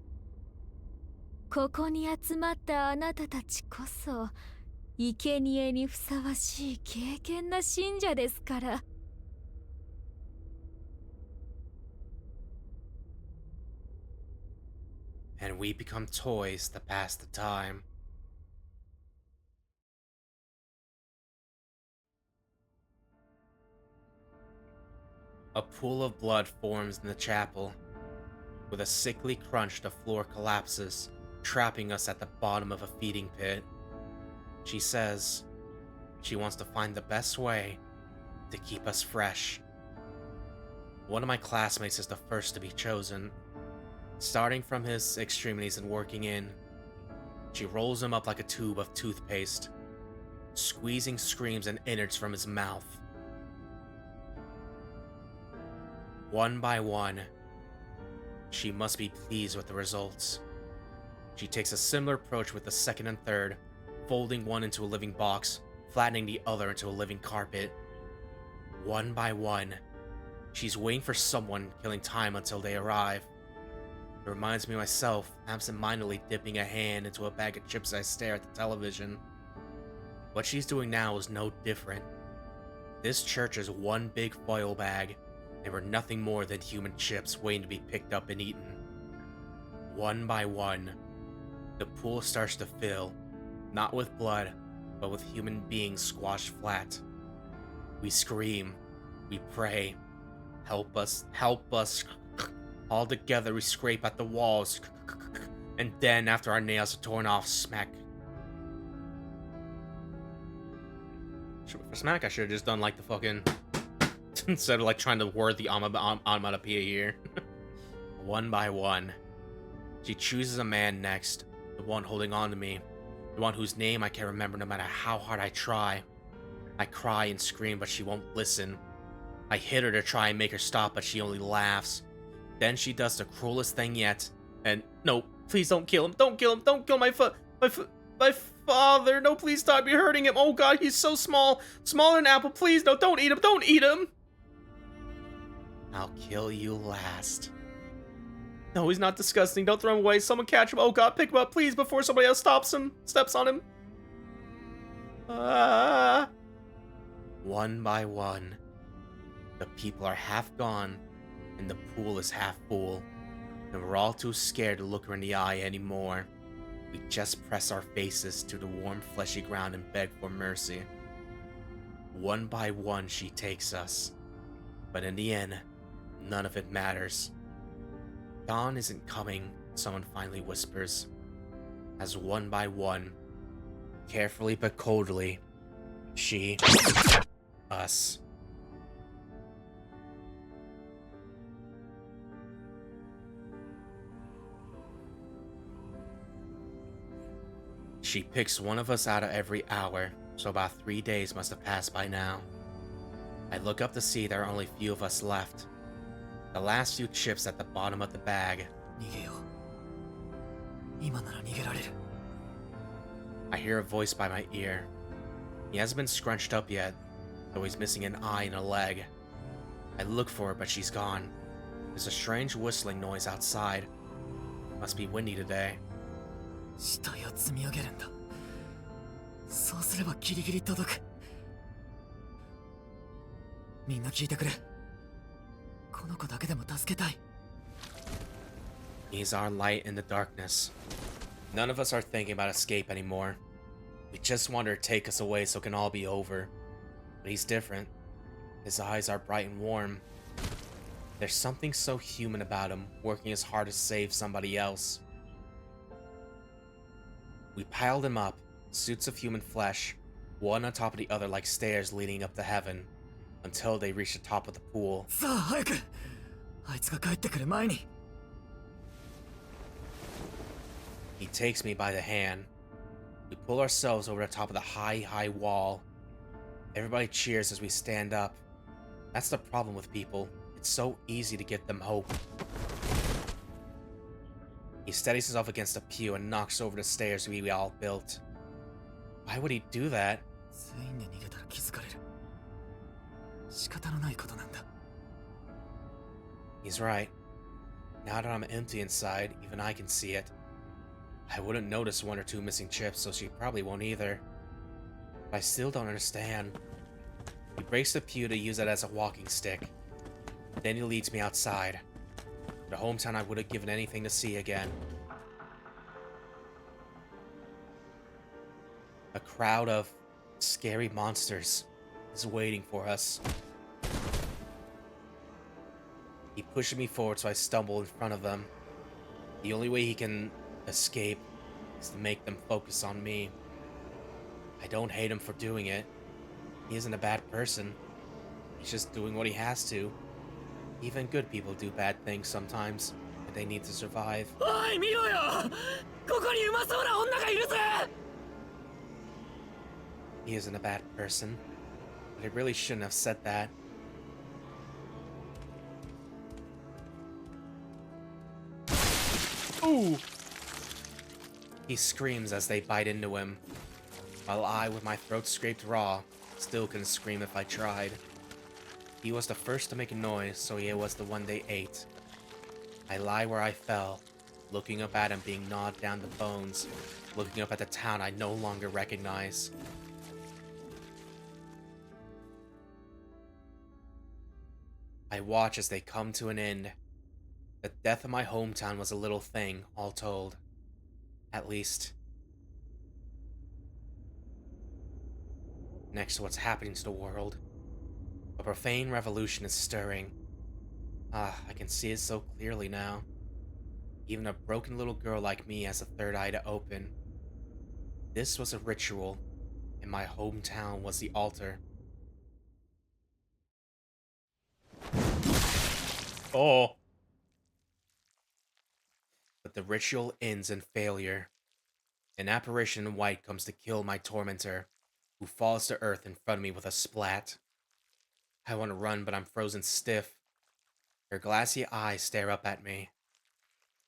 ここに集まったあなたたちこそ、生贄にふさわしい敬虔な信者ですから。And we become toys to pass the time. A pool of blood forms in the chapel. With a sickly crunch, the floor collapses, trapping us at the bottom of a feeding pit. She says she wants to find the best way to keep us fresh. One of my classmates is the first to be chosen. Starting from his extremities and working in, she rolls him up like a tube of toothpaste, squeezing screams and innards from his mouth. One by one, she must be pleased with the results. She takes a similar approach with the second and third, folding one into a living box, flattening the other into a living carpet. One by one, she's waiting for someone, killing time until they arrive. It reminds me of myself, absent-mindedly dipping a hand into a bag of chips as I stare at the television. What she's doing now is no different. This church is one big foil bag, and we're nothing more than human chips waiting to be picked up and eaten. One by one, the pool starts to fill, not with blood, but with human beings squashed flat. We scream, we pray, help us, help us. All together we scrape at the walls, and then after our nails are torn off, smack. For smack, I should have just done like the fucking, instead of like trying to word the onomatopoeia here. One by one, she chooses a man next, the one holding on to me, the one whose name I can't remember no matter how hard I try. I cry and scream, but she won't listen. I hit her to try and make her stop, but she only laughs. Then she does the cruelest thing yet, and no, please don't kill him, don't kill him, don't kill my father, no, please stop, you're hurting him, oh god, he's so small, smaller than an apple, please, no, don't eat him, don't eat him! I'll kill you last. No, he's not disgusting, don't throw him away, someone catch him, oh god, pick him up, please, before somebody else steps on him. One by one, the people are half gone, and the pool is half full, and we're all too scared to look her in the eye anymore. We just press our faces to the warm fleshy ground and beg for mercy. One by one she takes us, but in the end, none of it matters. Dawn isn't coming, someone finally whispers, as one by one, carefully but coldly, us. She picks one of us out of every hour, so about 3 days must have passed by now. I look up to see there are only few of us left. The last few chips at the bottom of the bag. I hear a voice by my ear. He hasn't been scrunched up yet, though he's missing an eye and a leg. I look for her, but she's gone. There's a strange whistling noise outside. It must be windy today. 死体を積み上げるんだ。そうすればギリギリ届く。みんな聞いてくれ。この子だけでも助けたい。He's our light in the darkness. None of us are thinking about escape anymore. We just want her to take us away so it can all be over. But he's different. His eyes are bright and warm. There's something so human about him, working as hard to save somebody else. We piled him up, suits of human flesh, one on top of the other like stairs leading up to heaven, until they reached the top of the pool. さあ早く。あいつが帰ってくる前に。He takes me by the hand. We pull ourselves over the top of the high wall. Everybody cheers as we stand up. That's the problem with people. It's so easy to give them hope. He steadies himself against a pew and knocks over the stairs we all built. Why would he do that? 全員で逃げたら気づかれる。仕方のないことなんだ。He's right. Now that I'm empty inside, even I can see it. I wouldn't notice 1 or 2 missing chips, so she probably won't either. But I still don't understand. He breaks the pew to use it as a walking stick. Then he leads me outside. The hometown I would have given anything to see again. A crowd of scary monsters is waiting for us. He pushes me forward so I stumble in front of them. The only way he can escape is to make them focus on me. I don't hate him for doing it. He isn't a bad person. He's just doing what he has to. Even good people do bad things sometimes, but they need to survive. おい見ろよ。ここにうまそうな女がいるぜ。He isn't a bad person, but I really shouldn't have said that. Ooh! He screams as they bite into him, while I, with my throat scraped raw, still couldn't scream if I tried. He was the first to make a noise, so he was the one they ate. I lie where I fell, looking up at him being gnawed down to bones, looking up at the town I no longer recognize. I watch as they come to an end. The death of my hometown was a little thing, all told. At least, next to what's happening to the world. A profane revolution is stirring. I can see it so clearly now. Even a broken little girl like me has a third eye to open. This was a ritual, and my hometown was the altar. Oh. But the ritual ends in failure. An apparition in white comes to kill my tormentor, who falls to earth in front of me with a splat. I want to run, but I'm frozen stiff. Her glassy eyes stare up at me.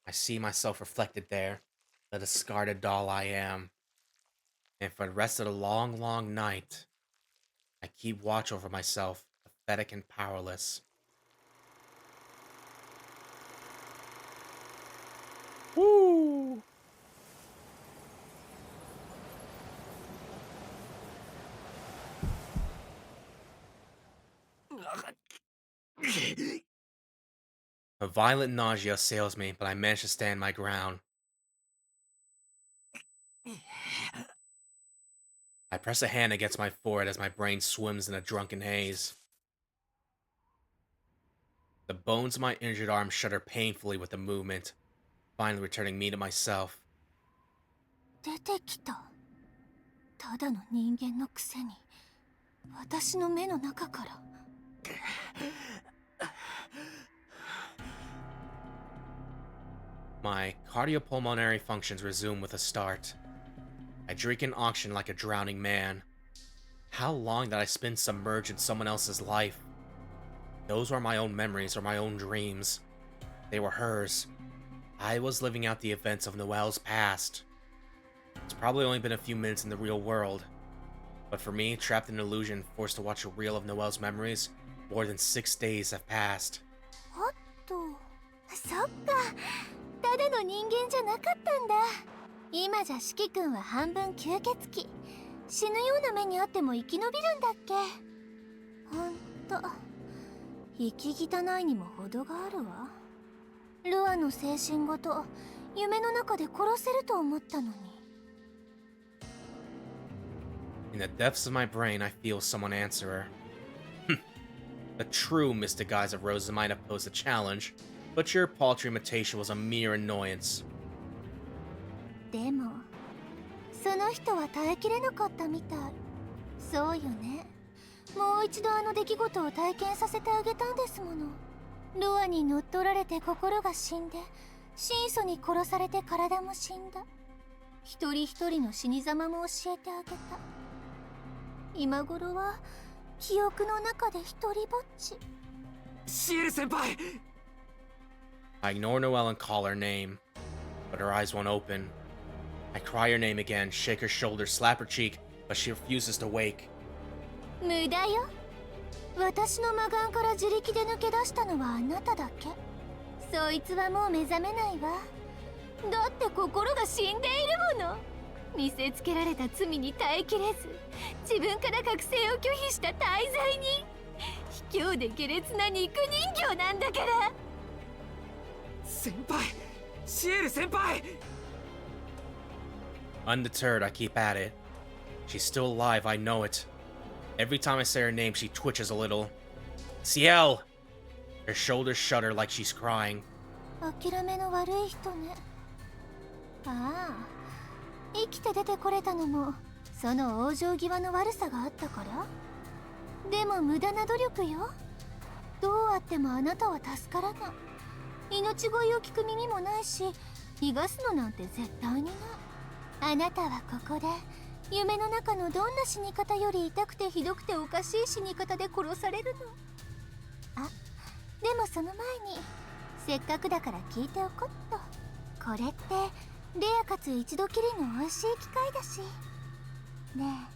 I see myself reflected there, the discarded doll I am. And for the rest of the long, long night, I keep watch over myself, pathetic and powerless. Woo! A violent nausea assails me, but I manage to stand my ground. I press a hand against my forehead as my brain swims in a drunken haze. The bones of my injured arm shudder painfully with the movement, finally returning me to myself. 出てきた。ただの人間のくせに、私の目の中から。My cardiopulmonary functions resume with a start. I drink in oxygen like a drowning man. How long did I spend submerged in someone else's life? Those were my own memories or my own dreams. They were hers. I was living out the events of Noelle's past. It's probably only been a few minutes in the real world. But for me, trapped in an illusion, forced to watch a reel of Noelle's memories, more than 6 days have passed. おっと、そっか。ただの人間じゃなかったんだ。今じゃ四季君は半分吸血鬼。死ぬような目にあっても生き延びるんだっけ。ほんと、生き汚いにも程があるわ。ルアの精神ごと夢の中で殺せると思ったのに。In the depths of my brain, I feel someone answer her. The true mystic eyes of Rosa might have posed a challenge, but your paltry imitation was a mere annoyance. でも、その人は耐えきれなかったみたい。そうよね。もう一度あの出来事を体験させてあげたんですもの。ルアに乗っ取られて心が死んで、心祖に殺されて体も死んだ。一人一人の死に様も教えてあげた。今頃は記憶の中で一人ぼっち。シエル先輩 I ignore Noelle and call her name, but her eyes won't open. I cry her name again, shake her shoulder, slap her cheek, but she refuses to wake. 無駄よ。私の魔眼から自力で抜け出したのはあなただけ。そいつはもう目覚めないわ。だって心が死んでいるもの。見せつけられた罪に耐えきれず、自分から覚醒を拒否した大罪に。卑怯で下劣な肉人形なんだから。先輩シエル先輩 Undeterred, I keep at it. She's still alive, I know it. Every time I say her name, she twitches a little. Ciel! Her shoulders shudder like she's crying. 諦めの悪い人ね。ああ、生きて出てこれたのもその往生際の悪さがあったから。でも無駄な努力よ。どうあってもあなたは助からない。命乞いを聞く耳もないし、逃がすのなんて絶対にない。あなたはここで夢の中のどんな死に方より痛くてひどくておかしい死に方で殺されるの。あ、でもその前にせっかくだから聞いておこっと。これってレアかつ一度きりの美味しい機会だし。ね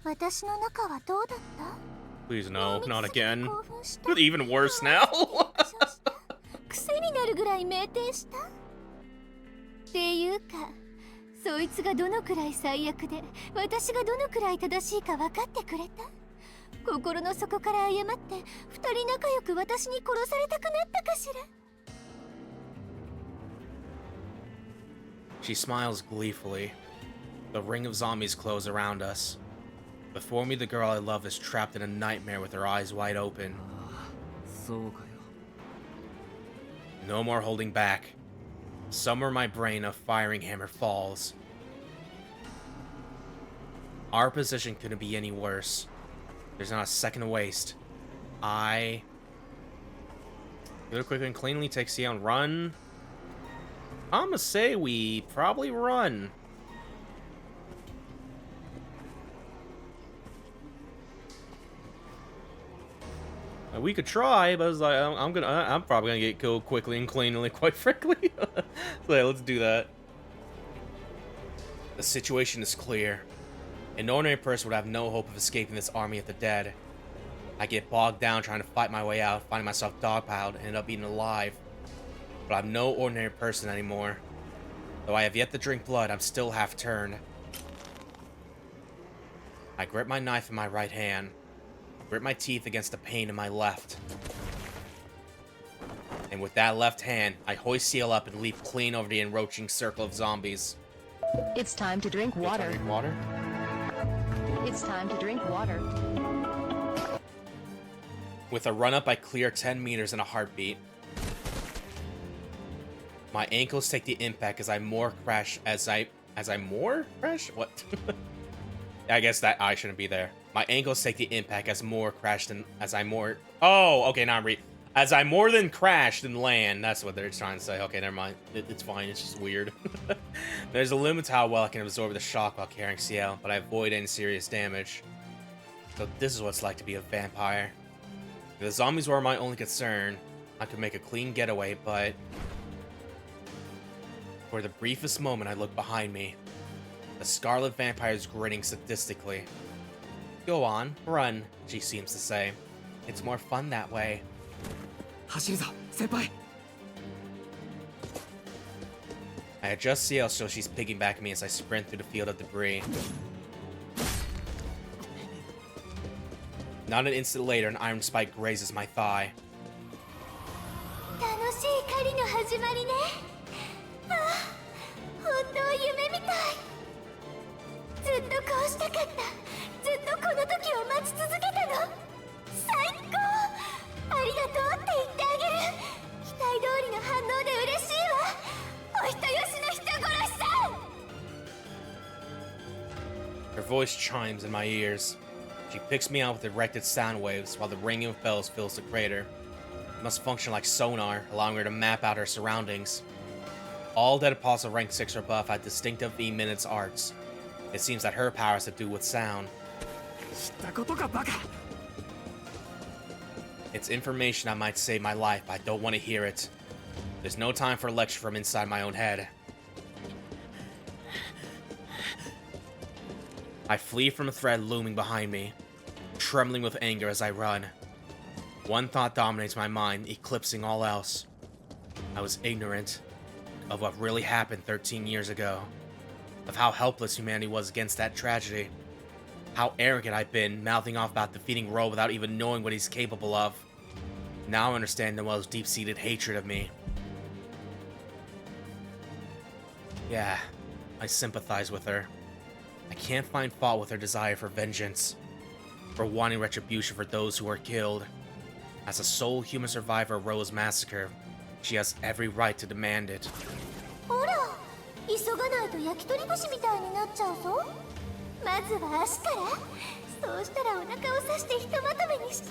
え、私の中はどうだった？ Please no, not again. 興奮した？ Even worse now. 癖になるぐらい酩酊した？っていうか、そいつがどのくらい最悪で私がどのくらい正しいか分かってくれた？心の底から謝って二人仲良く私に殺されたくなったかしら。 She smiles gleefully. The ring of zombies close around us. Before me, the girl I love is trapped in a nightmare with her eyes wide open. そうかよ。 No more holding back. Somewhere in my brain, a firing hammer falls. Our position couldn't be any worse. There's not a second to waste. I really quickly and cleanly take Ciel and run. I'm gonna say we probably run. We could try, but I was like, I'm probably gonna get killed quickly and cleanly, quite frankly. So yeah, let's do that. The situation is clear. An ordinary person would have no hope of escaping this army of the dead. I get bogged down trying to fight my way out, finding myself dogpiled, and end up eaten alive. But I'm no ordinary person anymore. Though I have yet to drink blood, I'm still half turned. I grip my knife in my right hand, grip my teeth against the pain in my left. And with that left hand, I hoist Ciel up and leap clean over the encroaching circle of zombies. It's time to drink water. Drink water? It's time to drink water. With a run-up, I clear 10 meters in a heartbeat. My ankles take the impact as I crash. What? I guess that I shouldn't be there. My ankles take the impact as more crash than Oh, okay, now I'm as I more than crash than land. That's what they're trying to say. Okay, never mind. It's fine. It's just weird. There's a limit to how well I can absorb the shock while carrying Ciel, but I avoid any serious damage. So this is what it's like to be a vampire. If the zombies were my only concern, I could make a clean getaway, but for the briefest moment I look behind me. The Scarlet Vampire is grinning sadistically. Go on, run, she seems to say. It's more fun that way. 走るぞ、先輩。 I adjust Ciel so she's piggybacking me as I sprint through the field of debris. Not an instant later, an iron spike grazes my thigh. 楽しい狩りの始まりね。ああ、本当夢みたい。ずっとこうしたかった。ずっとこの時を待ち続けたの。最高。ありがとうって言ってあげる。期待通りの反応で嬉しいわ。お人よしの人殺しさん。 Her voice chimes in my ears. She picks me out with erected sound waves while the ringing of bells fills the crater. It must function like sonar, allowing her to map out her surroundings. All dead apostles rank 6 or above have distinctive E-minutes arts. It seems that her power has to do with sound. 知ったことかバカ。 It's information that might save my life, but I don't want to hear it. There's no time for a lecture from inside my own head. I flee from a threat looming behind me, trembling with anger as I run. One thought dominates my mind, eclipsing all else. I was ignorant of what really happened 13 years ago, of how helpless humanity was against that tragedy, how arrogant I've been, mouthing off about defeating Ro without even knowing what he's capable of. Now I understand Noelle's deep-seated hatred of me. Yeah, I sympathize with her. I can't find fault with her desire for vengeance, for wanting retribution for those who were killed. As a sole human survivor of Ro's massacre, she has every right to demand it. ほら、急がないと焼き鳥串みたいになっちゃうぞ。まずは足から。そうしたらお腹を刺してひとまとめにして、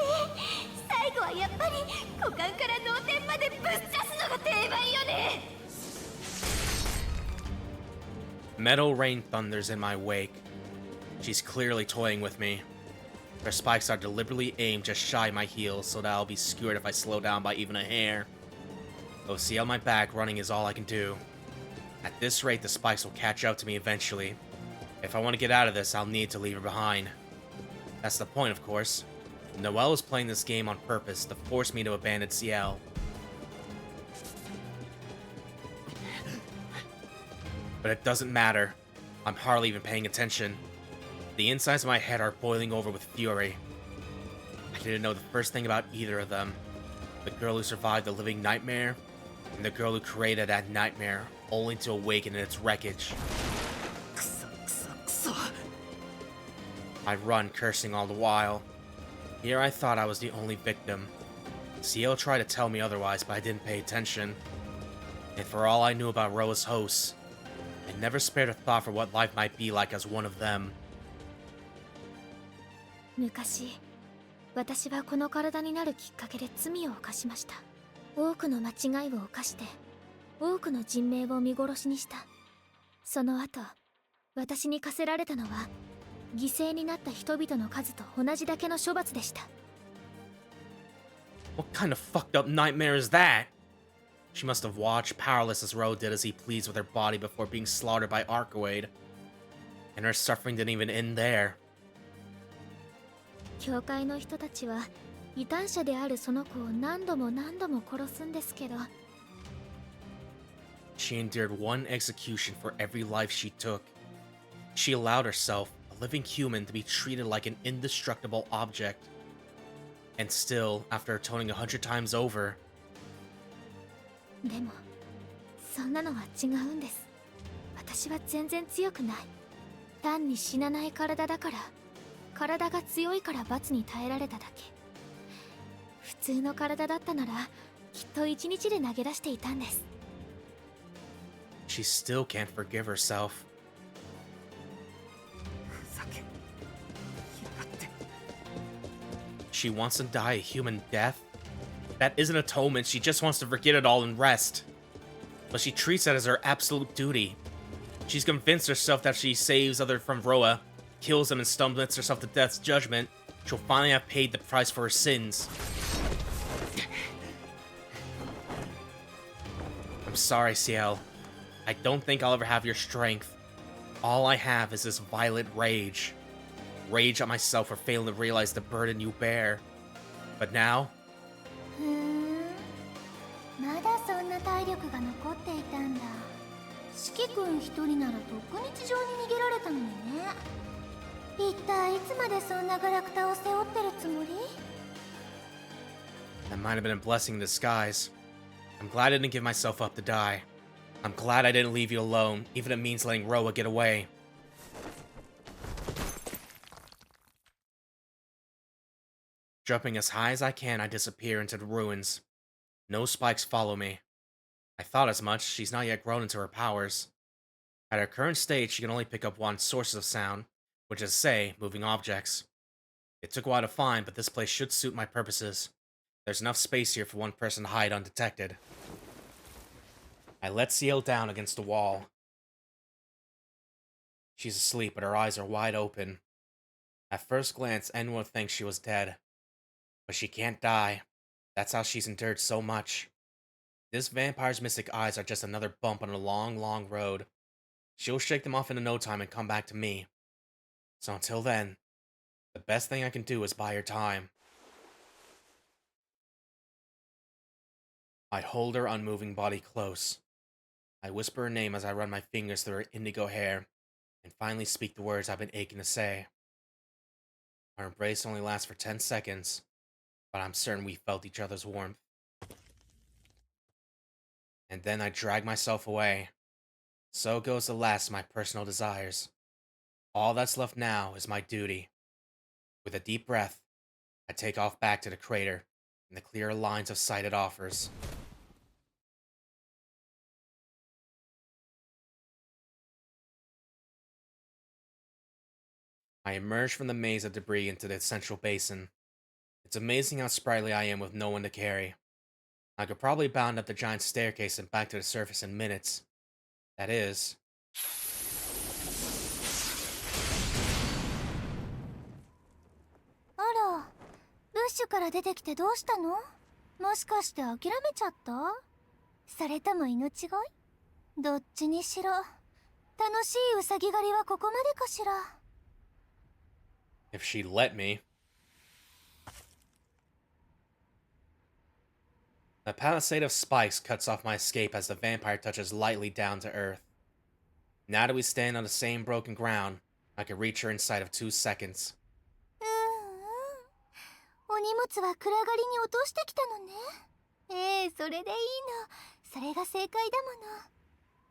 最後はやっぱり股間から脳天までぶっ刺すのが定番よね。 Metal rain thunders in my wake. She's clearly toying with me. Her spikes are deliberately aimed just shy of my heels so that I'll be skewered if I slow down by even a hair. Though see on my back, running is all I can do. At this rate, the spikes will catch up to me eventually. If I want to get out of this, I'll need to leave her behind. That's the point, of course. Noelle is playing this game on purpose to force me to abandon Ciel. But it doesn't matter. I'm hardly even paying attention. The insides of my head are boiling over with fury. I didn't know the first thing about either of them. The girl who survived the living nightmare, and the girl who created that nightmare, only to awaken in its wreckage. I run, cursing all the while. Here I thought I was the only victim. Ciel tried to tell me otherwise, but I didn't pay attention. And for all I knew about Roa's hosts, I never spared a thought for what life might be like as one of them. 昔、私はこの体になるきっかけで罪を犯しました。多くの間違いを犯して、多くの人命を見殺しにした。その後、私に課せられたのは、犠牲になった人々の数と同じだけの処罰でした。What kind of fucked up nightmare is that? She must have watched, powerless as Ro did as he pleased with her body before being slaughtered by Arcoade. And her suffering didn't even end there. 教会の人たちは異端者であるその子を何度も何度も殺すんですけど、 She endured one execution for every life she took. She allowed herself, a living human, to be treated like an indestructible object. And still, after atoning 100 times over... でも、そんなのは違うんです。私は全然強くない。単に死なない体だから、体が強いから罰に耐えられただけ。普通の体だったなら、きっと一日で投げ出していたんです。She still can't forgive herself. ふざけやがって。 She wants to die a human death? That isn't atonement, she just wants to forget it all and rest. But she treats that as her absolute duty. She's convinced herself that if she saves others from Roa, kills them and submits herself to death's judgment, she'll finally have paid the price for her sins. I'm sorry, Ciel. I don't think I'll ever have your strength. All I have is this violent rage. Rage at myself for failing to realize the burden you bear. But now... まだそんな体力が残っていたんだ。四季君一人ならとっくに地上に逃げられたのにね。一体いつまでそんなガラクタを背負ってるつもり？ That might have been a blessing in disguise. I'm glad I didn't give myself up to die. I'm glad I didn't leave you alone, even if it means letting Roa get away. Jumping as high as I can, I disappear into the ruins. No spikes follow me. I thought as much. She's not yet grown into her powers. At her current state, she can only pick up one source of sound, which is, say, moving objects. It took a while to find, but this place should suit my purposes. There's enough space here for one person to hide undetected. I let Ciel down against the wall. She's asleep, but her eyes are wide open. At first glance, anyone would think she was dead. But she can't die. That's how she's endured so much. This vampire's mystic eyes are just another bump on a long, long road. She'll shake them off in no time and come back to me. So until then, the best thing I can do is buy her time. I hold her unmoving body close. I whisper her name as I run my fingers through her indigo hair, and finally speak the words I've been aching to say. Our embrace only lasts for 10 seconds, but I'm certain we felt each other's warmth. And then I drag myself away. So goes the last of my personal desires. All that's left now is my duty. With a deep breath, I take off back to the crater and the clear lines of sight it offers. I emerge from the maze of debris into the central basin. It's amazing how sprightly I am with no one to carry. I could probably bound up the giant staircase and back to the surface in minutes. That is... Ara, ブッシュから出てきてどうしたの？もしかして諦めちゃった？それとも命乞い？どっちにしろ、楽しいウサギ狩りはここまでかしら。If she'd let me. The palisade of spikes cuts off my escape as the vampire touches lightly down to earth. Now that we stand on the same broken ground, I can reach her inside of 2 seconds. お荷物は暗がりに落としてきたのね。ええ、それでいいの。それが正解だも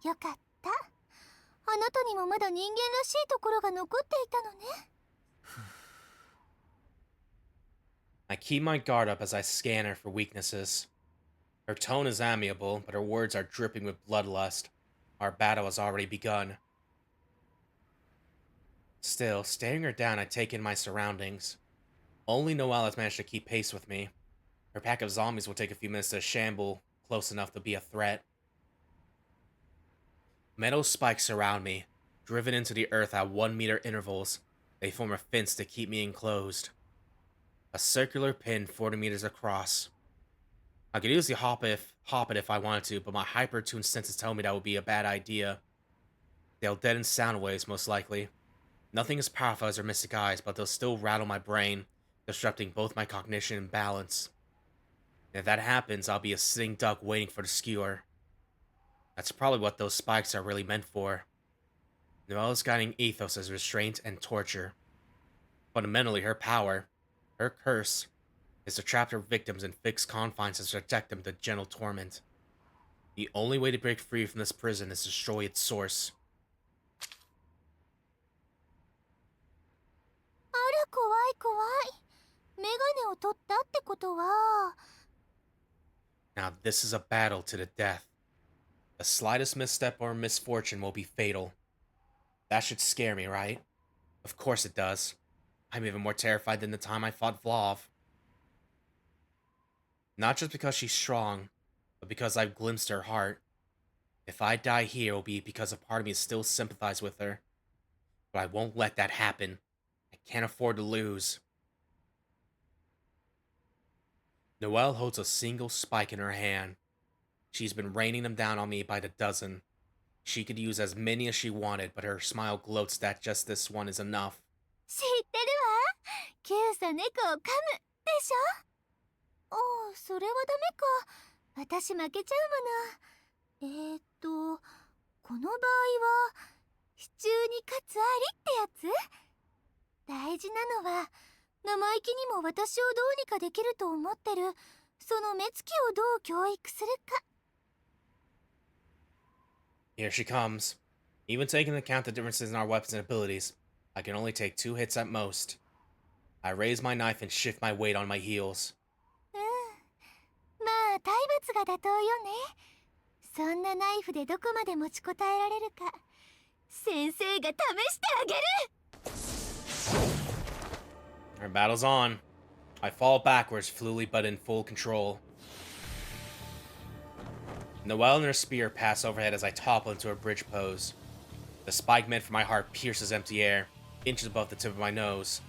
の。よかった。あなたにもまだ人間らしいところが残っていたのね。I keep my guard up as I scan her for weaknesses. Her tone is amiable, but her words are dripping with bloodlust. Our battle has already begun. Still, staring her down, I take in my surroundings. Only Noelle has managed to keep pace with me. Her pack of zombies will take a few minutes to shamble close enough to be a threat. Metal spikes surround me. Driven into the earth at 1 meter intervals, they form a fence to keep me enclosed. A circular pin 40 meters across. I could easily hop it if I wanted to, but my hyper-tuned senses tell me that would be a bad idea. They'll deaden sound waves, most likely. Nothing as powerful as their mystic eyes, but they'll still rattle my brain, disrupting both my cognition and balance. And if that happens, I'll be a sitting duck waiting for the skewer. That's probably what those spikes are really meant for. Noelle's guiding ethos is restraint and torture. Fundamentally, her power, her curse, is to trap her victims in fixed confines and subject them to gentle torment. The only way to break free from this prison is to destroy its source. あら、怖い怖い。メガネを取ったってことは。Now this is a battle to the death. The slightest misstep or misfortune will be fatal. That should scare me, right? Of course it does. I'm even more terrified than the time I fought Vlav. Not just because she's strong, but because I've glimpsed her heart. If I die here, it'll be because a part of me still sympathizes with her. But I won't let that happen. I can't afford to lose. Noelle holds a single spike in her hand. She's been raining them down on me by the dozen. She could use as many as she wanted, but her smile gloats that just this one is enough. 知ってるわ。キューサ猫を噛むでしょ。おお、それはダメか。私負けちゃうもの。この場合は支柱に勝つありってやつ。大事なのは生意気にも私をどうにかできると思ってるその目つきをどう教育するか。Here she comes. Even taking into account the differences in our weapons and abilities, I can only take 2 hits at most. I raise my knife and shift my weight on my heels. まあ体罰が妥当よね。そんなナイフでどこまで持ちこたえられるか先生が試してあげる。 Our battle's on. I fall backwards, fluidly but in full control. Noelle and her spear pass overhead as I topple into a bridge pose. The spike meant for my heart pierces empty air, inches above the tip of my nose.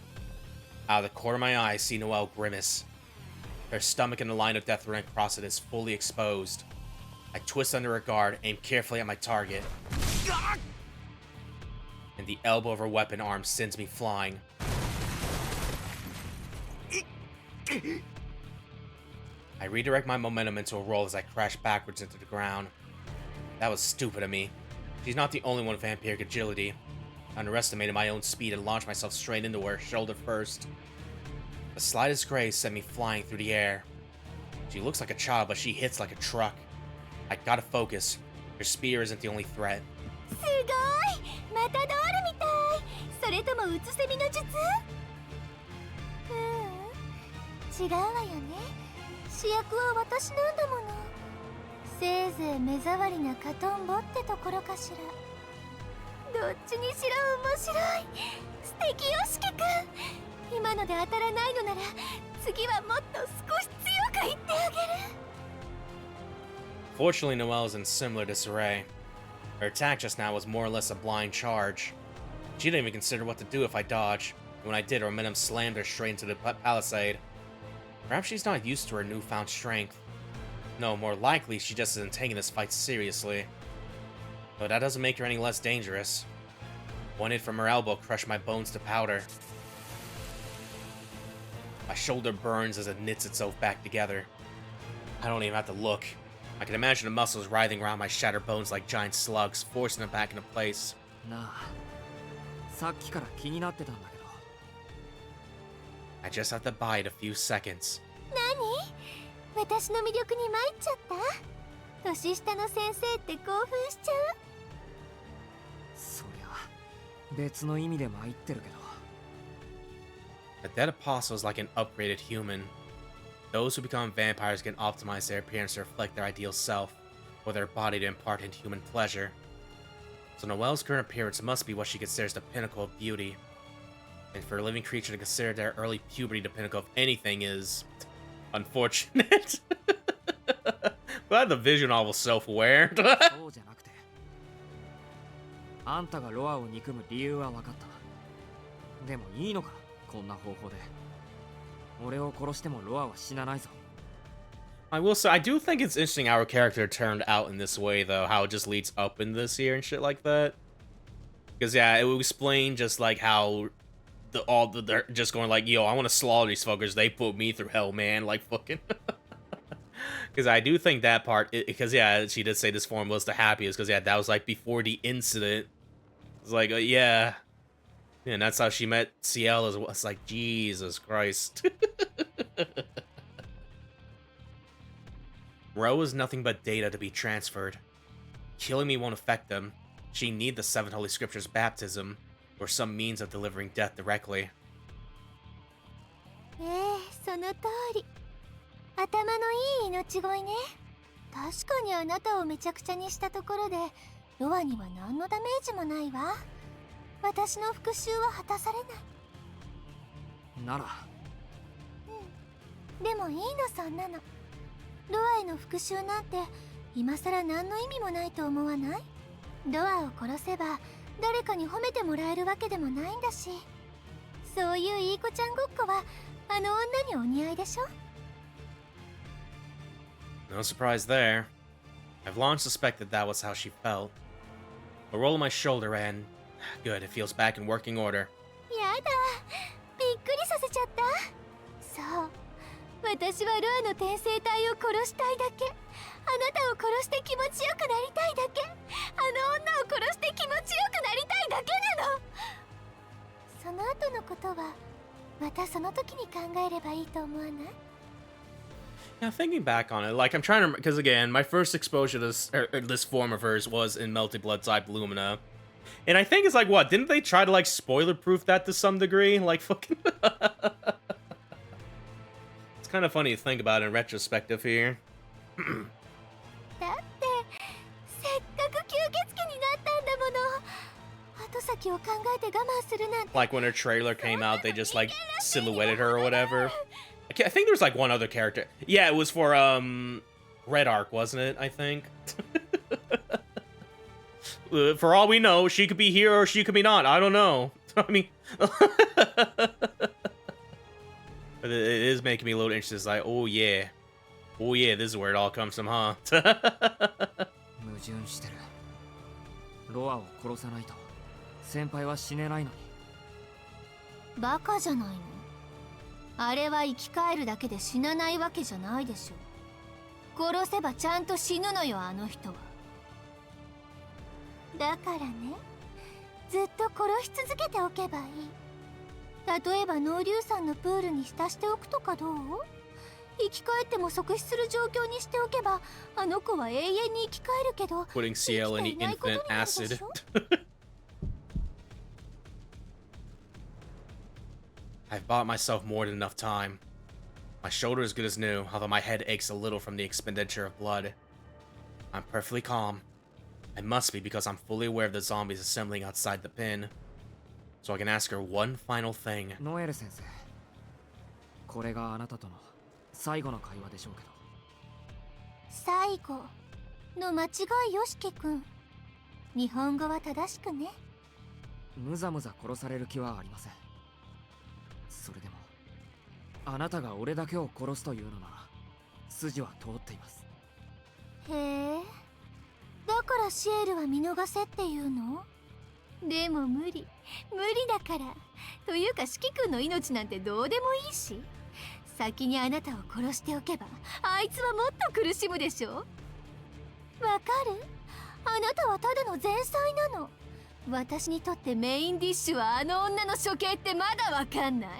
Out of the corner of my eye, I see Noelle grimace. Her stomach and the line of death running across it is fully exposed. I twist under her guard, aim carefully at my target. And the elbow of her weapon arm sends me flying. I redirect my momentum into a roll as I crash backwards into the ground. That was stupid of me. She's not the only one with vampiric agility. I underestimated my own speed and launched myself straight into her, shoulder first. The slightest grace sent me flying through the air. She looks like a child, but she hits like a truck. I gotta focus. Her spear isn't the only threat. すごい、またドールみたい。それともうつせみの術？違うわよね。主役は私なんだもの。せいぜい目障りなカトンボってところかしら。どっちにしろ面白い。素敵よ、四季君。今ので当たらないのなら次はもっと少し強く言ってあげる。 Fortunately, Noelle is in similar disarray. Her attack just now was more or less a blind charge. She didn't even consider what to do if I dodged. And when I did, her momentum slammed her straight into the palisade. Perhaps she's not used to her newfound strength. No, more likely she just isn't taking this fight seriously. But that doesn't make her any less dangerous. One hit from her elbow crushed my bones to powder. My shoulder burns as it knits itself back together. I don't even have to look. I can imagine the muscles writhing around my shattered bones like giant slugs, forcing them back into place. なあ、さっきから気になってたんだけど、I just have to bide a few seconds. 何？私の魅力に参っちゃった？年下の先生って興奮しちゃう？そりゃ別の意味で参ってるけど。 A dead apostle is like an upgraded human. Those who become vampires can optimize their appearance to reflect their ideal self, or their body to impart into human pleasure. So Noelle's current appearance must be what she considers the pinnacle of beauty. And for a living creature to consider their early puberty the pinnacle of anything is unfortunate. Glad the visual novel's self-aware. そうじゃなくて、あんたがロアを憎む理由は分かった。でもいいのか、こんな方法で。俺を殺してもロアは死なないぞ。I will say, I do think it's interesting how our character turned out in this way, though. How it just leads up in this here and shit like that. Because, yeah, it will explain just, like, how they're just going, like, yo, I want to slaughter these fuckers. They put me through hell, man. Like, fucking... Because I do think that part... Because, yeah, she did say this form was the happiest. Because, yeah, that was, like, before the incident. It's like, yeah. Yeah, and that's how she met Ciel as well. It's like, Jesus Christ. Ro is nothing but data to be transferred. Killing me won't affect them. She need the 7 Holy Scriptures baptism, or some means of delivering death directly. その通り。頭のいい命乞いね。確かにあなたをめちゃくちゃにしたところで、ロアには何のダメージもないわ。私の復讐は果たされない。なら。でもいいの、そんなの。ロアへの復讐なんて今さら何の意味もないと思わない？ロアを殺せば誰かに褒めてもらえるわけでもないんだし、そういういい子ちゃんごっこはあの女にお似合いでしょ？ No surprise there. I've long suspected that was how she felt. A roll on my shoulder and... Good, it feels back in working order. やだ、びっくりさせちゃった。そう、私はロアの転生体を殺したいだけ。あなたを殺して気持ちよくなりたいだけ。あの女を殺して気持ちよくなりたいだけなの。その後のことはまたその時に考えればいいと思わない？ Yeah, thinking back on it, like, I'm trying to remember, because again, my first exposure to this form of hers was in Melted Blood type Lumina. And I think it's like, what, didn't they try to, like, spoiler-proof that to some degree? Like, fucking... It's kind of funny to think about in retrospective here. だってせっかく吸血鬼になったんだもの。後先を考えて我慢するなんて。 Like, when her trailer came out, they just, like, silhouetted her or whatever. I think there was, like, one other character. Yeah, it was for, Red Arc, wasn't it, I think? For all we know, she could be here or she could be not. I don't know. I mean... But it is making me a little interested. It's like, oh yeah. Oh yeah, this is where it all comes from, huh? 矛盾してる。ロアを殺さないと先輩は死ねないのに。バカじゃないの。あれは生き返るだけで死なないわけじゃないでしょ。殺せばちゃんと死ぬのよ、あの人は。だからね、ずっと殺し続けておけばいい。例えば濃硫酸のプールに浸しておくとかどう？生き返っても即死する状況にしておけば、あの子は永遠に生き返るけど、 Putting Ciel in the infinite acid. I've bought myself more than enough time. My shoulder is good as new, although my head aches a little from the expenditure of blood. I'm perfectly calm. I must be because I'm fully aware of the zombies assembling outside the pen. So I can ask her one final thing. ノエル先生、これがあなたとの最後の会話でしょうけど。最後の間違いよ、しき君。日本語は正しくね。むざむざ殺される気はありません。それでもあなたが俺だけを殺すというのなら筋は通っています。へえ、だからシエルは見逃せっていうの？でも無理だから。というか、シキ君の命なんてどうでもいいし、先にあなたを殺しておけばあいつはもっと苦しむでしょ。わかる？あなたはただの前妻なの。私にとってメインディッシュはあの女の処刑ってまだわかんない？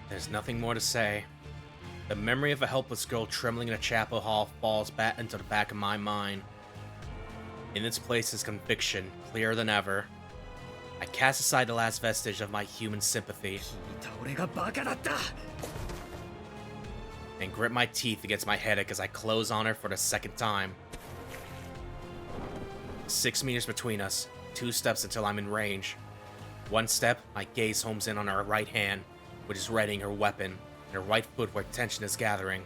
There's nothing more to say. The memory of a helpless girl trembling in a chapel hall falls back into the back of my mind. In its place is conviction, clearer than ever. I cast aside the last vestige of my human sympathy and grip my teeth against my headache as I close on her for the second time. 6 meters between us, 2 steps until I'm in range. 1 step, my gaze homes in on her right hand, which is readying her weapon, and her right foot where tension is gathering.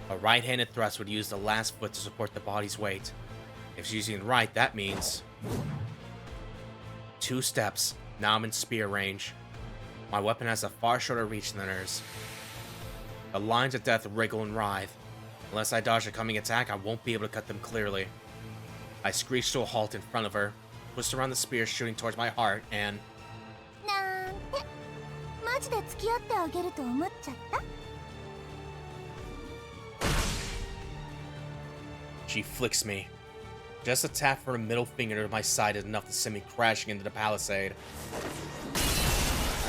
A right-handed thrust would use the last foot to support the body's weight. If she's using the right, that means 2 steps. Now I'm in spear range. My weapon has a far shorter reach than hers. The lines of death wriggle and writhe. Unless I dodge a coming attack, I won't be able to cut them clearly. I screech to a halt in front of her, twist around the spear shooting towards my heart, and... なんてマジで付き合ってあげると思っちゃった？ She flicks me. Just a tap from her middle finger to my side is enough to send me crashing into the palisade.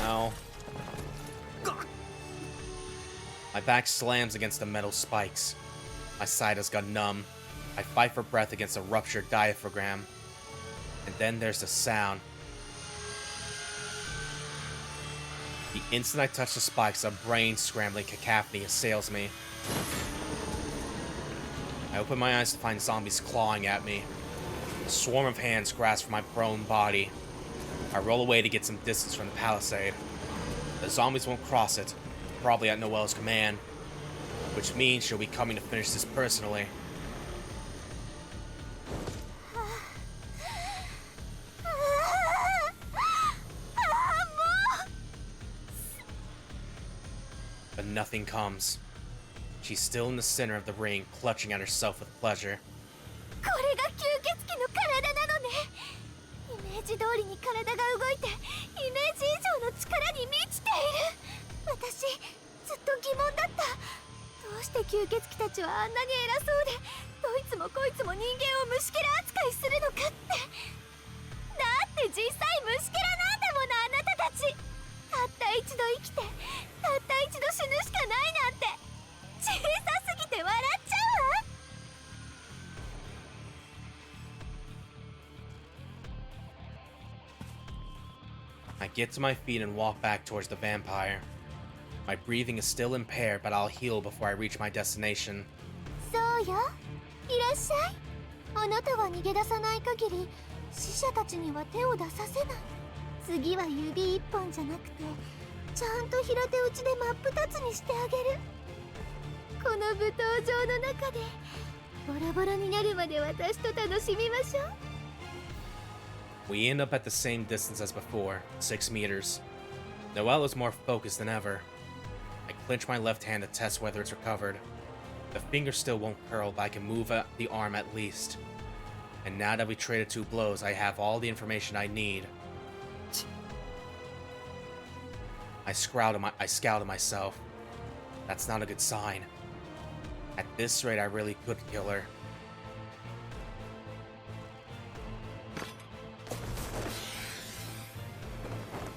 Ow. My back slams against the metal spikes. My side has gone numb. I fight for breath against a ruptured diaphragm. And then there's the sound. The instant I touch the spikes, a brain-scrambling cacophony assails me. I open my eyes to find zombies clawing at me. A swarm of hands grasp for my prone body. I roll away to get some distance from the palisade. The zombies won't cross it, probably at Noelle's command, which means she'll be coming to finish this personally. But nothing comes. She's still in the center of the ring, clutching at herself with pleasure. これが吸血鬼の体なのね。イメージ通りに体が動いて、イメージ以上の力に満ちている。私、ずっと疑問だった。どうして吸血鬼たちはあんなに偉そうで、どいつもこいつも人間を虫けら扱いするのかって。だって実際虫けらなんだもの、あなたたち。たった一度生きて、たった一度死ぬしかないなんて。小さすぎて笑っちゃうわ。 I get to my feet and walk back towards the vampire. My breathing is still impaired, but I'll heal before I reach my destination. そうよ。いらっしゃい。あなたが逃げ出さない限り、死者たちには手を出させない。次は指一本じゃなくて、ちゃんと平手打ちで真っ二つにしてあげる。この舞踏場の中で、ボロボロになるまで私と楽しみましょう。 We end up at the same distance as before, 6 meters. Noelle is more focused than ever. I clench my left hand to test whether it's recovered. The finger still won't curl, but I can move the arm at least. And now that we traded 2 blows, I have all the information I need. I scowl to myself. That's not a good sign. At this rate, I really could kill her.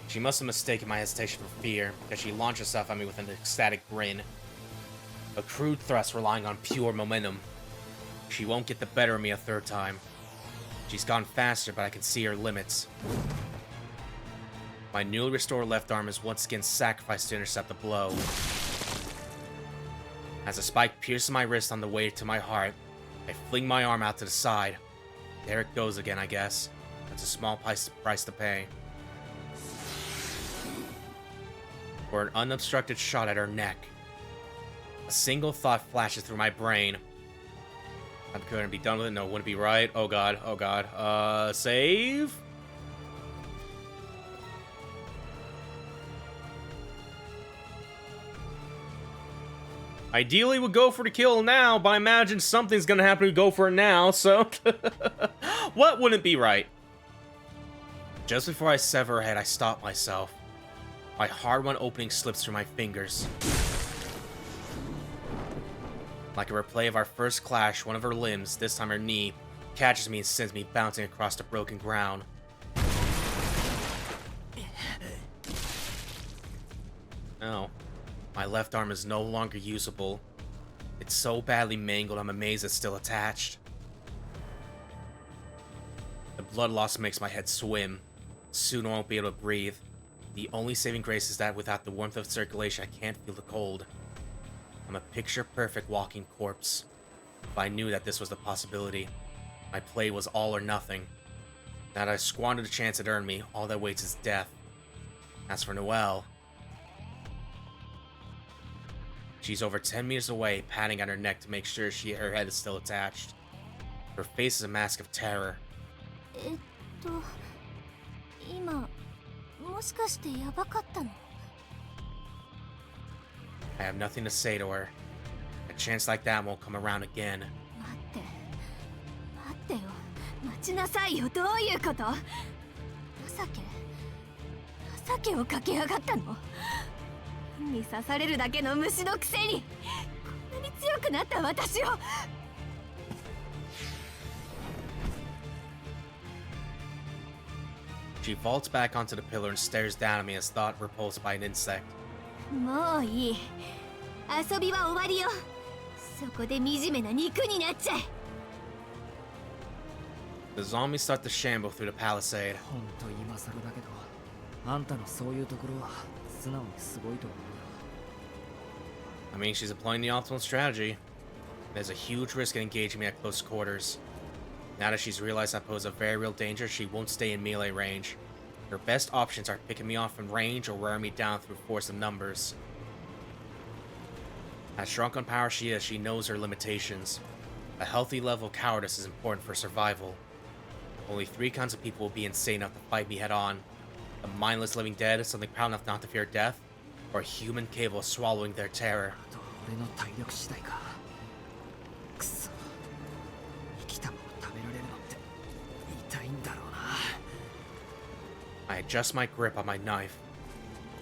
She must have mistaken my hesitation for fear, because she launched herself at me with an ecstatic grin. A crude thrust relying on pure momentum. She won't get the better of me a third time. She's gone faster, but I can see her limits. My newly restored left arm is once again sacrificed to intercept the blow. As a spike pierces my wrist on the way to my heart, I fling my arm out to the side. There it goes again, I guess. That's a small price to pay. For an unobstructed shot at her neck. A single thought flashes through my brain. I'm gonna be done with it? No, wouldn't be right. Oh god, oh god. Save? Ideally, would go for the kill now, but I imagine something's gonna happen to go for it now, so... What wouldn't be right? Just before I sever her head, I stop myself. My hard-won opening slips through my fingers. Like a replay of our first clash, one of her limbs, this time her knee, catches me and sends me bouncing across the broken ground. Oh. My left arm is no longer usable. It's so badly mangled, I'm amazed it's still attached. The blood loss makes my head swim. Soon I won't be able to breathe. The only saving grace is that without the warmth of circulation, I can't feel the cold. I'm a picture-perfect walking corpse. If I knew that this was the possibility, my play was all or nothing. Now that I squandered the chance it earned me, all that waits is death. As for Noelle, she's over 10 meters away, patting at her neck to make sure her head is still attached. Her face is a mask of terror. 今もしかしてやばかったの？ I have nothing to say to her. A chance like that won't come around again. 待ってよ、待ちなさいよ。どういうこと？情けをかけやがったの？に刺されるだけの虫のくせにこんなに強くなった私を。 She vaults back onto the pillar and stares down at me as thought repulsed by an insect. もういい。遊びは終わりよ。そこで惨めな肉になっちゃえ。 The zombies start to shamble through the palisade. ほんと今更だけど、あんたのそういうところは素直にすごいと思うよ。 I mean, she's employing the optimal strategy. There's a huge risk in engaging me at close quarters. Now that she's realized I pose a very real danger, she won't stay in melee range. Her best options are picking me off from range or wearing me down through force of numbers. As shrunk on power she is, she knows her limitations. A healthy level of cowardice is important for survival. Only 3 kinds of people will be insane enough to fight me head on. A mindless living dead, something proud enough not to fear death, or a human capable of swallowing their terror. 俺の体力次第か。くそ。生きたもの食べられるのって痛いんだろうな。 I adjust my grip on my knife.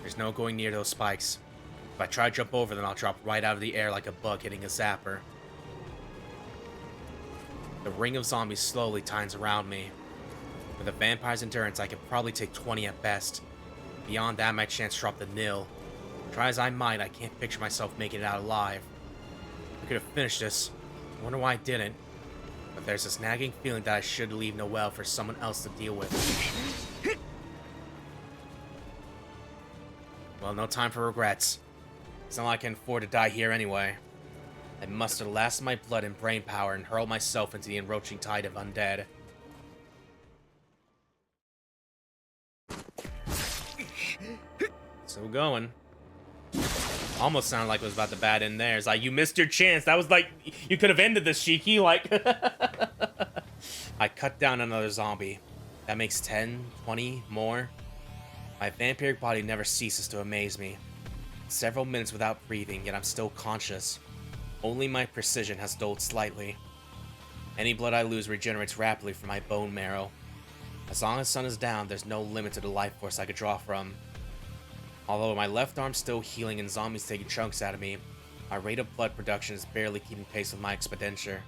There's no going near those spikes. If I try to jump over them, I'll drop right out of the air like a bug hitting a zapper. The ring of zombies slowly tightens around me. With a vampire's endurance, I could probably take 20 at best. Beyond that, my chance dropped to nil. Try as I might, I can't picture myself making it out alive. I could have finished this. I wonder why I didn't. But there's this nagging feeling that I should leave Noelle for someone else to deal with. Well, no time for regrets. It's not like I can afford to die here anyway. I muster the last of my blood and brain power and hurl myself into the encroaching tide of undead. Still going. Almost sounded like it was about to bad end there. It's like, you missed your chance. That was like, you could have ended this, Shiki. Like, I cut down another zombie. That makes 10, 20 more. My vampiric body never ceases to amaze me. Several minutes without breathing, yet I'm still conscious. Only my precision has dulled slightly. Any blood I lose regenerates rapidly from my bone marrow. As long as the sun is down, there's no limit to the life force I could draw from. Although my left arm's still healing and zombies taking chunks out of me, my rate of blood production is barely keeping pace with my expenditure.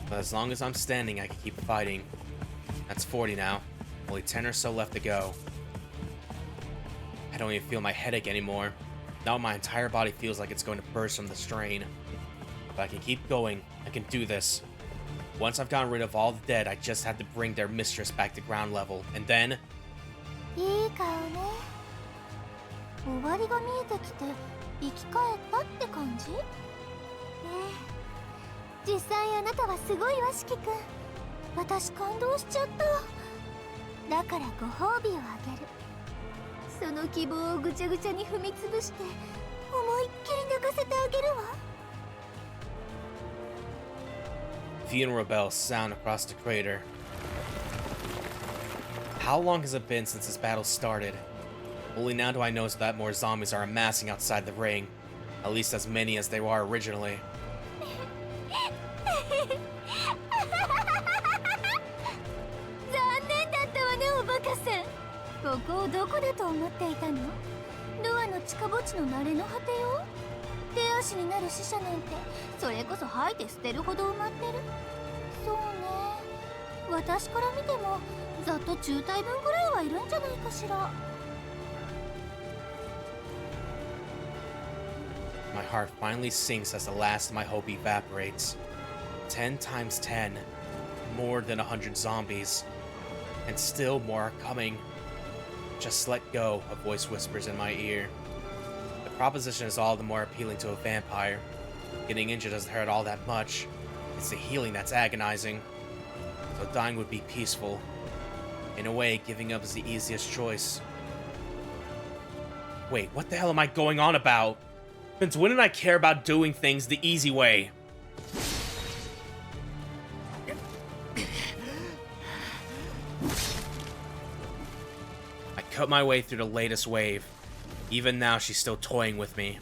But as long as I'm standing, I can keep fighting. That's 40 now. Only 10 or so left to go. I don't even feel my headache anymore. Now my entire body feels like it's going to burst from the strain. But I can keep going. I can do this. Once I've gotten rid of all the dead, I just have to bring their mistress back to ground level. And then... いい顔ね。終わりが見えてきて生き返ったって感じ？実際あなたはすごいわ、四季君。私感動しちゃった。だからご褒美をあげる。その希望をぐちゃぐちゃに踏みつぶして思いっきり泣かせてあげるわ。Funeral bells sound across the crater. How long has it been since this battle started? Only now do I notice that more zombies are amassing outside the ring. At least as many as they were originally. 残念だったわね、おバカさん。ここをどこだと思っていたの？ドアの地下墓地の慣れの果てよ。手足になる死者なんてそれこそ吐いて捨てるほど埋まってる。そうね、私から見てもざっと中隊分ぐらいはいるんじゃないかしら。 My heart finally sinks as the last of my hope evaporates. 10 times 10. More than 100 zombies. And still more are coming. Just let go, a voice whispers in my ear. The proposition is all the more appealing to a vampire. Getting injured doesn't hurt all that much. It's the healing that's agonizing. So dying would be peaceful. In a way, giving up is the easiest choice. Wait, what the hell am I going on about? Since when did I care about doing things the easy way? I cut my way through the latest wave. Even now, she's still toying with me.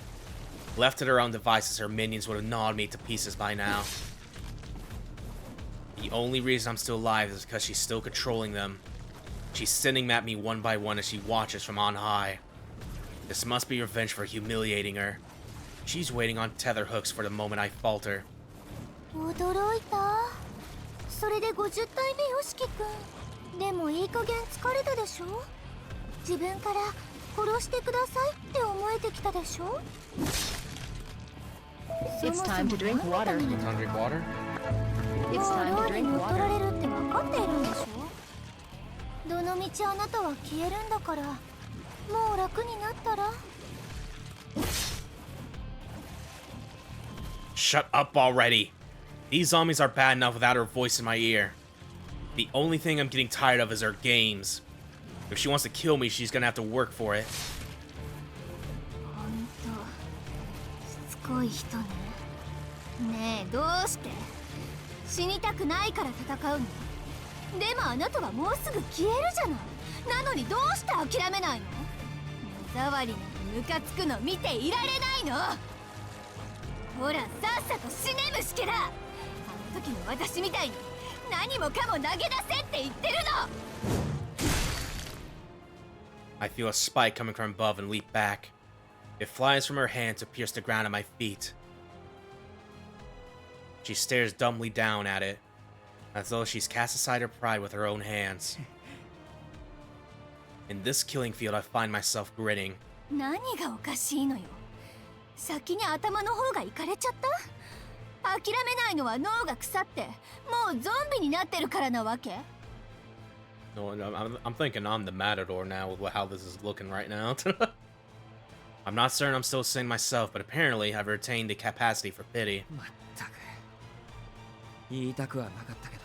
Left to their own devices, her minions would have gnawed me to pieces by now. The only reason I'm still alive is because she's still controlling them. She's sending them at me one by one as she watches from on high. This must be revenge for humiliating her. She's waiting on tether hooks for the moment I falter. 驚いた。それで50体目よしきくん。でもいい加減疲れたでしょ。自分から殺してくださいって思えてきたでしょ。 It's time to drink water. Time to drink water? It's time to もう寮に drink 乗っ取ら water. れるって分かっているんでしょ。どのみちあなたは消えるんだから、もう楽になったら。 Shut up already. These zombies are bad enough without her voice in my ear. The only thing I'm getting tired of is her games. If she wants to kill me, she's gonna have to work for it. ほんとしつこい人ね。ねえどうして死にたくないから戦うの。でもあなたはもうすぐ消えるじゃない。なのにどうして諦めないの。目障りなムカつくの見ていられないの。ほらさっさと死ね虫けら。あの時の私みたいに何もかも投げ出せって言ってるの。 I feel a spike coming from above and leap back. It flies from her hand to pierce the ground at my feet. She stares dumbly down at it, as though she's cast aside her pride with her own hands. In this killing field, I find myself grinning. 何がおかしいのよ。先に頭の方がいかれちゃった。諦めないのは脳が腐ってもうゾンビになってるからなわけ。 No, I'm thinking I'm the matador now with how this is looking right now. I'm not certain I'm still seeing myself, but apparently I've retained the capacity for pity. まったく言いたくはなかったけど、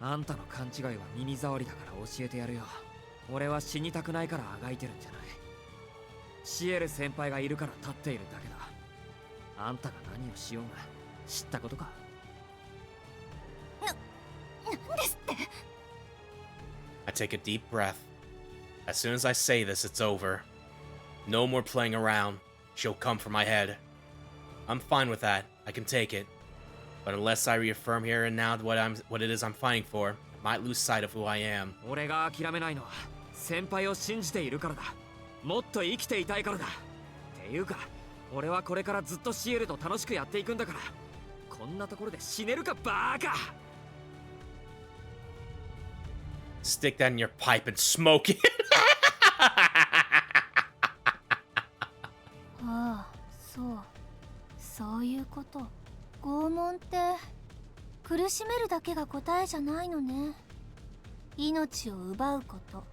あんたの勘違いは耳障りだから教えてやるよ。俺は死にたくないからあがいてるんじゃない。シエル先輩がいるから立っているだけだ。あんたが何をしようが知ったことか。なんですって。 I take a deep breath. As soon as I say this, it's over. No more playing around. She'll come for my head. I'm fine with that. I can take it. But unless I reaffirm here and now what it is I'm fighting for, I might lose sight of who I am. 俺が諦めないのは先輩を信じているからだ。もっと生きていたいからだ。っていうか、俺はこれからずっとシエルと楽しくやっていくんだから。こんなところで死ねるかバーカ。 Stick that in your pipe and smoke it. ああ、そういうこと。拷問って苦しめるだけが答えじゃないのね。命を奪うこと、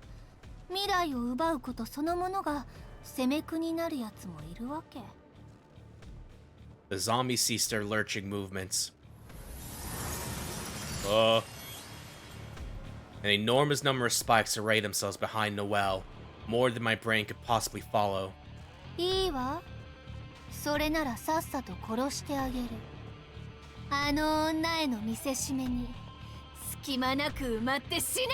未来を奪うことそのものが責め苦になるやつもいるわけ。 The zombies cease their lurching movements. An enormous number of spikes array themselves behind Noelle, more than my brain could possibly follow. いいわ。それならさっさと殺してあげる。あの女への見せしめに隙間なく埋まって死ね。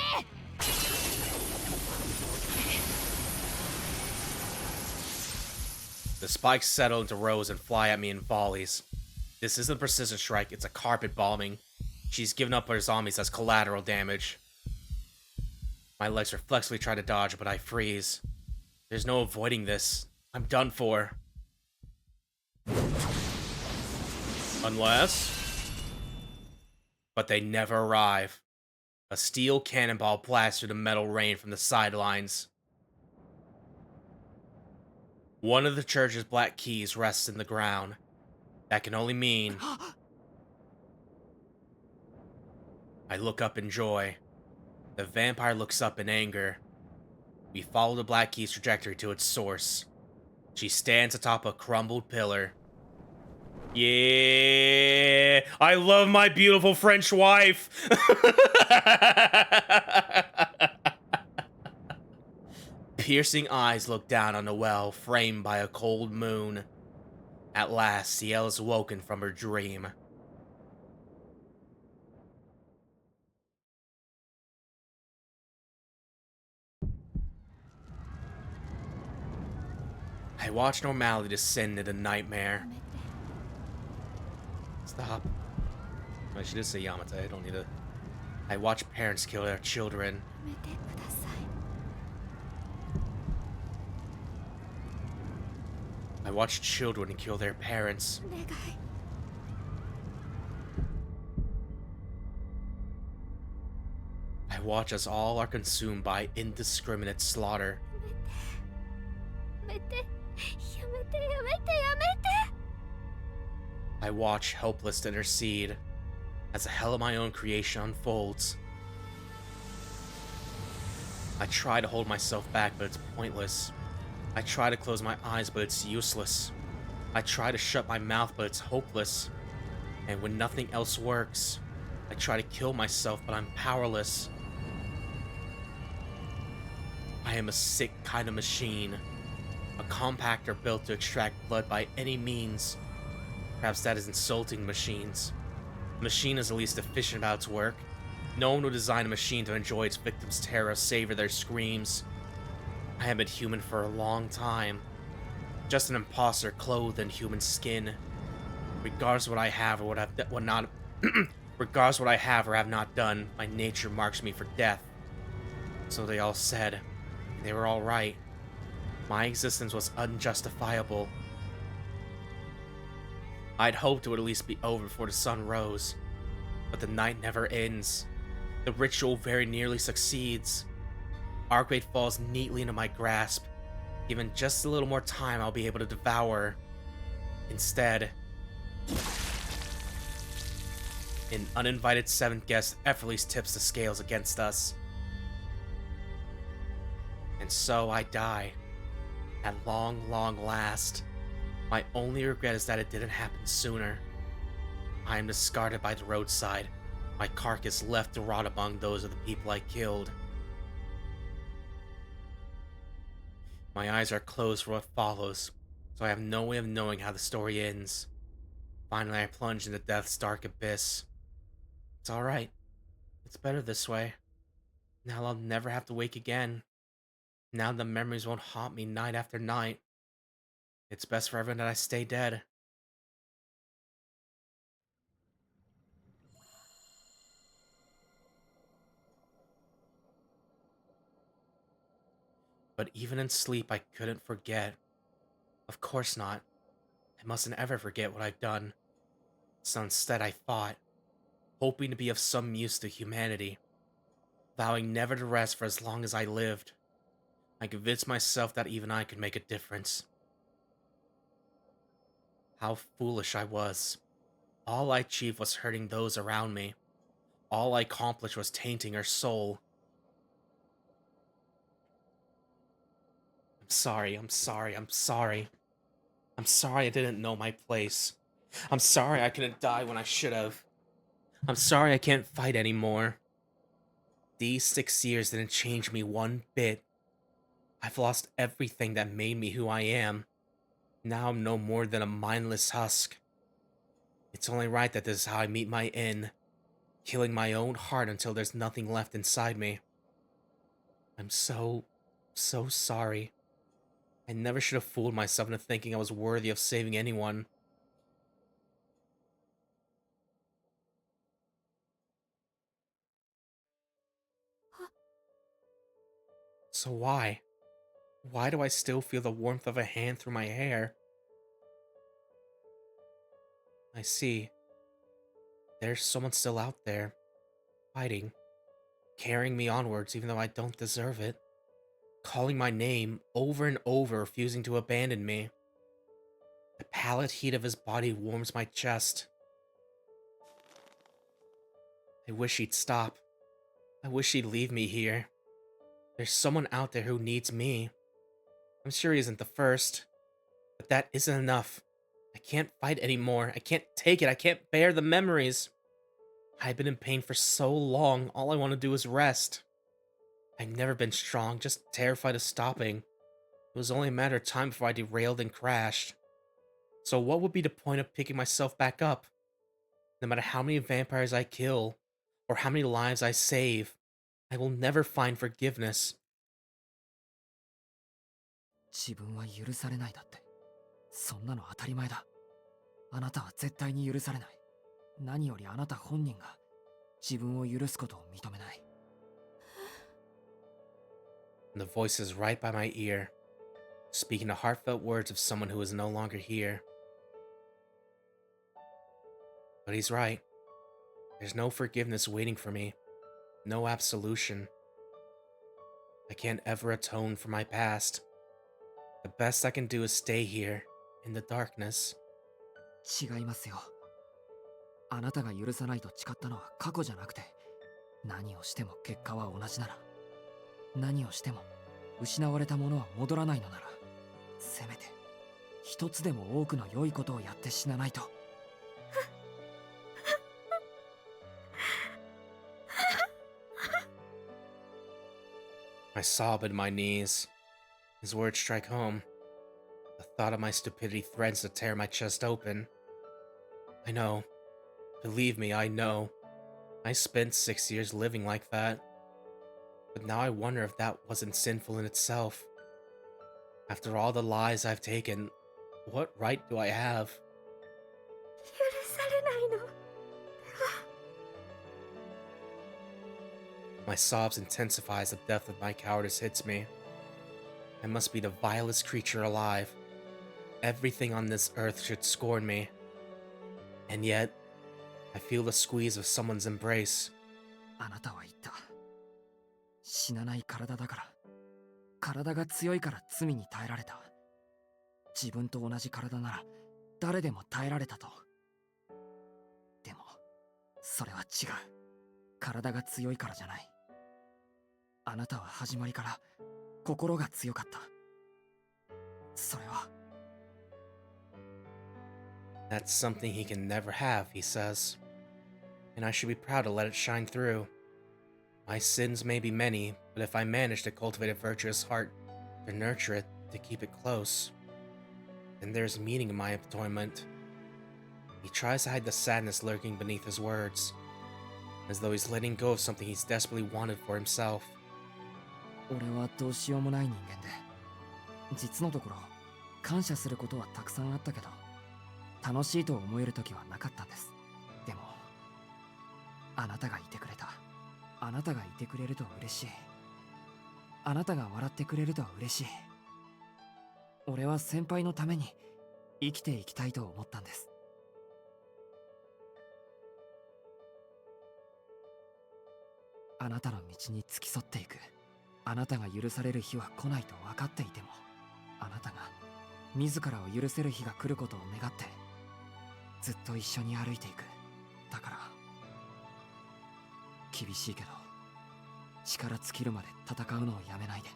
The spikes settle into rows and fly at me in volleys. This isn't a precision strike, it's a carpet bombing. She's given up her zombies as collateral damage. My legs reflexively try to dodge, but I freeze. There's no avoiding this. I'm done for. Unless... But they never arrive. A steel cannonball blasts through the metal rain from the sidelines. One of the church's black keys rests in the ground. That can only mean... I look up in joy. The vampire looks up in anger. We follow the black key's trajectory to its source. She stands atop a crumbled pillar. Yeah, I love my beautiful French wife. Piercing eyes look down on the well, framed by a cold moon. At last, Ciel is woken from her dream. I watch normality descend into nightmare. Stop. I should just say Yamate, I don't need to... I watch parents kill their children. I watch children kill their parents. I watch as all are consumed by indiscriminate slaughter. I watch helpless to intercede as the hell of my own creation unfolds. I try to hold myself back, but it's pointless. I try to close my eyes, but it's useless. I try to shut my mouth, but it's hopeless. And when nothing else works, I try to kill myself, but I'm powerless. I am a sick kind of machine. A compactor built to extract blood by any means. Perhaps that is insulting machines. A machine is the least efficient about its work. No one would design a machine to enjoy its victims' terror, savor their screams. I have been human for a long time. Just an imposter clothed in human skin. Regardless of what I have or regardless of what I have or have not done, my nature marks me for death. So they all said. They were all right. My existence was unjustifiable. I'd hoped it would at least be over before the sun rose. But the night never ends. The ritual very nearly succeeds. Archway falls neatly into my grasp. Given just a little more time, I'll be able to devour. Instead, an uninvited seventh guest effortlessly tips the scales against us. And so I die. At long, long last. My only regret is that it didn't happen sooner. I am discarded by the roadside. My carcass left to rot among those of the people I killed. My eyes are closed for what follows, so I have no way of knowing how the story ends. Finally, I plunge into death's dark abyss. It's alright. It's better this way. Now I'll never have to wake again. Now the memories won't haunt me night after night. It's best for everyone that I stay dead. But even in sleep, I couldn't forget. Of course not. I mustn't ever forget what I've done. So instead I fought, hoping to be of some use to humanity, vowing never to rest for as long as I lived. I convinced myself that even I could make a difference. How foolish I was. All I achieved was hurting those around me. All I accomplished was tainting her soul. I'm sorry. I'm sorry I didn't know my place. I'm sorry I couldn't die when I should have. I'm sorry I can't fight anymore. These 6 years didn't change me one bit. I've lost everything that made me who I am. Now I'm no more than a mindless husk. It's only right that this is how I meet my end. Killing my own heart until there's nothing left inside me. I'm so sorry. I never should have fooled myself into thinking I was worthy of saving anyone. So why? Why do I still feel the warmth of a hand through my hair? I see. There's someone still out there, fighting. carrying me onwards even though I don't deserve it, calling my name over and over, refusing to abandon me. The pallid heat of his body warms my chest. I wish he'd stop. I wish he'd leave me here. There's someone out there who needs me. I'm sure he isn't the first, but that isn't enough. I can't fight anymore. I can't take it. I can't bear the memories. I've been in pain for so long. All I want to do is rest. I've never been strong, just terrified of stopping. It was only a matter of time before I derailed and crashed. So what would be the point of picking myself back up? No matter how many vampires I kill, or how many lives I save, I will never find forgiveness. 自分は許されないだって。そんなの当たり前だ。あなたは絶対に許されない。何よりあなた本人が自分を許すことを認めない。And the voice is right by my ear, speaking the heartfelt words of someone who is no longer here. But he's right. There's no forgiveness waiting for me. No absolution. I can't ever atone for my past. The best I can do is stay here, in the darkness. 違いますよ。あなたが許さないと誓ったのは過去じゃなくて、何をしても結果は同じなら、何をしても失われたものは戻らないのなら、せめて一つでも多くの良いことをやって死なないと。I sob at my knees. His words strike home. The thought of my stupidity threatens to tear my chest open. I know. Believe me, I know. I spent 6 years living like that. But now I wonder if that wasn't sinful in itself. After all the lies I've taken, what right do I have? 許されないの。 My sobs intensify as the depth of my cowardice hits me. I must be the vilest creature alive. Everything on this earth should scorn me. And yet, I feel the squeeze of someone's embrace. あなたは言った。死なない体だから。体が強いから罪に耐えられた。自分と同じ体なら誰でも耐えられたと。でも、それは違う。体が強いからじゃない。あなたは始まりから心が強かった。それは。That's something he can never have, he says. And I should be proud to let it shine through. My sins may be many, but if I manage to cultivate a virtuous heart, to nurture it, to keep it close, then there's meaning in my employment. He tries to hide the sadness lurking beneath his words, as though he's letting go of something he's desperately wanted for himself. 俺はどうしようもない人間で、実のところ感謝することはたくさんあったけど、楽しいと思える時はなかったんです。でもあなたがいてくれた。あなたがいてくれると嬉しい。あなたが笑ってくれると嬉しい。俺は先輩のために生きていきたいと思ったんです。あなたの道に付き添っていく。あなたが許される日は来ないと分かっていても、あなたが自らを許せる日が来ることを願ってずっと一緒に歩いていく。だから厳しいけど力尽きるまで戦うのをやめないで。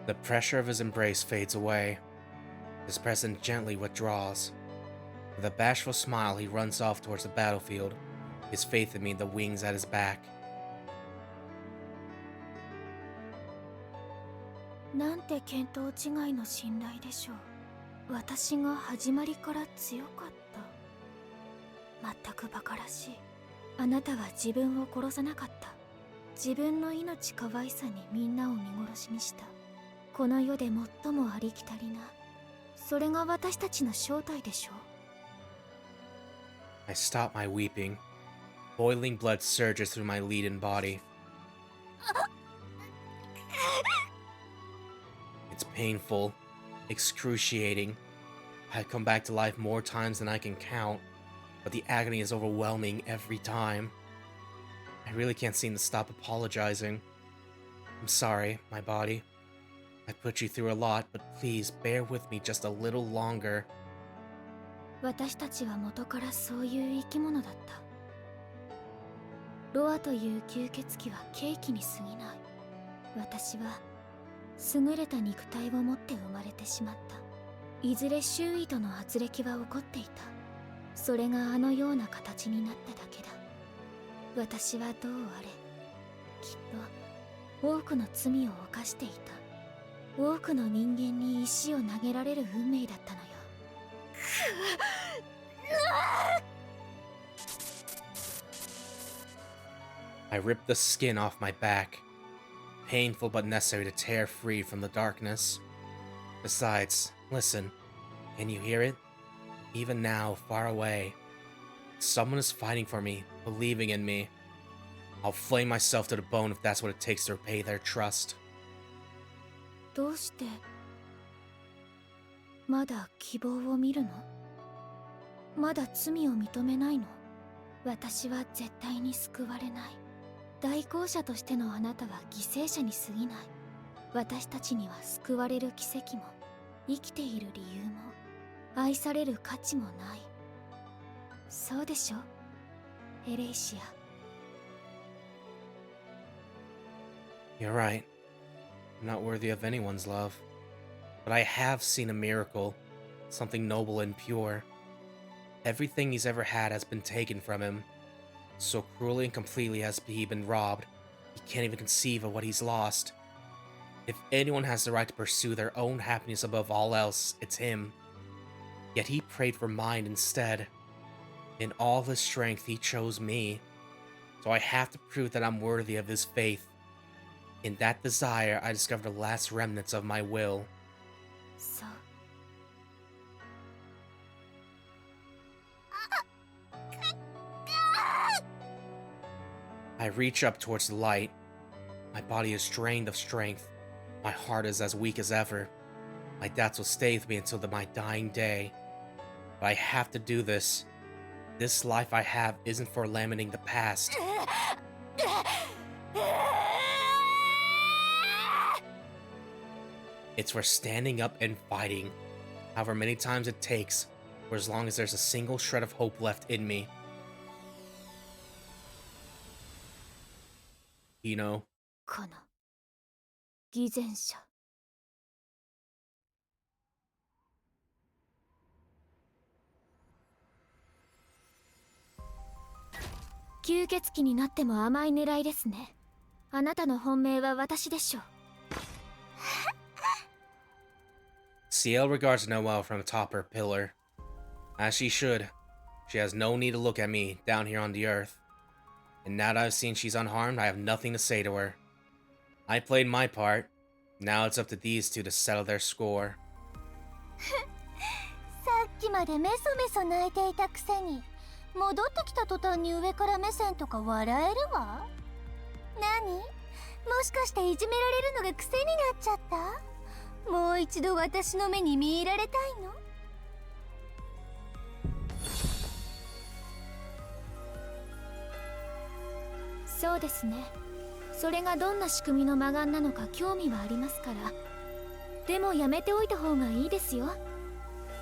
The pressure of his embrace fades away. His presence gently withdraws. With a bashful smile, he runs off towards the battlefield, his faith in me the wings at his back. なんて見当違いの信頼でしょう。私が始まりから強かった。全く馬鹿らしい。あなたは自分を殺さなかった。自分の命可愛さにみんなを見殺しにした。この世で最もありきたりな。それが私たちの正体でしょう。I stop my weeping. Boiling blood surges through my leaden body. It's painful, excruciating. I've come back to life more times than I can count. but the agony is overwhelming every time. I really can't seem to stop apologizing. I'm sorry, my body. I put you through a lot, but please bear with me just a little longer. 私たちは元からそういう生き物だった。ロアという吸血鬼はケーキに過ぎない。私は優れた肉体を持って生まれてしまった。いずれ周囲との圧力は起こっていた。それがあのような形になっただけだ。私はどうあれ、きっと多くの罪を犯していた。多くの人間に石を投げられる運命だったのよ。I ripped the skin off my back. Painful but necessary to tear free from the darkness. Besides, listen. Can you hear it? Even now, far away. Someone is fighting for me, believing in me. I'll flame myself to the bone if that's what it takes to repay their trust. どうしてまだ希望を見るの？まだ罪を認めないの？私は絶対に救われない。代行者としてのあなたは犠牲者に過ぎない。私たちには救われる奇跡も生きている理由も愛される価値もない。そうでしょ、エレイシア。You're right. I'm not worthy of anyone's love. But I have seen a miracle, something noble and pure. Everything he's ever had has been taken from him. So cruelly and completely has he been robbed, he can't even conceive of what he's lost. If anyone has the right to pursue their own happiness above all else, it's him. Yet he prayed for mine instead. In all his strength, he chose me. So I have to prove that I'm worthy of his faith. In that desire, I discovered the last remnants of my will. So. I reach up towards the light. My body is drained of strength. My heart is as weak as ever. My doubts will stay with me until my dying day. But I have to do this. This life I have isn't for lamenting the past. It's for standing up and fighting, however many times it takes, for as long as there's a single shred of hope left in me. You know? この偽善者。吸血鬼になっても甘い狙いですね。あなたの本命は私でしょう。Ciel regards Noelle from atop her pillar. As she should. She has no need to look at me down here on the earth. And now that I've seen she's unharmed, I have nothing to say to her. I played my part. Now it's up to these two to settle their score. さっきまでメソメソ泣いていたくせに戻ってきた途端に上から目線とか笑えるわ。何？もしかしていじめられるのが癖になっちゃった？もう一度私の目に見入られたいの？そうですね。それがどんな仕組みの魔眼なのか興味はありますから。でもやめておいた方がいいですよ。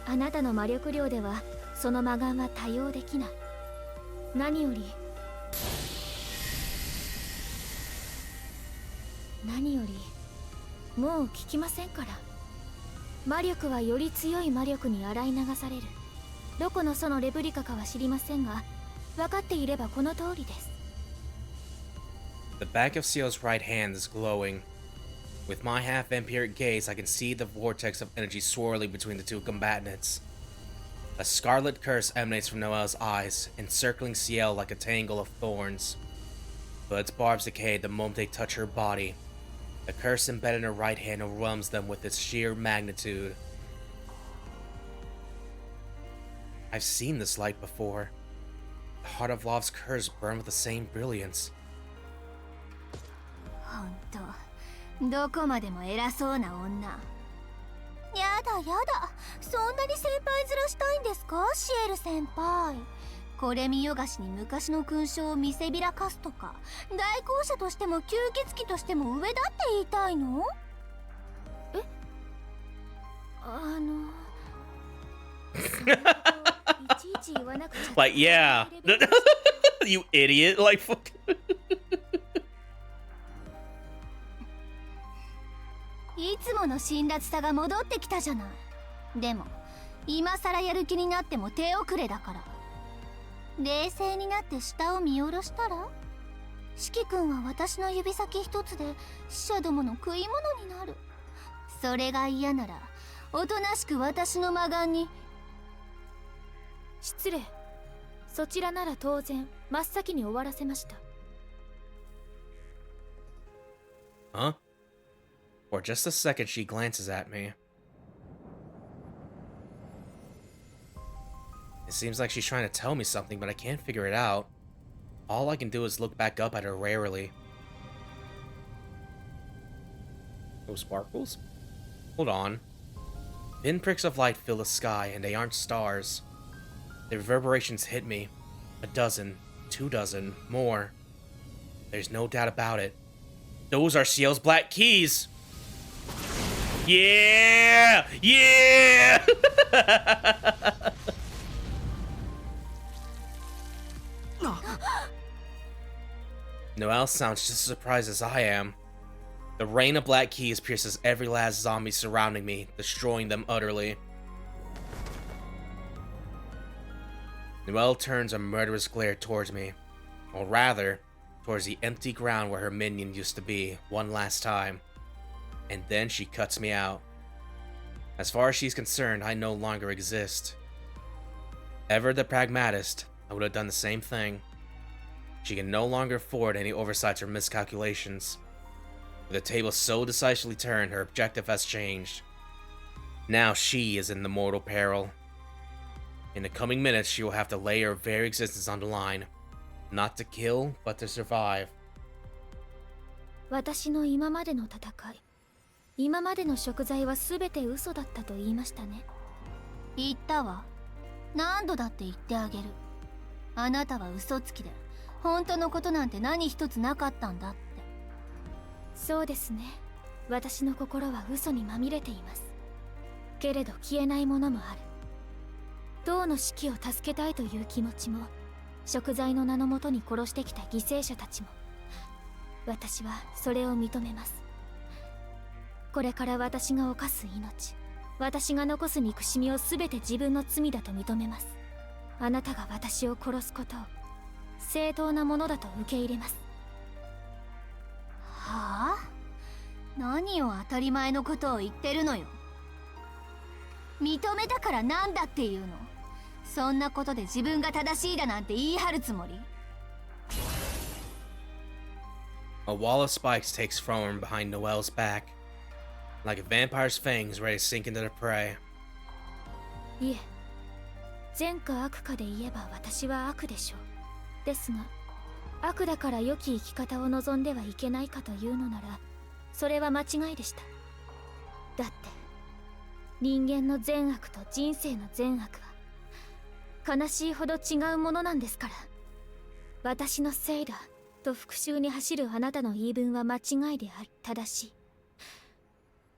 あなたの魔力量ではその魔眼は多用できない。何よりもう効きませんから。魔力はより強い魔力に洗い流される。どこのそのレプリカかは知りませんが、分かっていればこの通りです。The back of Ciel's right hand is glowing. With my half-vampiric gaze, I can see the vortex of energy swirling between the two combatants. A scarlet curse emanates from Noelle's eyes, encircling Ciel like a tangle of thorns. But its barbs decay the moment they touch her body. The curse embedded in her right hand overwhelms them with its sheer magnitude. I've seen this light before. The heart of Love's curse burned with the same brilliance. ほんと、どこまでも偉そうな女。やだやだ、そんなに先輩面したいんですか、シエル先輩。これ見よがしに昔の勲章を見せびらかすとか、代行者としても吸血鬼としても上だって言いたいの？え？いちいち言わなくちゃ。Like, yeah. You idiot. Like, fuck. いつもの辛辣さが戻ってきたじゃない。でも今さらやる気になっても手遅れだから、冷静になって下を見下ろしたら、四季君は私の指先一つで死者どもの食い物になる。それが嫌ならおとなしく私の魔眼に。失礼。そちらなら当然真っ先に終わらせました。Huh? For just a second, she glances at me. It seems like she's trying to tell me something, but I can't figure it out. All I can do is look back up at her warily. Those sparkles? Hold on. Pinpricks of light fill the sky, and they aren't stars. The reverberations hit me. A dozen, 2 dozen, more. There's no doubt about it. Those are Ciel's black keys! Yeah! Yeah! Noelle sounds just as surprised as I am. The rain of black keys pierces every last zombie surrounding me, destroying them utterly. Noelle turns a murderous glare towards me, or rather, towards the empty ground where her minion used to be, one last time. And then she cuts me out. As far as she's concerned, I no longer exist. Ever the pragmatist, I would have done the same thing. She can no longer afford any oversights or miscalculations. With the table so decisively turned, her objective has changed. Now she is in the mortal peril. In the coming minutes, she will have to lay her very existence on the line. Not to kill, but to survive. 私の今までの戦い、今までの食材は全て嘘だったと言いましたね。言ったわ。何度だって言ってあげる。あなたは嘘つきで、本当のことなんて何一つなかったんだって。そうですね。私の心は嘘にまみれています。けれど消えないものもある。唐の士気を助けたいという気持ちも、食材の名のもとに殺してきた犠牲者たちも、私はそれを認めます。これから私が犯す命、私が残す憎しみを全て自分の罪だと認めます。あなたが私を殺すことを正当なものだと受け入れます。はあ？何を当たり前のことを言ってるのよ。認めたからなんだっていうの？そんなことで自分が正しいだなんて言い張るつもり？ A wall of spikes takes from behind Noelle's back, like a vampire's fangs ready to sink into the prey. いえ、善か悪かで言えば私は悪でしょう。ですが、悪だから良き生き方を望んではいけないかというのなら、それは間違いでした。だって、人間の善悪と人生の善悪は悲しいほど違うものなんですから。私のせいだと復讐に走るあなたの言い分は間違いであり正しい。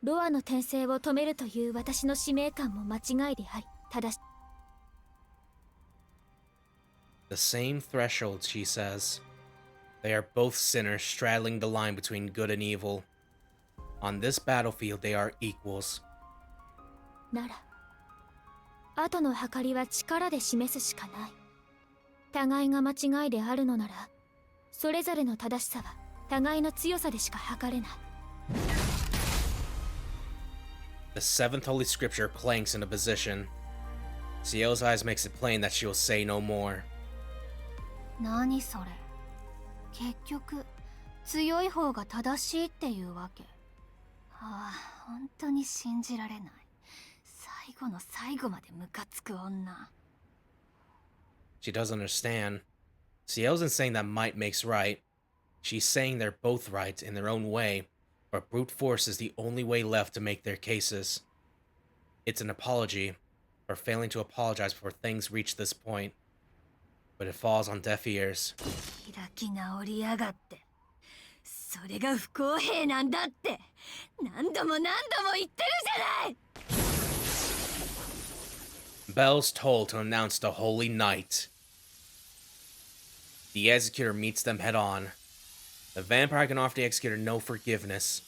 ロアの転生を止めるという私の使命感も間違いであり正しい。The same threshold, she says. They are both sinners straddling the line between good and evil. On this battlefield, they are equals. なら、後の計りは力で示すしかない。互いが間違いであるのなら、それぞれの正しさは互いの強さでしか測れない。The seventh holy scripture clanks into position. Ciel's eyes makes it plain that she will say no more. 何それ？結局強い方が正しいっていうわけ？ああ、本当に信じられない。最後の最後までムカつく女。She doesn't understand. Ciel isn't saying that might makes right. She's saying they're both right in their own way, but brute force is the only way left to make their cases. It's an apology for failing to apologize before things reach this point. but it falls on deaf ears. 開き直りやがって。それが不公平なんだって何度も何度も言ってるじゃない。 Bells toll to announce the holy night. The executor meets them head on. The vampire can offer the executor no forgiveness.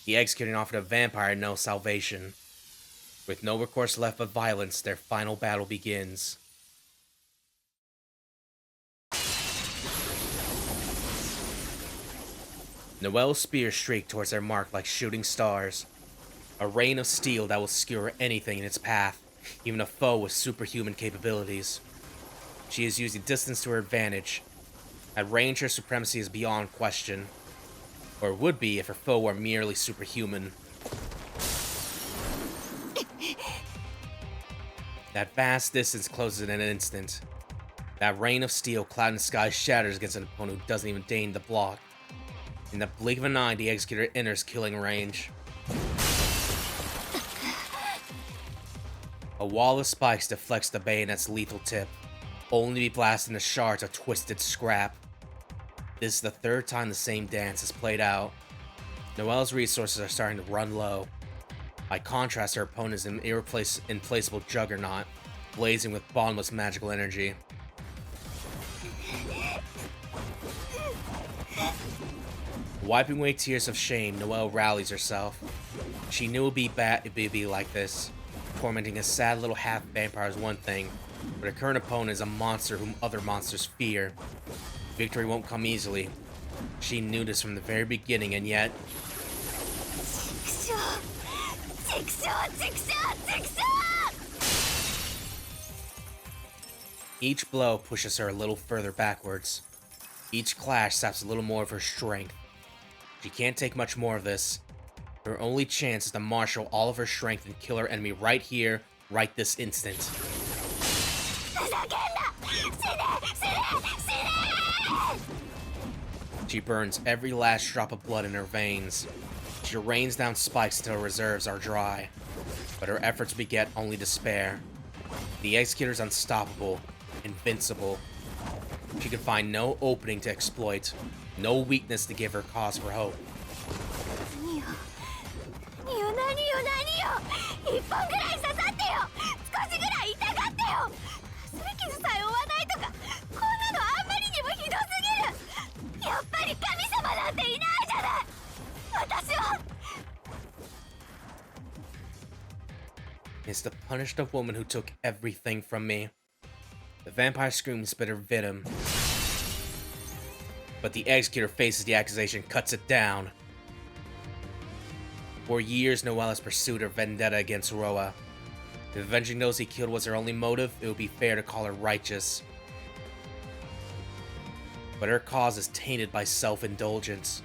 The executor can offer the vampire no salvation. With no recourse left but violence, their final battle begins. Noelle's spears streak towards their mark like shooting stars. A rain of steel that will skewer anything in its path, even a foe with superhuman capabilities. She is using distance to her advantage. At range, her supremacy is beyond question. Or would be if her foe were merely superhuman. That vast distance closes in an instant. That rain of steel cloud in the sky shatters against an opponent who doesn't even deign to block. In the blink of an eye, the executor enters killing range. A wall of spikes deflects the bayonet's lethal tip, only to be blasted into shards of twisted scrap. This is the third time the same dance has played out. Noelle's resources are starting to run low. By contrast, her opponent is an irreplaceable juggernaut, blazing with bottomless magical energy. Wiping away tears of shame, Noelle rallies herself. She knew it'd be like this. Tormenting a sad little half-vampire is one thing, but her current opponent is a monster whom other monsters fear. Victory won't come easily. She knew this from the very beginning, and yet... Each blow pushes her a little further backwards. Each clash saps a little more of her strength. She can't take much more of this. Her only chance is to marshal all of her strength and kill her enemy right here, right this instant. She burns every last drop of blood in her veins. She rains down spikes until her reserves are dry. But her efforts beget only despair. The Executor's unstoppable, invincible. She could find no opening to exploit, no weakness to give her cause for hope. It's to punish the woman who took everything from me. The vampire screams bitter venom. But the Executor faces the accusation, cuts it down. For years, Noelle has pursued her vendetta against Roa. If avenging those he killed was her only motive, it would be fair to call her righteous. But her cause is tainted by self-indulgence,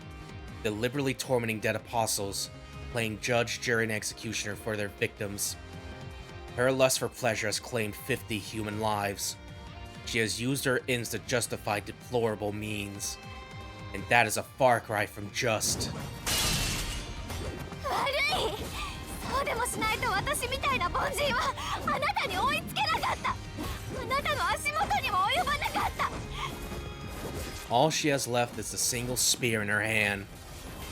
deliberately tormenting dead apostles, playing judge, jury, and executioner for their victims. Her lust for pleasure has claimed 50 human lives. She has used her ends to justify deplorable means. And that is a far cry from just. All she has left is a single spear in her hand.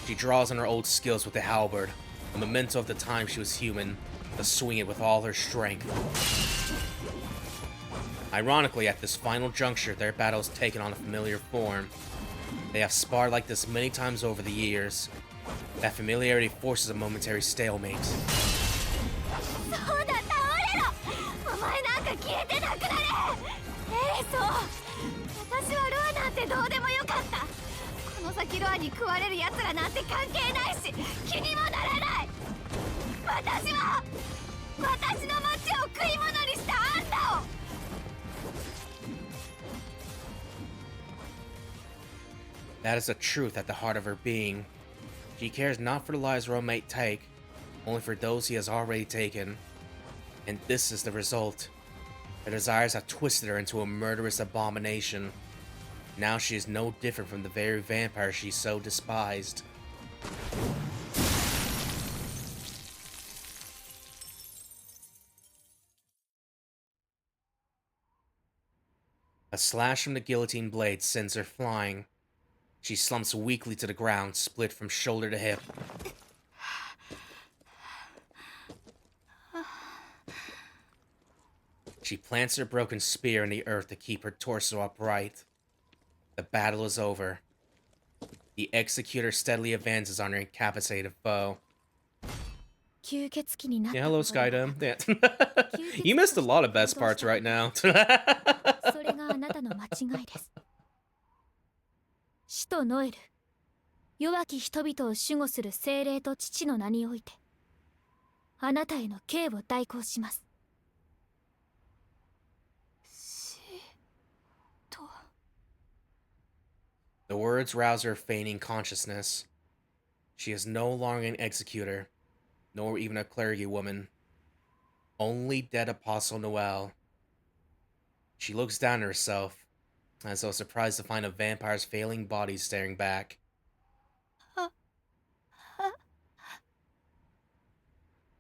She draws on her old skills with the halberd, a memento of the time she was human, to swing it with all her strength. Ironically, at this final juncture, their battle has taken on a familiar form. They have sparred like this many times over the years. That familiarity forces a momentary stalemate. That is the truth at the heart of her being. She cares not for the lives Roa may take, only for those he has already taken. And this is the result. Her desires have twisted her into a murderous abomination. Now she is no different from the very vampire she so despised. A A slash from the guillotine blade sends her flying. She slumps weakly to the ground, split from shoulder to hip. She plants her broken spear in the earth to keep her torso upright. The battle is over. The executor steadily advances on her incapacitated foe. Yeah, hello, Skydom. Yeah. You missed a lot of best parts right now. それがあなたの間違いです。死とノエル、弱き人々を守護する精霊と父の名において、あなたへの刑を代行します。The words rouse her feigning consciousness. She is no longer an executor, nor even a clergy woman. Only dead Apostle Noel. She looks down at herself, as though surprised to find a vampire's failing body staring back.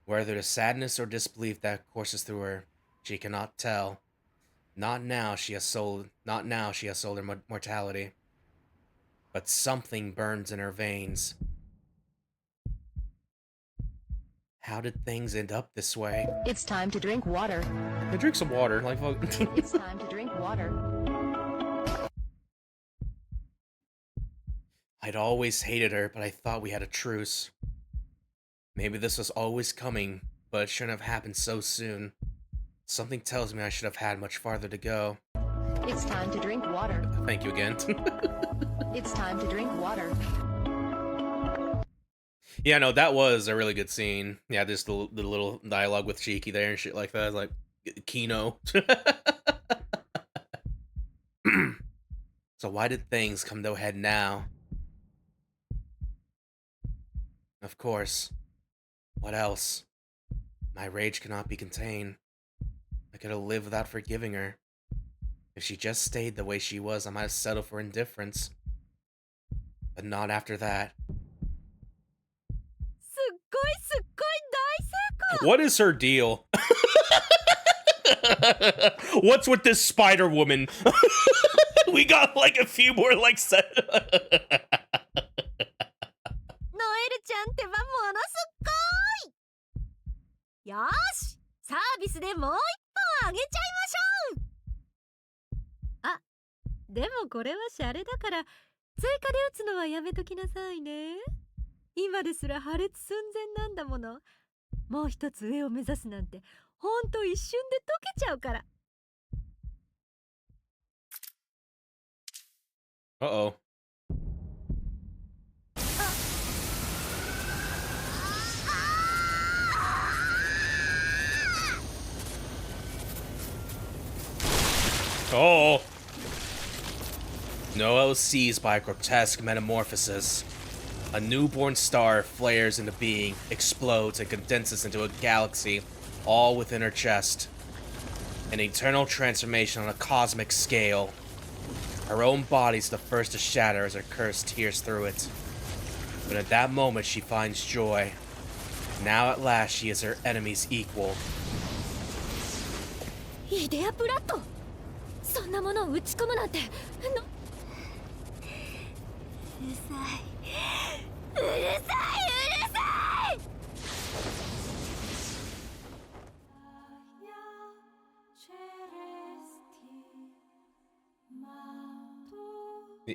Whether the sadness or disbelief that courses through her, she cannot tell. Not now she has sold her mortality. But something burns in her veins. How did things end up this way? It's time to drink water. I drink some water, like It's time to drink water. I'd always hated her, but I thought we had a truce. Maybe this was always coming, but it shouldn't have happened so soon. Something tells me I should have had much farther to go. It's time to drink water. Thank you again. It's time to drink water. Yeah, no, that was a really good scene. Yeah, just the little dialogue with Shiki there and shit like that. Like, Kino. So why did things come to a head now? Of course. What else? My rage cannot be contained. I could have lived without forgiving her. If she just stayed the way she was, I might have settled for indifference. But not after that. What is her deal? What's with this spider woman? We got like a few more like set. ノエルちゃんってばものすっごい。よし、サービスでもう一本あげちゃいましょう。あ、でもこれはシャレだから追加で打つのはやめときなさいね。今ですら破裂寸前なんだもの。もう一つ上を目指すなんてほんと一瞬で溶けちゃうから。Uh-oh. Oh! Noel is seized by a grotesque metamorphosis. A newborn star flares into being, explodes, and condenses into a galaxy, all within her chest. An eternal transformation on a cosmic scale. Her own body's the first to shatter as her curse tears through it. But at that moment she finds joy. Now at last she is her enemy's equal. イデアブラッド、そんなものを打ち込むなんて。うるさい、うるさい、うるさい。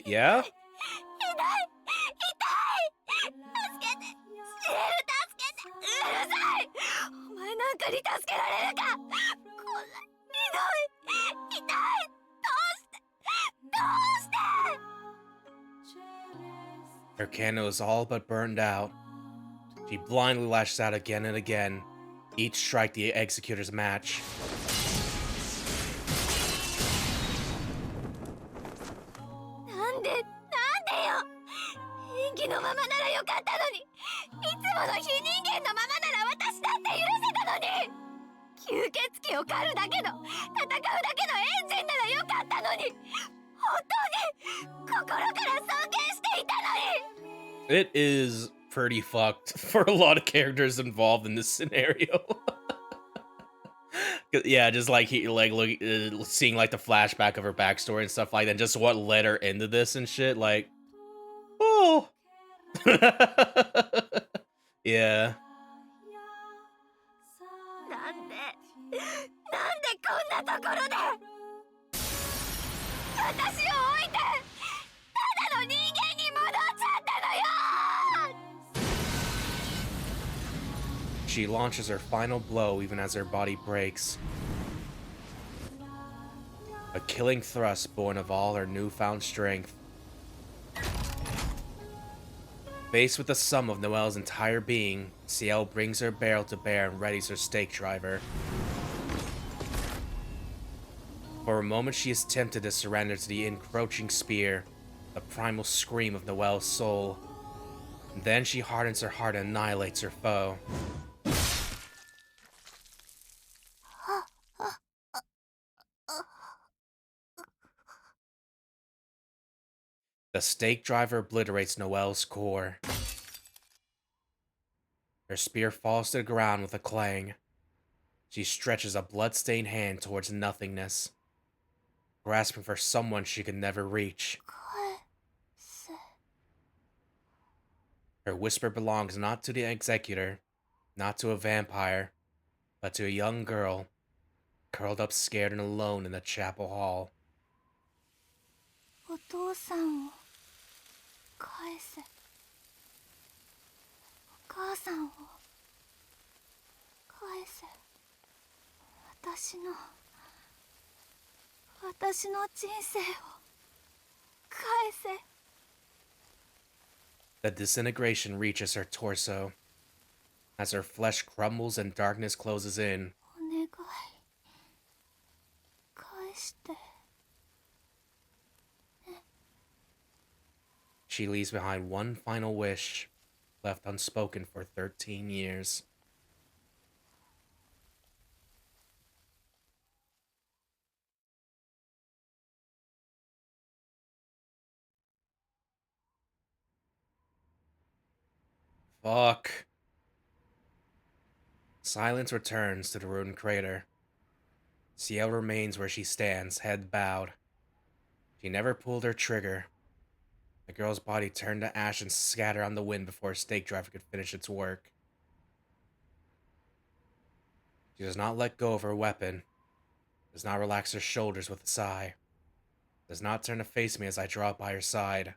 Yeah? 痛い、痛い、助けて、シエル助けて、うるさい。お前なんかに助けられるか。こんなひどい、痛い、どうしてどうして。 Her candle is all but burned out. She blindly lashes out again and again, each strike the executor's match. なんでよ。演技のままならよかったのに、いつもの非人間のままなら私だって許せたのに。吸血鬼を狩るだけの、戦うだけのエンジンならよかったのに。本当に心から尊敬していたのに。 It is pretty fucked for a lot of characters involved in this scenario. Yeah, just like he like look seeing like the flashback of her backstory and stuff like that, just what led her into this and shit. Like, oh, yeah. なんでこんなところで私を置いてただの人間に戻っちゃったのよ。 She launches her final blow even as her body breaks. A killing thrust born of all her newfound strength. Faced with the sum of Noelle's entire being, Ciel brings her barrel to bear and readies her stake driver. For a moment she is tempted to surrender to the encroaching spear, the primal scream of Noelle's soul. Then she hardens her heart and annihilates her foe. The stake driver obliterates Noelle's core. Her spear falls to the ground with a clang. She stretches a blood-stained hand towards nothingness, grasping for someone she could never reach. Her whisper belongs not to the executor, not to a vampire, but to a young girl, curled up scared and alone in the chapel hall. お父さんを返せ。お母さんを返せ。私の人生を返せ。 The disintegration reaches her torso. As her flesh crumbles and darkness closes in, お願い返して。 she leaves behind one final wish, left unspoken for 13 years. Fuck. Silence returns to the ruined crater. Ciel remains where she stands, head bowed. She never pulled her trigger. The girl's body turned to ash and scattered on the wind before a stake driver could finish its work. She does not let go of her weapon, does not relax her shoulders with a sigh, does not turn to face me as I draw up by her side.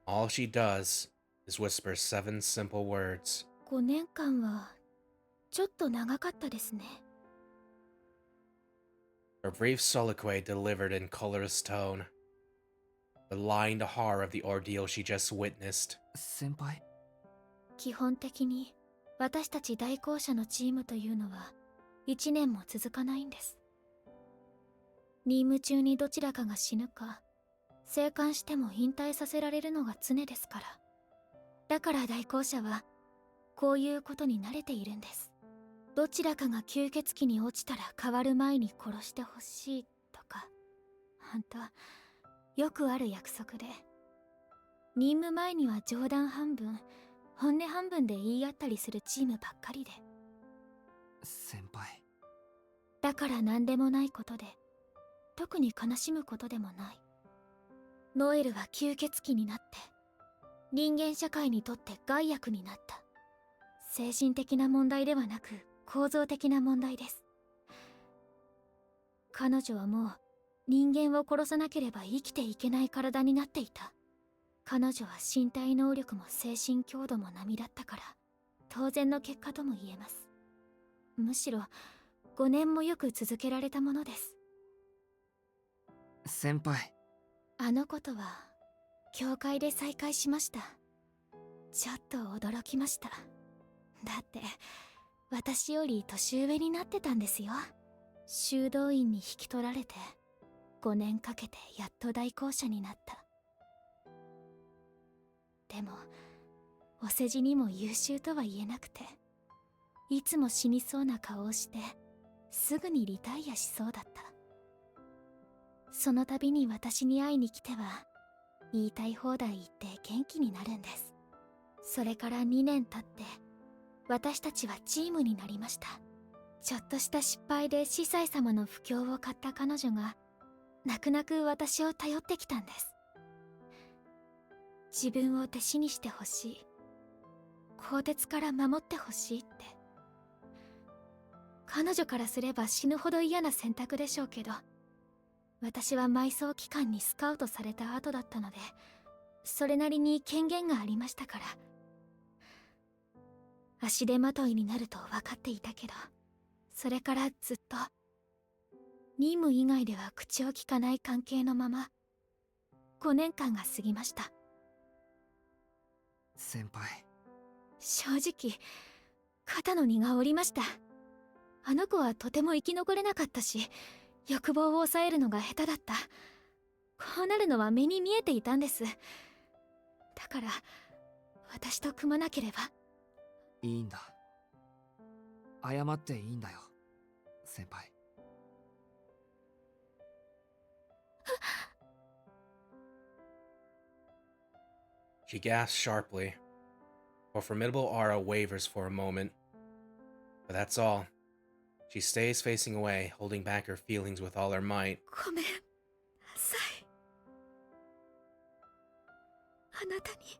All she does is whisper 7 simple words. 5年間はちょっと長かったですね。 Her brief soliloquy delivered in colorless tone, belying the horror of the ordeal she just witnessed. 先輩。基本的に私たち代行者のチームというのは1年も続かないんです。任務中にどちらかが死ぬか、生還しても引退させられるのが常ですから。だから代行者はこういうことに慣れているんです。どちらかが吸血鬼に落ちたら変わる前に殺してほしいとか、ほんとよくある約束で、任務前には冗談半分本音半分で言い合ったりするチームばっかりで。先輩。だから何でもないことで、特に悲しむことでもない。ノエルは吸血鬼になって人間社会にとって害悪になった。精神的な問題ではなく構造的な問題です。彼女はもう人間を殺さなければ生きていけない体になっていた。彼女は身体能力も精神強度も並だったから当然の結果とも言えます。むしろ5年もよく続けられたものです。先輩。あの子とは教会で再会しました。ちょっと驚きました。だって私より年上になってたんですよ。修道院に引き取られて5年かけてやっと代行者になった。でもお世辞にも優秀とは言えなくて、いつも死にそうな顔をしてすぐにリタイアしそうだった。その度に私に会いに来ては言いたい放題言って元気になるんです。それから2年経って私たちはチームになりました。ちょっとした失敗で司祭様の不興を買った彼女が泣く泣く私を頼ってきたんです。自分を弟子にしてほしい、鋼鉄から守ってほしいって。彼女からすれば死ぬほど嫌な選択でしょうけど、私は埋葬機関にスカウトされた後だったので、それなりに権限がありましたから。足手まといになると分かっていたけど、それからずっと任務以外では口を聞かない関係のまま5年間が過ぎました。先輩。正直肩の荷が下りました。あの子はとても生き残れなかったし、欲望を抑えるのが下手だった。こうなるのは目に見えていたんです。だから私と組まなければ。いいんだ。謝っていいんだよ、先輩。She gasps sharply. Her formidable aura wavers for a moment. But that's all. She stays facing away, holding back her feelings with all her might. ごめんなさい。あなたに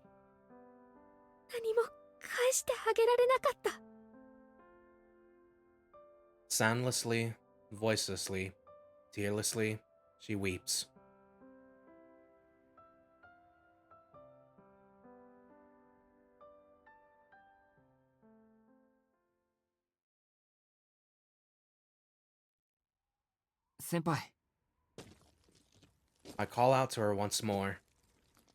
何も返してあげられなかった。Soundlessly, voicelessly, tearlessly, she weeps. 先輩。I call out to her once more.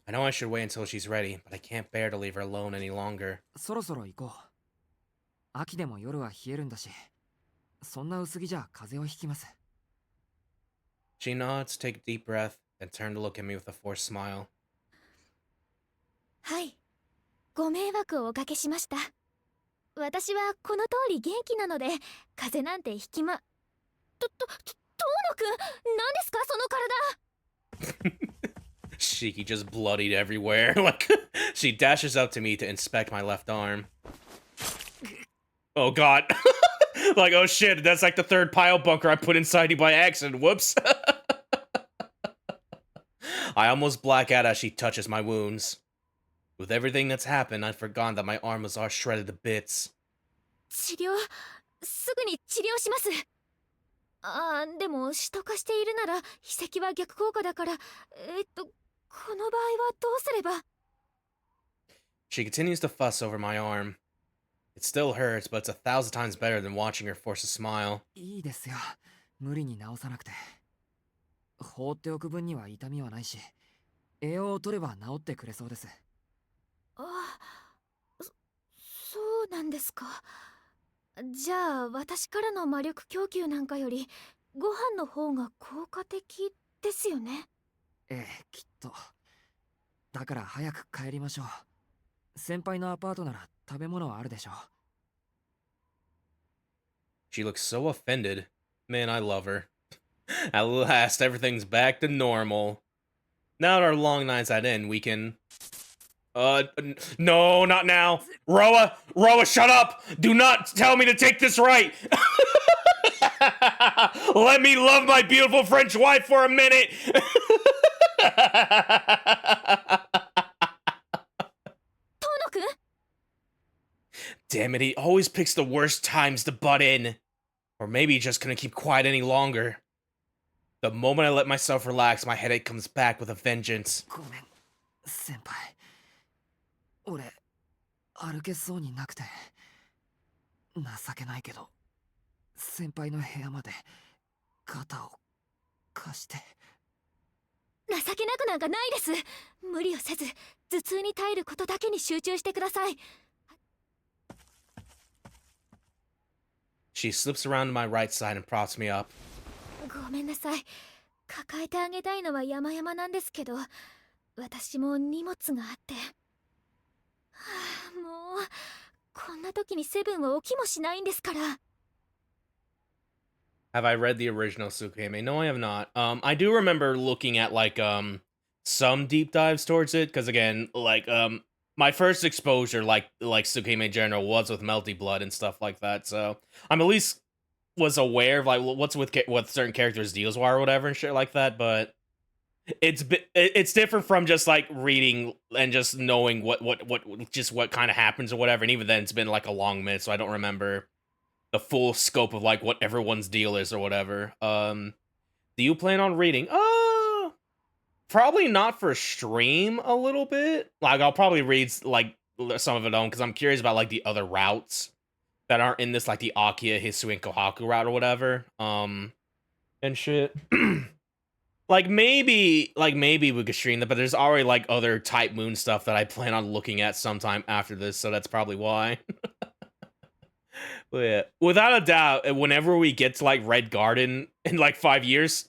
I know I should wait until she's ready, but I can't bear to leave her alone any longer. そろそろ行こう。秋でも夜は冷えるんだし、そんな薄着じゃ風邪をひきます。She nods, take a deep breath, then turn to look at me with a forced smile. はい、ご迷惑をおかけしました。私はこの通り元気なので、風邪なんてひきま。遠野くん、何ですかその体。Shiki just bloodied everywhere. Like, she dashes up to me to inspect my left arm. Oh god. Like, oh shit, that's like the third pile bunker I put inside you by accident. Whoops. I almost black out as she touches my wounds. With everything that's happened, I'd forgotten that my arm was all shredded to bits. 治療、すぐに治療します。でも首都化しているなら秘跡は逆効果だから、この場合はどうすれば。 She continues to fuss over my arm. It still hurts, but it's 1,000 times better than watching her force a smile. いいですよ。無理に治さなくて。放っておく分には痛みはないし、栄養を取れば治ってくれそうです。そうなんですか。じゃあ私からの魔力供給なんかよりご飯の方が効果的ですよね。ええ、きっと。だから早く帰りましょう。先輩のアパートなら食べ物はあるでしょう。She looks so offended. Man, I love her. At last, everything's back to normal. Now that our long nights at end, we can... no, not now. Roa, shut up! Do not tell me to take this right! Let me love my beautiful French wife for a minute! Damn it, he always picks the worst times to butt in. Or maybe he just couldn't keep quiet any longer. The moment I let myself relax, my headache comes back with a vengeance. ごめん、先輩。俺、歩けそうになくて。情けないけど、先輩の部屋まで肩を貸して。情けなくなんかないです。無理をせず頭痛に耐えることだけに集中してください。 She slips around to my right side and props me up. ごめんなさい。抱えてあげたいのは山々なんですけど、私も荷物があって。もうこんな時にセブンは起きもしないんですから。 Have I read the original Tsukihime? No, I have not. I do remember looking at like some deep dives towards it, because again, like my first exposure like Tsukihime in general was with Melty Blood and stuff like that. So I'm at least was aware of like what's with what certain characters' deals were or whatever and shit like that, but it's different from just like reading and just knowing what kind of happens or whatever. And even then, it's been like a long minute, so I don't remember the full scope of like what everyone's deal is or whatever. Do you plan on reading? Probably not for stream a little bit. Like I'll probably read like some of it on because I'm curious about like the other routes that aren't in this, like the Akia, Hisui, and Kohaku route or whatever. And shit. like maybe we could stream that, but there's already like other Type Moon stuff that I plan on looking at sometime after this, so that's probably why. But yeah, without a doubt, whenever we get to like Red Garden in like 5 years,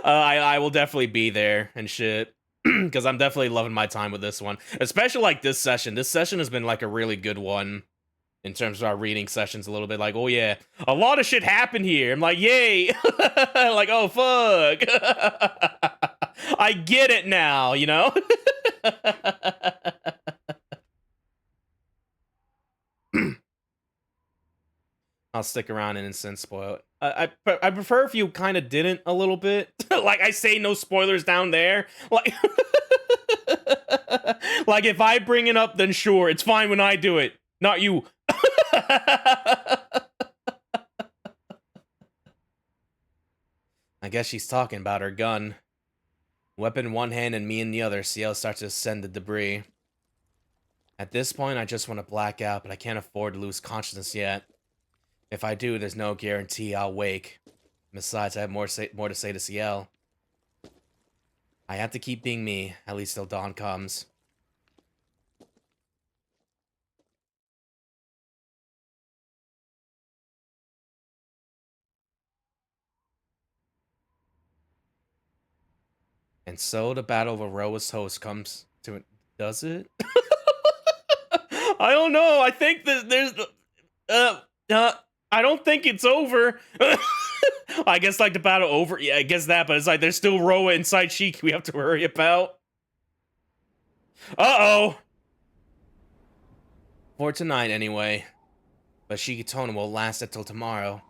I will definitely be there and shit. Because I'm definitely loving my time with this one. Especially like this session. This session has been like a really good one in terms of our reading sessions a little bit. Like, oh yeah, a lot of shit happened here. I'm like, yay. Like, oh fuck. I get it now, you know? I'll stick around and instant spoil it. I prefer if you kind of didn't a little bit. Like I say, no spoilers down there. Like, like if I bring it up, then sure, it's fine when I do it, not you. I guess she's talking about her gun. Weapon in one hand and me in the other. Ciel starts to ascend the debris. At this point, I just want to black out, but I can't afford to lose consciousness yet. If I do, there's no guarantee I'll wake. Besides, I have more to say to Ciel. I have to keep being me, at least till dawn comes. And so the battle of Aroa's host comes to it. Does it? I don't know. I think that there's I don't think it's over. I guess like the battle over. Yeah, I guess that, but it's like there's still Roa inside Shiki we have to worry about. Uh-oh. For tonight, anyway. But Shikitono will last until tomorrow.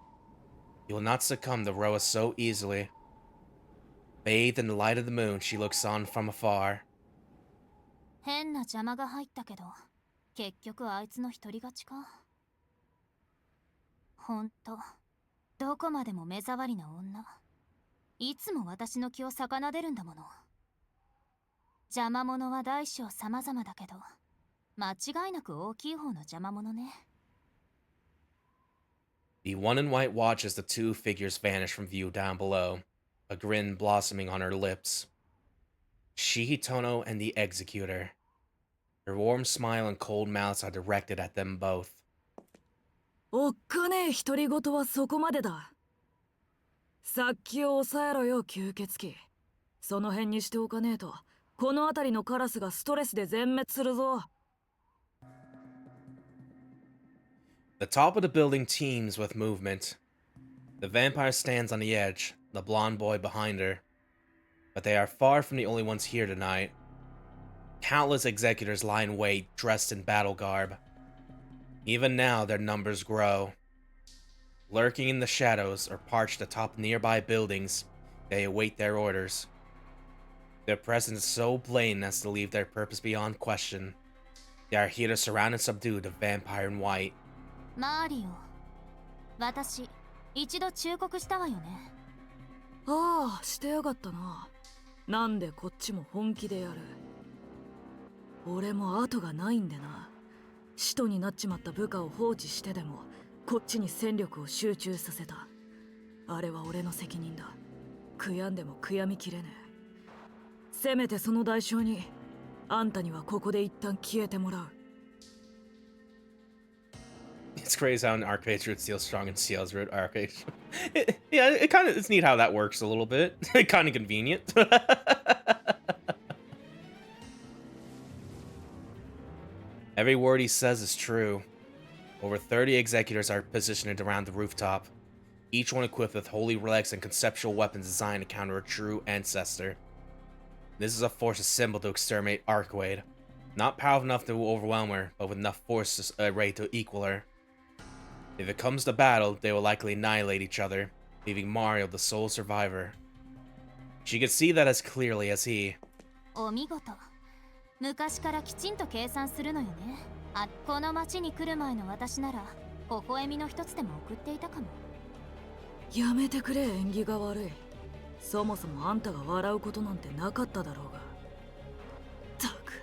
He will not succumb to Roa so easily. Bathed in the light of the moon, she looks on from afar. 変な邪魔が入ったけど、結局あいつの独り勝ちか。ほんと、どこまでも目障りな女。いつも私の気を逆でるんだもの。邪魔者は大小様々だけど、間違いなく大きい方の邪魔者ね。The one in white watches the two figures vanish from view down below, a grin blossoming on her lips. Shihitono and the Executor. Her warm smile and cold mouths are directed at them both. おっかねえ独り言はそこまでだ。さっきを抑えろよ吸血鬼。その辺にしておかねえと、この辺りのカラスがストレスで全滅するぞ。The top of the building teems with movement. The vampire stands on the edge, the blonde boy behind her. But they are far from the only ones here tonight. Countless executors lie in wait, dressed in battle garb. Even now, their numbers grow. Lurking in the shadows or perched atop nearby buildings, they await their orders. Their presence is so blatant as to leave their purpose beyond question. They are here to surround and subdue the vampire in white. マリオ、私、一度忠告したわよね。ああ、してやがったな。なんでこっちも本気でやる。俺も後がないんでな。使徒になっちまった部下を放置してでもこっちに戦力を集中させた。あれは俺の責任だ。悔やんでも悔やみきれねえ。せめてその代償にあんたにはここで一旦消えてもらう。It's crazy how an arcade root feels strong and Ciel's root arcade. Yeah, it's neat how that works a little bit. Kind of convenient. Every word he says is true. Over 30 executors are positioned around the rooftop, each one equipped with holy relics and conceptual weapons designed to counter a true ancestor. This is a force assembled to exterminate Arcade. Not powerful enough to overwhelm her, but with enough force ready to equal her. If it comes to battle, they will likely annihilate each other, leaving Mario the sole survivor. She could see that as clearly as he. お見事。昔からきちんと計算するのよね。この町に来る前の私なら微笑みの一つでも送っていたかも。やめてくれ、縁起が悪い。そもそもあんたが笑うことなんてなかっただろうが。たく、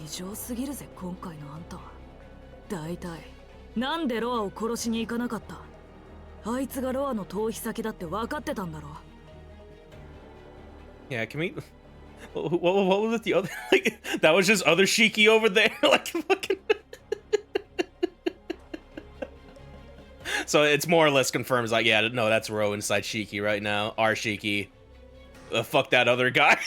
異常すぎるぜ今回のあんたは。大体なんでロアを殺しに行かなかった？あいつがロアの逃避先だって分かってたんだろ。Yeah, can we? What was it? The other like that was just other Shiki over there, like fucking. So it's more or less confirms like, yeah, no, that's Ro inside Shiki right now. Our Shiki. Fuck that other guy.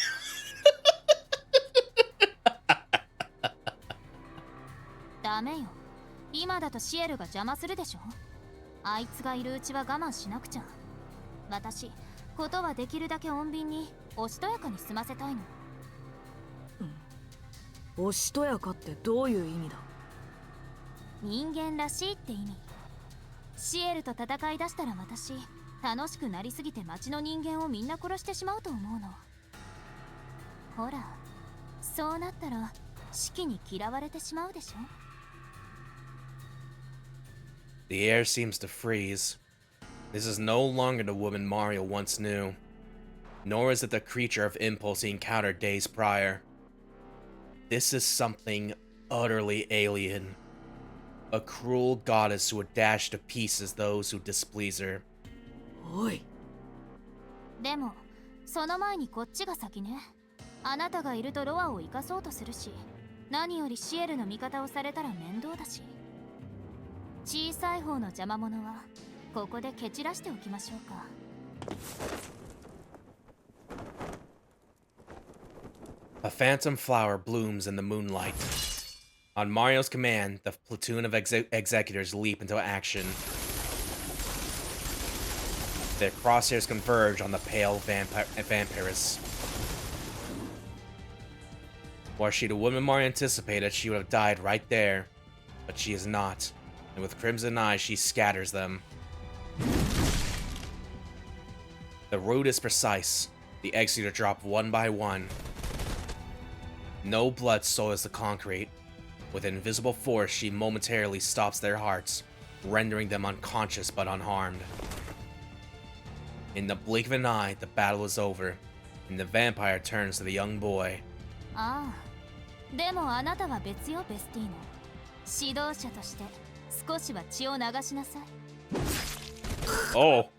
ダメよ。今だとシエルが邪魔するでしょ。あいつがいるうちは我慢しなくちゃ。私、ことはできるだけ穏便におしとやかに済ませたいの。おしとやかってどういう意味だ？人間らしいって意味。シエルと戦い出したら私、楽しくなりすぎて町の人間をみんな殺してしまうと思うの。ほら、そうなったらシキに嫌われてしまうでしょ。The air seems to freeze. This is no longer the woman Mario once knew, nor is it the creature of impulse he encountered days prior. This is something utterly alien. A cruel goddess who would dash to pieces those who displease her. おい。でも、その前にこっちが先ね。あなたがいるとロアを生かそうとするし、何よりシエルの味方をされたら面倒だし。小さい方の邪魔者はここで蹴散らしておきましょうか。A phantom flower blooms in the moonlight. On Mario's command, the platoon of executors leap into action. Their crosshairs converge on the pale vampiress. Were she the woman Mario anticipated, she would have died right there. But she is not, and with crimson eyes, she scatters them. The route is precise. The executor drop one by one. No blood soils the concrete. With invisible force, she momentarily stops their hearts, rendering them unconscious but unharmed. In the blink of an eye, the battle is over, and the vampire turns to the young boy. ああ、でもあなたは別よ、ベスティーノ。指導者として少しは血を流しなさい。Oh.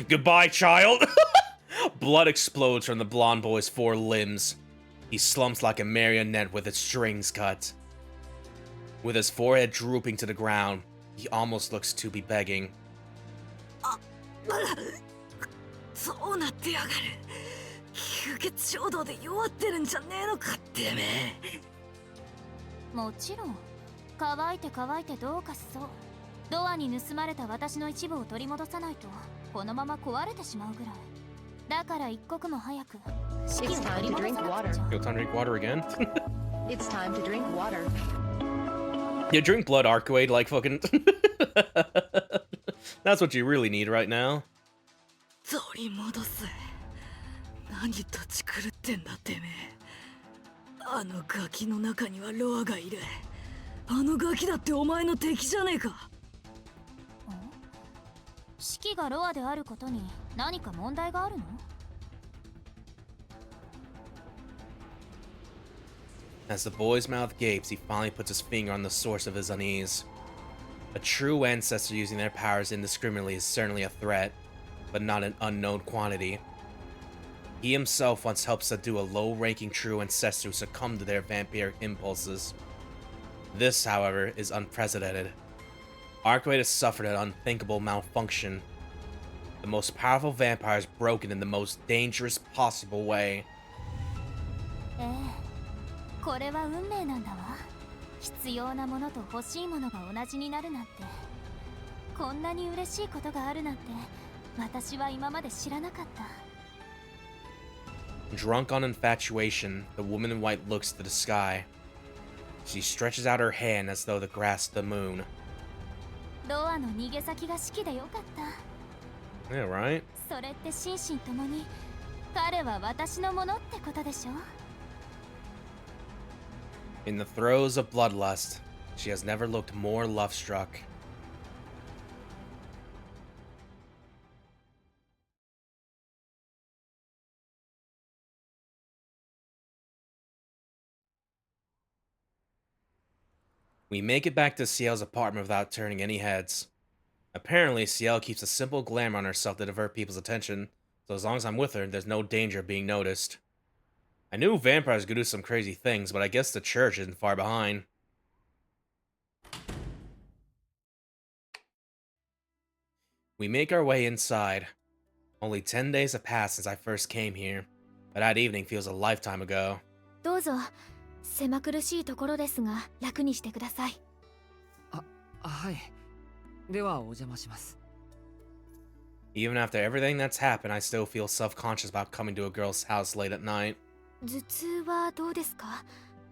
Goodbye, child! Blood explodes from the blonde boy's four limbs. He slumps like a marionette with its strings cut. With his forehead drooping to the ground, he almost looks to be begging. そうなってやがる。吸血衝動で弱ってるんじゃねえのかってめえ。もちろん、乾いて乾いてどうかしそう。ドアに盗まれた私の一部を取り戻さないとこのまま壊れてしまうぐらい。だから一刻も早く四季を取り戻さなくちゃ。Yo, time to drink water again? It's time to drink water. Yeah, drink blood, Arcuade, like fucking... That's what you really need right now. 取り戻す。何立ち狂ってんだてめえ。あのガキの中にはロアがいる。あのガキだってお前の敵じゃねえか。四季がロアであることに何か問題があるの？ As the boy's mouth gapes, he finally puts his finger on the source of his unease. A true ancestor using their powers indiscriminately is certainly a threat, but not an unknown quantity. He himself once helped subdue a low-ranking true ancestor who succumbed to their vampiric impulses. This, however, is unprecedented. Arcuate has suffered an unthinkable malfunction. The most powerful vampire is broken in the most dangerous possible way. これは運命なんだわ。必要なものと欲しいものが同じになるなんて。こんなに嬉しいことがあるなんて、私は今まで知らなかった。Drunk on infatuation, the woman in white looks to the sky. She stretches out her hand as though to grasp the moon. ロアの逃げ先が式でよかった。 Yeah, right? それって心身ともに彼は私のものってことでしょ。 In the throes of bloodlust, she has never looked more love-struck. We make it back to Ciel's apartment without turning any heads. Apparently, Ciel keeps a simple glamour on herself to divert people's attention, so as long as I'm with her, there's no danger of being noticed. I knew vampires could do some crazy things, but I guess the church isn't far behind. We make our way inside. Only 10 days have passed since I first came here, but that evening feels a lifetime ago. どうぞ。狭苦しいところですが楽にしてください。はい。ではお邪魔します。 Even after everything that's happened, I still feel self-conscious about coming to a girl's house late at night. 頭痛はどうですか？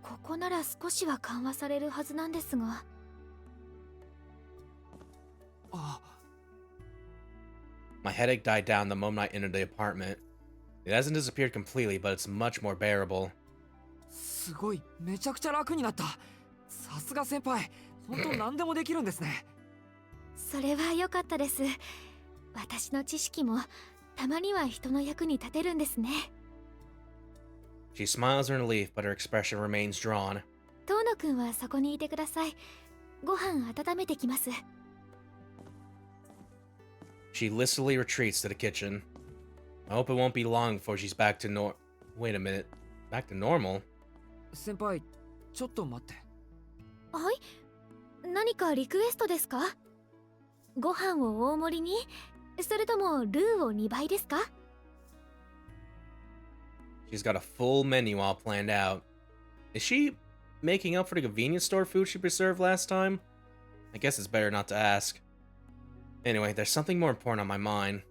ここなら少しは緩和されるはずなんですが。My headache died down the moment I entered the apartment. It hasn't disappeared completely, but it's much more bearable. すごい、めちゃくちゃ楽になった。さすが先輩、本当何でもできるんですね。それは良かったです。私の知識もたまには人の役に立てるんですね。She smiles in relief, but her expression remains drawn. 遠野くんはそこにいてください。ご飯温めてきます。She listily retreats to the kitchen. I hope it won't be long before she's back to Wait a minute. Back to normal? 先輩、ちょっと待って。はい？何かリクエストですか？ご飯を大盛りに？それともルーを2倍ですか？ She's got a full menu all planned out. Is she making up for the convenience store food she preserved last time? I guess it's better not to ask. Anyway, there's something more important on my mind.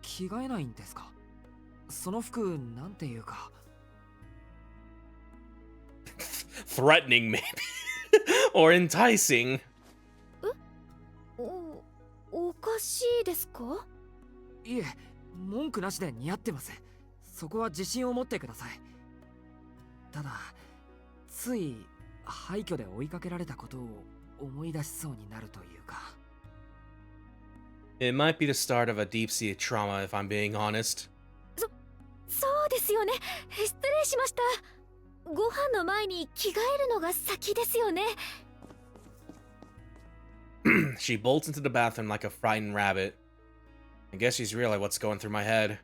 着替えないんですか？その服なんていうか。Threatening, maybe. Or enticing. おかしいですか？いえ、文句なしで似合ってます。そこは自信を持ってください。ただ、つい廃墟で追いかけられたことを思い出しそうになるというか。It might be the start of a deep-seated trauma, if I'm being honest. そうですよね。失礼しました。ご飯の前に着替えるのが先ですよね。She bolts into the bathroom like a frightened rabbit. I guess she's realized what's going through my head.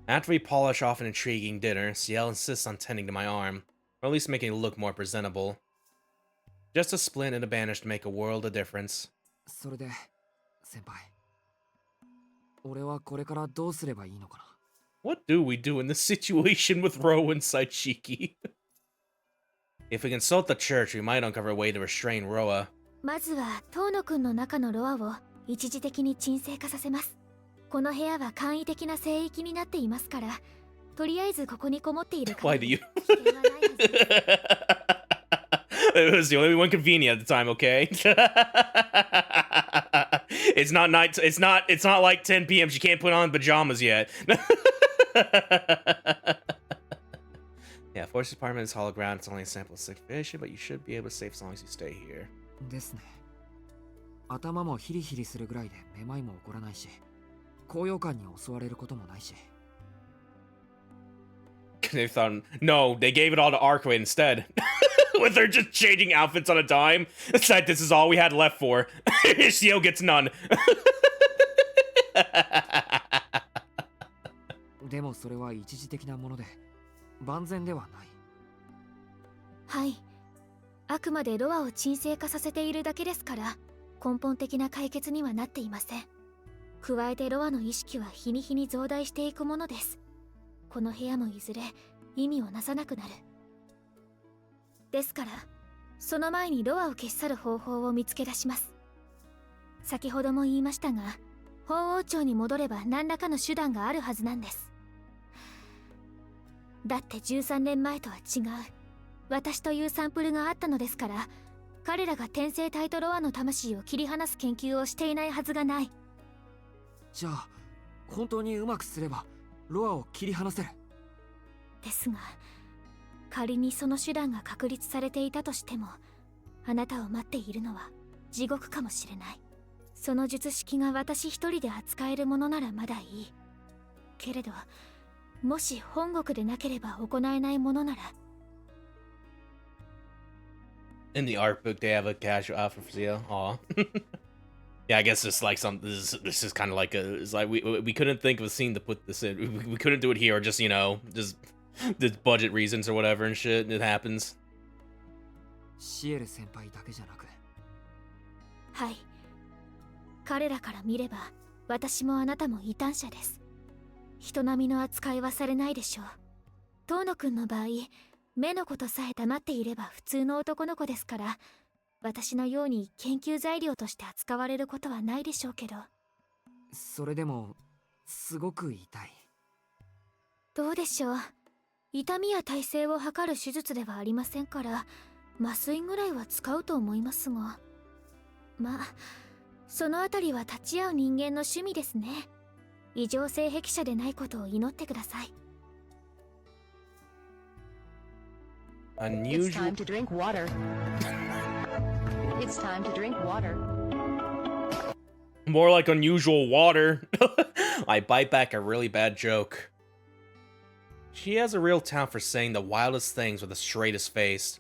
After we polish off an intriguing dinner, Ciel insists on tending to my arm, or at least making it look more presentable. Just a splint and a bandage to make a world of difference. それで、先輩。俺はこれからどうすればいいのかな。What do we do in this situation with Ro inside Shiki? If we consult the church, we might uncover a way to restrain Roa. まずは遠野くんの中のロアを一時的に鎮静化させます。この部屋は簡易的な聖域になっていますから、とりあえずここにこもっているから。Why do you? It was the only one convenient at the time, okay? It's not night. It's not like 10 p.m. She can't put on pajamas yet. Yeah, Force's apartment is hollow ground. It's only a sample of sick fish, but you should be able to save as long as you stay here. ですね。頭もヒリヒリするぐらいでめまいも起こらないし、高揚感に襲われることもないし。They thought, no, they gave it all to Arkway instead. With her just changing outfits on a dime. It's like this is all we had left for. Ciel gets none. でもそれは一時的なもので、万全ではない。はい。あくまでロアを鎮静化させているだけですから、根本的な解決にはなっていません。加えてロアの意識は日に日に増大していくものです。この部屋もいずれ意味をなさなくなる。ですから、その前にロアを消し去る方法を見つけ出します。先ほども言いましたが、法王朝に戻れば何らかの手段があるはずなんです。だって13年前とは違う。私というサンプルがあったのですから、彼らが転生体とロアの魂を切り離す研究をしていないはずがない。じゃあ本当にうまくすればロアを切り離せる。ですが、仮にその手段が確立されていたとしても、あなたを待っているのは地獄かもしれない。その術式が私一人で扱えるものならまだいいけれど、もし本国でなければ行えないものなら。 In the art book, they have a casual outfit for Ciel. Aw. Yeah, I guess it's like some. This is kind of like a. It's like we couldn't think of a scene to put this in. We couldn't do it here, or just just the budget reasons or whatever and shit. And it happens. シエル先輩だけじゃなく。はい。彼らから見れば私もあなたも異端者です。人並みの扱いはされないでしょう。遠野くんの場合、目のことさえ黙っていれば普通の男の子ですから、私のように研究材料として扱われることはないでしょうけど。それでもすごく痛い。どうでしょう。痛みや耐性を測る手術ではありませんから、麻酔ぐらいは使うと思いますが。まあそのあたりは立ち会う人間の趣味ですね。異常性癖者でないことを祈ってください。It's time to drink water. It's time to drink water. More like unusual water. I bite back a really bad joke. She has a real talent for saying the wildest things with the straightest face.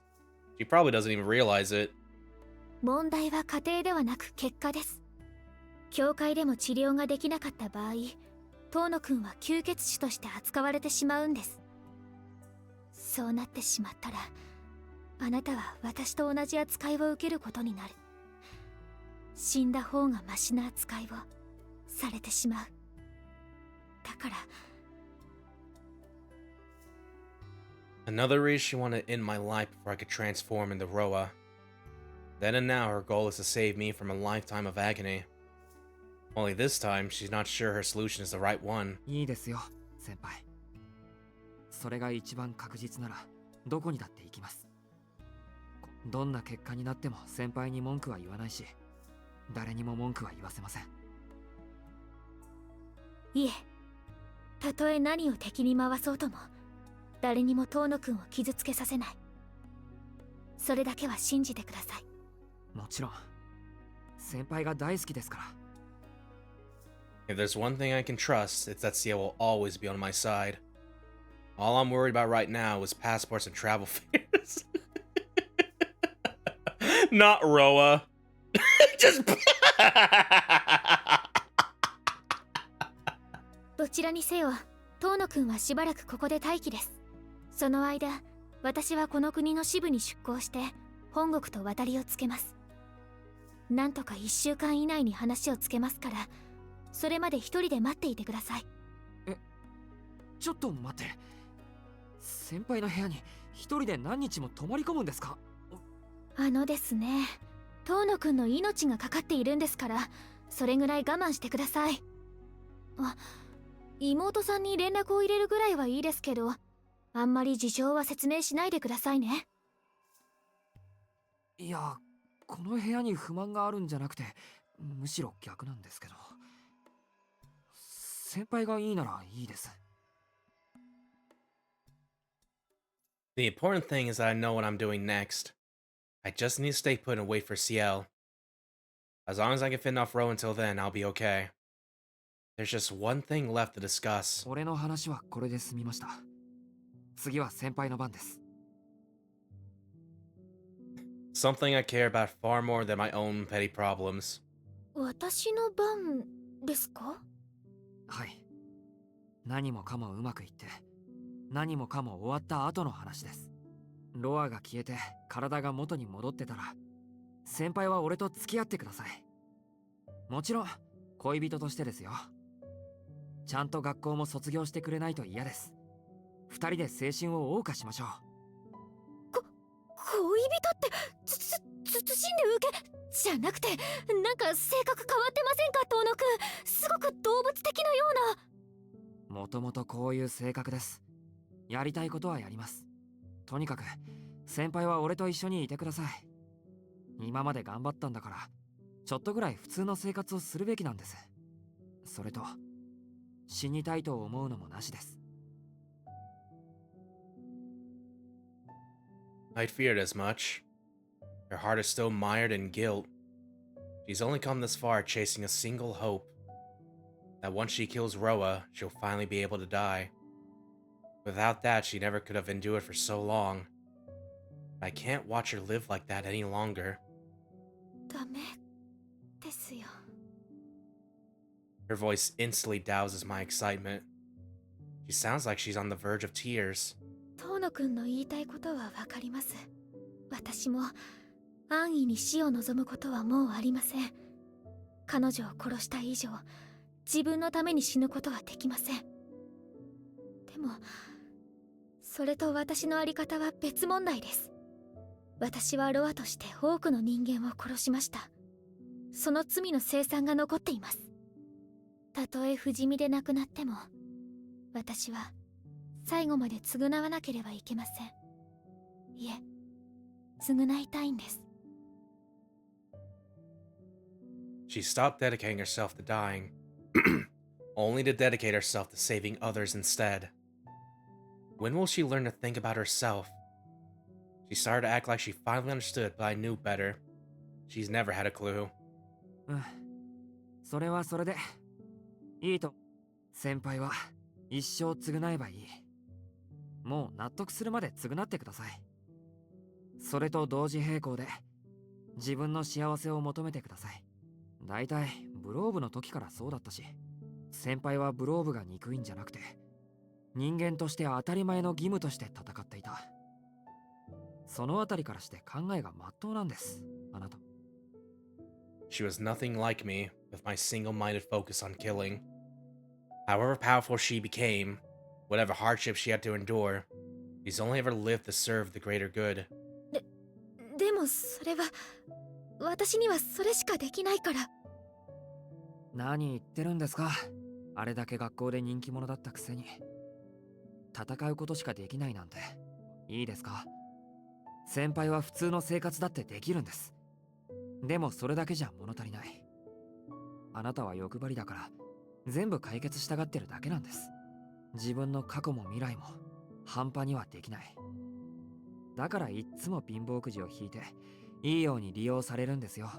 She probably doesn't even realize it. 問題は過程ではなく結果です。教会でも治療ができなかった場合、遠野くんは吸血種として扱われてしまうんです。そうなってしまったら、あなたは私と同じ扱いを受けることになる。死んだ方がマシな扱いをされてしまう。だから。 Another reason she wanted to end my life before I could transform into Roa. Then and now her goal is to save me from a lifetime of agony. Only this time, she's not sure her solution is the right one. いいですよ、先輩。それが一番確実なら、どこにだって行きます。どんな結果になっても先輩に文句は言わないし、誰にも文句は言わせません。いえ、たとえ何を敵に回そうとも、誰にも遠野くんを傷つけさせない。それだけは信じてください。もちろん、先輩が大好きですから。If there's one thing I can trust, it's that Ciel will always be on my side. All I'm worried about right now is passports and travel fares. Not Roa. Just どちらにせよ、遠野くんはしばらくここで待機です。その間、私はこの国の支部に出向して本国と渡りをつけます。なんとか1週間以内に話をつけますから、それまで一人で待っていてください。え、ちょっと待って。先輩の部屋に一人で何日も泊まり込むんですか？ですね、遠野くんの命がかかっているんですから、それぐらい我慢してください。あ、妹さんに連絡を入れるぐらいはいいですけど、あんまり事情は説明しないでくださいね。いや、この部屋に不満があるんじゃなくて、むしろ逆なんですけど。先輩がいいならいいです。The important thing is that I know what I'm doing next. I just need to stay put and wait for Ciel. As long as I can fend off Ro until then, I'll be okay. There's just one thing left to discuss. 俺の話はこれで済みました。次は先輩の番です。Something I care about far more than my own petty problems. 私の番ですか？はい。何もかもうまくいって、何もかも終わった後の話です。ロアが消えて体が元に戻ってたら、先輩は俺と付き合ってください。もちろん恋人としてですよ。ちゃんと学校も卒業してくれないと嫌です。二人で青春を謳歌しましょう。恋人って慎んで受けじゃなくて、なんか性格変わってませんか、遠野くん。すごく動物的なような。もともとこういう性格です。やりたいことはやります。とにかく先輩は俺と一緒にいてください。今まで頑張ったんだから、ちょっとぐらい普通の生活をするべきなんです。それと、死にたいと思うのもなしです。I'd feared as much. Her heart is still mired in guilt. She's only come this far chasing a single hope. That once she kills Roa, she'll finally be able to die. Without that, she never could have endured for so long. I can't watch her live like that any longer. ダメですよ。 Her voice instantly douses my excitement. She sounds like she's on the verge of tears. 遠野くんの言いたいことはわかります。私も安易に死を望むことはもうありません。彼女を殺した以上、自分のために死ぬことはできません。でも、それと私のあり方は別問題です。私はロアとして多くの人間を殺しました。その罪の清算が残っています。たとえ不死身で亡くなっても、私は最後まで償わなければいけません。いえ、償いたいんです。She stopped dedicating herself to dying, only to dedicate herself to saving others instead. When will she learn to think about herself? She started to act like she finally understood, but I knew better. She's never had a clue. それはそれでいいと。先輩は一生償えばいい。もう納得するまで償ってください。それと同時並行で自分の幸せを求めてください。だいたいブローブの時からそうだったし、先輩はブローブが憎いんじゃなくて、人間として当たり前の義務として戦っていた。そのあたりからして考えが真っ当なんです、あなた。She was nothing like me, with my single-minded focus on killing. However powerful she became, whatever hardship she had to endure, she's only ever lived to serve the greater good. でもそれは、私にはそれしかできないから。何言ってるんですか。あれだけ学校で人気者だったくせに。戦うことしかできないなんて、いいですか。先輩は普通の生活だってできるんです。でもそれだけじゃ物足りない。あなたは欲張りだから全部解決したがってるだけなんです。自分の過去も未来も半端にはできない。だからいっつも貧乏くじを引いていいように利用されるんですよ。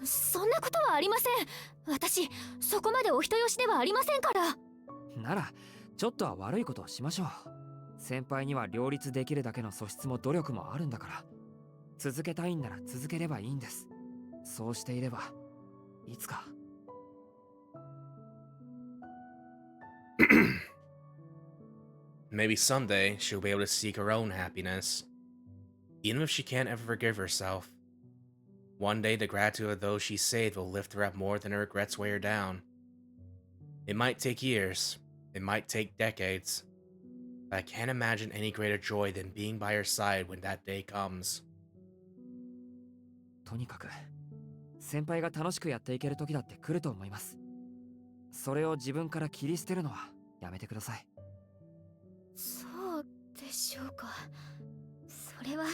そんなことはありません。私そこまでお人よしではありませんから。ならちょっとは悪いことをしましょう。先輩には両立できるだけの素質も努力もあるんだから、続けたいんなら続ければいいんです。そうしていればいつか。Maybe someday she'll be able to seek her own happiness, even if she can't ever forgive herself. One day the gratitude of those she saved will lift her up more than her regrets weigh her down. It might take years, it might take decades, but I can't imagine any greater joy than being by her side when that day comes. とにかく先輩が楽しくやっていける時だって来ると思います。それを自分から切り捨てるのはやめてください。そうでしょうか。それは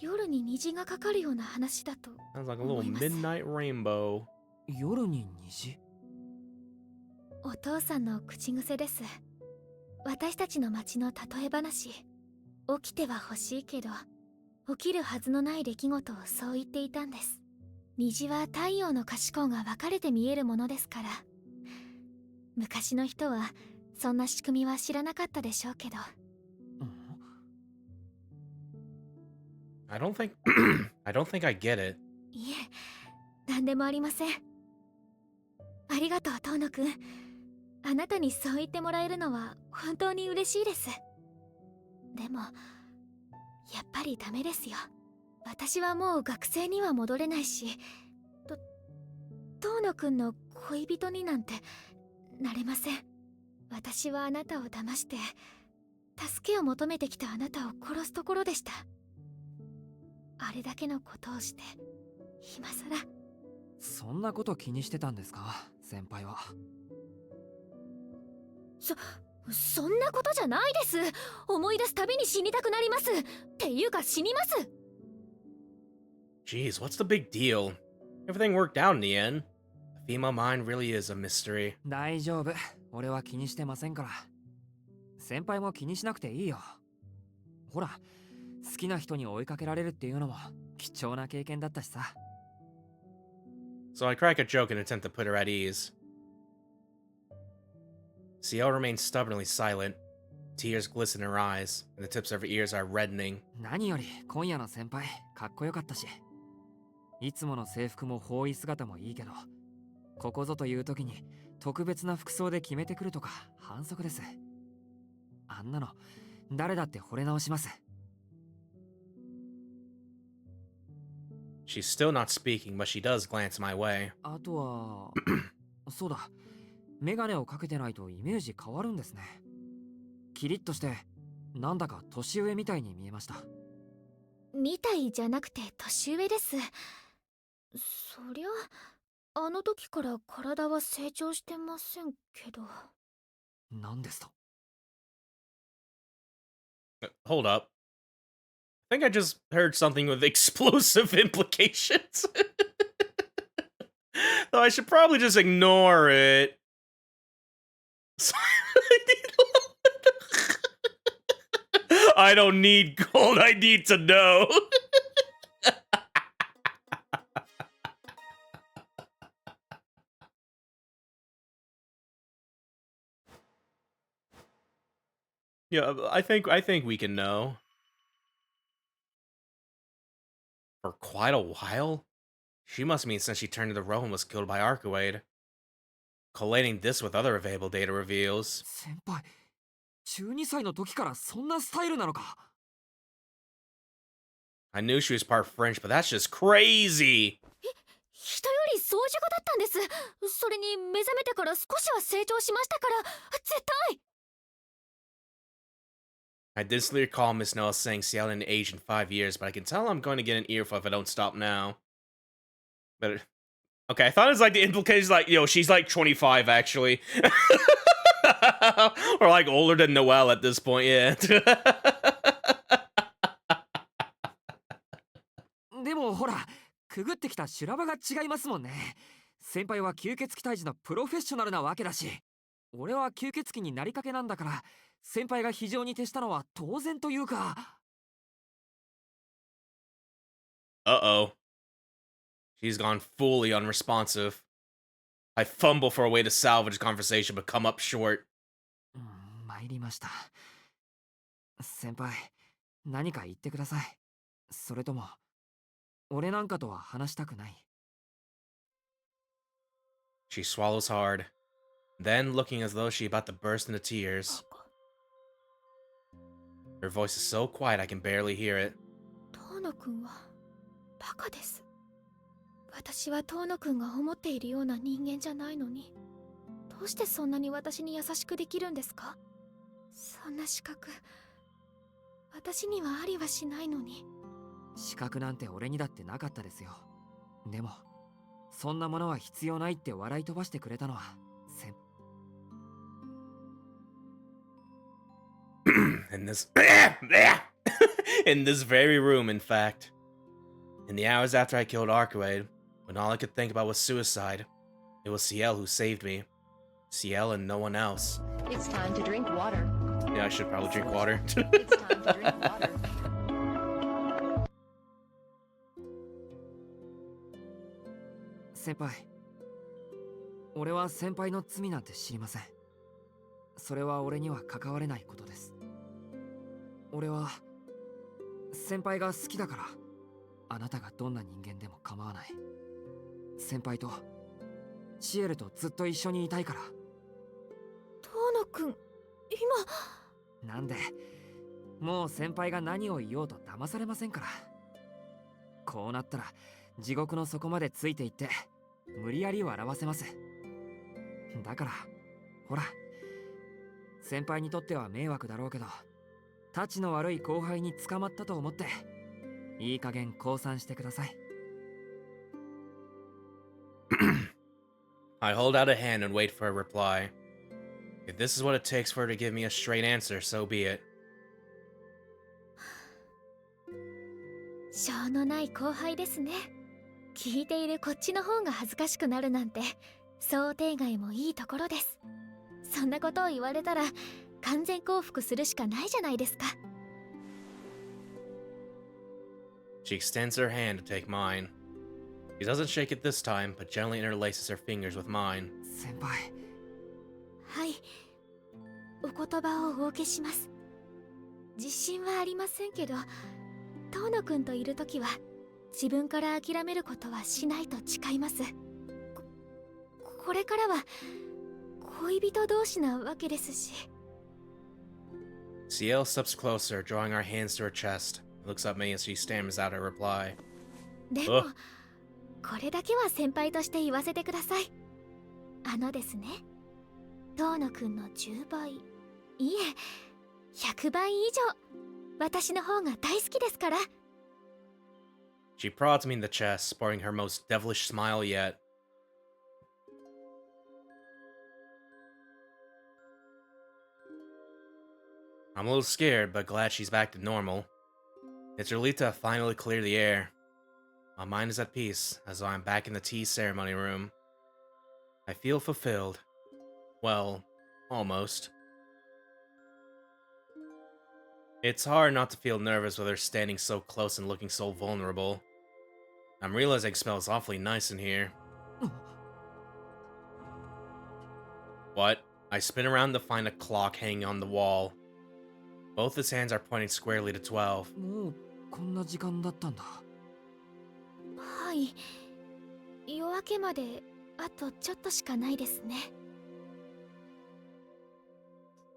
夜に虹がかかるような話だと。 Sounds like a little midnight rainbow. 夜に虹？お父さんの口癖です。私たちの町の例え話。起きては欲しいけど起きるはずのない出来事をそう言っていたんです。虹は太陽の可視光が分かれて見えるものですから。昔の人はそんな仕組みは知らなかったでしょうけど。I don't think I get it. いえ、なんでもありません。ありがとう、遠野くん。あなたにそう言ってもらえるのは本当に嬉しいです。でもやっぱりダメですよ。私はもう学生には戻れないし、遠野くんの恋人になんてなれません。私はあなたを騙して助けを求めてきたあなたを殺すところでした。あれだけのことをして今さら。そんなこと気にしてたんですか、先輩は。そんなことじゃないです。思い出すたびに死にたくなります。っていうか死にます。 Jeez, what's the big deal? Everything worked out in the end. The female mind really is a mystery. 大丈夫。俺は気にしてませんから。先輩も気にしなくていいよ。ほら、好きな人に追いかけられるっていうのも貴重な経験だったしさ。So I crack a joke in an attempt to put her at ease. Ciel remains stubbornly silent. Tears glisten in her eyes, and the tips of her ears are reddening. 何より今夜の先輩かっこよかったし、いつもの制服も法衣姿もいいけど、ここぞという時に特別な服装で決めてくるとか反則です。あんなの誰だって惚れ直します。 She's still not speaking, but she does glance my way. あとはそうだ、メガネをかけてないとイメージ変わるんですね。キリッとしてなんだか年上みたいに見えました。みたいじゃなくて年上です。そりゃあの時から体は成長してませんけど。なんですと。 Hold up. I think I just heard something with explosive implications. Though I should probably just ignore it. I don't need gold, I need to know. Yeah, I think we can know. For quite a while? She must mean since she turned to the row and was killed by Arcuade. Collating this with other available data reveals. 先輩、12歳の時からそんなスタイルなのか。 I knew she was part French, but that's just crazy! 人より掃除家だったんです。それに目覚めてから少しは成長しましたから、絶対。 I distinctly recall Miss Noah saying Ciel didn't age in 5 years, but I can tell I'm going to get an earful if I don't stop now. But okay, I thought it was like the implications, like, yo, she's like 25 actually. Or like older than Noelle at this point, yeah. でもほら、くぐってきた修羅場が違いますもんね。先輩は吸血鬼退治のプロフェッショナルなわけだし、俺は吸血鬼になりかけなんだから、先輩が非常に徹したのは当然というか。 Uh-oh. She's gone fully unresponsive. I fumble for a way to salvage conversation, but come up short. 参りました。先輩、何か言ってください。それとも、俺なんかとは話したくない。 She swallows hard. Then, looking as though she's about to burst into tears. Her voice is so quiet I can barely hear it. 遠野くんはバカです。私は遠野くんが思っているような人間じゃないのに、どうしてそんなに私に優しくできるんですか？そんな資格、私にはありはしないのに。資格なんて俺にだってなかったですよ。でも、そんなものは必要ないって笑い飛ばしてくれたのは、In this in this very room, in fact. In the hours after I killed Arcuade, when all I could think about was suicide, it was Ciel who saved me. Ciel and no one else. It's time to drink water. Yeah, I should probably drink water. It's time to drink water. 先輩、俺は先輩の罪なんて知りません。それは俺には関われないことです。俺は先輩が好きだから、あなたがどんな人間でも構わない。先輩とシエルとずっと一緒にいたいから。遠野くん、今。なんで、もう先輩が何を言おうと騙されませんから。こうなったら地獄の底までついていって無理やり笑わせます。だからほら、先輩にとっては迷惑だろうけど、たちの悪い後輩に捕まったと思っていい加減降参してください。I hold out a hand and wait for a reply. If this is what it takes for her to give me a straight answer, so be it. しょうのない後輩ですね。聞いているこっちの方が恥ずかしくなるなんて想定外もいいところです。そんなことを言われたら完全降伏するしかないじゃないですか。She extends her hand to take mine. She doesn't shake it this time, but gently interlaces her fingers with mine. 先輩。はい、お言葉をお受けします。自信はありませんけど、遠野くんといるときは自分から諦めることはしないと誓います。これからは恋人同士なわけですし。Ciel steps closer, drawing our hands to her chest. Looks at me as she stammers out her reply. でも、これだけは先輩として言わせてください。ですね、遠野くんの10倍、いえ、100倍以上、私の方が大好きですから。She prods me in the chest, sporting her most devilish smile yet. I'm a little scared, but glad she's back to normal. It's a relief to finally clear the air. My mind is at peace, as though I'm back in the tea ceremony room. I feel fulfilled. Well, almost. It's hard not to feel nervous with her standing so close and looking so vulnerable. I'm realizing it smells awfully nice in here. What? I spin around to find a clock hanging on the wall. Both his hands are pointing squarely to 12. もうこんな時間だったんだ。はい、夜明けまであとちょっとしかないですね。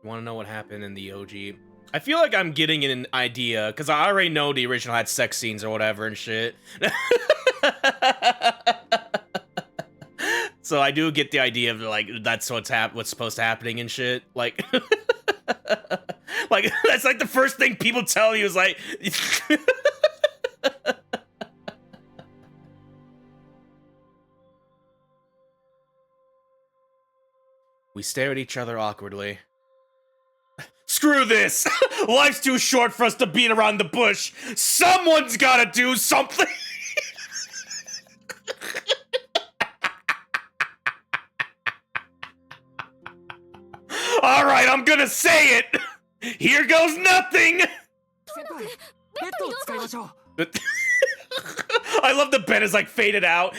You want to know what happened in the OG? I feel like I'm getting an idea, because I already know the original had sex scenes or whatever and shit. So I do get the idea of, like, that's what's supposed to happening and shit. Like, like, that's like the first thing people tell you is like... We stare at each other awkwardly. Screw this! Life's too short for us to beat around the bush! Someone's gotta do something! Alright, I'm gonna say it! Here goes nothing! 先輩、ベッドを使いましょう。I love the bed is like faded out.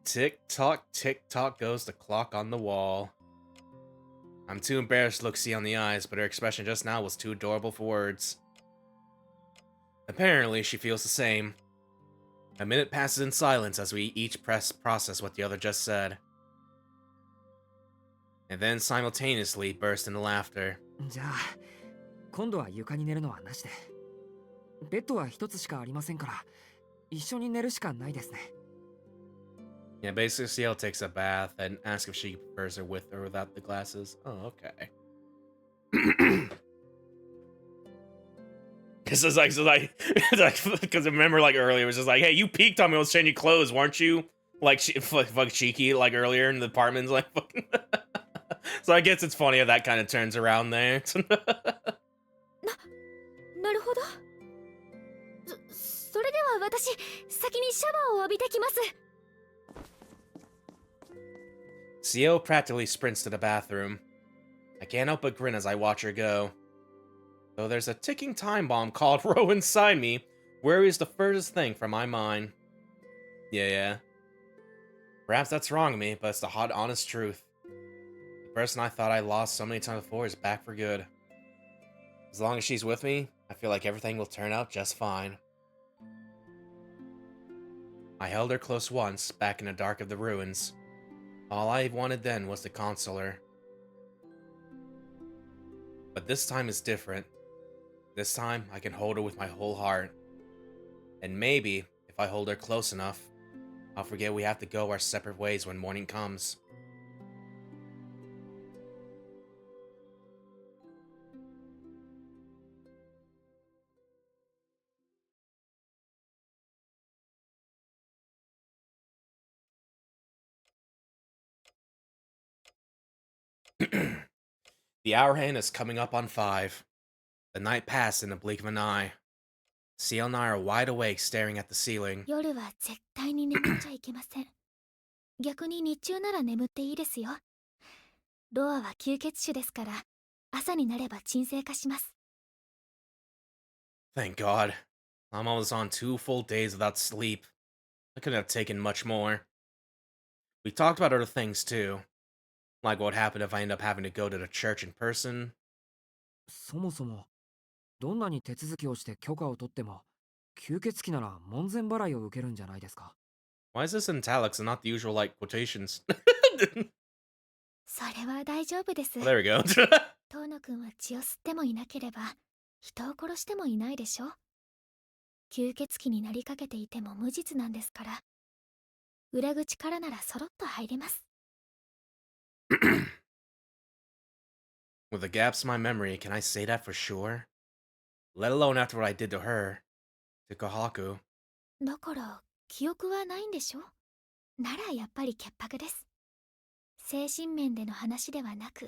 Tick tock goes the clock on the wall. I'm too embarrassed to look C on the eyes, but her expression just now was too adorable for words. Apparently, she feels the same. A minute passes in silence as we each process what the other just said. And then simultaneously burst into laughter. じゃあ、今度は床に寝るのはなしで。ベッドは一つしかありませんから、一緒に寝るしかないですね。Yeah, basically, Ciel takes a bath and asks if she prefers her with or without the glasses. Oh, okay. Because it's like, because remember, like earlier, it was just like, hey, you peeked on me, I was changing clothes, weren't you? Like, fuck Shiki, like earlier in the apartments, like, fucking. So I guess it's funny how that kind of turns around there. なるほど。それでは私、先にシャワーを浴びてきます。Ciel practically sprints to the bathroom. I can't help but grin as I watch her go. Though there's a ticking time bomb called Row inside me, worry is the furthest thing from my mind. Yeah. Perhaps that's wrong of me, but it's the hot, honest truth. The person I thought I lost so many times before is back for good. As long as she's with me, I feel like everything will turn out just fine. I held her close once, back in the dark of the ruins. All I wanted then was to console her. But this time is different. This time, I can hold her with my whole heart. And maybe, if I hold her close enough, I'll forget we have to go our separate ways when morning comes. The hour hand is coming up on 5. The night passed in a blink of an eye. Ciel and I are wide awake staring at the ceiling. 夜は絶対に眠っちゃいけません。逆に日中なら眠っていいですよ。ロアは吸血種ですから、朝になれば鎮静化します。Thank God. I'm almost on 2 full days without sleep. I couldn't have taken much more. We talked about other things too. Like what would happen if I end up having to go to the church in person. そもそもどんなに手続きをして許可を取っても吸血鬼なら門前払いを受けるんじゃないですか。 Why is this in italics and not the usual, like, quotations? それは大丈夫です。 Well, there we go. 遠野くんは血を吸ってもいなければ、人を殺してもいないでしょ。吸血鬼になりかけていても無実なんですから。裏口からならそろっと入れます。With the gaps in my memory, can I say that for sure? Let alone after what I did to her. To Kohaku. だから記憶はないんでしょ。ならやっぱり潔白です。精神面での話ではなく、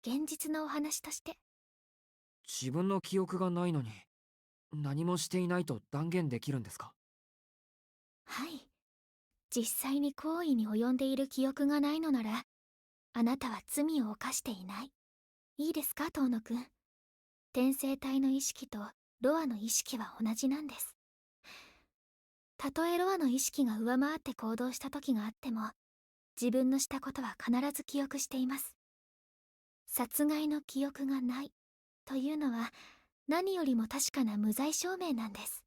現実のお話として。自分の記憶がないのに何もしていないと断言できるんですか。はい。実際に行為に及んでいる記憶がないのなら、あなたは罪を犯していない。いいですか、遠野くん。天生体の意識とロアの意識は同じなんです。たとえロアの意識が上回って行動した時があっても、自分のしたことは必ず記憶しています。殺害の記憶がないというのは何よりも確かな無罪証明なんです。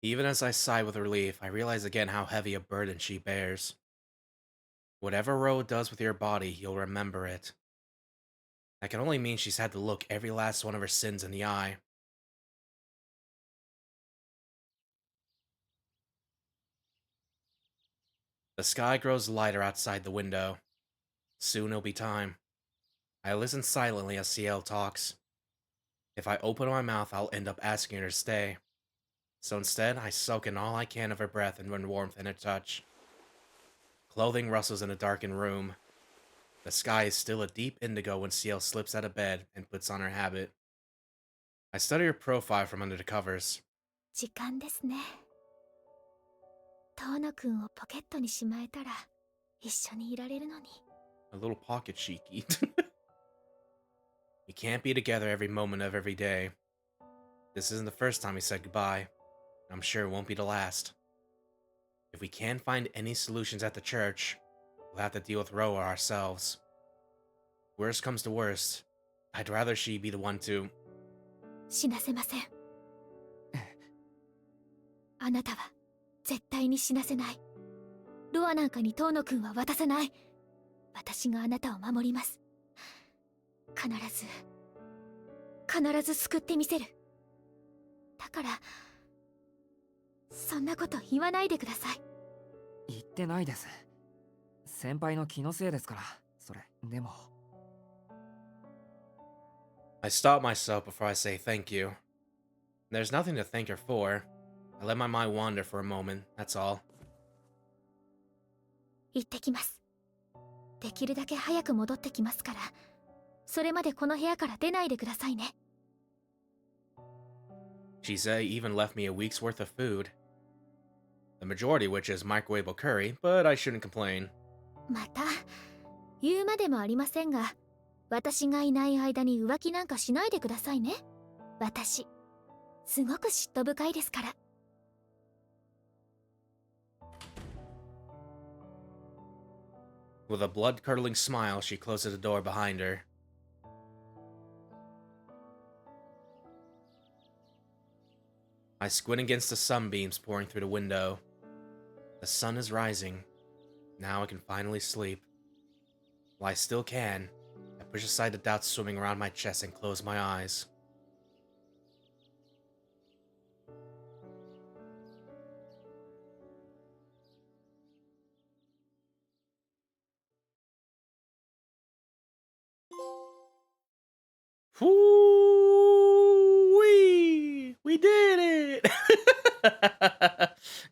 Even as I sigh with relief, I realize again how heavy a burden she bears. Whatever Ro does with your body, you'll remember it. That can only mean she's had to look every last one of her sins in the eye. The sky grows lighter outside the window. Soon it'll be time. I listen silently as Ciel talks. If I open my mouth, I'll end up asking her to stay. So instead, I soak in all I can of her breath and warmth and her touch. Clothing rustles in a darkened room. The sky is still a deep indigo when Ciel slips out of bed and puts on her habit. I study her profile from under the covers. 時間ですね。遠野くんをポケットにしまえたら一緒にいられるのに。A little pocket Shiki. We can't be together every moment of every day. This isn't the first time we said goodbye. I'm sure it won't be the last. If we can't find any solutions at the church, we'll have to deal with Roa ourselves. Worst comes to worst, I'd rather she be the one to... 死なせません。あなたは絶対に死なせない。ロアなんかに遠野くんは渡さない。私があなたを守ります。必ず救ってみせる。だからそんなこと言わないでください。言ってないです。先輩の気のせいですから。それでも I stop myself before I say thank you. There's nothing to thank her for. I let my mind wander for a moment, that's all. 行ってきます。できるだけ早く戻ってきますから、それまでこの部屋から出ないでくださいね。Chise even left me a week's worth of food. The majority of which is microwavable curry, but I shouldn't complain. また言うまでもありませんが、私がいない間に浮気なんかしないでくださいね。私すごく嫉妬深いですから。With a blood-curdling smile, she closes the door behind her. I squint against the sunbeams pouring through the window. The sun is rising. Now I can finally sleep. While I still can, I push aside the doubts swimming around my chest and close my eyes. Whoo-wee! We did it!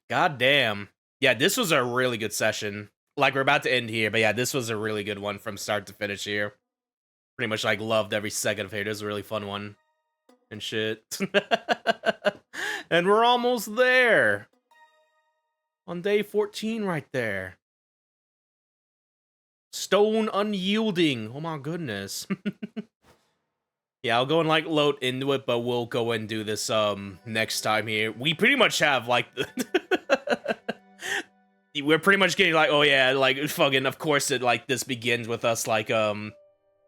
God damn. Yeah, this was a really good session. like we're about to end here, but yeah, this was a really good one from start to finish here. Pretty much like loved every second of it. It was a really fun one and shit. And we're almost there. On day 14 right there. Stone unyielding. Oh my goodness. Yeah, I'll go and like load into it, but we'll go and do this next time here. We pretty much have like we're pretty much getting like, oh yeah, like fucking of course it like this begins with us like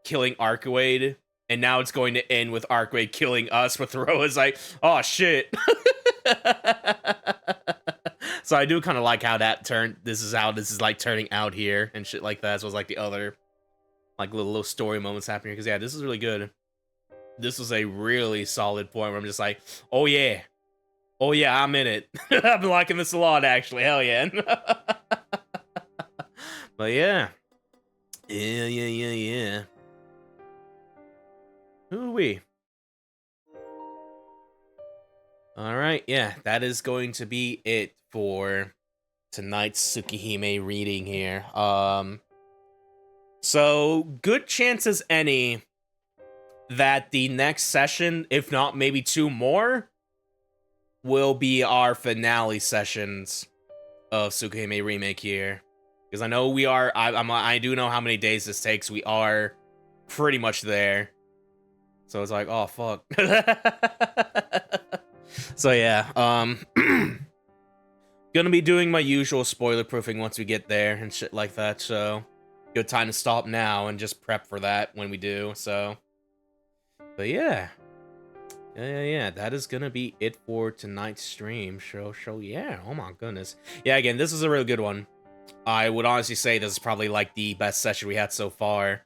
killing Arcuade, and now it's going to end with Arcuade killing us with Throw. Is like, oh shit. So I do kind of like how that turned. This is how this is like turning out here and shit like that. So it's like the other like little story moments happening here. Because yeah, this is really good. This was a really solid point where I'm just like, oh yeah, I'm in it. I've been liking this a lot actually. Hell yeah. But yeah. Yeah. Who are we? Alright, yeah, that is going to be it for tonight's Tsukihime reading here. So good chance as any that the next session, if not maybe 2 more, will be our finale sessions of Tsukihime Remake here. Because I know we are, I do know how many days this takes. We are pretty much there. So it's like, oh fuck. So yeah, gonna be doing my usual spoiler proofing once we get there and shit like that, so good time to stop now and just prep for that when we do, so. But yeah, that is gonna be it for tonight's stream. So yeah, oh my goodness. Yeah, again, this is a real good one. I would honestly say this is probably like the best session we had so far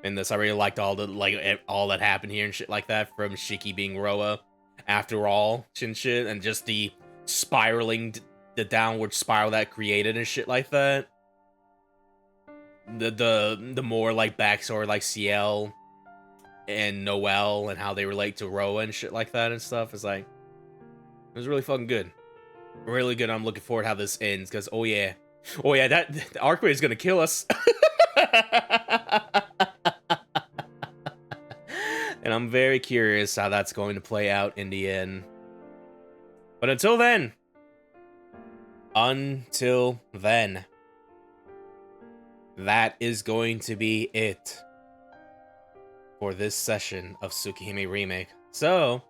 in this. I really liked all that happened here and shit like that, from Shiki being Roa after all and shit, and just the spiraling, the downward spiral that created and shit like that. The more like backstory like Ciel and Noelle and how they relate to Roa and shit like that and stuff is like, it was really fucking good. Really good. I'm looking forward to how this ends, because oh yeah, that Arcuade is gonna kill us. And I'm very curious how that's going to play out in the end. But until then, that is going to be it for this session of Tsukihime Remake. So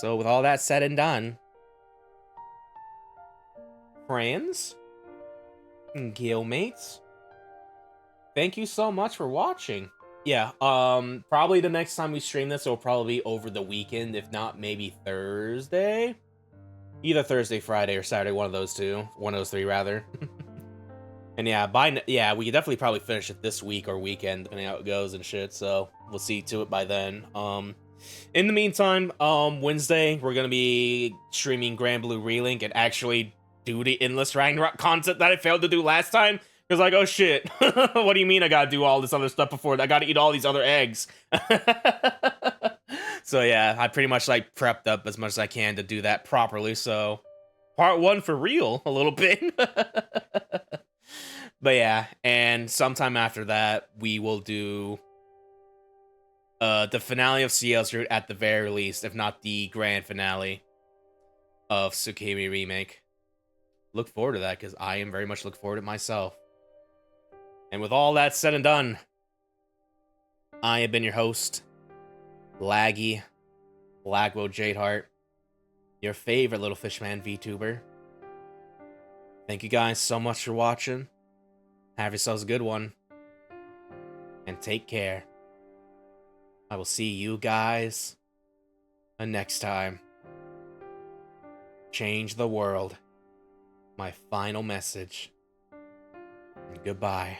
with all that said and done, friends and guildmates, thank you so much for watching. Yeah, probably the next time we stream this will probably be over the weekend, if not maybe Thursday. Either Thursday, Friday, or Saturday, one of those two. One of those three, rather. And yeah, we could definitely probably finish it this week or weekend, depending on how it goes and shit, so we'll see to it by then. In the meantime, Wednesday, we're gonna be streaming Grand Blue Relink and actually do the Endless Ragnarok content that I failed to do last time. Because like, oh shit, what do you mean I gotta do all this other stuff before? I gotta eat all these other eggs. So yeah, I pretty much like prepped up as much as I can to do that properly. So part 1 for real, a little bit. But yeah, and sometime after that, we will do the finale of Ciel's Route at the very least, if not the grand finale of Tsukihime Remake. Look forward to that, because I am very much looking forward to it myself. And with all that said and done, I have been your host, Laguo Jadeheart, your favorite little fishman VTuber. Thank you guys so much for watching. Have yourselves a good one. And take care. I will see you guys next time. Change the world. My final message. And goodbye.